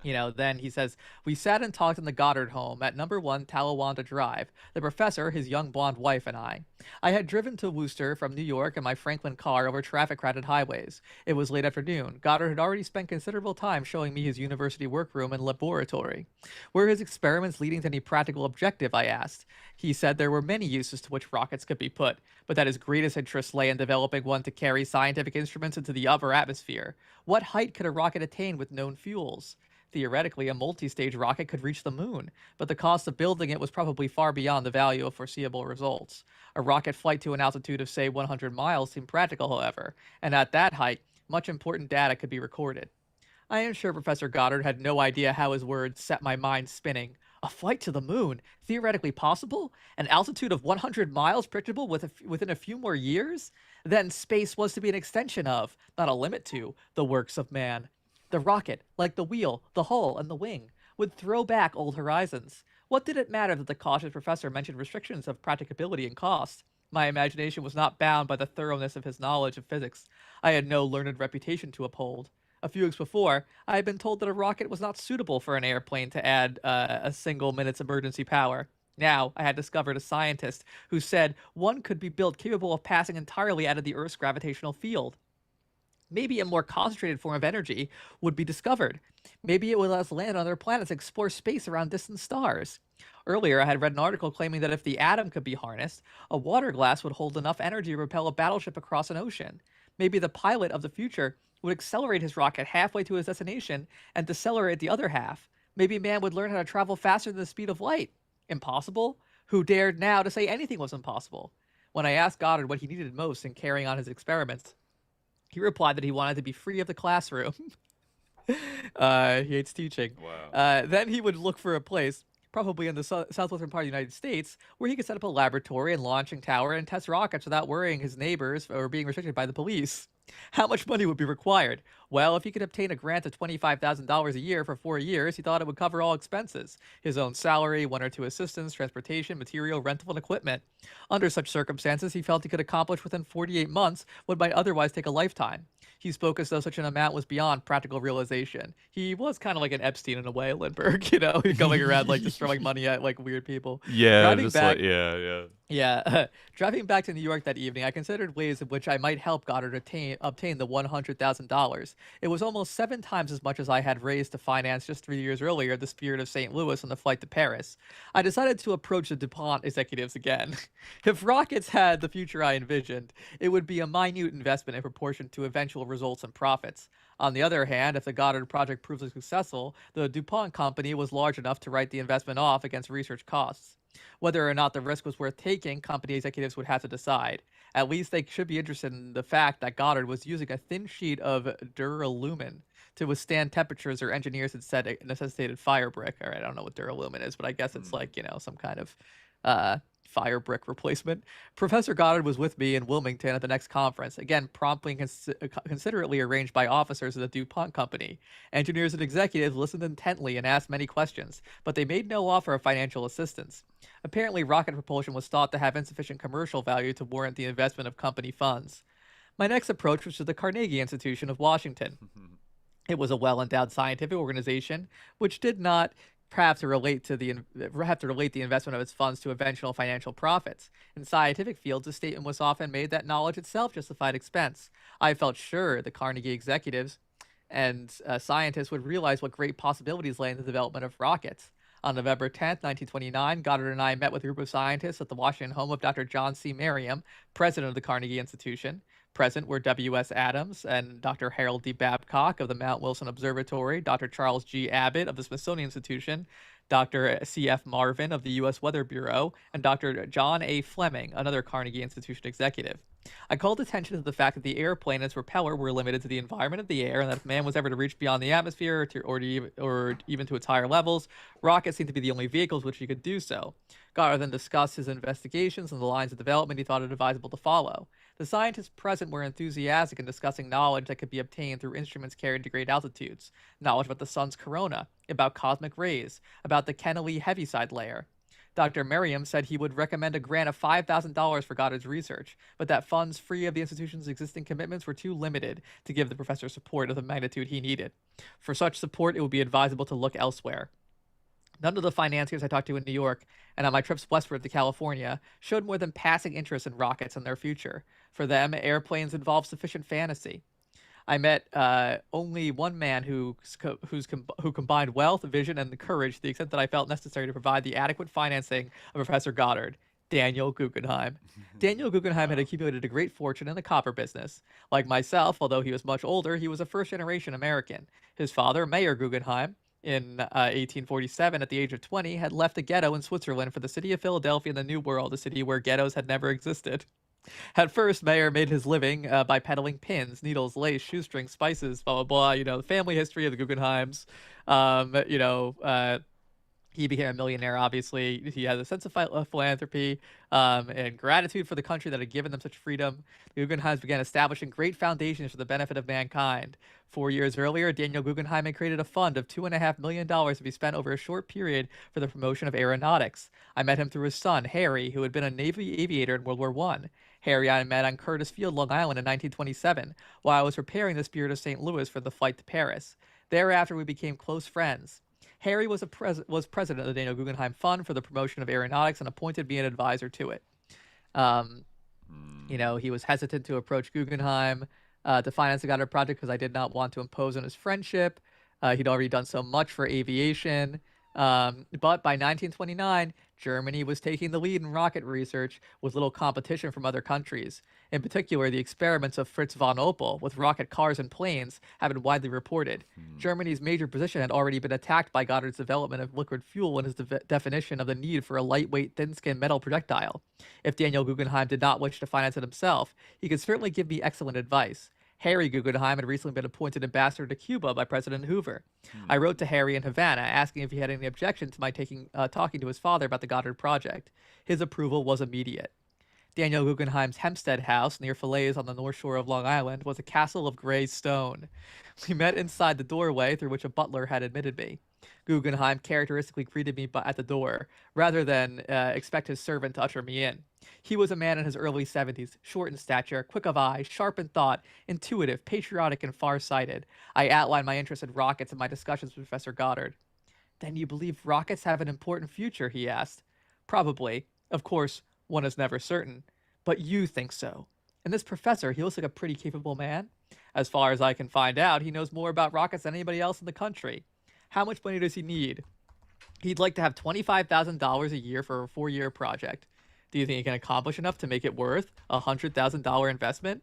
Then he says, we sat and talked in the Goddard home at number 1 Talawanda Drive, the professor, his young blonde wife, and I. I had driven to Worcester from New York in my Franklin car over traffic-crowded highways. It was late afternoon. Goddard had already spent considerable time showing me his university workroom and laboratory. Were his experiments leading to any practical objective, I asked. He said there were many uses to which rockets could be put, but that his greatest interest lay in developing one to carry scientific instruments into the upper atmosphere. What height could a rocket attain with known fuels? Theoretically, a multi-stage rocket could reach the moon, but the cost of building it was probably far beyond the value of foreseeable results. A rocket flight to an altitude of, say, 100 miles seemed practical, however, and at that height, much important data could be recorded. I am sure Professor Goddard had no idea how his words set my mind spinning. A flight to the moon? Theoretically possible? An altitude of 100 miles predictable within a few more years? Then space was to be an extension of, not a limit to, the works of man. The rocket, like the wheel, the hull, and the wing, would throw back old horizons. What did it matter that the cautious professor mentioned restrictions of practicability and cost? My imagination was not bound by the thoroughness of his knowledge of physics. I had no learned reputation to uphold. A few weeks before, I had been told that a rocket was not suitable for an airplane to add a single minute's emergency power. Now, I had discovered a scientist who said one could be built capable of passing entirely out of the Earth's gravitational field. Maybe a more concentrated form of energy would be discovered. Maybe it would let us land on other planets and explore space around distant stars. Earlier, I had read an article claiming that if the atom could be harnessed, a water glass would hold enough energy to propel a battleship across an ocean. Maybe the pilot of the future would accelerate his rocket halfway to his destination and decelerate the other half. Maybe man would learn how to travel faster than the speed of light. Impossible? Who dared now to say anything was impossible? When I asked Goddard what he needed most in carrying on his experiments, he replied that he wanted to be free of the classroom. He hates teaching. Wow. Then he would look for a place, probably in the southwestern part of the United States, where he could set up a laboratory and launching tower and test rockets without worrying his neighbors or being restricted by the police. How much money would be required? Well, if he could obtain a grant of $25,000 a year for 4 years, he thought it would cover all expenses. His own salary, 1 or 2 assistants, transportation, material, rental, and equipment. Under such circumstances, he felt he could accomplish within 48 months what might otherwise take a lifetime. He spoke as though such an amount was beyond practical realization. He was kind of like an Epstein in a way, Lindbergh, He's going around like just throwing money at like weird people. Yeah, Driving back to New York that evening, I considered ways in which I might help Goddard obtain the $100,000. It was almost 7 times as much as I had raised to finance just 3 years earlier the Spirit of St. Louis on the flight to Paris. I decided to approach the DuPont executives again. If rockets had the future I envisioned, it would be a minute investment in proportion to eventual results and profits. On the other hand, if the Goddard project proves successful, the DuPont company was large enough to write the investment off against research costs. Whether or not the risk was worth taking, company executives would have to decide. At least they should be interested in the fact that Goddard was using a thin sheet of duralumin to withstand temperatures or engineers had said it necessitated fire brick. All right, I don't know what duralumin is, but I guess it's like, some kind of fire brick replacement. Professor Goddard was with me in Wilmington at the next conference, again promptly and considerately arranged by officers of the DuPont company. Engineers and executives listened intently and asked many questions, but they made no offer of financial assistance. Apparently, rocket propulsion was thought to have insufficient commercial value to warrant the investment of company funds. My next approach was to the Carnegie Institution of Washington. It was a well-endowed scientific organization, which did not have to relate the investment of its funds to eventual financial profits. In scientific fields, the statement was often made that knowledge itself justified expense. I felt sure the Carnegie executives and scientists would realize what great possibilities lay in the development of rockets. On November 10th, 1929, Goddard and I met with a group of scientists at the Washington home of Dr. John C. Merriam, president of the Carnegie Institution. Present were W.S. Adams and Dr. Harold D. Babcock of the Mount Wilson Observatory, Dr. Charles G. Abbott of the Smithsonian Institution, Dr. C.F. Marvin of the U.S. Weather Bureau, and Dr. John A. Fleming, another Carnegie Institution executive. I called attention to the fact that the airplane and its propeller were limited to the environment of the air, and that if man was ever to reach beyond the atmosphere or even to its higher levels, rockets seemed to be the only vehicles which he could do so. Goddard then discussed his investigations and the lines of development he thought it advisable to follow. The scientists present were enthusiastic in discussing knowledge that could be obtained through instruments carried to great altitudes, knowledge about the sun's corona, about cosmic rays, about the Kennelly heaviside layer. Dr. Merriam said he would recommend a grant of $5,000 for Goddard's research, but that funds free of the institution's existing commitments were too limited to give the professor support of the magnitude he needed. For such support, it would be advisable to look elsewhere. None of the financiers I talked to in New York and on my trips westward to California showed more than passing interest in rockets and their future. For them, airplanes involved sufficient fantasy. I met only one man who combined wealth, vision, and the courage to the extent that I felt necessary to provide the adequate financing of Professor Goddard, Daniel Guggenheim. Daniel Guggenheim had accumulated a great fortune in the copper business. Like myself, although he was much older, he was a first-generation American. His father, Mayer Guggenheim, in 1847, at the age of 20, had left a ghetto in Switzerland for the city of Philadelphia in the New World, a city where ghettos had never existed. At first, Mayer made his living by peddling pins, needles, lace, shoestrings, spices, blah, blah, blah, the family history of the Guggenheims. He became a millionaire, obviously. He had a sense of philanthropy and gratitude for the country that had given them such freedom. The Guggenheims began establishing great foundations for the benefit of mankind. 4 years earlier, Daniel Guggenheim had created a fund of $2.5 million to be spent over a short period for the promotion of aeronautics. I met him through his son, Harry, who had been a Navy aviator in World War I. Harry I met on Curtis Field, Long Island in 1927, while I was preparing the Spirit of St. Louis for the flight to Paris. Thereafter, we became close friends. Harry was president of the Daniel Guggenheim Fund for the promotion of aeronautics and appointed me an advisor to it. He was hesitant to approach Guggenheim to finance the Goddard project because I did not want to impose on his friendship. He'd already done so much for aviation. But by 1929, Germany was taking the lead in rocket research with little competition from other countries. In particular, the experiments of Fritz von Opel with rocket cars and planes have been widely reported. Germany's major position had already been attacked by Goddard's development of liquid fuel and his definition of the need for a lightweight, thin-skinned metal projectile. If Daniel Guggenheim did not wish to finance it himself, he could certainly give me excellent advice. Harry Guggenheim had recently been appointed ambassador to Cuba by President Hoover. I wrote to Harry in Havana asking if he had any objection to my talking to his father about the Goddard project. His approval was immediate. Daniel Guggenheim's Hempstead House near Falaise on the north shore of Long Island was a castle of gray stone. We met inside the doorway through which a butler had admitted me. Guggenheim characteristically greeted me at the door, rather than expect his servant to usher me in. He was a man in his early 70s, short in stature, quick of eye, sharp in thought, intuitive, patriotic, and far-sighted. I outlined my interest in rockets in my discussions with Professor Goddard. "Then you believe rockets have an important future?" he asked. "Probably. Of course, one is never certain. But you think so. And this professor, he looks like a pretty capable man. As far as I can find out, he knows more about rockets than anybody else in the country. How much money does he need?" "He'd like to have $25,000 a year for a 4-year project. Do you think he can accomplish enough to make it worth a $100,000 investment?"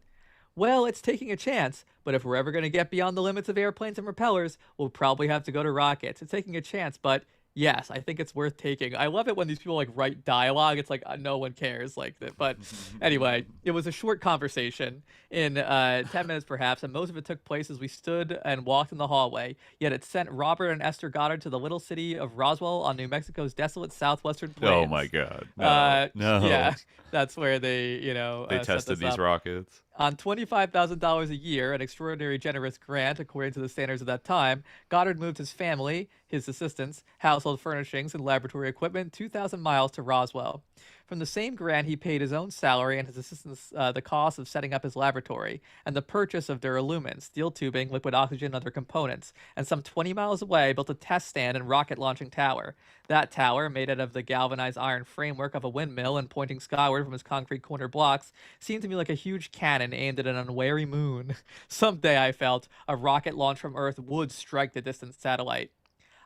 "Well, it's taking a chance, but if we're ever going to get beyond the limits of airplanes and propellers, we'll probably have to go to rockets. It's taking a chance, but yes, I think it's worth taking." I love it when these people write dialogue. It's like no one cares like that. But anyway, it was a short conversation in 10 minutes perhaps, and most of it took place as we stood and walked in the hallway. Yet it sent Robert and Esther Goddard to the little city of Roswell on New Mexico's desolate southwestern plains. Oh my God! No. Yeah, that's where they they tested these rockets. On $25,000 a year, an extraordinary generous grant according to the standards of that time, Goddard moved his family, his assistants, household furnishings, and laboratory equipment 2,000 miles to Roswell. From the same grant, he paid his own salary and his assistants the cost of setting up his laboratory and the purchase of duralumin, steel tubing, liquid oxygen, and other components, and some 20 miles away built a test stand and rocket launching tower. That tower, made out of the galvanized iron framework of a windmill and pointing skyward from its concrete corner blocks, seemed to me like a huge cannon aimed at an unwary moon. Someday, I felt, a rocket launched from Earth would strike the distant satellite.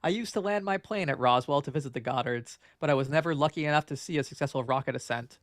I used to land my plane at Roswell to visit the Goddards, but I was never lucky enough to see a successful rocket ascent.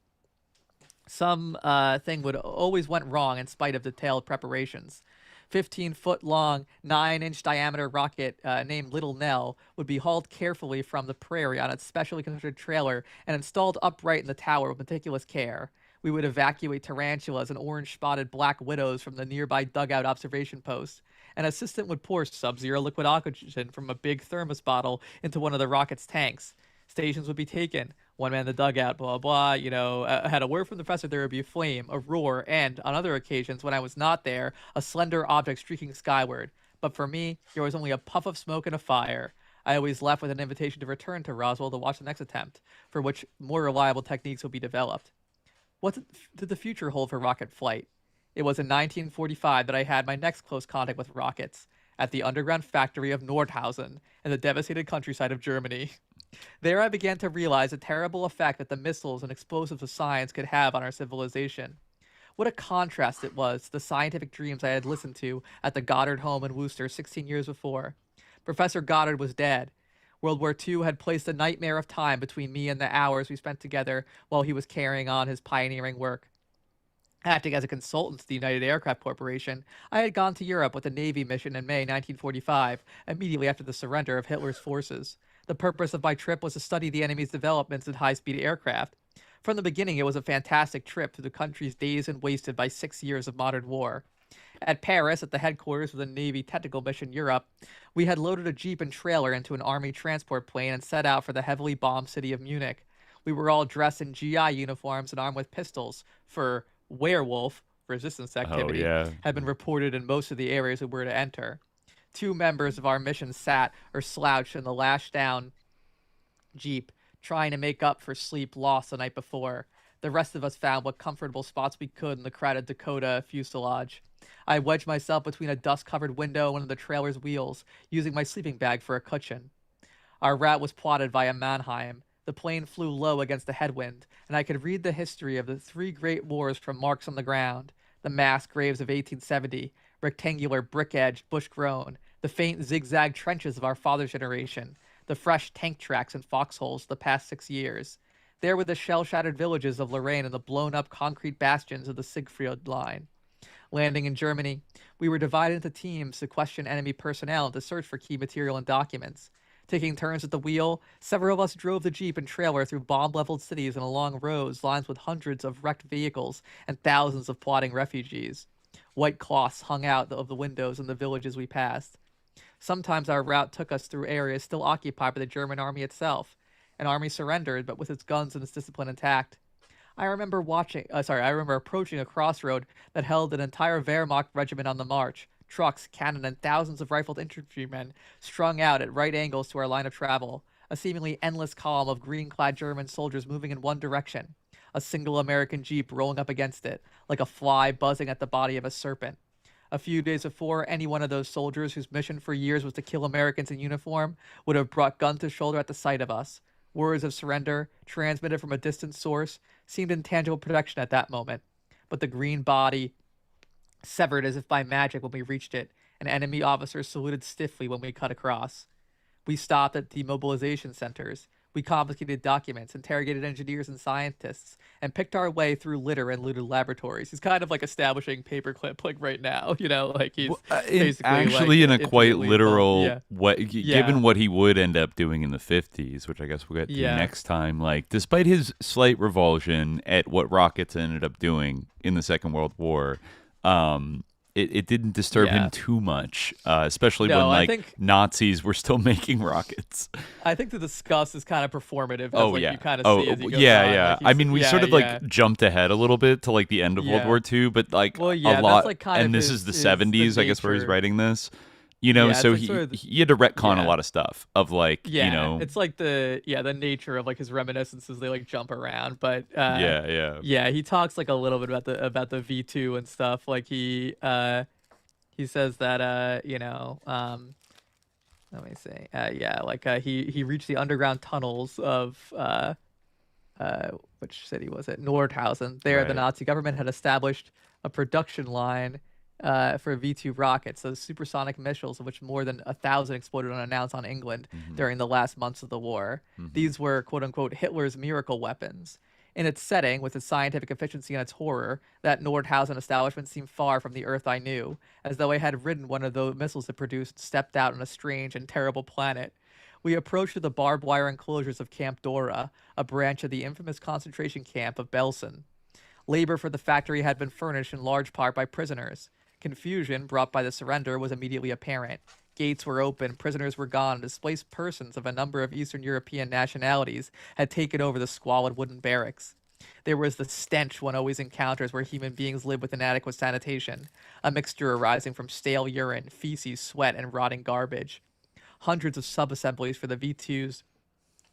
Some thing would always went wrong in spite of detailed preparations. 15-foot-long, 9-inch diameter rocket named Little Nell would be hauled carefully from the prairie on its specially constructed trailer and installed upright in the tower with meticulous care. We would evacuate tarantulas and orange-spotted black widows from the nearby dugout observation post. An assistant would pour sub-zero liquid oxygen from a big thermos bottle into one of the rocket's tanks. Stations would be taken. One man in the dugout, blah, blah, I had a word from the professor there would be a flame, a roar, and, on other occasions, when I was not there, a slender object streaking skyward. But for me, there was only a puff of smoke and a fire. I always left with an invitation to return to Roswell to watch the next attempt, for which more reliable techniques would be developed. What did the future hold for rocket flight? It was in 1945 that I had my next close contact with rockets, at the underground factory of Nordhausen in the devastated countryside of Germany. There I began to realize the terrible effect that the missiles and explosives of science could have on our civilization. What a contrast it was to the scientific dreams I had listened to at the Goddard home in Worcester 16 years before. Professor Goddard was dead. World War II had placed a nightmare of time between me and the hours we spent together while he was carrying on his pioneering work. Acting as a consultant to the United Aircraft Corporation, I had gone to Europe with a Navy mission in May 1945, immediately after the surrender of Hitler's forces. The purpose of my trip was to study the enemy's developments in high-speed aircraft. From the beginning, it was a fantastic trip through the countries dazed and wasted by 6 years of modern war. At Paris, at the headquarters of the Navy Technical Mission Europe, we had loaded a jeep and trailer into an army transport plane and set out for the heavily bombed city of Munich. We were all dressed in GI uniforms and armed with pistols, for werewolf resistance activity had been reported in most of the areas we were to enter. 2 members of our mission sat or slouched in the lashed down jeep, trying to make up for sleep lost the night before. The rest of us found what comfortable spots we could in the crowded Dakota fuselage. I wedged myself between a dust-covered window and one of the trailer's wheels, using my sleeping bag for a cushion. Our route was plotted via Mannheim. The plane flew low against the headwind, and I could read the history of the 3 great wars from marks on the ground: the mass graves of 1870, rectangular brick-edged, bush-grown, the faint zigzag trenches of our father's generation, the fresh tank tracks and foxholes of the past 6 years. There were the shell-shattered villages of Lorraine and the blown-up concrete bastions of the Siegfried Line. Landing in Germany, we were divided into teams to question enemy personnel and to search for key material and documents. Taking turns at the wheel, several of us drove the jeep and trailer through bomb-leveled cities and along roads lined with hundreds of wrecked vehicles and thousands of plotting refugees. White cloths hung out of the windows in the villages we passed. Sometimes our route took us through areas still occupied by the German army itself. An army surrendered, but with its guns and its discipline intact. I remember approaching a crossroad that held an entire Wehrmacht regiment on the march. Trucks, cannon, and thousands of rifled infantrymen strung out at right angles to our line of travel. A seemingly endless column of green-clad German soldiers moving in one direction. A single American jeep rolling up against it, like a fly buzzing at the body of a serpent. A few days before, any one of those soldiers whose mission for years was to kill Americans in uniform would have brought gun to shoulder at the sight of us. Words of surrender, transmitted from a distant source, seemed intangible protection at that moment. But the green body severed as if by magic when we reached it, and enemy officers saluted stiffly when we cut across. We stopped at demobilization centers. We confiscated documents, interrogated engineers and scientists, and picked our way through litter and looted laboratories. He's kind of like establishing paperclip like right now, like he's basically actually like, in a quite literal way, Yeah. given what he would end up doing in the 50s, which I guess we'll get to next time. Like, despite his slight revulsion at what rockets ended up doing in the Second World War, it didn't disturb him too much, especially when think Nazis were still making rockets. I think the disgust is kind of performative. You kind of see as he goes on. I mean, we sort of jumped ahead a little bit to like the end of World War II, but a lot. Like and this is the 70s, I guess, where he's writing this. So he had to retcon a lot of stuff of it's like the nature of like his reminiscences. They like jump around, but he talks like a little bit about the V2 and stuff. Like he says that let me see, he reached the underground tunnels of which city was it? Nordhausen. There, the Nazi government had established a production line for V2 rockets, those supersonic missiles, of which more than 1,000 exploded unannounced on England during the last months of the war. These were, quote-unquote, Hitler's miracle weapons. In its setting, with its scientific efficiency and its horror, that Nordhausen establishment seemed far from the Earth I knew, as though I had ridden one of those missiles it produced and stepped out on a strange and terrible planet. We approached the barbed wire enclosures of Camp Dora, a branch of the infamous concentration camp of Belsen. Labor for the factory had been furnished in large part by prisoners. Confusion brought by the surrender was immediately apparent. Gates were open, prisoners were gone, and displaced persons of a number of Eastern European nationalities had taken over the squalid wooden barracks. There was the stench one always encounters where human beings live with inadequate sanitation, a mixture arising from stale urine, feces, sweat, and rotting garbage. Hundreds of sub-assemblies for the V2s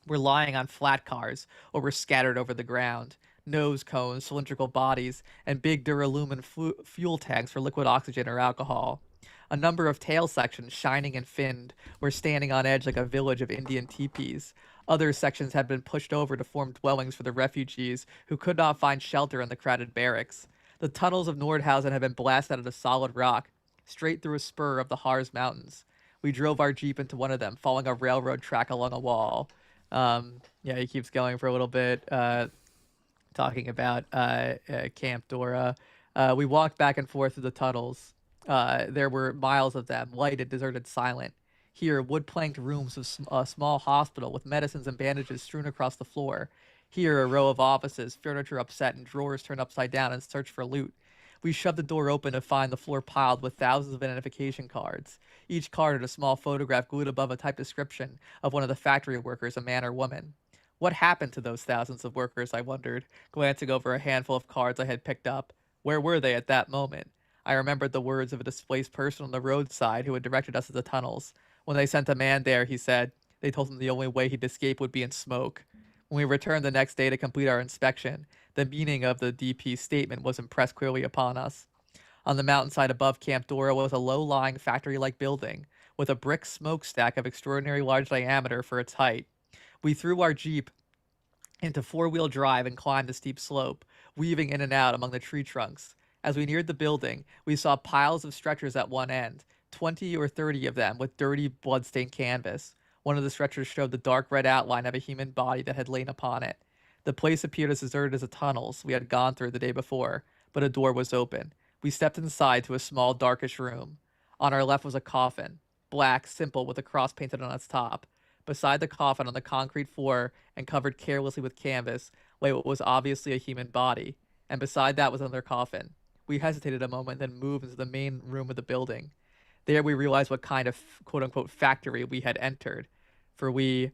were lying on flat cars or were scattered over the ground. Nose cones, cylindrical bodies, and big duralumin fuel tanks for liquid oxygen or alcohol. A number of tail sections, shining and finned, were standing on edge like a village of Indian teepees. Other sections had been pushed over to form dwellings for the refugees who could not find shelter in the crowded barracks. The tunnels of Nordhausen had been blasted out of solid rock, straight through a spur of the Harz Mountains. We drove our Jeep into one of them, following a railroad track along a wall. He keeps going for a little bit, talking about Camp Dora. We walked back and forth through the tunnels. There were miles of them, lighted, deserted, silent. Here, wood-planked rooms of a small hospital with medicines and bandages strewn across the floor. Here, a row of offices, furniture upset and drawers turned upside down in search for loot. We shoved the door open to find the floor piled with thousands of identification cards. Each card had a small photograph glued above a typed description of one of the factory workers, a man or woman. What happened to those thousands of workers, I wondered, glancing over a handful of cards I had picked up. Where were they at that moment? I remembered the words of a displaced person on the roadside who had directed us to the tunnels. When they sent a man there, he said, they told him the only way he'd escape would be in smoke. When we returned the next day to complete our inspection, the meaning of the DP's statement was impressed clearly upon us. On the mountainside above Camp Dora was a low-lying factory-like building, with a brick smokestack of extraordinary large diameter for its height. We threw our Jeep into four-wheel drive and climbed the steep slope, weaving in and out among the tree trunks. As we neared the building, we saw piles of stretchers at one end, 20 or 30 of them with dirty, blood-stained canvas. One of the stretchers showed the dark red outline of a human body that had lain upon it. The place appeared as deserted as the tunnels we had gone through the day before, but a door was open. We stepped inside to a small, darkish room. On our left was a coffin, black, simple, with a cross painted on its top. Beside the coffin, on the concrete floor and covered carelessly with canvas, lay what was obviously a human body, and beside that was another coffin. We hesitated a moment, then moved into the main room of the building. There we realized what kind of quote-unquote factory we had entered, for we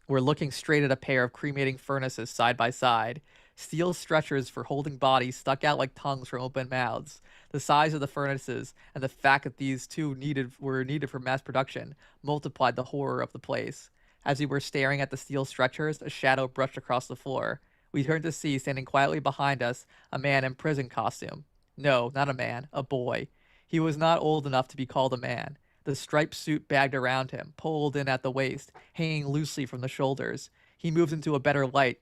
were looking straight at a pair of cremating furnaces side by side. Steel stretchers for holding bodies stuck out like tongues from open mouths. The size of the furnaces and the fact that these two were needed for mass production multiplied the horror of the place. As we were staring at the steel stretchers, a shadow brushed across the floor. We turned to see, standing quietly behind us, a man in prison costume. No, not a man, a boy. He was not old enough to be called a man. The striped suit bagged around him, pulled in at the waist, hanging loosely from the shoulders. He moved into a better light,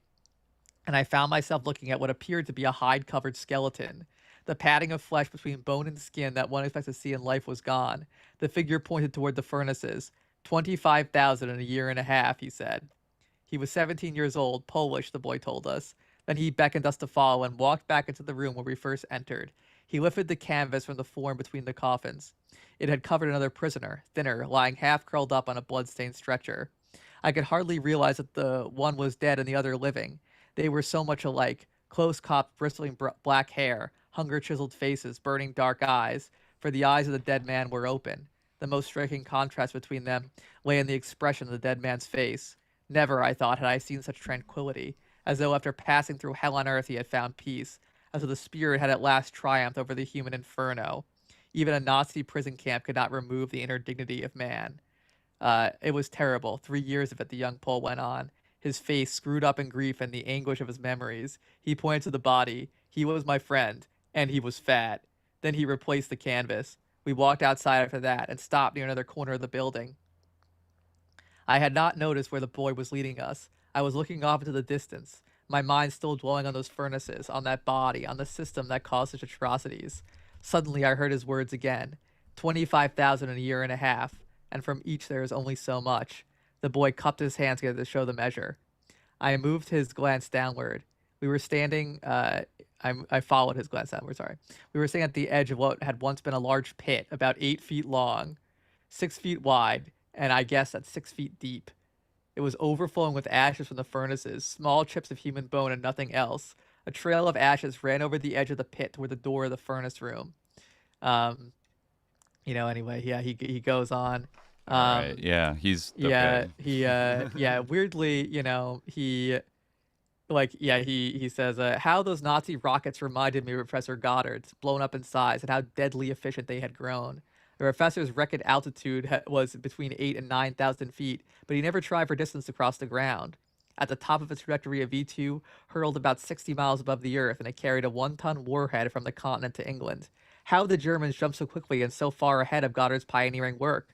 and I found myself looking at what appeared to be a hide-covered skeleton. The padding of flesh between bone and skin that one expects to see in life was gone. The figure pointed toward the furnaces. 25,000 in a year and a half, he said. He was 17 years old, Polish, the boy told us. Then he beckoned us to follow and walked back into the room where we first entered. He lifted the canvas from the form between the coffins. It had covered another prisoner, thinner, lying half curled up on a blood-stained stretcher. I could hardly realize that the one was dead and the other living. They were so much alike, close-cropped, bristling black hair, hunger-chiseled faces, burning dark eyes, for the eyes of the dead man were open. The most striking contrast between them lay in the expression of the dead man's face. Never, I thought, had I seen such tranquility, as though after passing through hell on earth he had found peace, as though the spirit had at last triumphed over the human inferno. Even a Nazi prison camp could not remove the inner dignity of man. It was terrible. 3 years of it, the young Pole went on, his face screwed up in grief and the anguish of his memories. He pointed to the body. He was my friend, and he was fat. Then he replaced the canvas. We walked outside after that and stopped near another corner of the building. I had not noticed where the boy was leading us. I was looking off into the distance, my mind still dwelling on those furnaces, on that body, on the system that caused such atrocities. Suddenly I heard his words again. 25,000 in a year and a half, and from each there is only so much. The boy cupped his hands together to show the measure. I moved his glance downward. We were standing, I followed his glance downward, sorry. We were standing at the edge of what had once been a large pit, about 8 feet long, 6 feet wide, and I guess that's 6 feet deep. It was overflowing with ashes from the furnaces, small chips of human bone and nothing else. A trail of ashes ran over the edge of the pit toward the door of the furnace room. Anyway, yeah, he goes on. Right. Yeah, he's okay. Weirdly, he says, how those Nazi rockets reminded me of Professor Goddard's, blown up in size, and how deadly efficient they had grown. The professor's record altitude was between 8 and 9,000 feet, but he never tried for distance across the ground. At the top of its trajectory, a V-2 hurled about 60 miles above the Earth, and it carried a 1-ton warhead from the continent to England. How did the Germans jump so quickly and so far ahead of Goddard's pioneering work?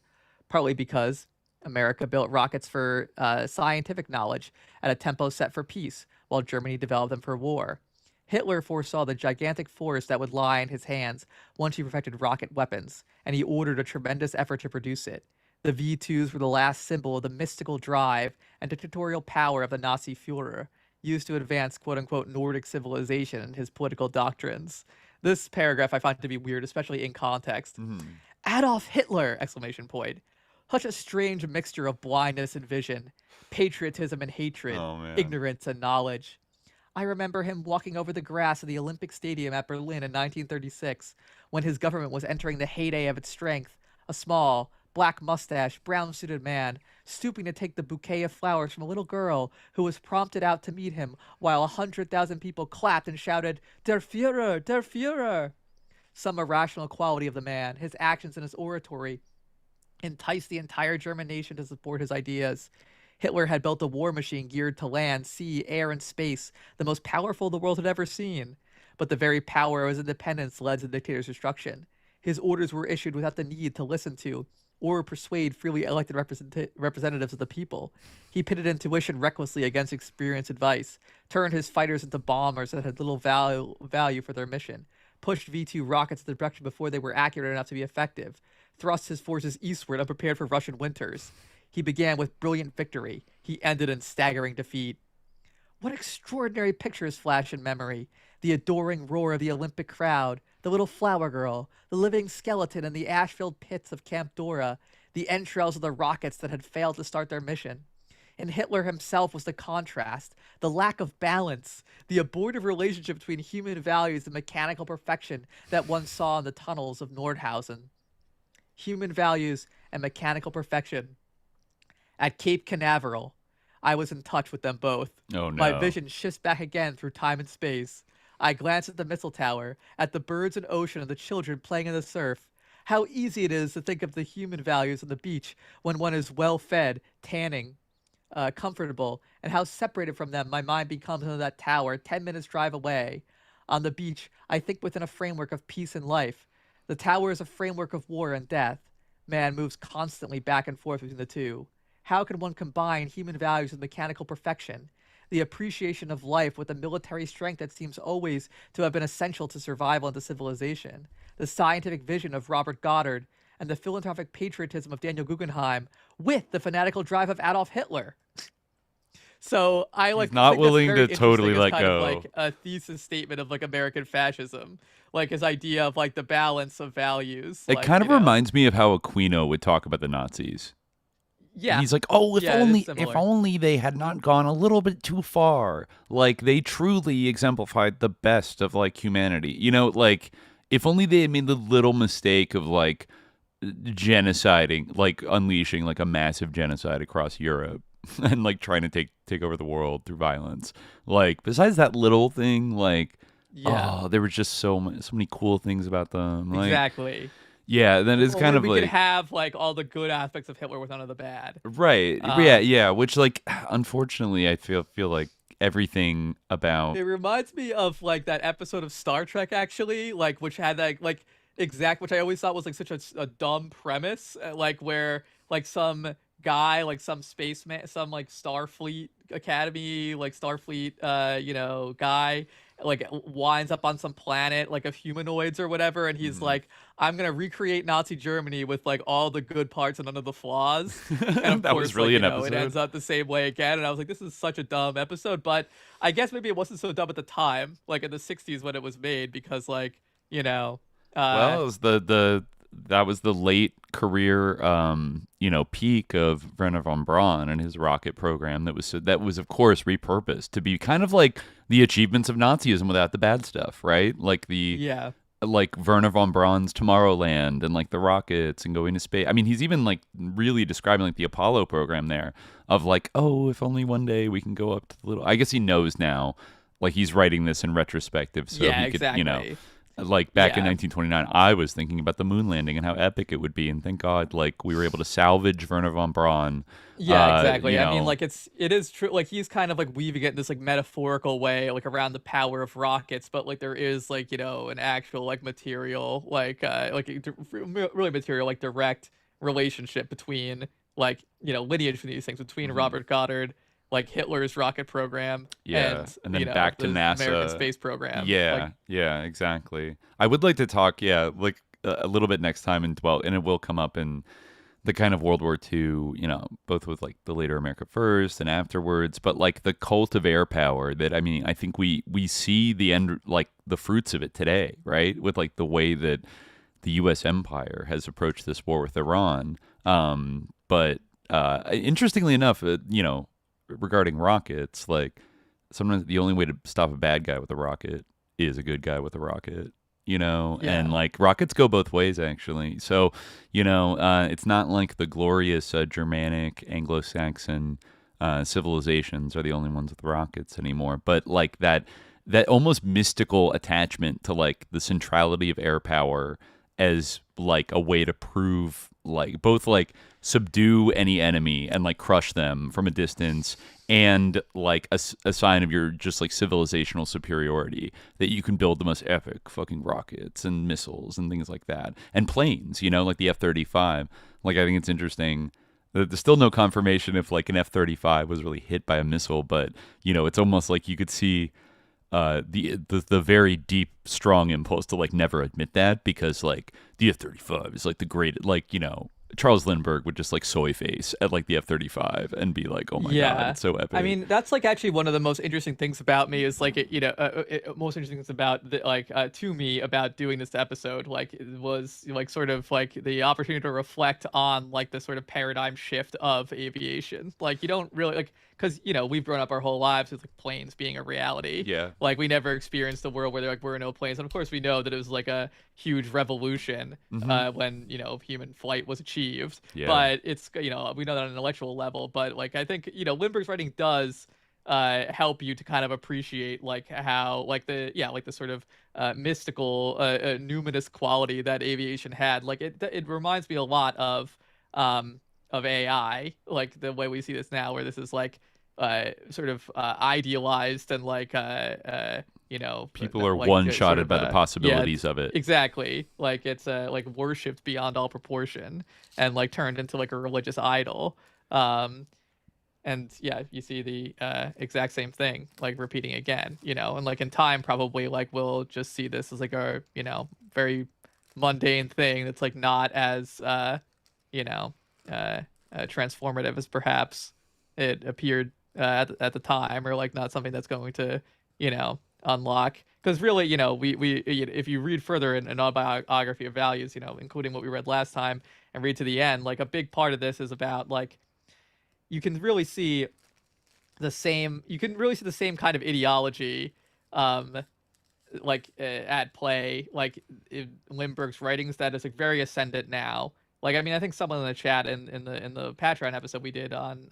Partly because America built rockets for scientific knowledge at a tempo set for peace, while Germany developed them for war. Hitler foresaw the gigantic force that would lie in his hands once he perfected rocket weapons, and he ordered a tremendous effort to produce it. The V-2s were the last symbol of the mystical drive and dictatorial power of the Nazi Führer, used to advance quote-unquote Nordic civilization and his political doctrines. This paragraph I find to be weird, especially in context. Adolf Hitler! Exclamation point. Such a strange mixture of blindness and vision, patriotism and hatred, ignorance and knowledge. I remember him walking over the grass of the Olympic Stadium at Berlin in 1936, when his government was entering the heyday of its strength, a small, black-mustached, brown-suited man, stooping to take the bouquet of flowers from a little girl who was prompted out to meet him, while 100,000 people clapped and shouted, Der Führer! Der Führer! Some irrational quality of the man, his actions and his oratory, enticed the entire German nation to support his ideas. Hitler had built a war machine geared to land, sea, air, and space, the most powerful the world had ever seen. But the very power of his independence led to the dictator's destruction. His orders were issued without the need to listen to or persuade freely elected representatives of the people. He pitted intuition recklessly against experienced advice, turned his fighters into bombers that had little value for their mission, pushed V-2 rockets in the direction before they were accurate enough to be effective, thrust his forces eastward unprepared for Russian winters. He began with brilliant victory. He ended in staggering defeat. What extraordinary pictures flash in memory. The adoring roar of the Olympic crowd, the little flower girl, the living skeleton in the ash-filled pits of Camp Dora, the entrails of the rockets that had failed to start their mission. And Hitler himself was the contrast, the lack of balance, the abortive relationship between human values and mechanical perfection that one saw in the tunnels of Nordhausen. Human values and mechanical perfection. At Cape Canaveral, I was in touch with them both. Oh, no. My vision shifts back again through time and space. I glance at the missile tower, at the birds and ocean and the children playing in the surf. How easy it is to think of the human values on the beach when one is well-fed, tanning, comfortable, and how separated from them my mind becomes under that tower 10 minutes drive away. On the beach, I think within a framework of peace and life. The tower is a framework of war and death. Man moves constantly back and forth between the two. How can one combine human values with mechanical perfection? The appreciation of life with the military strength that seems always to have been essential to survival and to civilization. The scientific vision of Robert Goddard and the philanthropic patriotism of Daniel Guggenheim with the fanatical drive of Adolf Hitler. So I like He's not willing to totally let kind go. Of like a thesis statement of like American fascism, like his idea of like the balance of values. It like, kind of reminds me of how Aquino would talk about the Nazis. Yeah. And he's like, oh, if only they had not gone a little bit too far. Like, they truly exemplified the best of, like, humanity. You know, like, if only they had made the little mistake of, like, genociding, like, unleashing, like, a massive genocide across Europe and, like, trying to take over the world through violence. Like, besides that little thing, like, there were just so many cool things about them. Like, exactly. Yeah, then it's kind of like... we could have, like, all the good aspects of Hitler with none of the bad. Right. Yeah. Which, like, unfortunately, I feel like everything about... It reminds me of, like, that episode of Star Trek, actually, like, which had, like which I always thought was, like, such a dumb premise, like, where, like, some guy, like, some spaceman, some, like, Starfleet Academy, like, Starfleet, guy... like winds up on some planet like of humanoids or whatever, and he's like, I'm gonna recreate Nazi Germany with like all the good parts and none of the flaws. And of that course, was really like, an episode. It ends up the same way again, and I was like, this is such a dumb episode. But I guess maybe it wasn't so dumb at the time, like in the 60s when it was made, because like well, it was that was the late career peak of Werner von Braun and his rocket program that was of course repurposed to be kind of like the achievements of Nazism without the bad stuff, right? Like like Werner von Braun's Tomorrowland and like the rockets and going to space. I mean, he's even like really describing like the Apollo program there of like, oh, if only one day we can go up to the little... I guess he knows now, like he's writing this in retrospective, so he could, like back in 1929, I was thinking about the moon landing and how epic it would be, and thank God, like we were able to salvage Werner von Braun. Yeah, exactly. You know. I mean, like it is true. Like he's kind of like weaving it in this like metaphorical way, like around the power of rockets, but like there is like an actual like material, like really material, like direct relationship between like lineage for these things between Robert Goddard, like Hitler's rocket program, and then back to NASA, American space program. Yeah, exactly. I would like to talk, like a little bit next time, and it will come up in the kind of World War II, both with like the later America First and afterwards, but like the cult of air power that, I mean, I think we see the end, like the fruits of it today, right? With like the way that the U.S. empire has approached this war with Iran. But interestingly enough, regarding rockets, like sometimes the only way to stop a bad guy with a rocket is a good guy with a rocket, and like rockets go both ways actually. So, it's not like the glorious Germanic Anglo-Saxon civilizations are the only ones with rockets anymore, but like that almost mystical attachment to like the centrality of air power as like a way to prove like both like subdue any enemy and like crush them from a distance, and like a sign of your just like civilizational superiority, that you can build the most epic fucking rockets and missiles and things like that, and planes, like the F-35. Like I think it's interesting that there's still no confirmation if like an F-35 was really hit by a missile, but it's almost like you could see the very deep, strong impulse to like never admit that, because like the F-35 is like the great, like Charles Lindbergh would just like soy face at like the F-35 and be like, oh my God, it's so epic. I mean, that's like actually one of the most interesting things about me is like, most interesting things about to me about doing this episode, like it was like sort of like the opportunity to reflect on like the sort of paradigm shift of aviation. Like you don't really like, because we've grown up our whole lives with like planes being a reality. Yeah. Like we never experienced a world where there like were no planes, and of course we know that it was like a huge revolution when human flight was achieved. Yeah. But it's we know that on an intellectual level. But like I think Lindbergh's writing does help you to kind of appreciate like how like the sort of mystical numinous quality that aviation had. Like it reminds me a lot of AI, like the way we see this now, where this is like sort of idealized and like people are like, one-shotted by the possibilities of it. Exactly. Like it's like worshipped beyond all proportion and like turned into like a religious idol. And you see the exact same thing like repeating again, and like in time probably like we'll just see this as like a very mundane thing that's like not as transformative as perhaps it appeared at the time, or like not something that's going to unlock, because really we if you read further in an autobiography of values, including what we read last time, and read to the end, like a big part of this is about like you can really see the same kind of ideology like at play like in Lindbergh's writings that is like very ascendant now. Like, I mean, I think someone in the chat in the Patreon episode we did on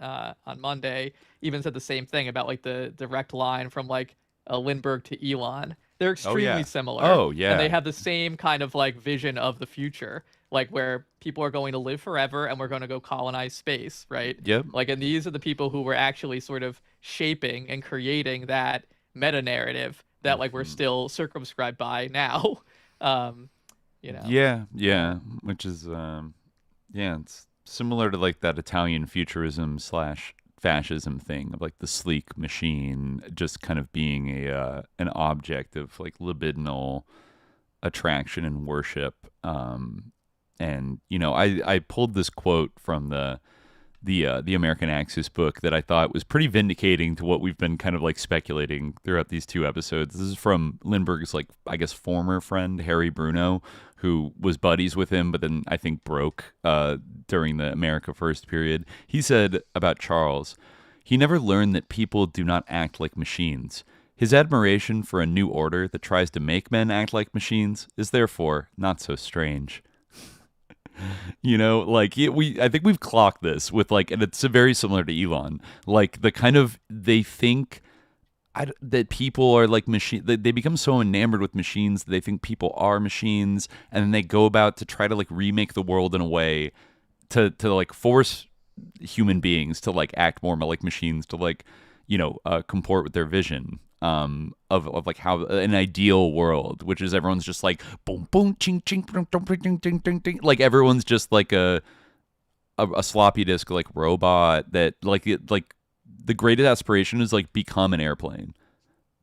Monday even said the same thing about like the direct line from like Lindbergh to Elon. They're extremely similar. Oh yeah, and they have the same kind of like vision of the future, like where people are going to live forever and we're going to go colonize space, right? Yep. Like, and these are the people who were actually sort of shaping and creating that meta narrative that like we're still circumscribed by now. Yeah, which is it's similar to like that Italian futurism / fascism thing of like the sleek machine just kind of being an object of like libidinal attraction and worship. And I pulled this quote from the American Axis book that I thought was pretty vindicating to what we've been kind of like speculating throughout these two episodes. This is from Lindbergh's like, I guess, former friend, Harry Bruno, who was buddies with him, but then I think broke during the America First period. He said about Charles, he never learned that people do not act like machines. His admiration for a new order that tries to make men act like machines is therefore not so strange. I think we've clocked this with like, and it's very similar to Elon, like the kind of, they think, that people are like machine. They become so enamored with machines that they think people are machines, and then they go about to try to like remake the world in a way to like force human beings to like act more like machines, to like comport with their vision of like how an ideal world, which is everyone's just like boom boom ching ching ding ding ding ding, like everyone's just like a sloppy disk like robot that like the greatest aspiration is like become an airplane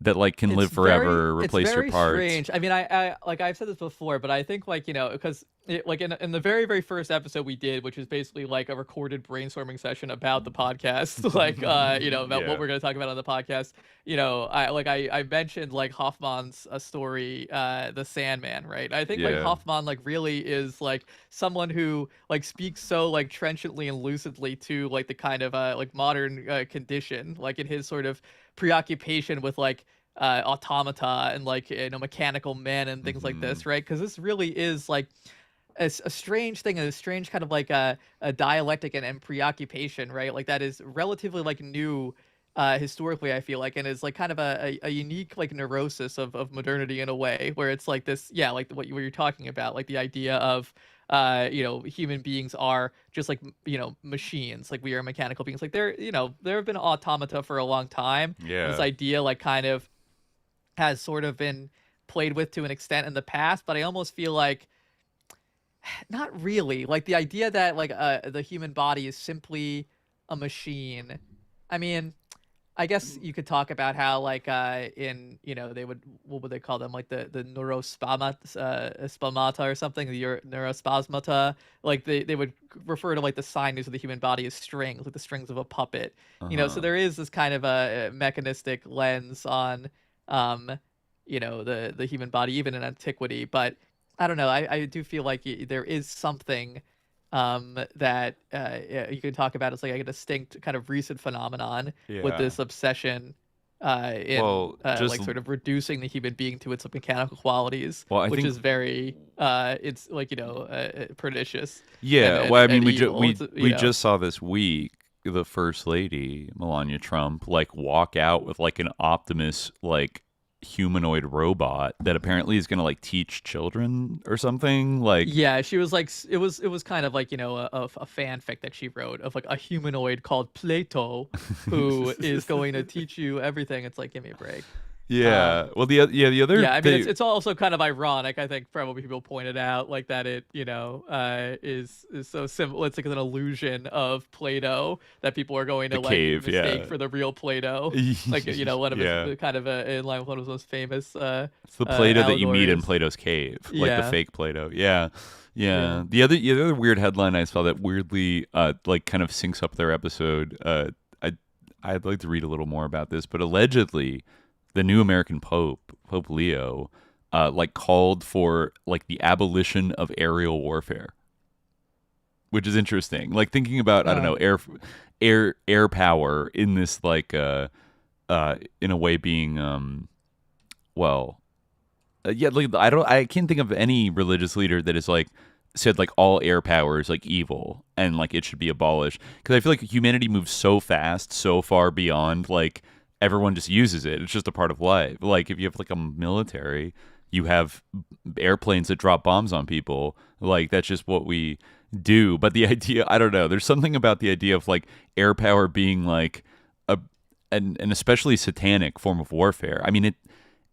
that like can live forever, replace your parts. It's very strange. I mean, I like I've said this before, but I think like because like in the very very first episode we did, which is basically like a recorded brainstorming session about the podcast, like about what we're going to talk about on the podcast. I mentioned like Hoffman's story, The Sandman, right? I think like Hoffman like really is like someone who like speaks so like trenchantly and lucidly to like the kind of like modern condition, like in his sort of preoccupation with like automata and like mechanical men and things like this, right? Because this really is like a strange thing, and a strange kind of like a dialectic and preoccupation, right? Like that is relatively like new historically, I feel like, and is like kind of a unique like neurosis of modernity in a way, where it's like this, like what you're talking about, like the idea of human beings are just like machines, like we are mechanical beings, like there have been automata for a long time. This idea like kind of has sort of been played with to an extent in the past, but I almost feel like not really, like the idea that like the human body is simply a machine. I mean, I guess you could talk about how like in they would, what would they call them, like the neurospasmata or something, the neurospasmata, like they would refer to like the sinews of the human body as strings, like the strings of a puppet. So there is this kind of a mechanistic lens on the human body even in antiquity, but I don't know, I do feel like there is something that you can talk about as like a distinct kind of recent phenomenon with this obsession in like sort of reducing the human being to its mechanical qualities, which is very it's like pernicious. I mean, we just saw this week the First Lady Melania Trump like walk out with like an Optimus like humanoid robot that apparently is going to like teach children or something. Like she was like, it was kind of like a fanfic that she wrote of like a humanoid called Plato who is going to teach you everything. It's like, give me a break. The other I mean, it's also kind of ironic, I think probably people pointed out, like that it is so simple. It's like an illusion of Plato that people are going to like cave, mistake for the real Plato, like one of his kind of in line with one of his most famous it's the Plato that you meet in Plato's cave, like the fake Plato. The other weird headline I saw that weirdly like kind of syncs up their episode, I'd like to read a little more about this, but allegedly the new American Pope Leo, like called for like the abolition of aerial warfare, which is interesting. Like thinking about I don't know, air power in this like in a way being like I can't think of any religious leader that is like said like all air power is like evil and like it should be abolished, because I feel like humanity moves so fast, so far beyond like everyone just uses it. It's just a part of life. Like if you have like a military, you have airplanes that drop bombs on people. Like that's just what we do. But the idea, I don't know, there's something about the idea of like air power being like an especially satanic form of warfare. I mean,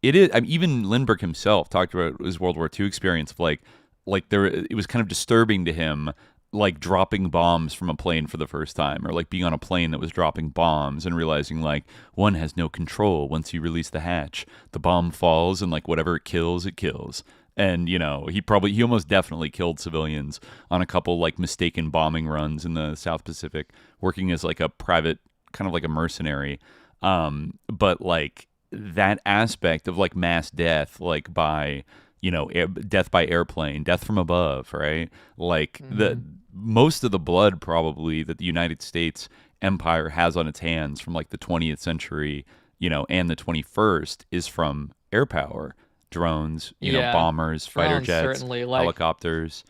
it is. I mean, even Lindbergh himself talked about his World War II experience of like it was kind of disturbing to him, like dropping bombs from a plane for the first time, or like being on a plane that was dropping bombs and realizing like one has no control. Once you release the hatch, the bomb falls and like whatever it kills. And he almost definitely killed civilians on a couple like mistaken bombing runs in the South Pacific, working as like a private kind of like a mercenary. But like that aspect of like mass death, like by death by airplane, death from above, right? Like most of the blood probably that the United States empire has on its hands from like the 20th century, and the 21st is from air power, drones, bombers, fighter jets, helicopters.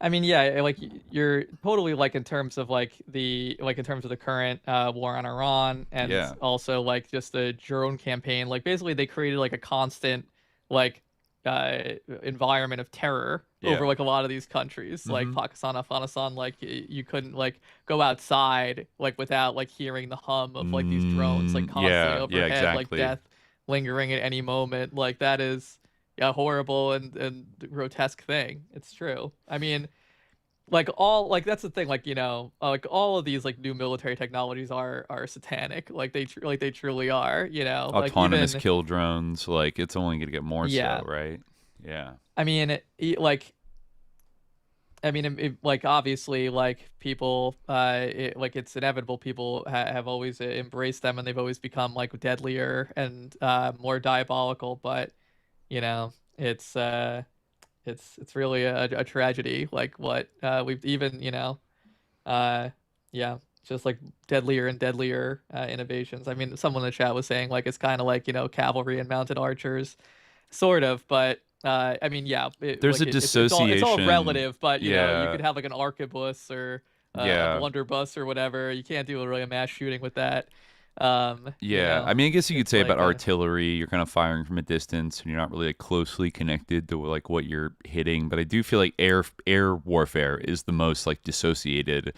I mean, yeah, like you're totally like in terms of the current war on Iran, and also like just the drone campaign. Like basically, they created like a constant like environment of terror over like a lot of these countries, like Pakistan, Afghanistan. Like you couldn't like go outside like without like hearing the hum of like these drones like constantly overhead, like death lingering at any moment. Like that is a horrible and grotesque thing. It's true. I mean, like that's the thing. Like like all of these like new military technologies are satanic. Like they truly are. Autonomous kill drones. Like it's only gonna get more so, right? Yeah. I mean, like obviously, like people, like it's inevitable. People have always embraced them, and they've always become like deadlier and more diabolical. But it's really a tragedy. Like what we've even just like deadlier and deadlier innovations. I mean, someone in the chat was saying like it's kind of like cavalry and mounted archers, sort of, but. I mean, there's a dissociation. It's all relative, but you could have like an arquebus or a blunderbuss or whatever. You can't do really a mass shooting with that. I mean, I guess you could say about artillery, you're kind of firing from a distance, and you're not really like, closely connected to like what you're hitting. But I do feel like air warfare is the most like dissociated,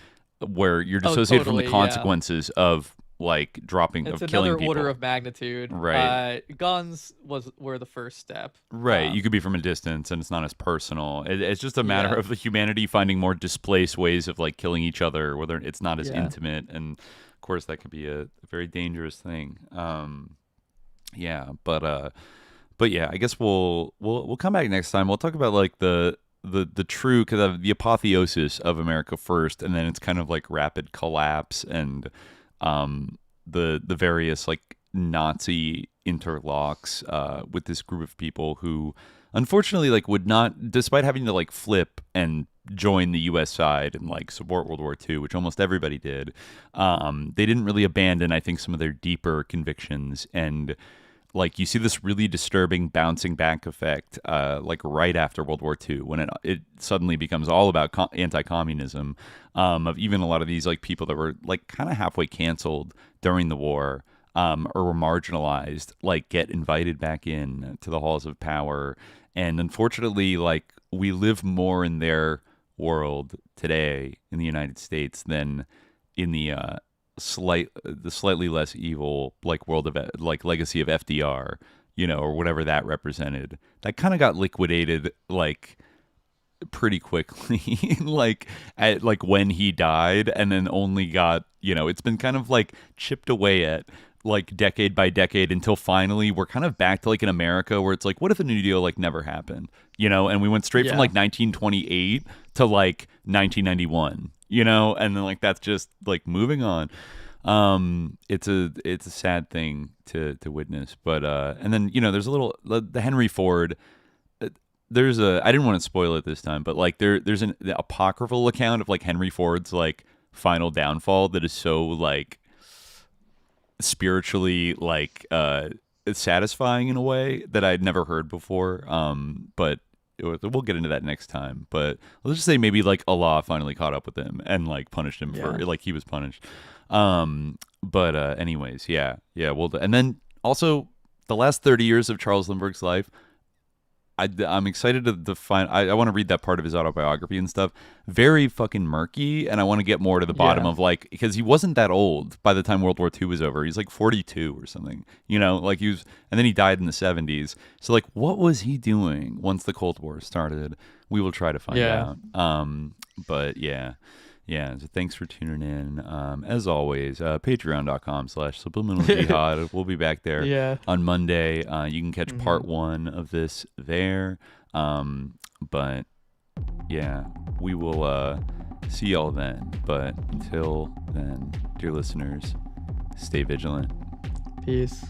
where you're dissociated from the consequences of. Like killing people. It's another order of magnitude. Right. Guns were the first step. Right. You could be from a distance, and it's not as personal. It's just a matter of humanity finding more displaced ways of like killing each other, whether it's not as intimate, and of course that could be a very dangerous thing. But I guess we'll come back next time. We'll talk about like the true the apotheosis of America first, and then it's kind of like rapid collapse and. The various like Nazi interlocks with this group of people who unfortunately like would not, despite having to like flip and join the US side and like support World War II, which almost everybody did, they didn't really abandon I think some of their deeper convictions. And like you see this really disturbing bouncing back effect like right after World War II when it suddenly becomes all about anti-communism of even a lot of these like people that were like kind of halfway canceled during the war or were marginalized like get invited back in to the halls of power. And unfortunately like we live more in their world today in the United States than in the slightly less evil like world of like legacy of FDR, or whatever that represented. That kind of got liquidated like pretty quickly, like when he died, and then only got it's been kind of like chipped away at like decade by decade until finally we're kind of back to like in America where it's like, what if the New Deal like never happened, and we went straight from like 1928 to like 1991. And then like that's just like moving on. It's a sad thing to witness, but and then there's a little the Henry Ford. I didn't want to spoil it this time, but like there's an apocryphal account of like Henry Ford's like final downfall that is so like spiritually like satisfying in a way that I'd never heard before. But we'll get into that next time, but let's just say maybe like Allah finally caught up with him and like punished him for like he was punished. But anyways, well, and then also the last 30 years of Charles Lindbergh's life, I'm excited to find. I want to read that part of his autobiography and stuff. Very fucking murky, and I want to get more to the bottom of like, because he wasn't that old by the time World War II was over. He's like 42 or something, like he was, and then he died in the 70s. So like, what was he doing once the Cold War started? We will try to find out. But so thanks for tuning in. As always, patreon.com/subliminal jihad. We'll be back there on Monday. You can catch part 1 of this there. But we will see y'all then. But until then, dear listeners, stay vigilant. Peace.